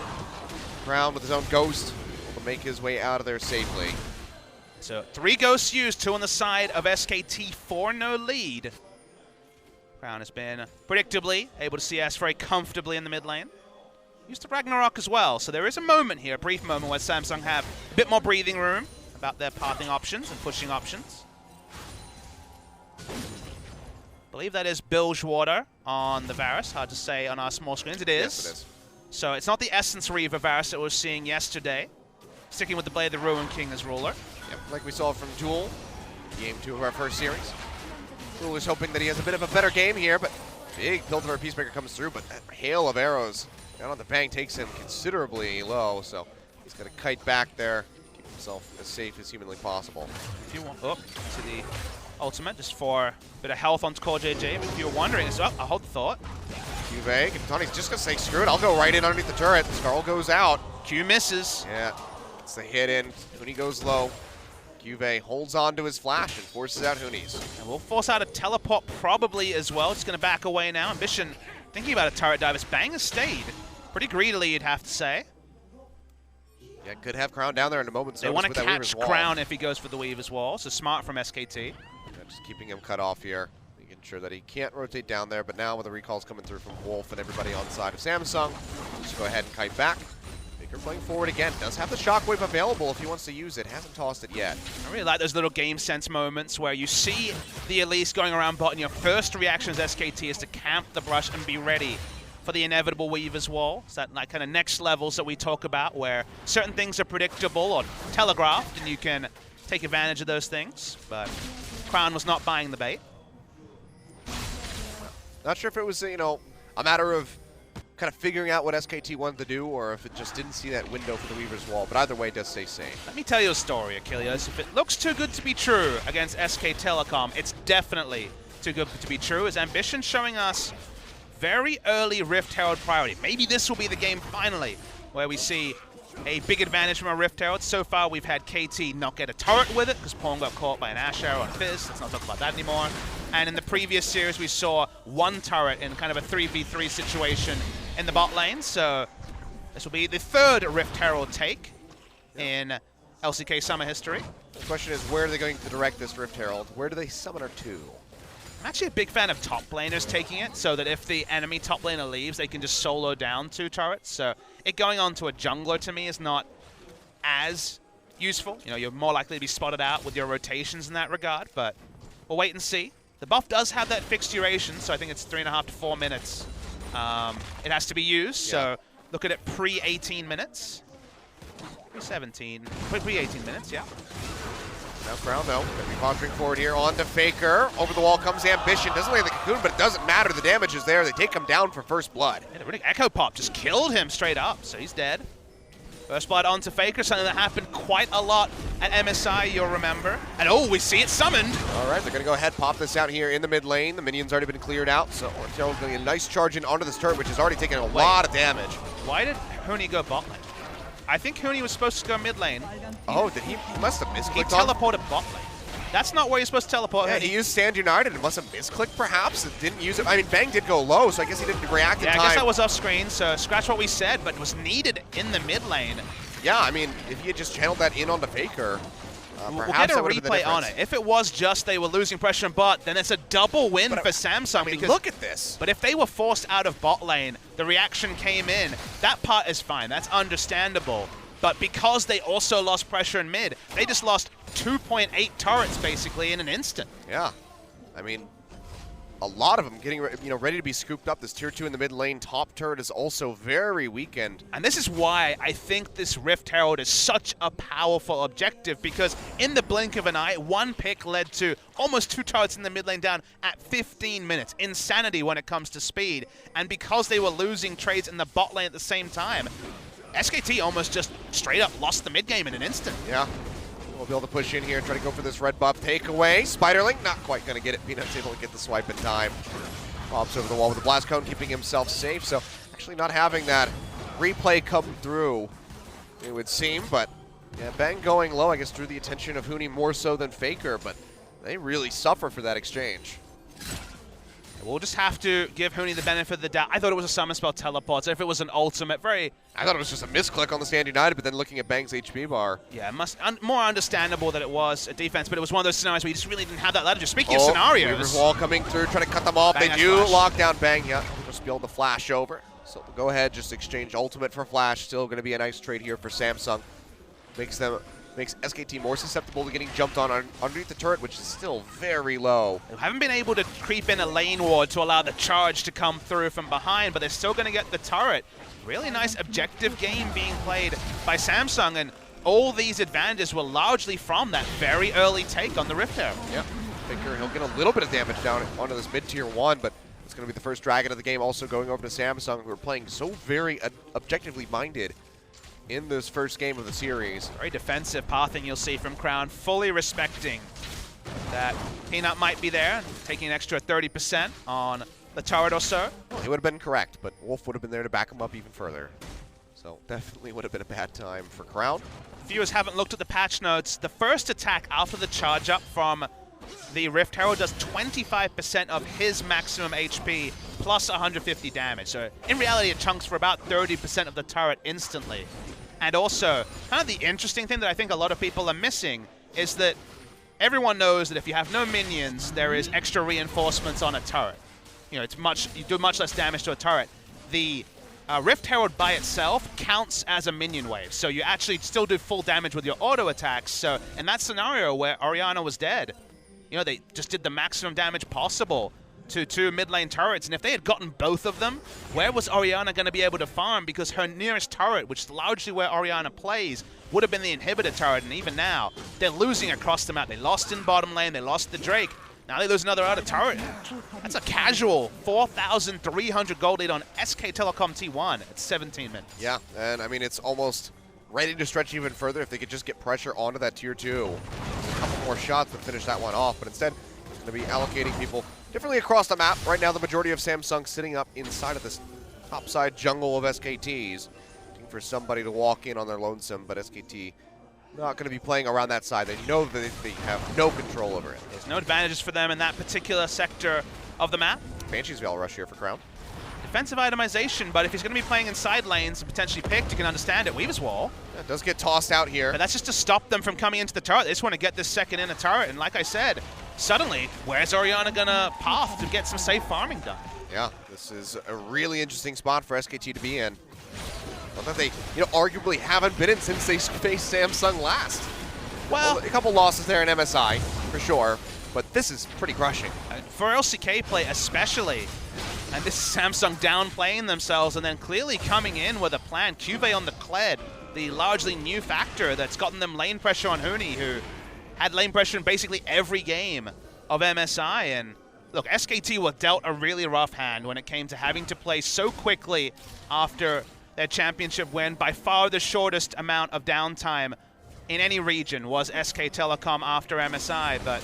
Crown with his own ghost will make his way out of there safely. So 3 ghosts used, 2 on the side of SKT, 4-0 lead. Crown has been predictably able to CS very comfortably in the mid lane. Used the Ragnarok as well, so there is a moment here, a brief moment where Samsung have a bit more breathing room about their pathing options and pushing options. I believe that is Bilgewater on the Varus. Hard to say on our small screens. It is. Yes, it is. So it's not the Essence Reaver Varus that we were seeing yesterday. Sticking with the Blade of the Ruin King as ruler. Yep, like we saw from Duel, game 2 of our first series. Duel is hoping that he has a bit of a better game here, but big Piltover Peacemaker comes through, but that hail of arrows down on the bank takes him considerably low, so he's got to kite back there, keep himself as safe as humanly possible. If you want up to the ultimate, just for a bit of health onto Core JJ, but if you're wondering, it's up. I hold the thought. Juve, Tony's just going to say, screw it, I'll go right in underneath the turret. Skarl goes out. Q misses. Yeah, it's the hit in. Huni goes low. Juve holds on to his flash and forces out Huni's. And we'll force out a teleport probably as well. It's going to back away now. Ambition thinking about a turret dive. Bang has stayed pretty greedily, you'd have to say. Yeah, could have Crown down there in a moment's They notice want with to that Weaver's catch Wall. Crown if he goes for the Weaver's Wall, so smart from SKT. Yeah, just keeping him cut off here, making sure that he can't rotate down there, but now with the recalls coming through from Wolf and everybody on the side of Samsung, just go ahead and kite back. Faker playing forward again, does have the Shockwave available if he wants to use it, hasn't tossed it yet. I really like those little game sense moments where you see the Elise going around bot and your first reaction as SKT is to camp the brush and be ready for the inevitable Weaver's Wall. It's that like kind of next levels that we talk about where certain things are predictable or telegraphed and you can take advantage of those things, but Crown was not buying the bait. Not sure if it was, you know, a matter of kind of figuring out what SKT wanted to do or if it just didn't see that window for the Weaver's Wall, but either way it does stay safe. Let me tell you a story, Achilles. If it looks too good to be true against SK Telecom, it's definitely too good to be true. As Ambition showing us very early Rift Herald priority. Maybe this will be the game finally where we see a big advantage from our Rift Herald. So far we've had KT not get a turret with it because Pong got caught by an Ash Arrow on Fizz. Let's not talk about that anymore. And in the previous series we saw 1 turret in kind of a 3v3 situation in the bot lane. So this will be the 3rd Rift Herald take in LCK Summer history. The question is, where are they going to direct this Rift Herald? Where do they summon her to? I'm actually a big fan of top laners taking it, so that if the enemy top laner leaves, they can just solo down 2 turrets. So it going on to a jungler to me is not as useful. You know, you're more likely to be spotted out with your rotations in that regard, but we'll wait and see. The buff does have that fixed duration, so I think it's 3.5 to 4 minutes. It has to be used, so look at it pre-18 minutes. Pre-17, pre-18 minutes, yeah. Now Crown, though, going to be posturing forward here onto Faker. Over the wall comes Ambition. Doesn't land the Cocoon, but it doesn't matter. The damage is there. They take him down for first blood. Yeah, the Echo Pop just killed him straight up, so he's dead. First blood onto Faker, something that happened quite a lot at MSI, you'll remember. And oh, we see it summoned. All right, they're going to go ahead, pop this out here in the mid lane. The minion's already been cleared out, so Orteo's going to get a nice charge in onto this turret, which has already taken a lot of damage. Why did Huni go bot lane? I think Huni was supposed to go mid lane. Oh, did he? He must have He misclicked on. teleported bot lane. That's not where you're supposed to teleport. Yeah, he used Stand United and must have misclicked perhaps. It didn't use it. I mean, Bang did go low, so I guess he didn't react in Yeah, time. I guess that was off screen, so scratch what we said, but was needed in the mid lane. Yeah, I mean, if he had just channeled that in onto Faker, We'll perhaps get a that would have been the replay on it. difference. If it was just they were losing pressure on bot, then it's a double win But, for Samsung. I mean, because, look at this. But if they were forced out of bot lane, the reaction came in. That part is fine. That's understandable. But because they also lost pressure in mid, they just lost 2.8 turrets basically in an instant. Yeah, I mean, a lot of them getting ready to be scooped up. This tier 2 in the mid lane top turret is also very weakened. And this is why I think this Rift Herald is such a powerful objective, because in the blink of an eye, one pick led to almost 2 turrets in the mid lane down at 15 minutes. Insanity when it comes to speed. And because they were losing trades in the bot lane at the same time, SKT almost just straight up lost the mid game in an instant. Yeah, we'll be able to push in here and try to go for this red buff takeaway. Spiderling not quite going to get it. Peanut's able to get the swipe in time. Pops over the wall with the blast cone, keeping himself safe. So actually not having that replay come through, it would seem. But yeah, Bang going low, I guess, drew the attention of Huni more so than Faker. But they really suffer for that exchange. We'll just have to give Huni the benefit of the doubt. I thought it was a summon spell teleport. If it was an ultimate, I thought it was just a misclick on the Stand United, but then looking at Bang's HP bar. Yeah, more understandable that it was a defense, but it was one of those scenarios where you just really didn't have that ladder. Just speaking of scenarios. Weaver's wall coming through, trying to cut them off. Bang, They do flash. lock down Bang. Yeah, just be able to flash over. So we'll go ahead, just exchange ultimate for flash. Still going to be a nice trade here for Samsung. Makes SKT more susceptible to getting jumped on underneath the turret, which is still very low. They haven't been able to creep in a lane ward to allow the charge to come through from behind, but they're still going to get the turret. Really nice objective game being played by Samsung, and all these advantages were largely from that very early take on the Rift Herald. Yeah, Faker, he'll get a little bit of damage down onto this mid-tier 1, but it's going to be the first Dragon of the game, also going over to Samsung, who are playing so very objectively minded in this first game of the series. Very defensive pathing you'll see from Crown, fully respecting that Peanut might be there, taking an extra 30% on the turret or so. Well, he would have been correct, but Wolf would have been there to back him up even further. So definitely would have been a bad time for Crown. Viewers haven't looked at the patch notes. The first attack after the charge up from the Rift Herald does 25% of his maximum HP plus 150 damage. So in reality, it chunks for about 30% of the turret instantly. And also, kind of the interesting thing that I think a lot of people are missing is that everyone knows that if you have no minions, there is extra reinforcements on a turret. You know, you do much less damage to a turret. The Rift Herald by itself counts as a minion wave, so you actually still do full damage with your auto attacks. So in that scenario where Orianna was dead, you know, they just did the maximum damage possible to 2 mid lane turrets, and if they had gotten both of them, where was Orianna going to be able to farm? Because her nearest turret, which is largely where Orianna plays, would have been the inhibitor turret, and even now, they're losing across the map. They lost in bottom lane, they lost the Drake, now they lose another outer turret. That's a casual 4,300 gold lead on SK Telecom T1 at 17 minutes. Yeah, and I mean, it's almost ready to stretch even further if they could just get pressure onto that tier 2. A couple more shots to finish that one off, but instead, it's going to be allocating people differently across the map. Right now, the majority of Samsung sitting up inside of this topside jungle of SKTs, looking for somebody to walk in on their lonesome, but SKT not going to be playing around that side. They know that they have no control over it. There's no advantages for them in that particular sector of the map. Banshee's Veil Rush here for Crown. Defensive itemization, but if he's going to be playing in side lanes and potentially picked, you can understand it. Weaver's Wall. Yeah, it does get tossed out here. But that's just to stop them from coming into the turret. They just want to get this second in a turret, and like I said, suddenly, where's Orianna going to path to get some safe farming done? Yeah, this is a really interesting spot for SKT to be in. Not that they, arguably haven't been in since they faced Samsung last. Well, a couple losses there in MSI, for sure, but this is pretty crushing. For LCK play especially, and this is Samsung downplaying themselves and then clearly coming in with a plan. Cuvée on the Kled, the largely new factor that's gotten them lane pressure on Huni, who had lane pressure in basically every game of MSI. And look, SKT were dealt a really rough hand when it came to having to play so quickly after their championship win. By far the shortest amount of downtime in any region was SK Telecom after MSI, but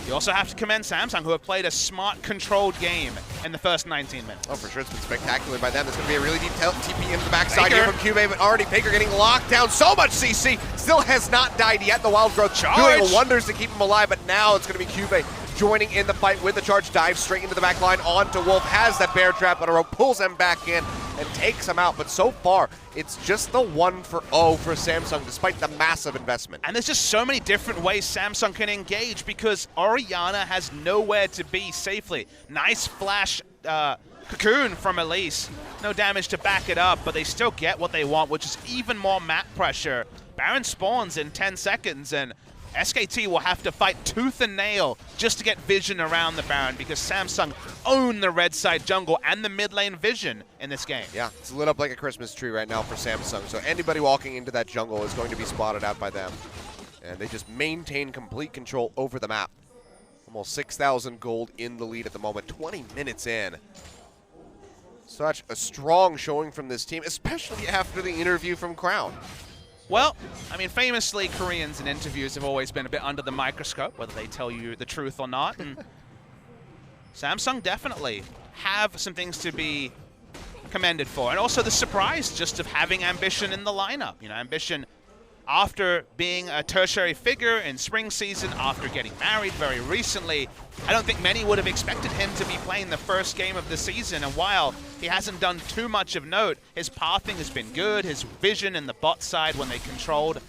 you also have to commend Samsung, who have played a smart, controlled game in the first 19 minutes. Oh, for sure. It's been spectacular by them. There's going to be a really deep TP into the backside here from Cube, but already Faker getting locked down. So much CC. Still has not died yet. The Wild Growth doing wonders to keep him alive, but now it's going to be Cube joining in the fight with the charge. Dives straight into the back line onto Wolf. Has that bear trap on a rope, pulls him back in, and takes him out. But so far, it's just the 1-0 for Samsung, despite the massive investment. And there's just so many different ways Samsung can engage because Orianna has nowhere to be safely. Nice flash cocoon from Elise. No damage to back it up, but they still get what they want, which is even more map pressure. Baron spawns in 10 seconds, and SKT will have to fight tooth and nail just to get vision around the Baron because Samsung own the red side jungle and the mid lane vision in this game. Yeah, it's lit up like a Christmas tree right now for Samsung, so anybody walking into that jungle is going to be spotted out by them. And they just maintain complete control over the map. Almost 6,000 gold in the lead at the moment, 20 minutes in. Such a strong showing from this team, especially after the interview from Crown. Well, I mean, famously, Koreans in interviews have always been a bit under the microscope, whether they tell you the truth or not. And Samsung definitely have some things to be commended for. And also the surprise just of having Ambition in the lineup. You know, Ambition, after being a tertiary figure in spring season, after getting married very recently, I don't think many would have expected him to be playing the first game of the season. And while he hasn't done too much of note, his pathing has been good, his vision in the bot side when they controlled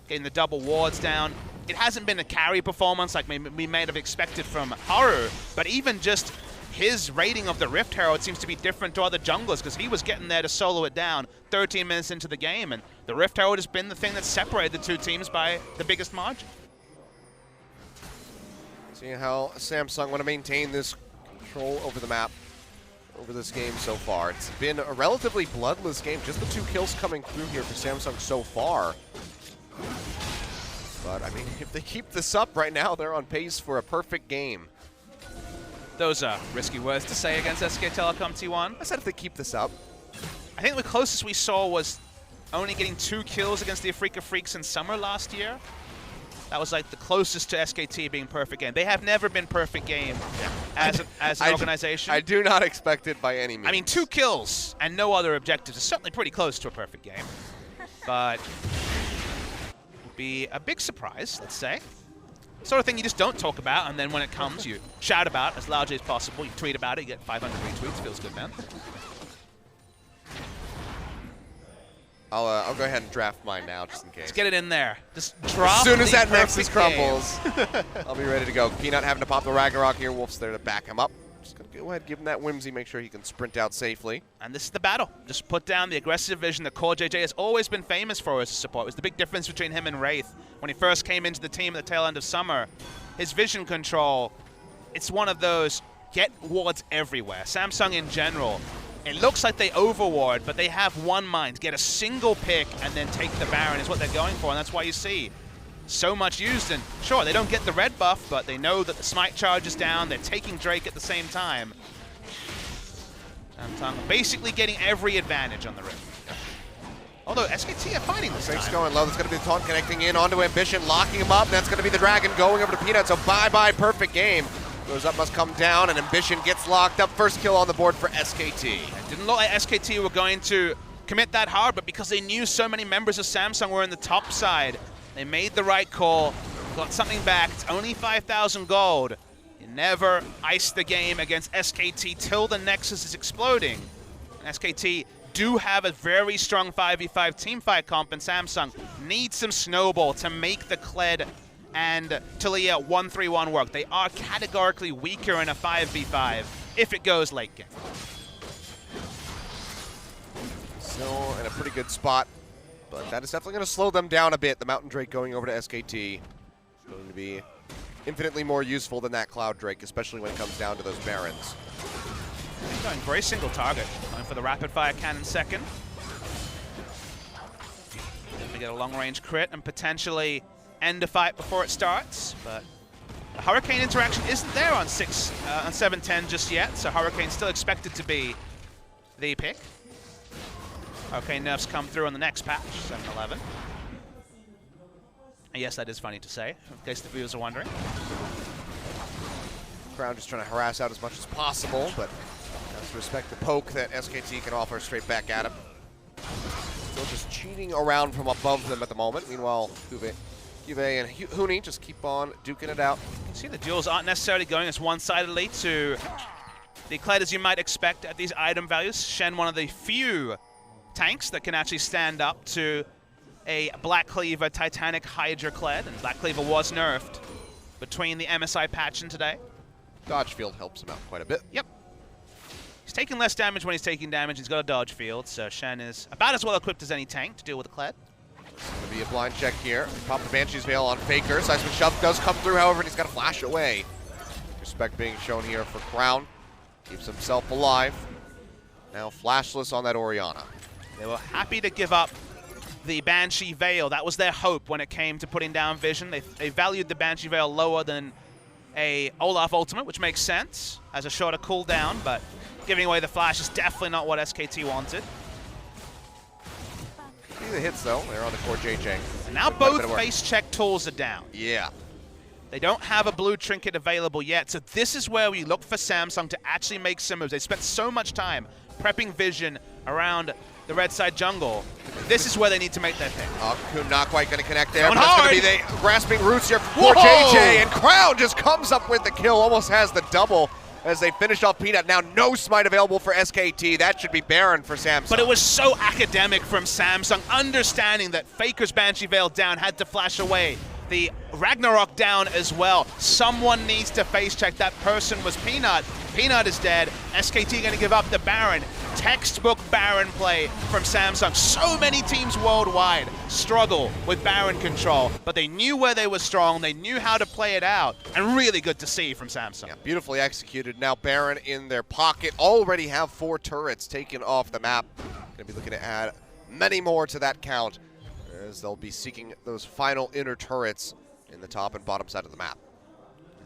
getting the double wards down. It hasn't been a carry performance like we may have expected from Haru, but even just his rating of the Rift Herald seems to be different to other junglers because he was getting there to solo it down 13 minutes into the game, and the Rift Herald has been the thing that separated the two teams by the biggest margin. Seeing how Samsung want to maintain this control over the map over this game so far. It's been a relatively bloodless game, just the 2 kills coming through here for Samsung so far. But, I mean, if they keep this up right now, they're on pace for a perfect game. Those are risky words to say against SK Telecom T1. I said if they keep this up. I think the closest we saw was only getting 2 kills against the Afreeca Freecs in Summer last year. That was like the closest to SKT being perfect game. They have never been perfect game as an organization. I do not expect it by any means. I mean, 2 kills and no other objectives is certainly pretty close to a perfect game. But would be a big surprise, let's say. Sort of thing you just don't talk about, and then when it comes, you shout about as loudly as possible. You tweet about it, you get 500 retweets. Feels good, man. I'll go ahead and draft mine now, just in case. Let's get it in there. Just drop. As soon as that Nexus Nexus crumbles, I'll be ready to go. Peanut having to pop the Ragnarok here. Wolf's there to back him up. Just gonna go ahead, give him that whimsy, make sure he can sprint out safely. And this is the battle. Just put down the aggressive vision that Core JJ has always been famous for as a support. It was the big difference between him and Wraith. When he first came into the team at the tail end of Summer, his vision control, it's one of those get wards everywhere. Samsung in general, it looks like they overward, but they have one mind. Get a single pick and then take the Baron is what they're going for, and that's why you see so much used. And sure, they don't get the red buff, but they know that the smite charge is down. They're taking Drake at the same time. Samsung basically getting every advantage on the Rift. Although SKT are fighting this Drake's time. going low. That's going to be the taunt connecting in onto Ambition, locking him up. That's going to be the Dragon going over to Peanut. So bye-bye, perfect game. Goes up, must come down, and Ambition gets locked up. First kill on the board for SKT. It didn't look like SKT were going to commit that hard, but because they knew so many members of Samsung were in the top side, they made the right call, got something back. It's only 5,000 gold. You never ice the game against SKT till the Nexus is exploding. And SKT do have a very strong 5v5 teamfight comp, and Samsung needs some snowball to make the Kled and Talia 1-3-1 work. They are categorically weaker in a 5v5 if it goes late game. Still in a pretty good spot, but that is definitely going to slow them down a bit. The Mountain Drake going over to SKT is going to be infinitely more useful than that Cloud Drake, especially when it comes down to those Barons. Going very single target, going for the rapid fire cannon second. They get a long range crit and potentially end a fight before it starts, but the Hurricane interaction isn't there on 7-10 just yet, so Hurricane's still expected to be the pick. Okay, nerfs come through on the next patch, 7-11. And yes, that is funny to say, in case the viewers are wondering. Crown just trying to harass out as much as possible, but has to respect the poke that SKT can offer straight back at him. Still just cheating around from above them at the moment. Meanwhile, Juve and Huni just keep on duking it out. You can see the duels aren't necessarily going as one-sidedly to declared as you might expect at these item values. Shen, one of the few tanks that can actually stand up to a Black Cleaver Titanic Hydra Kled, and Black Cleaver was nerfed between the MSI patch and today. Dodge field helps him out quite a bit. Yep. He's taking less damage when he's taking damage. He's got a dodge field, so Shen is about as well equipped as any tank to deal with a Kled. It's going to be a blind check here. Pop the Banshee's Veil on Faker. Seismic Shove does come through, however, and he's got to flash away. Respect being shown here for Crown. Keeps himself alive. Now flashless on that Orianna. They were happy to give up the Banshee Veil. That was their hope when it came to putting down Vision. They valued the Banshee Veil lower than a Olaf Ultimate, which makes sense as a shorter cooldown, but giving away the flash is definitely not what SKT wanted. See the hits though, they're on the core JJ. And now both face check tools are down. Yeah. They don't have a blue trinket available yet, so this is where we look for Samsung to actually make some moves. They spent so much time prepping Vision around the red side jungle. This is where they need to make their pick. Kun not quite going to connect there. Going But that's going to be the grasping roots here for JJ, and Crown just comes up with the kill, almost has the double as they finish off Peanut. Now no smite available for SKT. That should be Baron for Samsung. But it was so academic from Samsung, understanding that Faker's Banshee Veil down had to flash away. The Ragnarok down as well. Someone needs to face check. That person was Peanut. Peanut is dead. SKT going to give up the Baron. Textbook Baron play from Samsung. So many teams worldwide struggle with Baron control, but they knew where they were strong. They knew how to play it out, and really good to see from Samsung. Yeah, beautifully executed. Now Baron in their pocket. Already have 4 turrets taken off the map. Going to be looking to add many more to that count, as they'll be seeking those final inner turrets in the top and bottom side of the map.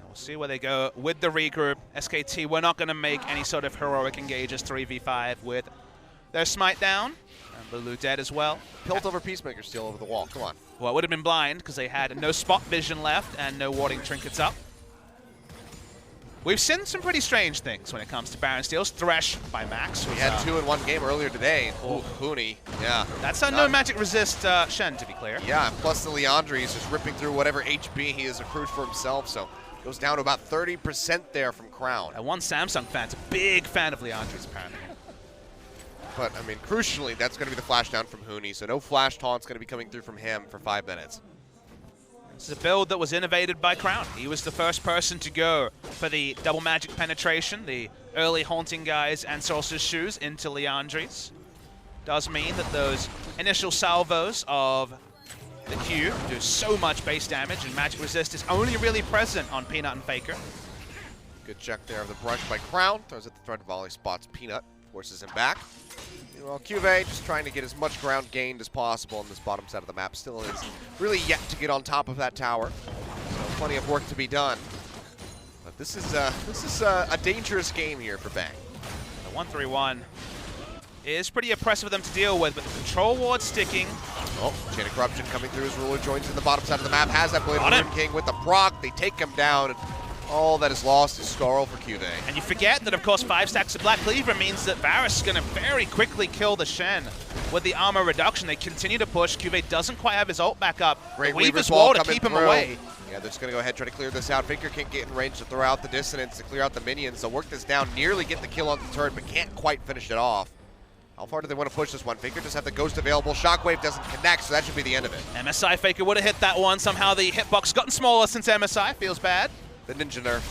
We'll see where they go with the regroup. SKT, we're not going to make any sort of heroic engages 3v5 with their smite down. And Bulu dead as well. Piltover Peacemaker still over the wall, come on. Well, it would have been blind because they had no spot vision left and no warding trinkets up. We've seen some pretty strange things when it comes to Baron steals. Thresh by Max. We had 2 in one game earlier today. Ooh, Huni, yeah. That's a no magic resist Shen, to be clear. Yeah, plus the Leandri is just ripping through whatever HP he has accrued for himself, so goes down to about 30% there from Crown. And one Samsung fan's a big fan of Leandri's, apparently. But, I mean, crucially, that's going to be the flash down from Huni, so no flash taunt's going to be coming through from him for 5 minutes. This is a build that was innovated by Crown. He was the first person to go for the double magic penetration, the early Haunting Guys and Sorcerer's Shoes into Leandri's. Does mean that those initial salvos of the Q do so much base damage, and magic resist is only really present on Peanut and Faker. Good check there of the brush by Crown. Throws at the threat volley, spots Peanut, forces him back. Well, Juve just trying to get as much ground gained as possible on this bottom side of the map. Still is really yet to get on top of that tower. So plenty of work to be done. But this is a dangerous game here for Bang. The 1-3-1 is pretty oppressive for them to deal with, but the control ward sticking. Oh, Chain of Corruption coming through as Ruler joins in the bottom side of the map. Has that Blade of the Moon King with the proc. They take him down. And all that is lost is Scarl for Juve. And you forget that, of course, 5 stacks of Black Cleaver means that Varus is going to very quickly kill the Shen with the armor reduction. They continue to push. Juve doesn't quite have his ult back up. Great Weaver's wall to keep him through. away. Yeah, they're just going to go ahead and try to clear this out. Faker can't get in range to throw out the dissonance to clear out the minions. They'll work this down, nearly get the kill on the turret, but can't quite finish it off. How far do they want to push this one? Faker just have the Ghost available. Shockwave doesn't connect, so that should be the end of it. MSI Faker would have hit that one. Somehow the hitbox gotten smaller since MSI. Feels bad. The Ninja nerf.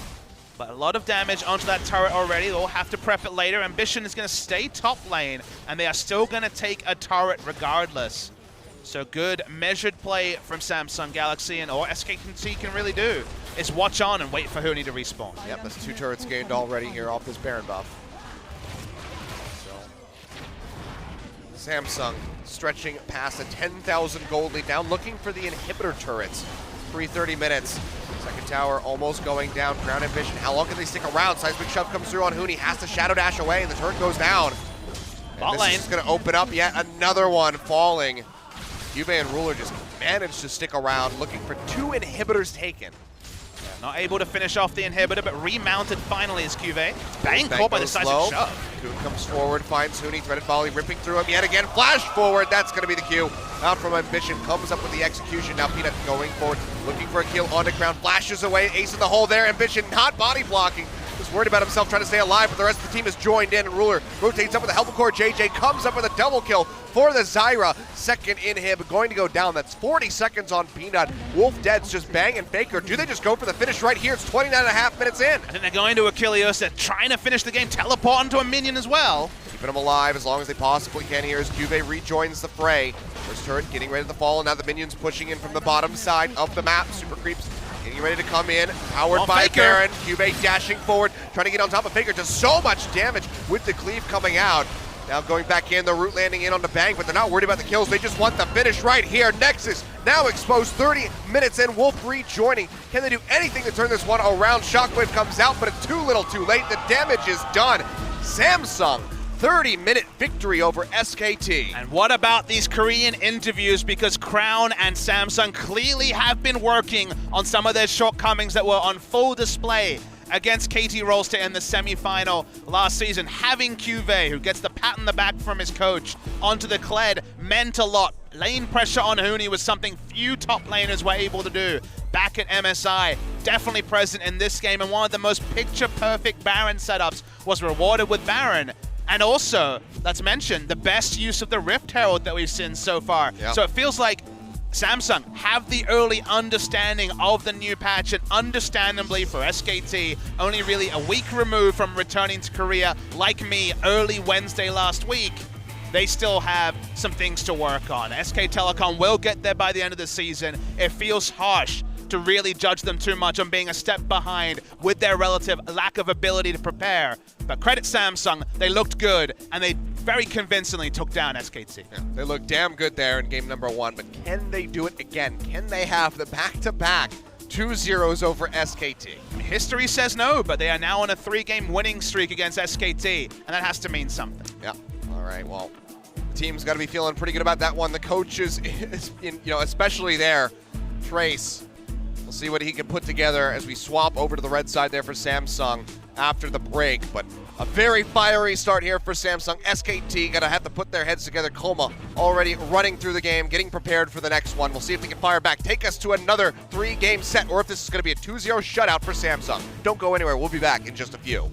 But a lot of damage onto that turret already. They'll have to prep it later. Ambition is going to stay top lane, and they are still going to take a turret regardless. So good measured play from Samsung Galaxy, and all SKT can really do is watch on and wait for Huni to respawn. Yep, that's 2 turrets gained already here off this Baron buff. So, Samsung stretching past a 10,000 gold lead, now looking for the inhibitor turrets. 3:30 minutes. Second tower almost going down. Crown Ambition. How long can they stick around? Seismic Shove comes through on Huni. Has to Shadow Dash away, and the turret goes down. Bot This lane. is going to open up yet another one falling. Juve and Ruler just managed to stick around, looking for 2 inhibitors taken. Not able to finish off the inhibitor, but remounted finally is QV. Bang caught by the goes decisive low. shove. Kuhn comes forward, finds Huni, threaded volley, ripping through him yet again. Flash forward, that's going to be the Q. Out from Ambition, comes up with the execution. Now Peanut going forward, looking for a kill on the ground, flashes away, ace in the hole there. Ambition not body blocking. Just worried about himself trying to stay alive, but the rest of the team is joined in. Ruler rotates up with a help core. JJ comes up with a double kill for the Zyra. Second inhib going to go down. That's 40 seconds on Peanut. Wolf Dead's just banging Faker. Do they just go for the finish right here? It's 29.5 minutes in. I think they're going to Achilles. They're trying to finish the game, teleport into a minion as well. Keeping them alive as long as they possibly can here as Juve rejoins the fray. First turret getting ready to fall, and now the minions pushing in from the bottom side of the map. Super Creeps getting ready to come in, powered by Faker. Baron. Juve dashing forward, trying to get on top of Faker. Does so much damage with the cleave coming out. Now going back in, the root landing in on the bang, but they're not worried about the kills. They just want the finish right here. Nexus now exposed, 30 minutes in. Wolf rejoining. Can they do anything to turn this one around? Shockwave comes out, but it's too little too late. The damage is done. Samsung, 30-minute victory over SKT. And what about these Korean interviews? Because Crown and Samsung clearly have been working on some of their shortcomings that were on full display against KT Rolster in the semi-final last season. Having QV, who gets the pat on the back from his coach, onto the Kled meant a lot. Lane pressure on Huni was something few top laners were able to do back at MSI. Definitely present in this game, and one of the most picture-perfect Baron setups was rewarded with Baron. And also, let's mention, the best use of the Rift Herald that we've seen so far. Yep. So it feels like Samsung have the early understanding of the new patch, and understandably for SKT, only really a week removed from returning to Korea, like me, early Wednesday last week, they still have some things to work on. SK Telecom will get there by the end of the season. It feels harsh to really judge them too much on being a step behind with their relative lack of ability to prepare. But credit Samsung, they looked good, and they very convincingly took down SKT. Yeah, they look damn good there in game number 1, but can they do it again? Can they have the back-to-back 2-0s over SKT? History says no, but they are now on a 3-game winning streak against SKT, and that has to mean something. Yeah. All right. Well, the team's got to be feeling pretty good about that one. The coaches, especially there, Trace. We'll see what he can put together as we swap over to the red side there for Samsung after the break. But a very fiery start here for Samsung. SKT gonna have to put their heads together. Coma already running through the game, getting prepared for the next one. We'll see if they can fire back, take us to another 3-game set, or if this is gonna be a 2-0 shutout for Samsung. Don't go anywhere. We'll be back in just a few.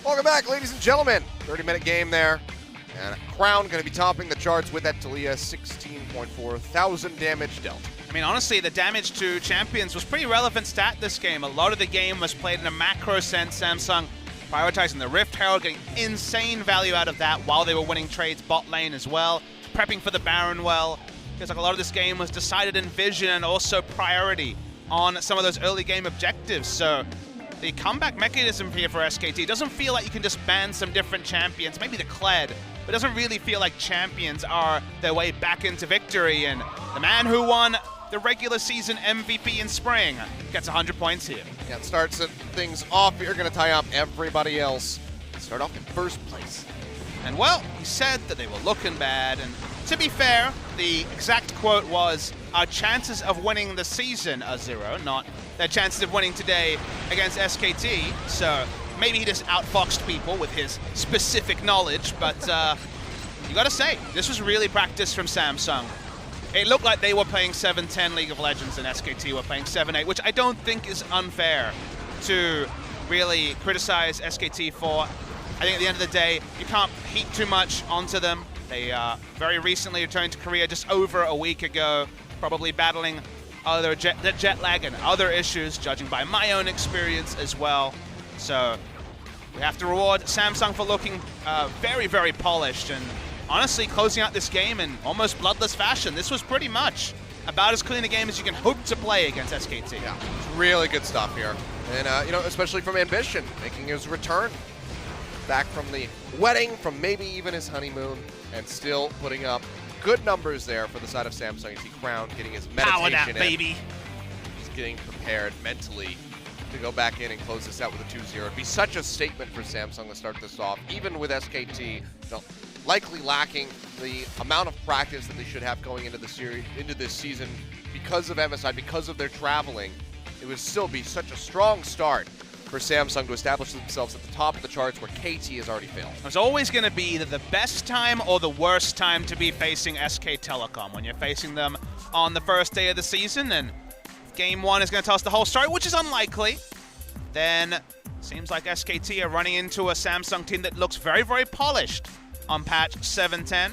Welcome back, ladies and gentlemen. 30-minute game there. And Crown going to be topping the charts with that Talia 16.4 thousand damage dealt. I mean, honestly, the damage to champions was pretty relevant stat this game. A lot of the game was played in a macro sense. Samsung prioritizing the Rift Herald, getting insane value out of that while they were winning trades bot lane as well, prepping for the Baron well. Feels like a lot of this game was decided in vision and also priority on some of those early game objectives. So the comeback mechanism here for SKT doesn't feel like you can just ban some different champions, maybe the Kled, but it doesn't really feel like champions are their way back into victory. And the man who won the regular season MVP in spring gets 100 points here. Yeah, it starts things off. You're going to tie up everybody else. Start off in first place. And well, he said that they were looking bad, and to be fair, the exact quote was, our chances of winning the season are 0, not their chances of winning today against SKT. So maybe he just outfoxed people with his specific knowledge, but you gotta say, this was really practice from Samsung. It looked like they were playing 7-10 League of Legends and SKT were playing 7-8, which I don't think is unfair to really criticize SKT for. I think at the end of the day, you can't heap too much onto them. They very recently returned to Korea just over a week ago, probably battling other jet lag and other issues, judging by my own experience as well. So we have to reward Samsung for looking very, very polished and honestly closing out this game in almost bloodless fashion. This was pretty much about as clean a game as you can hope to play against SKT. Yeah, it's really good stuff here. And, you know, especially from Ambition, making his return back from the wedding, from maybe even his honeymoon, and still putting up good numbers there for the side of Samsung. You see Crown getting his meditation Power that, in. baby. He's getting prepared mentally to go back in and close this out with a 2-0. It'd be such a statement for Samsung to start this off, even with SKT, you know, likely lacking the amount of practice that they should have going into the series, into this season because of MSI, because of their traveling. It would still be such a strong start for Samsung to establish themselves at the top of the charts where KT has already failed. It's always going to be either the best time or the worst time to be facing SK Telecom when you're facing them on the first day of the season, and Game 1 is going to tell us the whole story, which is unlikely. Then seems like SKT are running into a Samsung team that looks very, very polished on patch 7.10.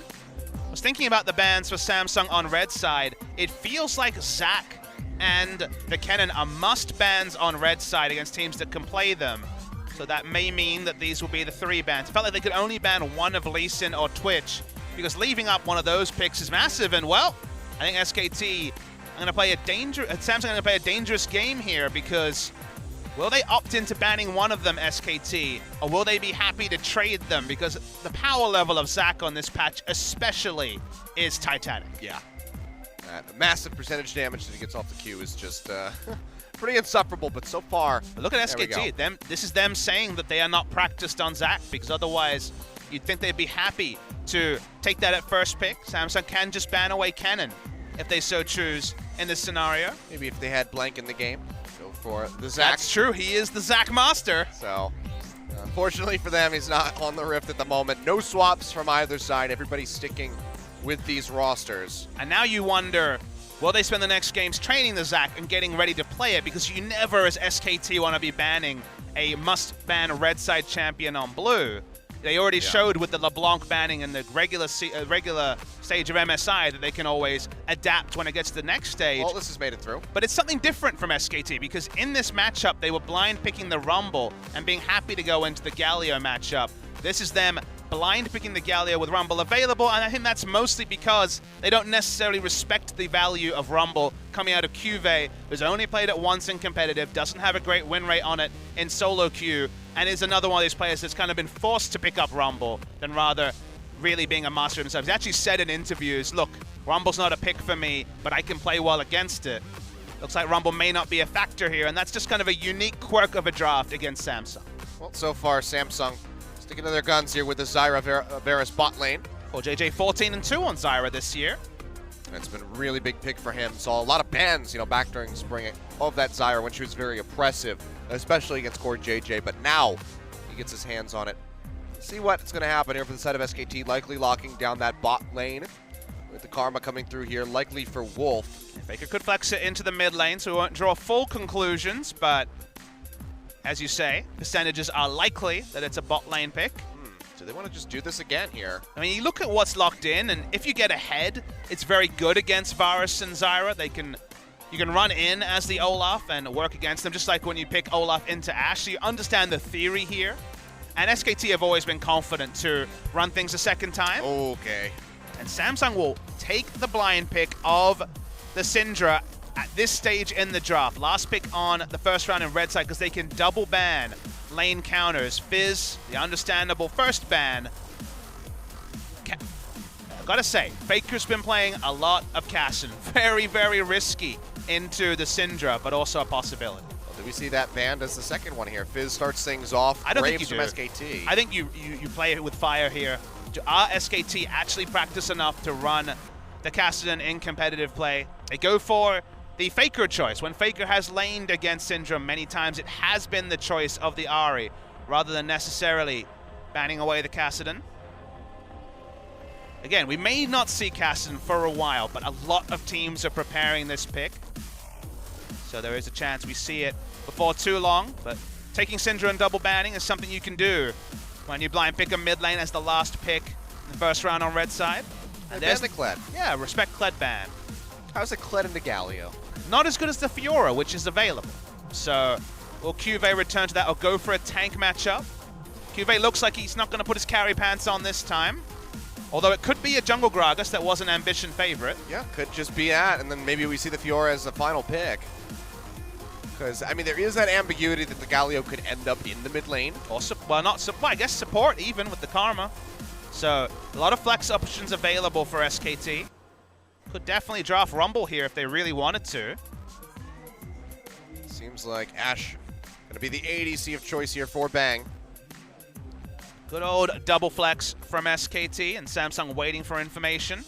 I was thinking about the bans for Samsung on red side. It feels like Zac and the Kennen are must bans on red side against teams that can play them. So that may mean that these will be the 3 bans. It felt like they could only ban one of Lee Sin or Twitch, because leaving up one of those picks is massive. And well, I think SKT Samsung going to play a dangerous game here, because will they opt into banning one of them, SKT, or will they be happy to trade them? Because the power level of Zac on this patch especially is titanic. Yeah. The massive percentage damage that he gets off the queue is just pretty insufferable, but so far, But look at SKT. This is them saying that they are not practiced on Zac, because otherwise you'd think they'd be happy to take that at first pick. Samsung can just ban away Kennen if they so choose in this scenario. Maybe if they had Blank in the game, go for the Zac. That's true. He is the Zac master. So, unfortunately for them, he's not on the Rift at the moment. No swaps from either side. Everybody's sticking with these rosters. And now you wonder, will they spend the next games training the Zac and getting ready to play it? Because you never, as SKT, want to be banning a must-ban red side champion on blue. They already showed with the LeBlanc banning in the regular stage of MSI that they can always adapt when it gets to the next stage. Well, this has made it through. But it's something different from SKT, because in this matchup, they were blind picking the Rumble and being happy to go into the Galio matchup. This is them blind picking the Galio with Rumble available, and I think that's mostly because they don't necessarily respect the value of Rumble coming out of Cuvée, who's only played it once in competitive, doesn't have a great win rate on it in solo queue, and is another one of these players that's kind of been forced to pick up Rumble than rather really being a master himself. He's actually said in interviews, look, Rumble's not a pick for me, but I can play well against it. Looks like Rumble may not be a factor here, and that's just kind of a unique quirk of a draft against Samsung. Well, so far, Samsung sticking to their guns here with the Zyra Varus bot lane. Well, JJ 14-2 on Zyra this year. It's been a really big pick for him. Saw a lot of bans, you know, back during spring of that Zyra when she was very oppressive, especially against core JJ, but now he gets his hands on it. See what's going to happen here for the side of SKT, likely locking down that bot lane with the Karma coming through here, likely for Wolf. Faker could flex it into the mid lane, so we won't draw full conclusions, but as you say. Percentages are likely that it's a bot lane pick. Do they want to just do this again here? I mean, you look at what's locked in, and if you get ahead, it's very good against Varus and Zyra. You can run in as the Olaf and work against them, just like when you pick Olaf into Ashe. So you understand the theory here. And SKT have always been confident to run things a second time. Okay. And Samsung will take the blind pick of the Syndra at this stage in the draft. Last pick on the first round in red side because they can double ban lane counters. Fizz, the understandable first ban. I've got to say, Faker's been playing a lot of Cassin. Very, very risky into the Syndra, but also a possibility. Well, do we see that banned as the second one here? Fizz starts things off. I don't think you Braves do. from SKT. I think you play it with fire here. Are SKT actually practice enough to run the Cassin in competitive play? They go for the Faker choice. When Faker has laned against Syndra many times, it has been the choice of the Ahri, rather than necessarily banning away the Kassadin. Again, we may not see Kassadin for a while, but a lot of teams are preparing this pick. So there is a chance we see it before too long, but taking Syndra and double banning is something you can do when you blind pick a mid lane as the last pick in the first round on red side. And there's the Kled. Yeah, respect Kled ban. How's it Kled into Galio? Not as good as the Fiora, which is available. So will Cuvée return to that or go for a tank matchup? Cuvée looks like he's not going to put his carry pants on this time. Although it could be a jungle Gragas that was an ambition favorite. Yeah, could just be that, and then maybe we see the Fiora as the final pick. Because, I mean, there is that ambiguity that the Galio could end up in the mid lane. Or, well, I guess support even with the Karma. So a lot of flex options available for SKT. Could definitely draft Rumble here if they really wanted to. Seems like Ashe going to be the ADC of choice here for Bang. Good old double flex from SKT, and Samsung waiting for information.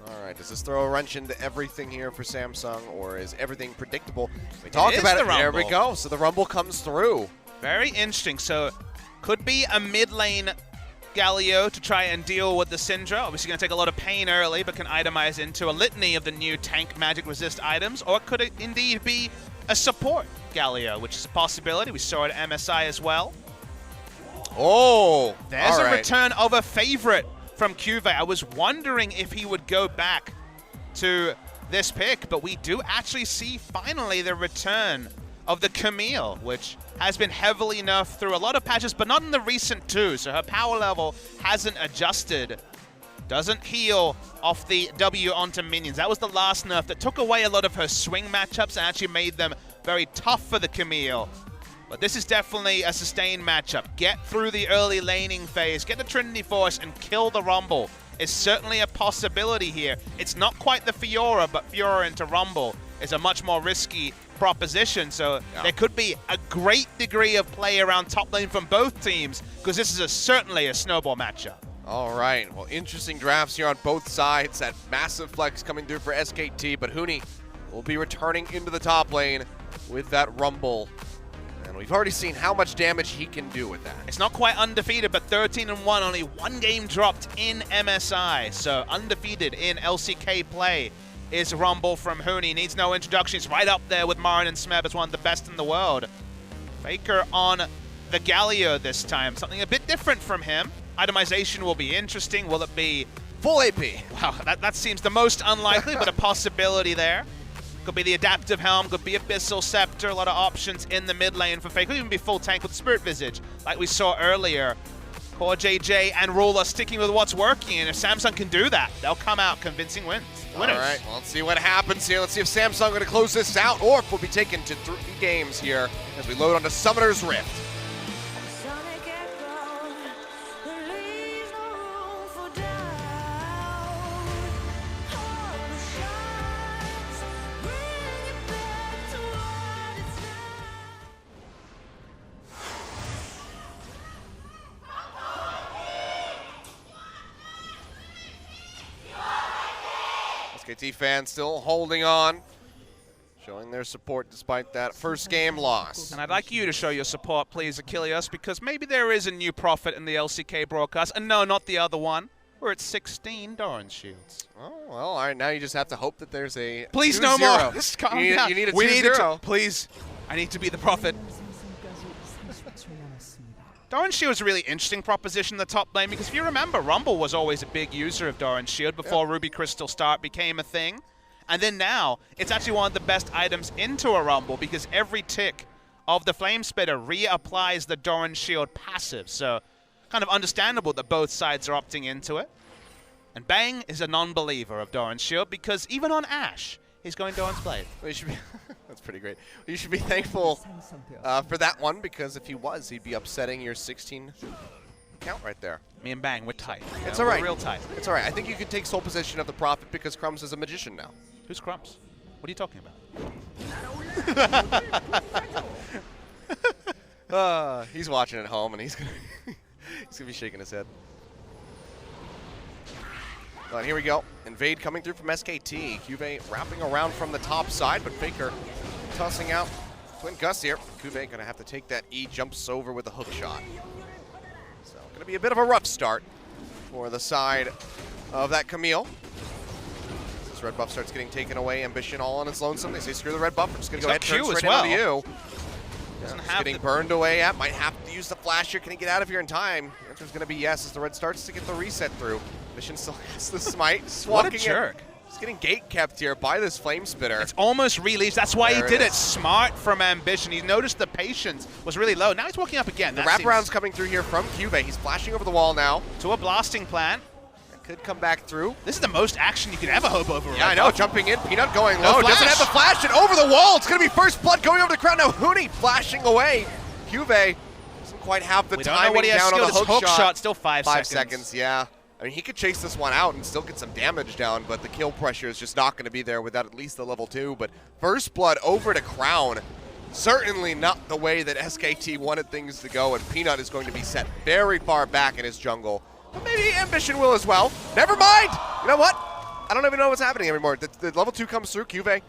All right, does this throw a wrench into everything here for Samsung, or is everything predictable? We talked about it. There we go. So the Rumble comes through. Very interesting. So could be a mid lane Galio to try and deal with the Syndra. Obviously going to take a lot of pain early, but can itemize into a litany of the new tank magic resist items. Or could it indeed be a support Galio, which is a possibility. We saw it at MSI as well. Oh, there's a return of a favorite from Cuvée. I was wondering if he would go back to this pick, but we do actually see finally the return of the Camille, which has been heavily nerfed through a lot of patches, but not in the recent two, so her power level hasn't adjusted. Doesn't heal off the W onto minions. That was the last nerf that took away a lot of her swing matchups and actually made them very tough for the Camille. But this is definitely a sustained matchup. Get through the early laning phase, get the Trinity Force, and kill the Rumble is certainly a possibility here. It's not quite the Fiora, but Fiora into Rumble is a much more risky proposition. So there could be a great degree of play around top lane from both teams, because this is certainly a snowball matchup. All right, well, interesting drafts here on both sides. That massive flex coming through for SKT, but Huni will be returning into the top lane with that Rumble. And we've already seen how much damage he can do with that. It's not quite undefeated, but 13-1, only one game dropped in MSI. So undefeated in LCK play is Rumble from Huni. Needs no introduction. He's right up there with Marin and Smeb as one of the best in the world. Faker on the Galio this time. Something a bit different from him. Itemization will be interesting. Will it be full AP? Wow, that seems the most unlikely, but a possibility there. Could be the Adaptive Helm, could be Abyssal Scepter, a lot of options in the mid lane for Faker. Could even be full tank with Spirit Visage, like we saw earlier. Poor JJ and Ruler sticking with what's working, and if Samsung can do that, they'll come out convincing winners. All right, well, let's see what happens here. Let's see if Samsung going to close this out, or if we'll be taken to 3 games here as we load onto Summoner's Rift. SKT fans still holding on, showing their support despite that first game loss. And I'd like you to show your support, please, Achilles, because maybe there is a new prophet in the LCK broadcast. And no, not the other one. We're at 16 Doran Shields. Oh, well, all right, now you just have to hope that there's a Please 2-0. no more. Just calm down. You need a 2-0. Please. I need to be the prophet. Doran's Shield is a really interesting proposition in the top lane because if you remember, Rumble was always a big user of Doran's Shield before Ruby Crystal Start became a thing. And then now, it's actually one of the best items into a Rumble because every tick of the Flame Spitter reapplies the Doran's Shield passive. So, kind of understandable that both sides are opting into it. And Bang is a non-believer of Doran's Shield because even on Ashe, he's going Doran's Blade. Well, you should be that's pretty great. You should be thankful for that one because if he was, he'd be upsetting your 16 count right there. Me and Bang, we're tight. It's all right. We're real tight. It's all right. I think you could take sole possession of the Prophet because Crumbs is a magician now. Who's Crumbs? What are you talking about? He's watching at home and he's gonna be shaking his head. But here we go. Invade coming through from SKT. Cuvée wrapping around from the top side, but Faker tossing out Twin Gus here. Cuvée gonna have to take that E, jumps over with a hook shot. So gonna be a bit of a rough start for the side of that Camille. This red buff starts getting taken away. Ambition all on its lonesome. They say screw the red buff. We're just gonna go ahead and turn straight into you. Just getting burned away at. Might have to use the flash here. Can he get out of here in time? The answer's gonna be yes as the red starts to get the reset through. Ambition still has the smite. What a jerk. He's getting gate kept here by this Flame Spitter. It's almost released. That's why he did it. Smart from Ambition. He noticed the patience was really low. Now he's walking up again. The wraparound's coming through here from Cuvée. He's flashing over the wall now. To a blasting plant. Could come back through. This is the most action you could ever hope over. Yeah, I know. Jumping in, Peanut going low. Doesn't have the flash, and over the wall. It's going to be first blood going over the crowd. Now Huni flashing away. Cuvée doesn't quite have the timing down on the hook shot. Still 5 seconds. 5 seconds, yeah. I mean, he could chase this one out and still get some damage down, but the kill pressure is just not going to be there without at least the level 2. But first blood over to Crown. Certainly not the way that SKT wanted things to go, and Peanut is going to be set very far back in his jungle. But maybe Ambition will as well. Never mind. You know what? I don't even know what's happening anymore. The level 2 comes through. Cuvée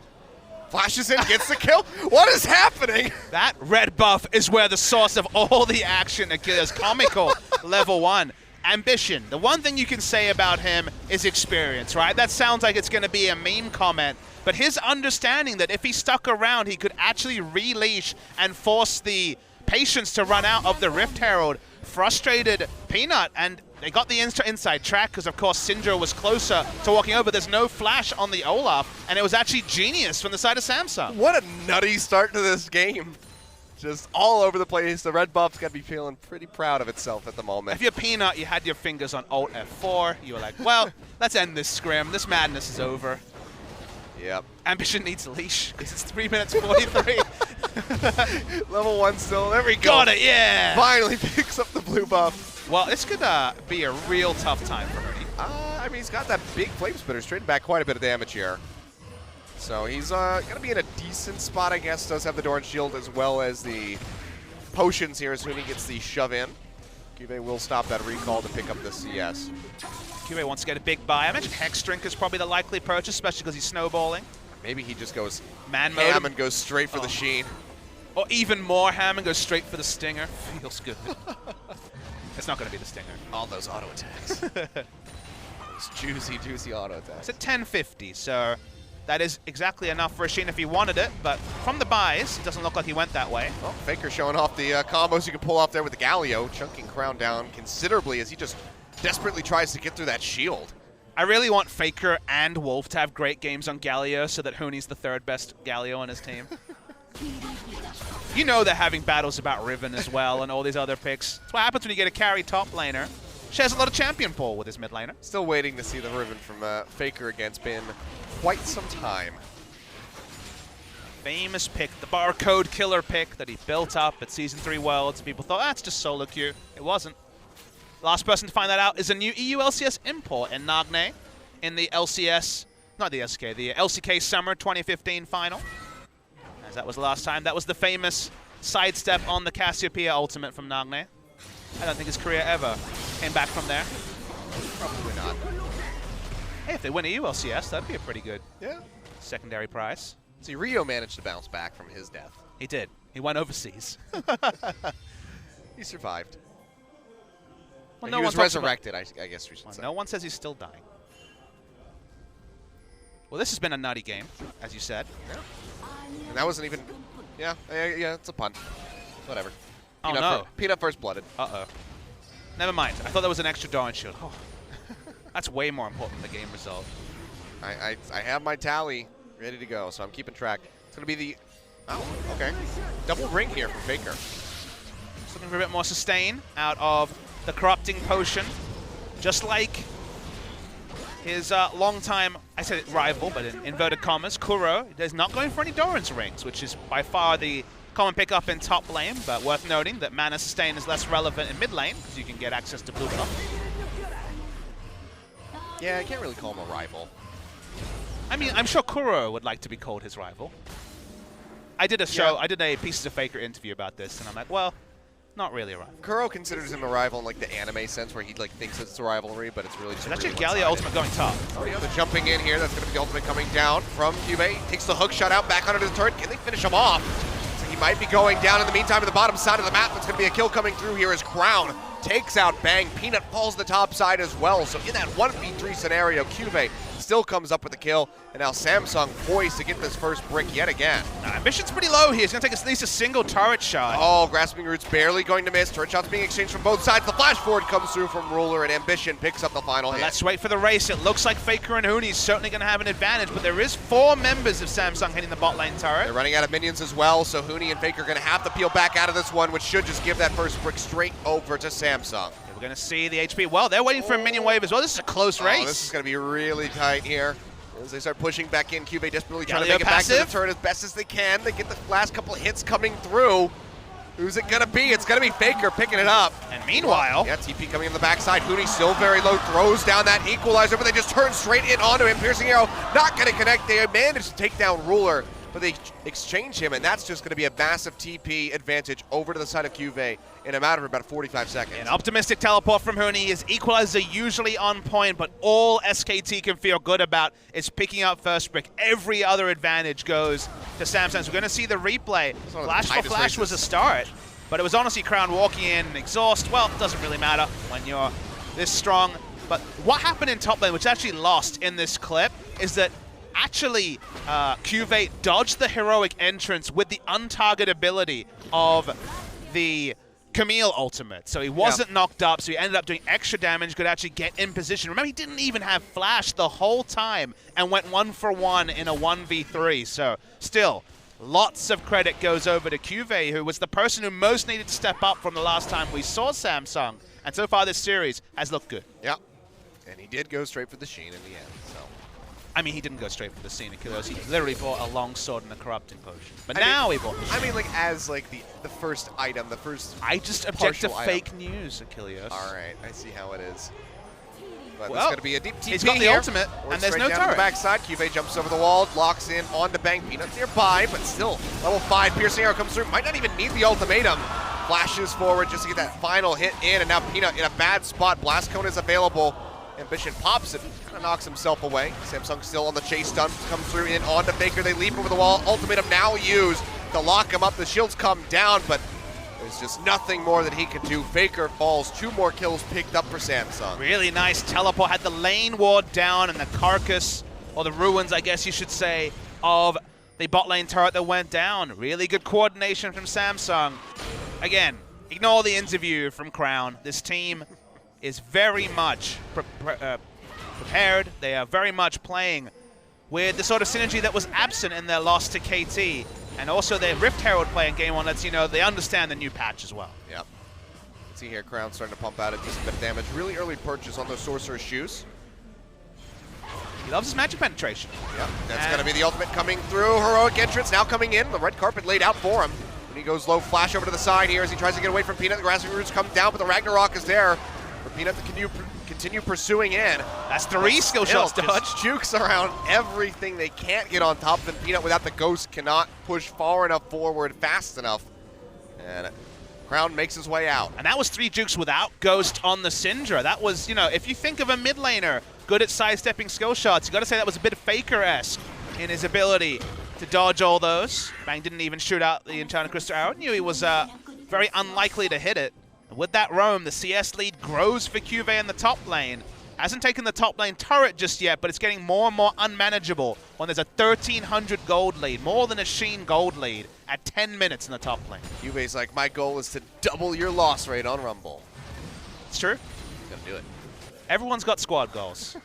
flashes in, gets the kill. What is happening? That red buff is where the source of all the action occurs. Comical level 1. Ambition. The one thing you can say about him is experience, right? That sounds like it's going to be a meme comment. But his understanding that if he stuck around, he could actually releash and force the patience to run out of the Rift Herald frustrated Peanut, and they got the inside track because, of course, Syndra was closer to walking over. There's no flash on the Olaf, and it was actually genius from the side of Samsung. What a nutty start to this game. Just all over the place. The red buff's got to be feeling pretty proud of itself at the moment. If you're Peanut, you had your fingers on Alt F4. You were like, well, let's end this scrim. This madness is over. Yep. Ambition needs a leash because it's 3 minutes 43. Level 1 still. There we go. Got it, yeah. Finally picks up the blue buff. Well, this could be a real tough time for Ernie. I mean, he's got that big Flame Spitter, straightened back quite a bit of damage here. So he's going to be in a decent spot, I guess. Does have the Doran Shield as well as the potions here as soon as he gets the shove in. Cuvée will stop that recall to pick up the CS. Cuvée wants to get a big buy. I mentioned Hex Drink is probably the likely purchase, especially because he's snowballing. Maybe he just goes ham and goes straight for the Sheen. Or even more ham and goes straight for the Stinger. Feels good. It's not going to be the Stinger. All those auto attacks. Those juicy, juicy auto attacks. It's at 1050, so that is exactly enough for a Sheen if he wanted it, but from the buys, it doesn't look like he went that way. Well, Faker showing off the combos you can pull off there with the Galio, chunking Crown down considerably as he just desperately tries to get through that shield. I really want Faker and Wolf to have great games on Galio so that Huni's the third best Galio on his team. You know they're having battles about Riven as well and all these other picks. That's what happens when you get a carry top laner. Shares a lot of champion pool with his mid laner. Still waiting to see the Riven from Faker again. It's been quite some time. Famous pick, the barcode killer pick that he built up at Season 3 Worlds. People thought, that's just solo queue. It wasn't. Last person to find that out is a new EU LCS import in Nagne in the LCS, not the SK, the LCK Summer 2015 final. As that was the last time. That was the famous sidestep on the Cassiopeia ultimate from Nagne. I don't think his career ever came back from there. Probably not. Hey, if they win EU LCS, that'd be a pretty good secondary prize. See, Rio managed to bounce back from his death. He did. He went overseas. He survived. Well, he was resurrected, I guess we should say. No one says he's still dying. Well, this has been a nutty game, as you said. Yeah. And that wasn't even Yeah, it's a pun. Whatever. Oh, no. Peanut first blooded. Uh-oh. Never mind. I thought there was an extra Doran shield. Oh. That's way more important than the game result. I have my tally ready to go, so I'm keeping track. It's going to be the... Oh, okay. Double ring here from Faker. Just looking for a bit more sustain out of the Corrupting Potion. Just like his longtime, I said it rival, but in inverted commas, Kuro is not going for any Doran's rings, which is by far the common pickup in top lane, but worth noting that mana sustain is less relevant in mid lane, because you can get access to blue buff. Yeah, I can't really call him a rival. I mean, I'm sure Kuro would like to be called his rival. I did a show, I did a Pieces of Faker interview about this, and I'm like, well, not really a rival. Kuro considers him a rival in like the anime sense, where he like thinks it's a rivalry, but it's really just. It's actually Gallia ultimate going top. Oh yeah, the jumping in here. That's going to be the ultimate coming down from Cube. Takes the hook shot out back onto the turret. Can they finish him off? So he might be going down in the meantime to the bottom side of the map. It's going to be a kill coming through here as Crown takes out Bang. Peanut falls the top side as well. So in that 1v3 scenario, Cube still comes up with the kill, and now Samsung poised to get this first brick yet again. Ambition's pretty low here. He's going to take at least a single turret shot. Oh, Grasping Root's barely going to miss. Turret shots being exchanged from both sides. The flash forward comes through from Ruler, and Ambition picks up the final hit. Let's wait for the race. It looks like Faker and Huni is certainly going to have an advantage, but there is 4 members of Samsung hitting the bot lane turret. They're running out of minions as well, so Huni and Faker are going to have to peel back out of this one, which should just give that first brick straight over to Samsung. We're going to see the HP. Well, they're waiting for a minion wave as well. This is a close race. This is going to be really tight here. As they start pushing back in, Cube desperately trying to make it back to the turret as best as they can. They get the last couple hits coming through. Who's it going to be? It's going to be Faker picking it up. And meanwhile... Yeah, TP coming in the backside. Huni still very low, throws down that equalizer, but they just turn straight in onto him. Piercing arrow not going to connect. They managed to take down Ruler, but they exchange him, and that's just going to be a massive TP advantage over to the side of Cube in a matter of about 45 seconds. An optimistic teleport from Huni. His equalizer usually on point, but all SKT can feel good about is picking up first brick. Every other advantage goes to Samsung. So we're going to see the replay. Flash for Flash was a start, but it was honestly Crown walking in, exhaust. Well, it doesn't really matter when you're this strong. But what happened in top lane, which actually lost in this clip, is that actually Cuvée dodged the heroic entrance with the untarget ability of the Camille ultimate. So he wasn't knocked up, so he ended up doing extra damage, could actually get in position. Remember, he didn't even have flash the whole time and went 1-for-1 in a 1v3. So still, lots of credit goes over to Cuvée, who was the person who most needed to step up from the last time we saw Samsung. And so far this series has looked good. Yeah, and he did go straight for the Sheen in the end. So. I mean, he didn't go straight for the scene of Killers. He literally bought a long sword and a Corrupting Potion. But now he bought the I mean, like, as, like, the first item, the first I just object to item. fake news, Achilles. All right, I see how it is. But well, there's going to be a deep TP he's got the here. ultimate, and there's no down turret. The backside, Cuvée jumps over the wall, locks in onto Bang. Peanut nearby, but still, level 5, Piercing Arrow comes through. Might not even need the ultimatum. Flashes forward just to get that final hit in, and now Peanut in a bad spot. Blast Cone is available. Ambition pops it, kind of knocks himself away. Samsung still on the chase stun, comes through in onto Faker. They leap over the wall. Ultimatum now used to lock him up. The shields come down, but there's just nothing more that he can do. Faker falls. 2 more kills picked up for Samsung. Really nice teleport. Had the lane ward down and the carcass, or the ruins, I guess you should say, of the bot lane turret that went down. Really good coordination from Samsung. Again, ignore the interview from Crown. This team is very much prepared. They are very much playing with the sort of synergy that was absent in their loss to KT. And also their Rift Herald play in Game 1 lets you know they understand the new patch as well. Yep. See here, Crown starting to pump out a decent bit of damage. Really early purchase on those Sorcerer's Shoes. He loves his magic penetration. Yep, that's going to be the ultimate coming through. Heroic entrance now coming in. The red carpet laid out for him. When he goes low, flash over to the side here as he tries to get away from Peanut. The Grasping Roots come down, but the Ragnarok is there for Peanut to continue pursuing in. That's 3 skill shots dodged. Jukes around everything. They can't get on top of him. Peanut without the Ghost cannot push far enough forward fast enough. And Crown makes his way out. And that was 3 jukes without Ghost on the Syndra. That was, you know, if you think of a mid laner good at sidestepping skill shots, you got to say that was a bit of Faker-esque in his ability to dodge all those. Bang didn't even shoot out the Enchanted Crystal Arrow. Knew he was very unlikely to hit it. And with that roam, the CS lead grows for Cuvée in the top lane. Hasn't taken the top lane turret just yet, but it's getting more and more unmanageable when there's a 1,300 gold lead, more than a Sheen gold lead at 10 minutes in the top lane. Juve's like, my goal is to double your loss rate on Rumble. It's true. He's gonna do it. Everyone's got squad goals.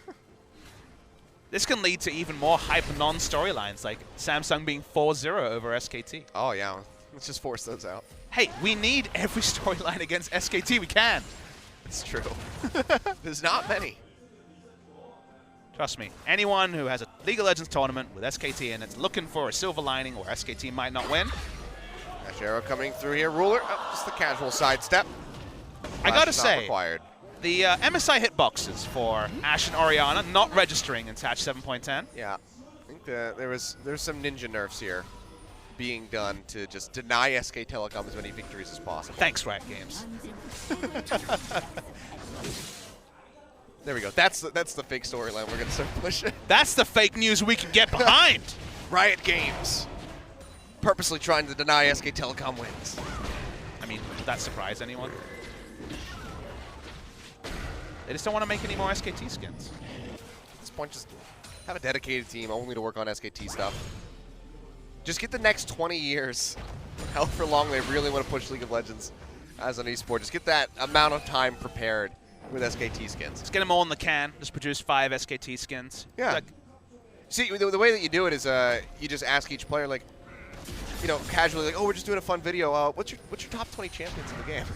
This can lead to even more hype non-storylines, like Samsung being 4-0 over SKT. Oh yeah, let's just force those out. Hey, we need every storyline against SKT we can. It's true. There's not many. Trust me, anyone who has a League of Legends tournament with SKT in it's looking for a silver lining where SKT might not win. Dash arrow coming through here. Ruler, oh, just the casual sidestep. I gotta Flash not say, required. the MSI hitboxes for Ashe and Orianna not registering in Patch 7.10. Yeah, I think there's some ninja nerfs here being done to just deny SK Telecom as many victories as possible. Thanks, Riot Games. There we go. That's the fake storyline we're gonna start pushing. That's the fake news we can get behind. Riot Games purposely trying to deny SK Telecom wins. I mean, would that surprise anyone? They just don't want to make any more SKT skins. At this point, just have a dedicated team only to work on SKT stuff. Just get the next 20 years, however long they really want to push League of Legends as an esport. Just get that amount of time prepared with SKT skins. Let's get them all in the can. Just produce 5 SKT skins. Yeah. Like, see, the way that you do it is you just ask each player, like, you know, casually, like, oh, we're just doing a fun video. What's your top 20 champions in the game?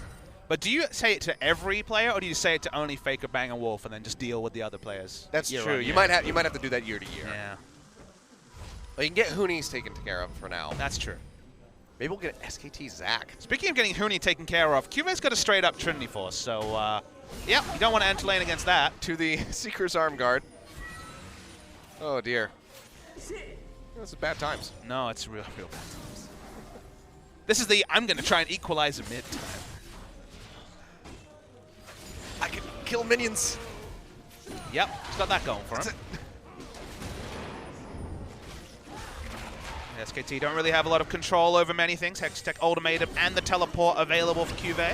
but do you say it to every player, or do you say it to only Faker, Bang, and Wolf, and then just deal with the other players? That's year true. on You year? might have to do that year to year. Yeah, But you can get Hoonies taken care of for now. that's true. Maybe we'll get SKT Zac. Speaking of getting Huni taken care of, QV's got a straight-up Trinity Force, so, yeah, you don't want to enter lane against that. To the Seeker's Arm Guard. Oh, dear. That's bad times. No, it's real bad times. This is the I'm going to try and equalize a mid time. I can kill minions. Yep, he's got that going for him. SKT don't really have a lot of control over many things. Hextech Ultimatum and the teleport available for QV.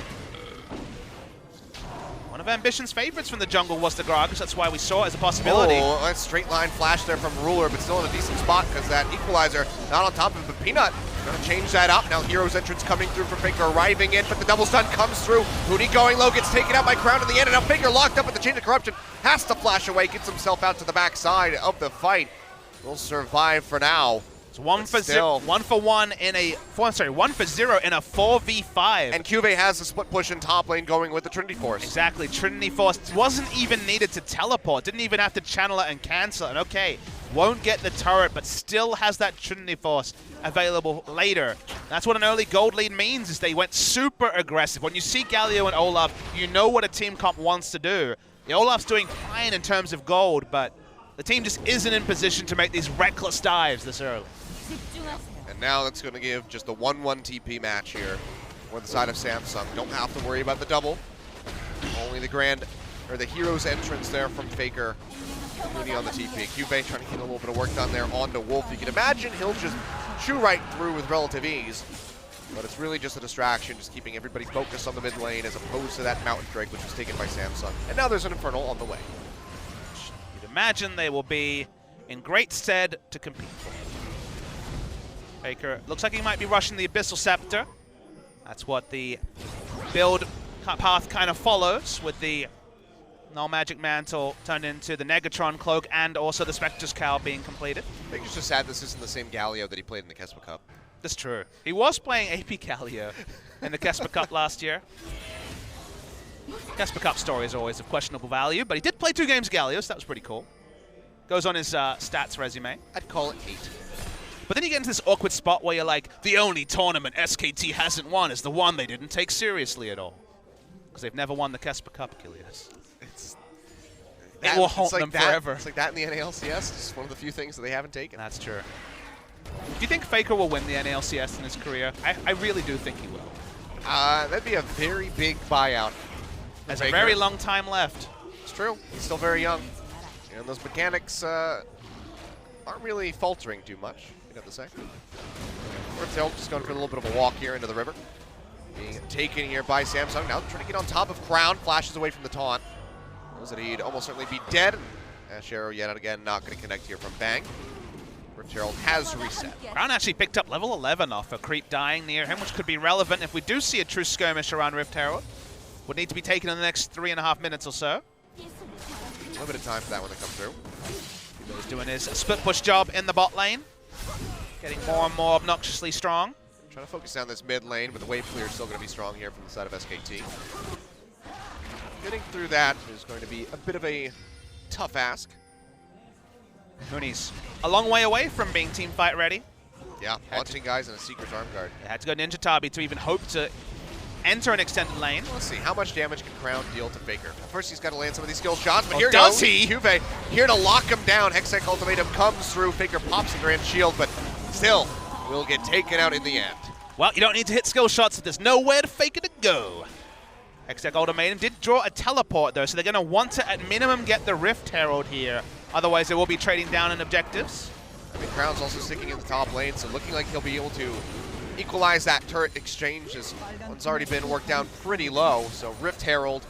One of Ambition's favorites from the jungle was the Gragas. That's why we saw it as a possibility. Oh, a straight line flash there from Ruler, but still in a decent spot because that equalizer not on top of him. But Peanut gonna change that up. Now Hero's entrance coming through for Faker, arriving in, but the double stun comes through. Huni going low, gets taken out by Crown in the end, and now Faker locked up with the Chain of Corruption. Has to flash away, gets himself out to the backside of the fight. Will survive for now. It's 1 for 0 in a 4v5. And QV has a split push in top lane going with the Trinity Force. Exactly, Trinity Force wasn't even needed to teleport, didn't even have to channel it and cancel it. And okay, won't get the turret, but still has that Trinity Force available later. That's what an early gold lead means, is they went super aggressive. When you see Galio and Olaf, you know what a team comp wants to do. The Olaf's doing fine in terms of gold, but the team just isn't in position to make these reckless dives this early. And now that's going to give just the 1-1 TP match here for the side of Samsung. Don't have to worry about the double. Only the the Hero's entrance there from Faker. Mooney on the TP. QV trying to get a little bit of work done there onto Wolf. You can imagine he'll just chew right through with relative ease. But it's really just a distraction, just keeping everybody focused on the mid lane as opposed to that Mountain Drake, which was taken by Samsung. And now there's an Infernal on the way. You'd imagine they will be in great stead to compete for. Faker looks like he might be rushing the Abyssal Scepter. That's what the build path kind of follows, with the Null Magic Mantle turned into the Negatron Cloak and also the Spectre's Cowl being completed. I think it's just sad this isn't the same Galio that he played in the Kespa Cup. That's true. He was playing AP Galio in the Kespa Cup last year. Kespa Cup story is always of questionable value, but he did play 2 games Galio, so that was pretty cool. Goes on his stats resume. I'd call it 8. But then you get into this awkward spot where you're like, the only tournament SKT hasn't won is the one they didn't take seriously at all. Because they've never won the Kespa Cup, Achilles. It will haunt them forever. It's like that in the NALCS. It's one of the few things that they haven't taken. That's true. Do you think Faker will win the NALCS in his career? I really do think he will. That'd be a very big buyout. There's a very long time left. It's true. He's still very young. And those mechanics aren't really faltering too much, you have to say. Tilt just going for a little bit of a walk here into the river. Being taken here by Samsung. Now trying to get on top of Crown. Flashes away from the taunt. Knows that he'd almost certainly be dead. Ash Arrow yet again not going to connect here from Bang. Rift Herald has reset. Brown actually picked up level 11 off a creep dying near him, which could be relevant if we do see a true skirmish around Rift Herald. Would need to be taken in the next 3.5 minutes or so. Limited time for that one to come through. He's doing his split push job in the bot lane. Getting more and more obnoxiously strong. Trying to focus down this mid lane, but the wave clear is still going to be strong here from the side of SKT. Getting through that is going to be a bit of a tough ask. Mooney's a long way away from being team fight ready. Yeah, launching guys in a secret arm guard. They had to go Ninja Tabi to even hope to enter an extended lane. Let's see, how much damage can Crown deal to Faker? First, he's got to land some of these skill shots, but Oh, here does goes he? Juve here to lock him down. Hextech Ultimatum comes through. Faker pops the Grand Shield, but still will get taken out in the end. Well, you don't need to hit skill shots if there's nowhere to Faker to go. Hextech Ultimatum did draw a teleport, though, so they're going to want to, at minimum, get the Rift Herald here. Otherwise, they will be trading down in objectives. I mean, Crown's also sticking in the top lane, so looking like he'll be able to equalize that turret exchange, as one's already been worked down pretty low. So Rift Herald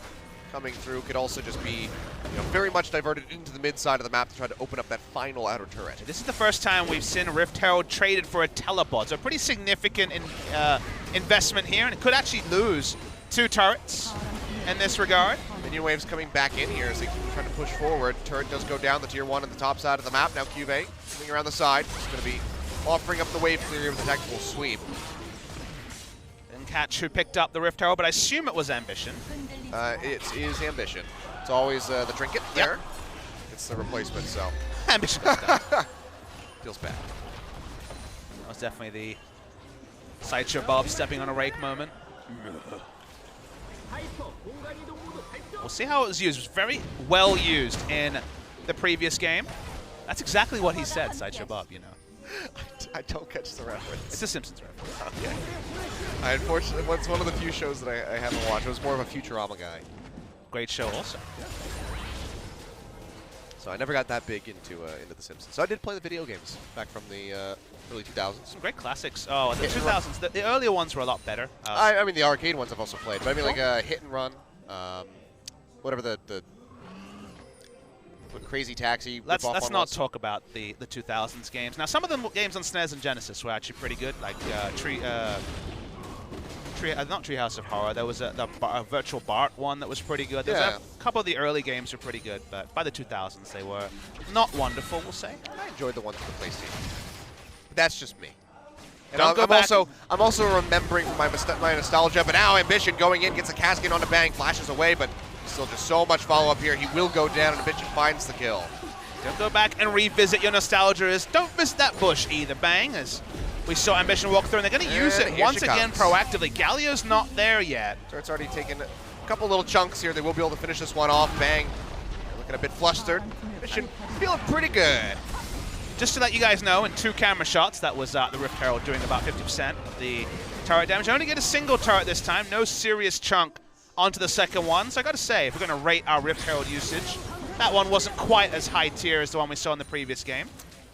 coming through could also just be, very much diverted into the mid side of the map to try to open up that final outer turret. This is the first time we've seen Rift Herald traded for a teleport, so a pretty significant investment here, and it could actually lose 2 turrets in this regard. Minion waves coming back in here as they keep trying to push forward. Turret does go down the tier 1 on the top side of the map. Now QV coming around the side. He's going to be offering up the wave clear with a tactical sweep. Didn't catch who picked up the Rift Herald, but I assume it was Ambition. It is Ambition. It's always the trinket there. It's the replacement, so. Ambition is done. Feels bad. That was definitely the Sideshow Bob stepping on a rake moment. We'll see how it was used. It was very well used in the previous game. That's exactly what he said, Sideshow Bob, I don't catch the reference. It's a Simpsons reference. Okay. I unfortunately, it's one of the few shows that I haven't watched. I was more of a Futurama guy. Great show also. So I never got that big into The Simpsons. So I did play the video games back from the early 2000s. Some great classics. Oh, the 2000s. The earlier ones were a lot better. I mean, the arcade ones I've also played. But I mean, like Hit and Run, whatever the Crazy Taxi. Let's one not was. talk about the 2000s games. Now, some of the games on SNES and Genesis were actually pretty good, like not Treehouse of Horror. There was a Virtual Bart one that was pretty good. There was a couple of the early games were pretty good, but by the 2000s they were not wonderful, we'll say. I enjoyed the ones for the PlayStation. But that's just me. And I'm also remembering my nostalgia, but now Ambition going in, gets a casket on the Bang, flashes away, but still just so much follow-up here. He will go down, and Ambition finds the kill. Don't go back and revisit your nostalgia. Don't miss that bush either, Bang, as we saw Ambition walk through, and they're going to use it once again proactively. Galio's not there yet. Turret's already taken a couple little chunks here. They will be able to finish this one off. Bang. Looking a bit flustered. Ambition feeling pretty good. Just to let you guys know, in 2 camera shots, that was the Rift Herald doing about 50% of the turret damage. I only get a single turret this time, no serious chunk onto the second one. So I got to say, if we're going to rate our Rift Herald usage, that one wasn't quite as high tier as the one we saw in the previous game.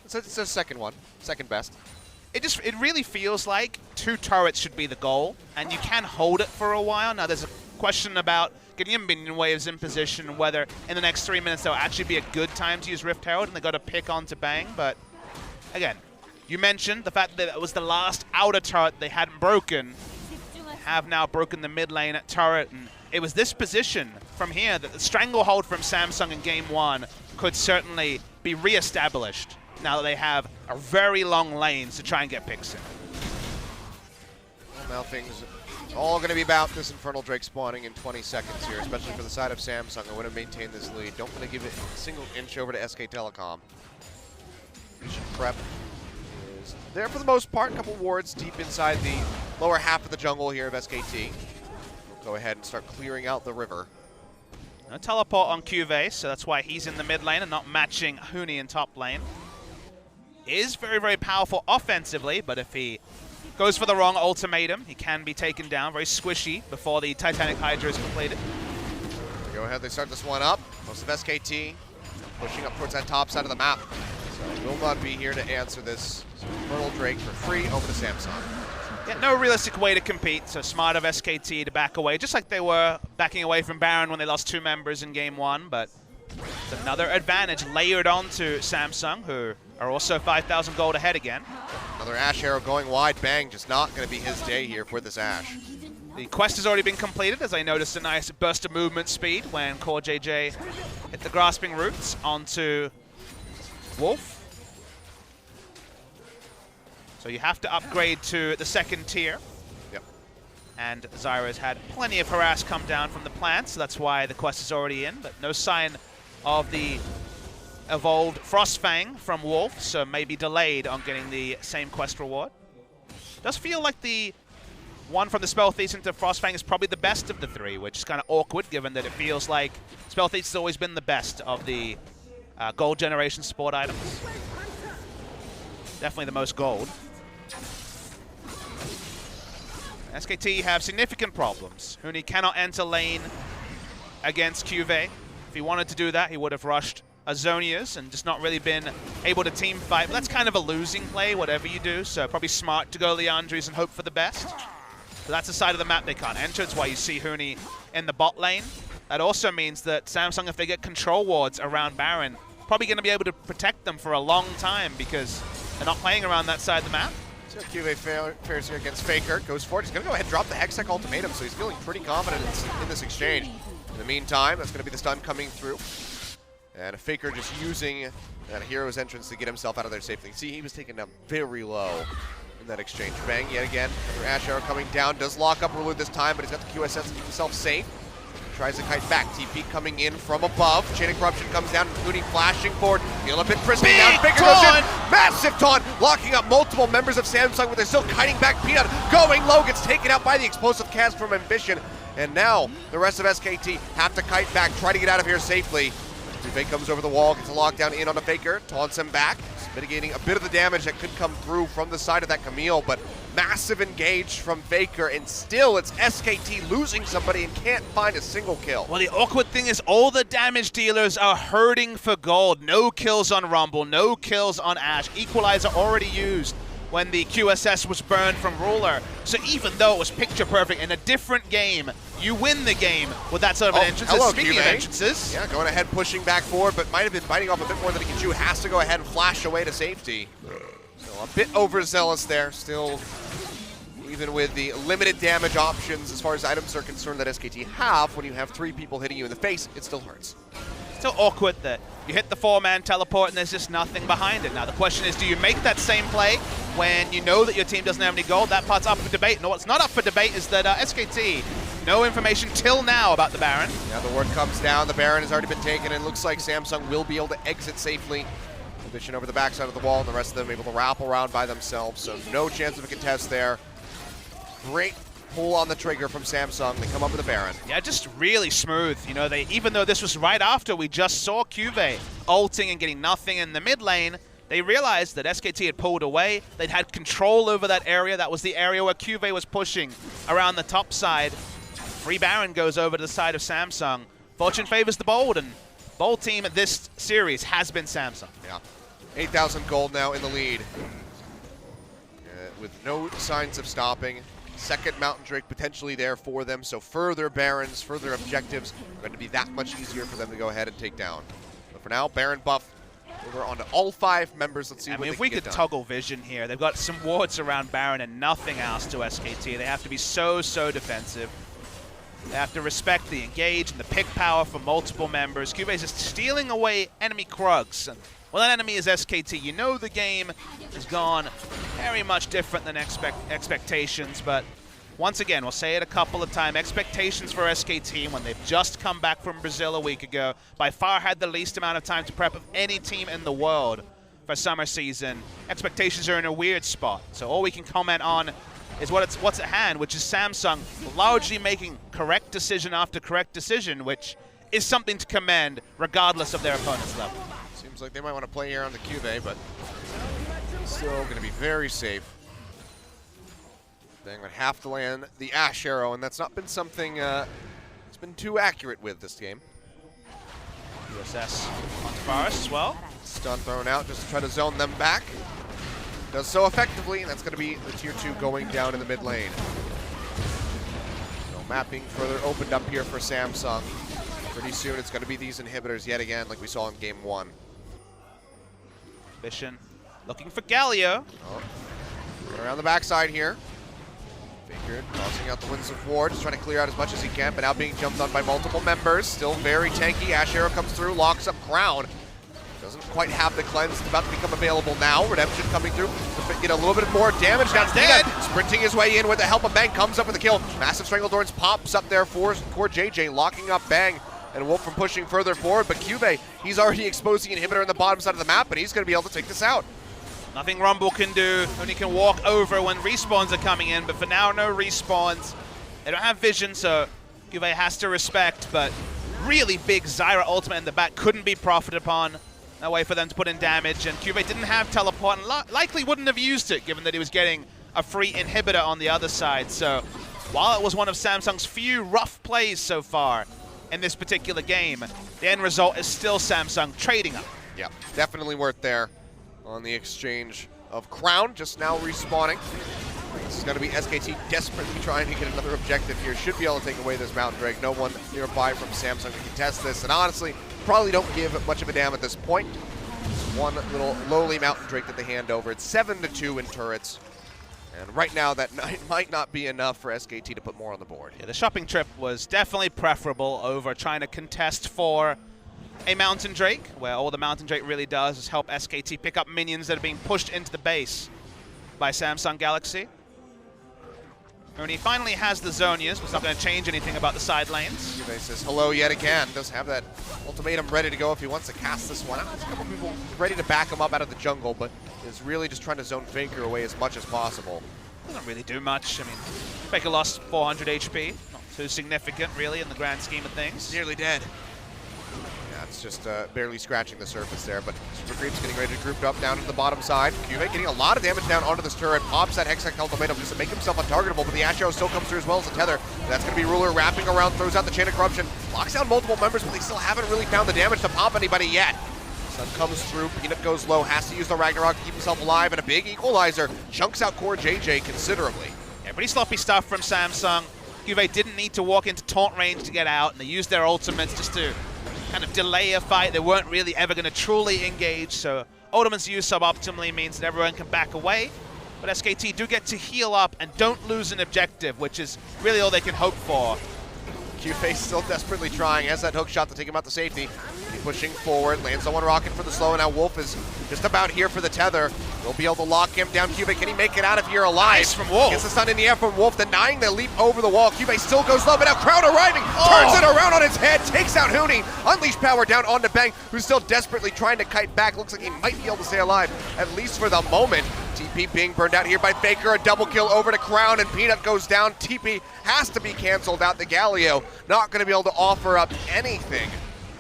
It's the second one, second best. It really feels like 2 turrets should be the goal, and you can hold it for a while. Now, there's a question about getting your minion waves in position, and whether in the next 3 minutes there'll actually be a good time to use Rift Herald, and they got to pick onto Bang. But again, you mentioned the fact that it was the last outer turret they hadn't broken. Have now broken the mid lane at turret, and it was this position from here that the stranglehold from Samsung in game 1 could certainly be re-established now that they have a very long lanes to try and get picks in. Well, now things all going to be about this Infernal Drake spawning in 20 seconds here, especially for the side of Samsung. I want to maintain this lead. Don't want to give it a single inch over to SK Telecom. Mission prep is there for the most part. A couple wards deep inside the lower half of the jungle here of SKT. We'll go ahead and start clearing out the river. No teleport on QV, so that's why he's in the mid lane and not matching Huni in top lane. Is very, very powerful offensively, but if he goes for the wrong ultimatum, he can be taken down very squishy before the Titanic Hydra is completed. Go ahead, they start this one up. Most of SKT pushing up towards that top side of the map. So will not be here to answer this Infernal Drake for free over to Samsung. Yeah, no realistic way to compete, so smart of SKT to back away, just like they were backing away from Baron when they lost 2 members in game 1, but it's another advantage layered onto Samsung, who are also 5,000 gold ahead again. Another Ashe arrow going wide. Bang, just not going to be his day here for this Ashe. The quest has already been completed, as I noticed a nice burst of movement speed when Core JJ hit the grasping roots onto Wolf. So you have to upgrade to the 2nd tier. Yep. And Zyra's had plenty of harass come down from the plant, so that's why the quest is already in, but no sign of the evolved Frostfang from Wolf, so maybe delayed on getting the same quest reward. Does feel like the one from the Spell Thief into Frostfang is probably the best of the 3, which is kind of awkward given that it feels like Spell Thief has always been the best of the gold generation support items. Definitely the most gold. SKT have significant problems. Huni cannot enter lane against Cuvée. If he wanted to do that, he would have rushed Azonias and just not really been able to team fight. But that's kind of a losing play, whatever you do, so probably smart to go Leandries and hope for the best. So that's the side of the map they can't enter. It's why you see Huni in the bot lane. That also means that Samsung, if they get control wards around Baron, probably going to be able to protect them for a long time because they're not playing around that side of the map. So Cuvée fares here against Faker, goes for it. He's going to go ahead and drop the Hextech ultimatum, so he's feeling pretty confident in this exchange. In the meantime, that's going to be the stun coming through. And Faker just using that hero's entrance to get himself out of there safely. See, he was taken down very low in that exchange. Bang, yet again. Another Ashe arrow coming down. Does lock up Rulu this time, but he's got the QSS to keep himself safe. Tries to kite back. TP coming in from above. Chain of Corruption comes down. Huni flashing forward. Feel a bit frisky down. Faker goes in. Massive taunt. Locking up multiple members of Samsung, but they're still kiting back. Peanut going low. Gets taken out by the explosive cast from Ambition. And now the rest of SKT have to kite back. Try to get out of here safely. Fake comes over the wall, gets a lockdown in on a Faker, taunts him back, mitigating a bit of the damage that could come through from the side of that Camille, but massive engage from Faker, and still it's SKT losing somebody and can't find a single kill. Well, the awkward thing is all the damage dealers are hurting for gold. No kills on Rumble, no kills on Ashe. Equalizer already used when the QSS was burned from Ruler. So even though it was picture perfect in a different game, you win the game with that sort of an entrance. Hello, Speaking of entrances. Yeah, going ahead, pushing back forward, but might have been biting off a bit more than he can chew. Has to go ahead and flash away to safety. So a bit overzealous there, still, even with the limited damage options as far as items are concerned that SKT have, when you have 3 people hitting you in the face, it still hurts. Still awkward that you hit the 4-man teleport and there's just nothing behind it. Now the question is, do you make that same play when you know that your team doesn't have any gold? That part's up for debate. No, what's not up for debate is that SKT, no information till now about the Baron. Yeah, the word comes down. The Baron has already been taken, and it looks like Samsung will be able to exit safely. Ambition over the backside of the wall, and the rest of them able to wrap around by themselves, so no chance of a contest there. Great pull on the trigger from Samsung. They come up with a Baron. Yeah, just really smooth. You know, even though this was right after we just saw Cuvée ulting and getting nothing in the mid lane, they realized that SKT had pulled away. They'd had control over that area. That was the area where Cuvée was pushing around the top side. Free Baron goes over to the side of Samsung. Fortune favors the bold, and bold team at this series has been Samsung. Yeah, 8,000 gold now in the lead. With no signs of stopping. Second Mountain Drake potentially there for them, so further Barons, further objectives are going to be that much easier for them to go ahead and take down. But for now, Baron buff over onto all 5 members. Let's see what they can if we could toggle vision here, they've got some wards around Baron and nothing else to SKT. They have to be so defensive. They have to respect the engage and the pick power from multiple members. Cuvée is just stealing away enemy Krugs. And well, that enemy is SKT. You know the game has gone very much different than expectations, but once again, we'll say it a couple of times, expectations for SKT when they've just come back from Brazil a week ago, by far had the least amount of time to prep of any team in the world for summer season. Expectations are in a weird spot, so all we can comment on is what's at hand, which is Samsung largely making correct decision after correct decision, which is something to commend regardless of their opponent's level. Seems like they might want to play here on the Cuvée, but still going to be very safe. They're going to have to land the Ashe arrow, and that's not been something it's been too accurate with this game. USS on Forest as well. Stun thrown out just to try to zone them back. does so effectively, and that's going to be the tier 2 going down in the mid lane. So mapping further opened up here for Samsung. Pretty soon it's going to be these inhibitors yet again, like we saw in game 1. Vision looking for Galio. Oh. Going around the backside here. Faker tossing out the Winds of War, just trying to clear out as much as he can, but now being jumped on by multiple members. Still very tanky. Ash Arrow comes through, locks up Crown. Doesn't quite have the cleanse. It's about to become available now. Redemption coming through to get a little bit more damage down. Dead. Sprinting his way in with the help of Bang, comes up with a kill. Massive Strangledorns pops up there for Core JJ, locking up Bang and Wolf from pushing further forward. But Cube, he's already exposed the inhibitor on the bottom side of the map, and he's going to be able to take this out. Nothing Rumble can do, only can walk over when respawns are coming in, but for now, no respawns. They don't have vision, so Cube has to respect, but really big Zyra ultimate in the back couldn't be profited upon. No way for them to put in damage, and Cube didn't have teleport, and likely wouldn't have used it, given that he was getting a free inhibitor on the other side. So while it was one of Samsung's few rough plays so far in this particular game, the end result is still Samsung trading up. Yeah, definitely worth there on the exchange of Crown, just now respawning. This is going to be SKT desperately trying to get another objective here. Should be able to take away this Mountain Drake. No one nearby from Samsung to contest this, and honestly, probably don't give much of a damn at this point. Just one little lowly Mountain Drake that they hand over. It's 7-2 in turrets, and right now that might not be enough for SKT to put more on the board. Yeah, the shopping trip was definitely preferable over trying to contest for a Mountain Drake, where all the Mountain Drake really does is help SKT pick up minions that are being pushed into the base by Samsung Galaxy. And he finally has the Zonias, but it's not going to change anything about the side lanes. Cube says hello yet again. Does have that ultimatum ready to go if he wants to cast this one out. There's a couple people ready to back him up out of the jungle, but is really just trying to zone Faker away as much as possible. Doesn't really do much. I mean, Faker lost 400 HP. Not too significant, really, in the grand scheme of things. Nearly dead. Yeah, it's just barely scratching the surface there, but Super Creep's getting ready to group up down to the bottom side. Cube getting a lot of damage down onto this turret, pops that Hextech ultimatum just to make himself untargetable, but the Ash Arrow still comes through as well as a tether. That's going to be Ruler wrapping around, throws out the Chain of Corruption, locks down multiple members, but they still haven't really found the damage to pop anybody yet. Sun comes through, Peanut goes low, has to use the Ragnarok to keep himself alive, and a big equalizer chunks out Core JJ considerably. Yeah, pretty sloppy stuff from Samsung. Juve didn't need to walk into taunt range to get out, and they used their ultimates just to kind of delay a fight. They weren't really ever going to truly engage, so ultimates used suboptimally means that everyone can back away. But SKT do get to heal up and don't lose an objective, which is really all they can hope for. Q-Face still desperately trying, has that hook shot to take him out to safety. Keep pushing forward, lands on one rocket for the slow, and now Wolf is just about here for the tether. We'll be able to lock him down. Cube, can he make it out of here alive? Nice from Wolf. Gets the stun in the air from Wolf, denying the leap over the wall. Cube still goes low, but now Crowd arriving, turns it around on his head, takes out Huni. Unleash power down onto Bang, who's still desperately trying to kite back. Looks like he might be able to stay alive, at least for the moment. TP being burned out here by Faker, a double kill over to Crown, and Peanut goes down. TP has to be canceled out. The Galio not going to be able to offer up anything.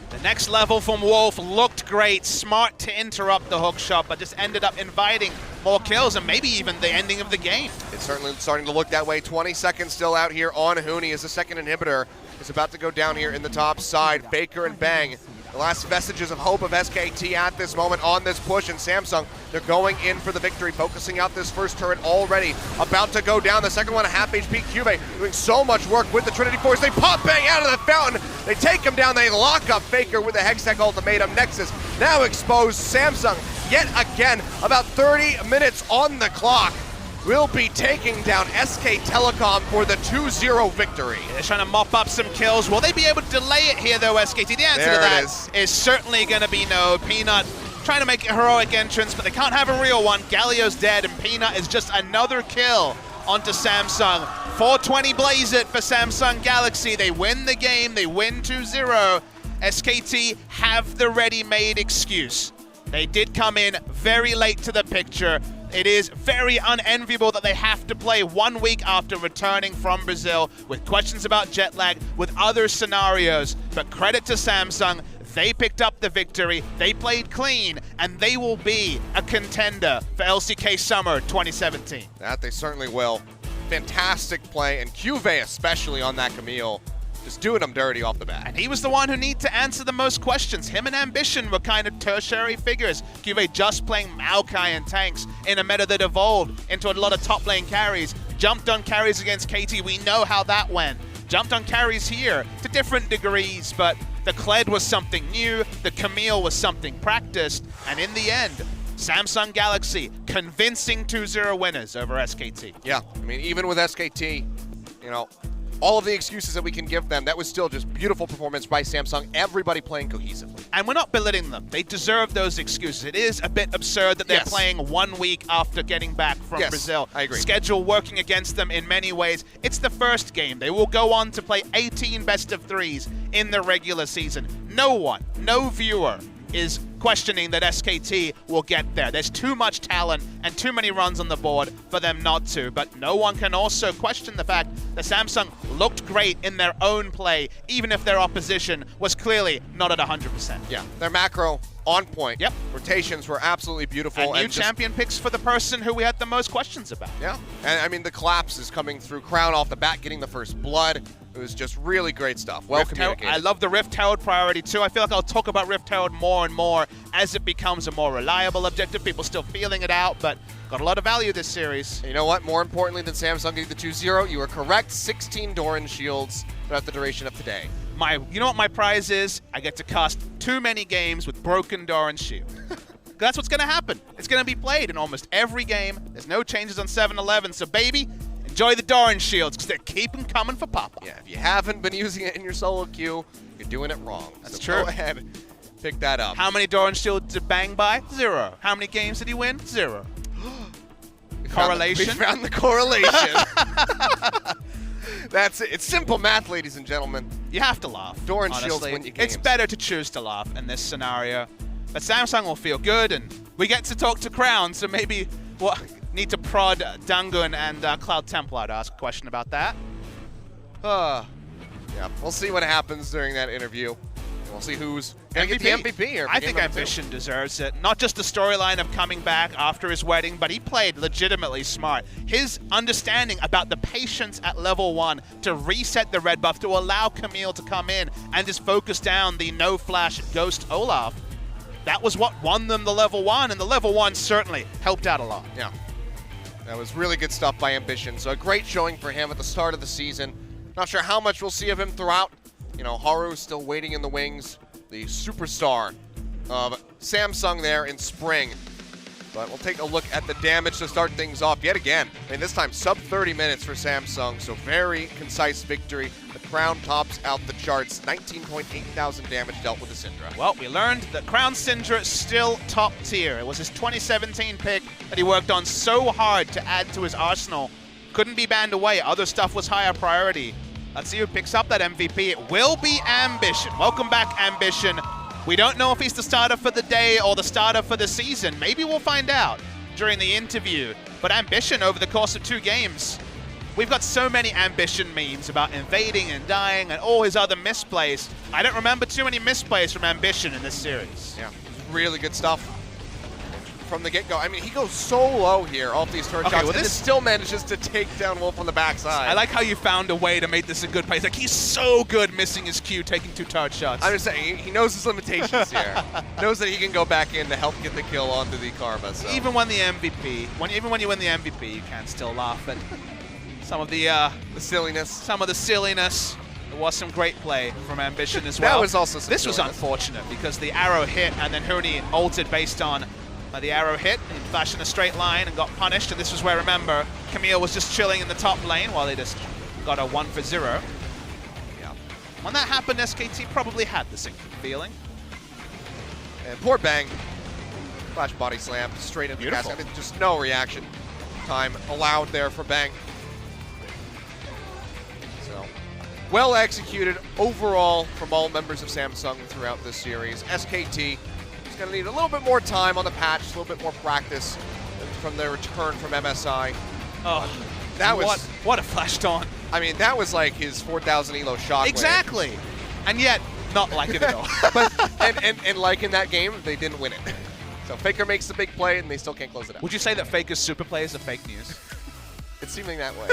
The next level from Wolf looked great, smart to interrupt the hook shot, but just ended up inviting more kills and maybe even the ending of the game. It's certainly starting to look that way. 20 seconds still out here on Huni as the second inhibitor is about to go down here in the top side. Faker and Bang, the last vestiges of hope of SKT at this moment on this push, and Samsung, they're going in for the victory, focusing out this first turret already. About to go down, the second one a half HP. Cube doing so much work with the Trinity Force. They pop Bang out of the fountain. They take him down. They lock up Faker with the Hextech ultimatum. Nexus now exposed. Samsung yet again, about 30 minutes on the clock, will be taking down SK Telecom for the 2-0 victory. They're trying to mop up some kills. Will they be able to delay it here, though, SKT? The answer to that is certainly going to be no. Peanut trying to make a heroic entrance, but they can't have a real one. Galio's dead, and Peanut is just another kill onto Samsung. 420 blaze it for Samsung Galaxy. They win the game. They win 2-0. SKT have the ready-made excuse. They did come in very late to the picture. It is very unenviable that they have to play 1 week after returning from Brazil with questions about jet lag, with other scenarios. But credit to Samsung, they picked up the victory, they played clean, and they will be a contender for LCK Summer 2017. That they certainly will. Fantastic play, and Cube especially on that Camille. just doing them dirty off the bat. And he was the one who needed to answer the most questions. Him and Ambition were kind of tertiary figures. Cuvée just playing Maokai and tanks in a meta that evolved into a lot of top lane carries. Jumped on carries against KT. We know how that went. Jumped on carries here to different degrees, but the Kled was something new, the Camille was something practiced, and in the end, Samsung Galaxy convincing 2-0 winners over SKT. Yeah, I mean, even with SKT, you know, all of the excuses that we can give them, that was still just beautiful performance by Samsung, everybody playing cohesively. And we're not belittling them. They deserve those excuses. It is a bit absurd that they're playing 1 week after getting back from Brazil. I agree. Schedule working against them in many ways. It's the first game. They will go on to play 18 best of threes in the regular season. No one, no viewer is questioning that SKT will get there. There's too much talent and too many runs on the board for them not to. But no one can also question the fact that Samsung looked great in their own play, even if their opposition was clearly not at 100%. Yeah, their macro on point. Yep. Rotations were absolutely beautiful. And new champion picks for the person who we had the most questions about. Yeah, and I mean, the collapse is coming through. Crown off the bat, getting the first blood. It was just really great stuff. Well communicated. I love the Rift Herald priority too. I feel like I'll talk about Rift Herald more and more as it becomes a more reliable objective. People still feeling it out, but got a lot of value this series. You know what? More importantly than Samsung getting the 2-0, you were correct. 16 Doran shields throughout the duration of today. You know what my prize is? I get to cast too many games with broken Doran shield. That's what's going to happen. It's going to be played in almost every game. There's no changes on 7-11, so baby, enjoy the Doran shields because they're keeping coming for Papa. Yeah, if you haven't been using it in your solo queue, you're doing it wrong. That's so true. Go ahead, pick that up. How many Doran shields did Bang buy? 0. How many games did he win? 0. Correlation? We found the correlation. That's it. It's simple math, ladies and gentlemen. You have to laugh. Doran honestly. shields win you games. It's better to choose to laugh in this scenario. But Samsung will feel good, and we get to talk to Crown, so maybe we'll need to prod Dangun and Cloud Templar to ask a question about that. Yeah, we'll see what happens during that interview. We'll see who's going to get the MVP here. I think Ambition deserves it. Not just the storyline of coming back after his wedding, but he played legitimately smart. His understanding about the patience at level 1 to reset the red buff, to allow Camille to come in and just focus down the no-flash Ghost Olaf. That was what won them the level 1, and the level 1 certainly helped out a lot. Yeah, that was really good stuff by Ambition. So a great showing for him at the start of the season. Not sure how much we'll see of him throughout. You know, Haru's still waiting in the wings, the superstar of Samsung there in spring. But we'll take a look at the damage to start things off yet again. I mean, this time sub 30 minutes for Samsung, so very concise victory. The Crown tops out the charts, 19.8 thousand damage dealt with the Syndra. Well, we learned that Crown Syndra is still top tier. It was his 2017 pick that he worked on so hard to add to his arsenal. Couldn't be banned away. Other stuff was higher priority. Let's see who picks up that MVP. It will be Ambition. Welcome back, Ambition. We don't know if he's the starter for the day or the starter for the season. Maybe we'll find out during the interview. But Ambition, over the course of 2 games, we've got so many Ambition memes about invading and dying and all his other misplays. I don't remember too many misplays from Ambition in this series. Yeah, really good stuff from the get-go. I mean, he goes so low here off these turret shots, and this still manages to take down Wolf on the backside. I like how you found a way to make this a good play. It's like he's so good missing his Q, taking 2 turret shots. I'm just saying, he knows his limitations here. Knows that he can go back in to help get the kill onto the Karma. So. Even when the MVP, even when you win the MVP, you can still laugh at some of the silliness. Some of the silliness. There was some great play from Ambition as well. That was also some This was unfortunate because the arrow hit and then Huni ulted based on the arrow hit and flashed in a straight line and got punished. And this was where, remember, Camille was just chilling in the top lane while they just got a 1 for 0. Yeah. When that happened, SKT probably had the sinking feeling. And poor Bang. Flash body slam straight into the cast. I mean, just no reaction time allowed there for Bang. So, well executed overall from all members of Samsung throughout this series. SKT going to need a little bit more time on the patch, a little bit more practice from their return from MSI. Oh, that was what a flash taunt. I mean, that was like his 4,000 elo shockwave. Exactly, and yet not like it at all. But and like in that game, they didn't win it. So Faker makes the big play, and they still can't close it out. Would you say that Faker's super play is a fake news? It's seeming that way.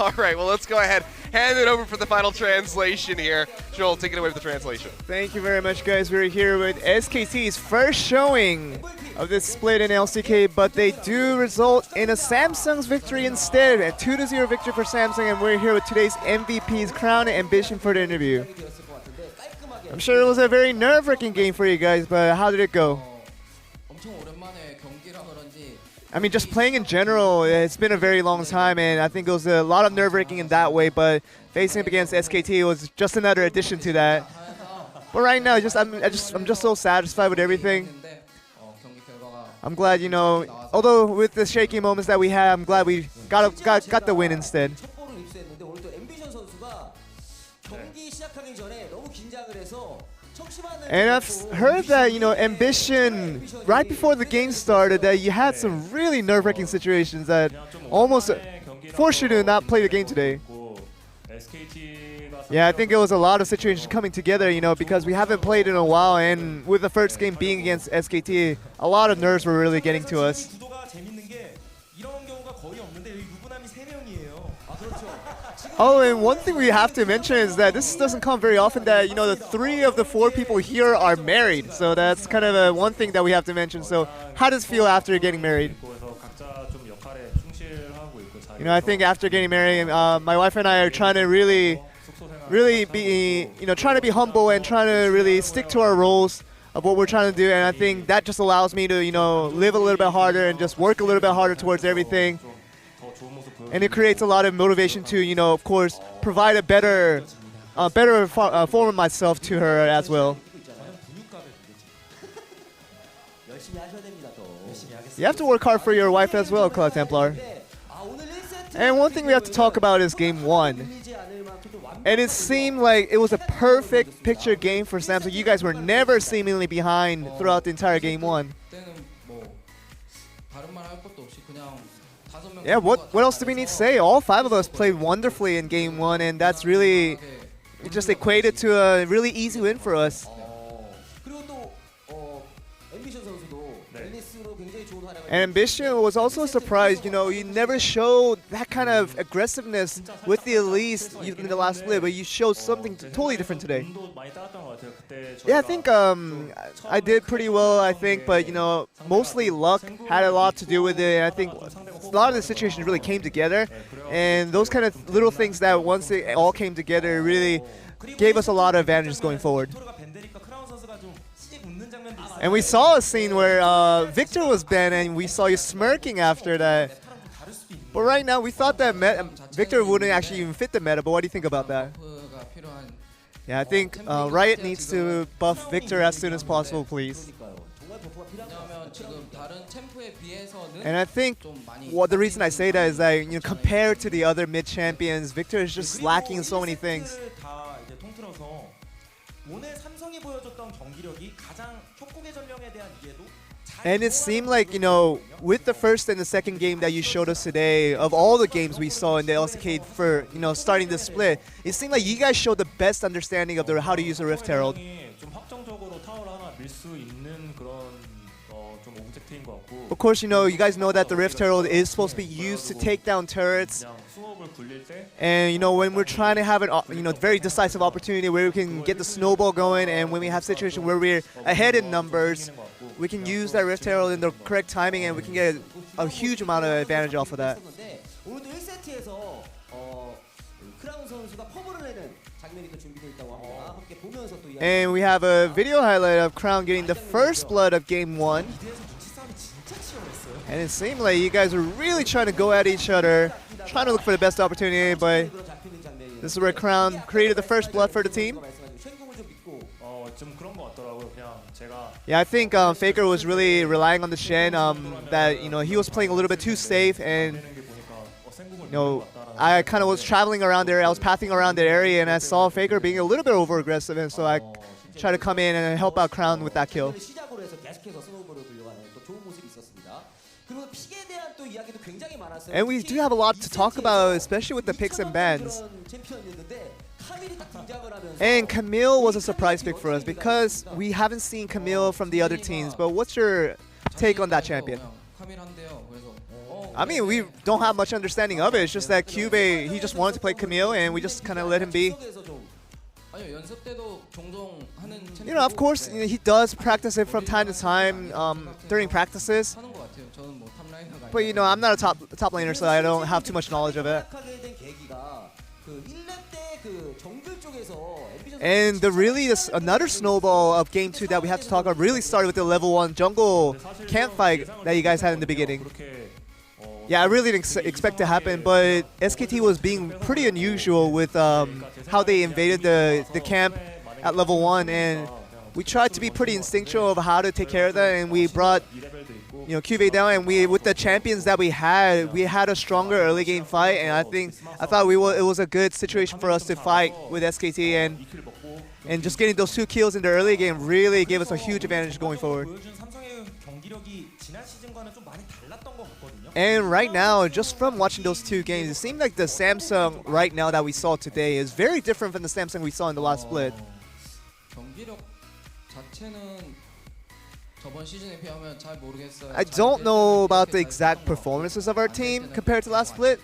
All right, well, let's go ahead. Hand it over for the final translation here. Joel, take it away with the translation. Thank you very much, guys. We're here with SKT's first showing of this split in LCK, but they do result in a Samsung's victory instead. A 2-0 victory for Samsung, and we're here with today's MVP's crown and ambition for the interview. I'm sure it was a very nerve-wracking game for you guys, but how did it go? I mean, just playing in general, it's been a very long time, and I think it was a lot of nerve-wracking in that way, but facing up against SKT was just another addition to that. But right now, I'm just so satisfied with everything. I'm glad, you know, although with the shaky moments that we had, I'm glad we got the win instead. And I've heard that, you know, Ambition, right before the game started, that you had some really nerve-wracking situations that almost forced you to not play the game today. Yeah, I think it was a lot of situations coming together, you know, because we haven't played in a while, and with the first game being against SKT, a lot of nerves were really getting to us. Oh, and one thing we have to mention is that this doesn't come very often that, you know, the 3 of the 4 people here are married. So that's kind of one thing that we have to mention. So how does it feel after getting married? You know, I think after getting married, my wife and I are trying to really be, you know, trying to be humble and trying to really stick to our roles of what we're trying to do. And I think that just allows me to, you know, live a little bit harder and just work a little bit harder towards everything. And it creates a lot of motivation to, you know, of course, provide a better form of myself to her as well. You have to work hard for your wife as well, Cloud Templar. And one thing we have to talk about is Game 1. And it seemed like it was a perfect picture game for Samsung. You guys were never seemingly behind throughout the entire Game 1. Yeah, what else do we need to say? All 5 of us played wonderfully in Game 1, and that's really, it just equated to a really easy win for us. And Ambition was also a surprise. You know, you never showed that kind of aggressiveness with the Elise in the last split, but you showed something totally different today. Yeah, I think I did pretty well, I think, but, you know, mostly luck had a lot to do with it. And I think a lot of the situations really came together, and those kind of little things that once they all came together really gave us a lot of advantages going forward. And we saw a scene where Victor was banned, and we saw you smirking after that. But right now, we thought that Victor wouldn't actually even fit the meta, but what do you think about that? Yeah, I think Riot needs to buff Victor as soon as possible, please. And I think the reason I say that is that, you know, compared to the other mid champions, Victor is just lacking in so many things. And it seemed like, you know, with the first and the second game that you showed us today, of all the games we saw in the LCK for, you know, starting the split, it seemed like you guys showed the best understanding of how to use a Rift Herald. Of course, you know, you guys know that the Rift Herald is supposed to be used to take down turrets. And, you know, when we're trying to have an, you know, very decisive opportunity where we can get the snowball going, and when we have situations where we're ahead in numbers, we can use that Rift Herald in the correct timing, and we can get a huge amount of advantage off of that. And we have a video highlight of Crown getting the first blood of Game 1. And it seemed like you guys were really trying to go at each other, trying to look for the best opportunity, but this is where Crown created the first blood for the team. Yeah, I think Faker was really relying on the Shen, that, you know, he was playing a little bit too safe, and, you know, I kind of was traveling around there, I was pathing around that area, and I saw Faker being a little bit over-aggressive, and so I tried to come in and help out Crown with that kill. And we do have a lot to talk about, especially with the picks and bans. And Camille was a surprise pick for us because we haven't seen Camille from the other teams. But what's your take on that champion? I mean, we don't have much understanding of it. It's just that Cube, he just wanted to play Camille, and we just kind of let him be. You know, of course, you know, he does practice it from time to time during practices. But you know, I'm not a top laner, so I don't have too much knowledge of it. And another snowball of Game 2 that we have to talk about really started with the level 1 jungle camp fight that you guys had in the beginning. Yeah, I really didn't expect to happen, but SKT was being pretty unusual with how they invaded the camp at level 1, and we tried to be pretty instinctual of how to take care of that, and we brought QV down, and with the champions that we had a stronger early game fight, and I thought it was a good situation for us to fight with SKT, and just getting those 2 kills in the early game really gave us a huge advantage going forward. And right now, just from watching those 2 games, it seemed like the Samsung right now that we saw today is very different from the Samsung we saw in the last split. I don't know about the exact performances of our team compared to last split.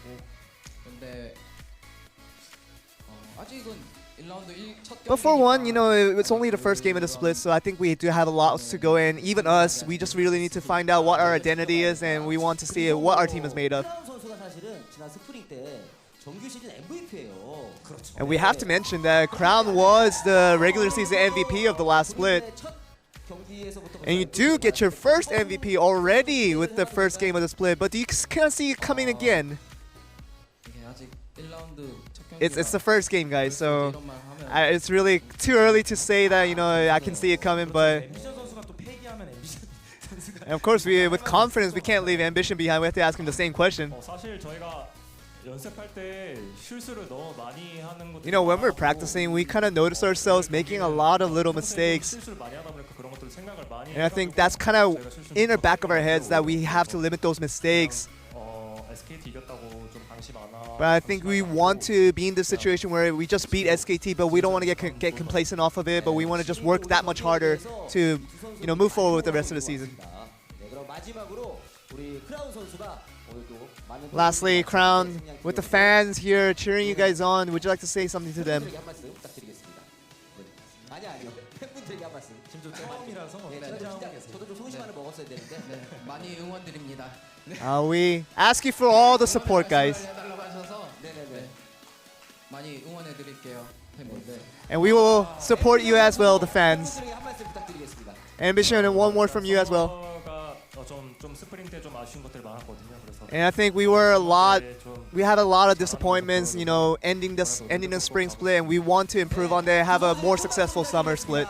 But for one, you know, it's only the first game of the split, so I think we do have a lot to go in. Even us, we just really need to find out what our identity is, and we want to see what our team is made of. And we have to mention that Crown was the regular season MVP of the last split. And you do get your first MVP already with the first game of the split, but do you kind of see it coming again? It's the first game, guys, so it's really too early to say that, you know, I can see it coming, but and of course, with confidence, we can't leave Ambition behind. We have to ask him the same question. You know, when we're practicing, we kind of notice ourselves making a lot of little mistakes. And I think that's kind of in the back of our heads that we have to limit those mistakes. But I think we want to be in this situation where we just beat SKT, but we don't want to get complacent off of it, but we want to just work that much harder to, you know, move forward with the rest of the season. Lastly, Crown, with the fans here cheering you guys on, would you like to say something to them? We ask you for all the support, guys. And we will support you as well, the fans. Ambition, and one more from you as well. And I think we had a lot of disappointments, you know, ending the spring split, and we want to improve on that, have a more successful summer split.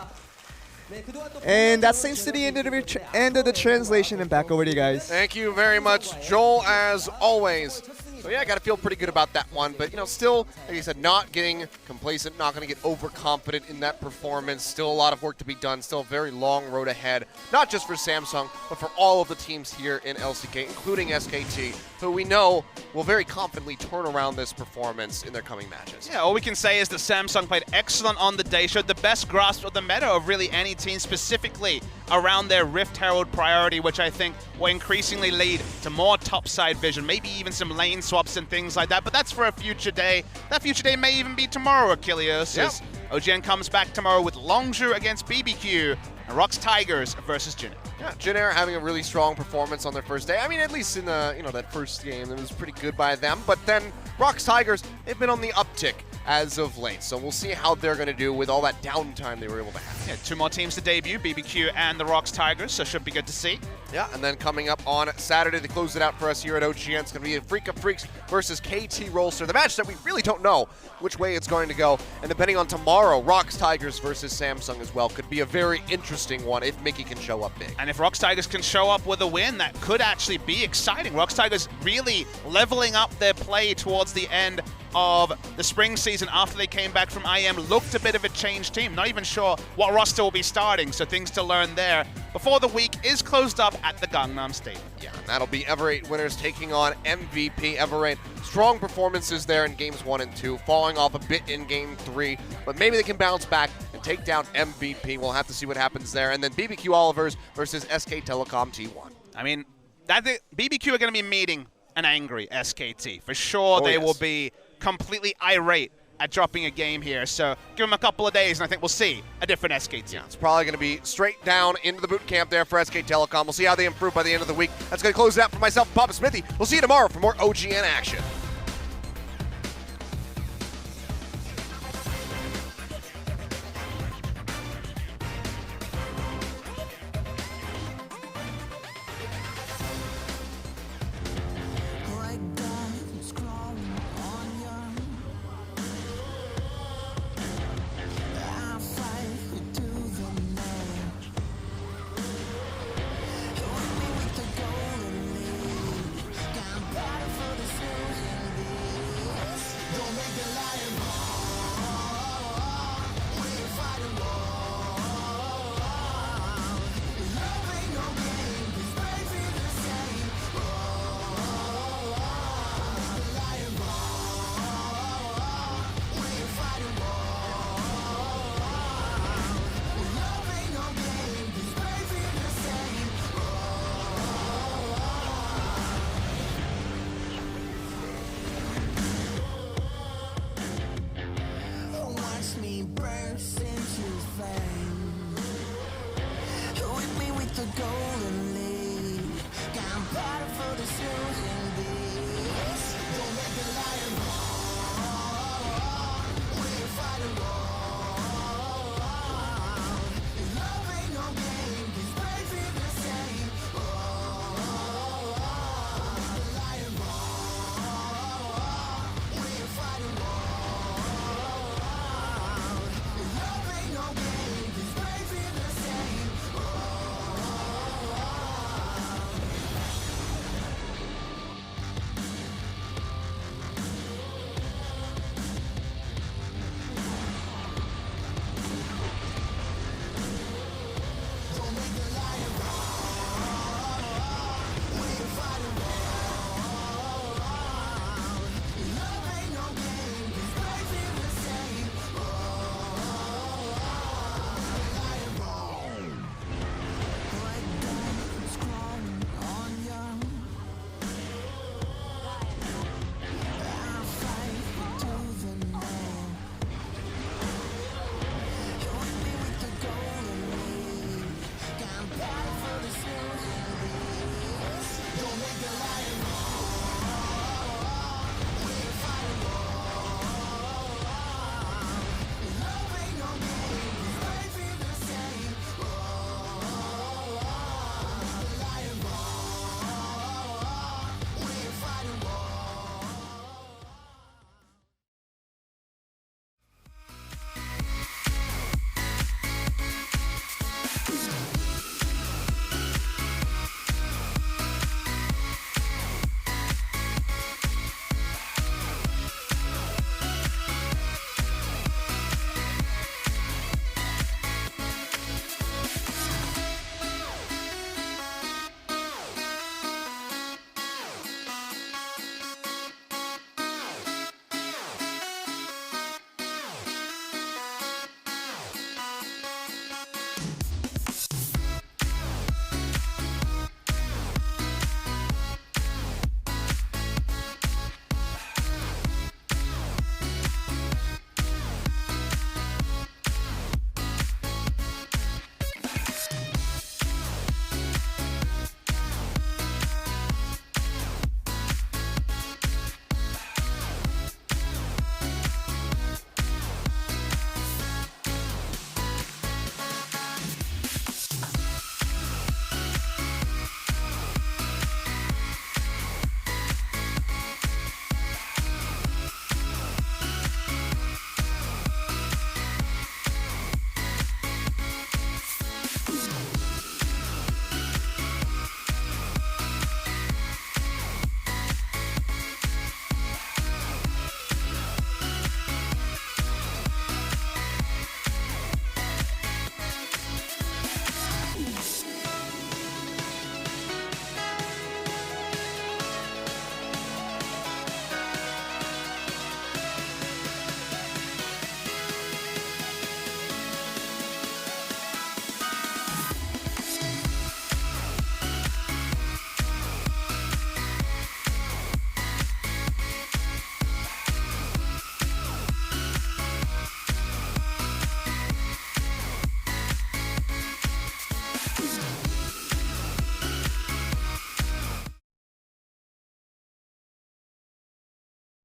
And that seems to be the end of the translation, and back over to you guys. Thank you very much, Joel, as always. So yeah, I got to feel pretty good about that one. But, you know, still, like I said, not getting complacent, not going to get overconfident in that performance. Still a lot of work to be done. Still a very long road ahead, not just for Samsung, but for all of the teams here in LCK, including SKT, who we know will very confidently turn around this performance in their coming matches. Yeah, all we can say is that Samsung played excellent on the day, showed the best grasp of the meta of really any team, specifically around their Rift Herald priority, which I think will increasingly lead to more topside vision, maybe even some lane swaps and things like that, but that's for a future day. That future day may even be tomorrow, Achilles, as OGN comes back tomorrow with Longzhu against BBQ and Rocks Tigers versus Jin. Yeah, Jin Air having a really strong performance on their first day. I mean, at least in the, you know, that first game, it was pretty good by them, but then Rocks Tigers, they've been on the uptick as of late. So we'll see how they're going to do with all that downtime they were able to have. Yeah, 2 more teams to debut, BBQ and the Rocks Tigers, so should be good to see. Yeah, and then coming up on Saturday to close it out for us here at OGN, it's going to be Afreeca Freecs versus KT Rolster, the match that we really don't know which way it's going to go. And depending on tomorrow, Rocks Tigers versus Samsung as well could be a very interesting one if Mickey can show up big. And if Rocks Tigers can show up with a win, that could actually be exciting. Rocks Tigers really leveling up their play towards the end of the spring season after they came back from IM, looked a bit of a changed team. Not even sure what roster will be starting, so things to learn there before the week is closed up at the Gangnam Stadium. Yeah, and that'll be Ever8 winners taking on MVP. Ever8, strong performances there in games 1 and 2, falling off a bit in game 3, but maybe they can bounce back and take down MVP. We'll have to see what happens there. And then BBQ Olivers versus SK Telecom T1. I mean, BBQ are going to be meeting an angry SKT. For sure, they will be completely irate at dropping a game here. So give them a couple of days, and I think we'll see a different SKT. Yeah, it's probably going to be straight down into the boot camp there for SK Telecom. We'll see how they improve by the end of the week. That's going to close it out for myself and Papa Smithy. We'll see you tomorrow for more OGN action.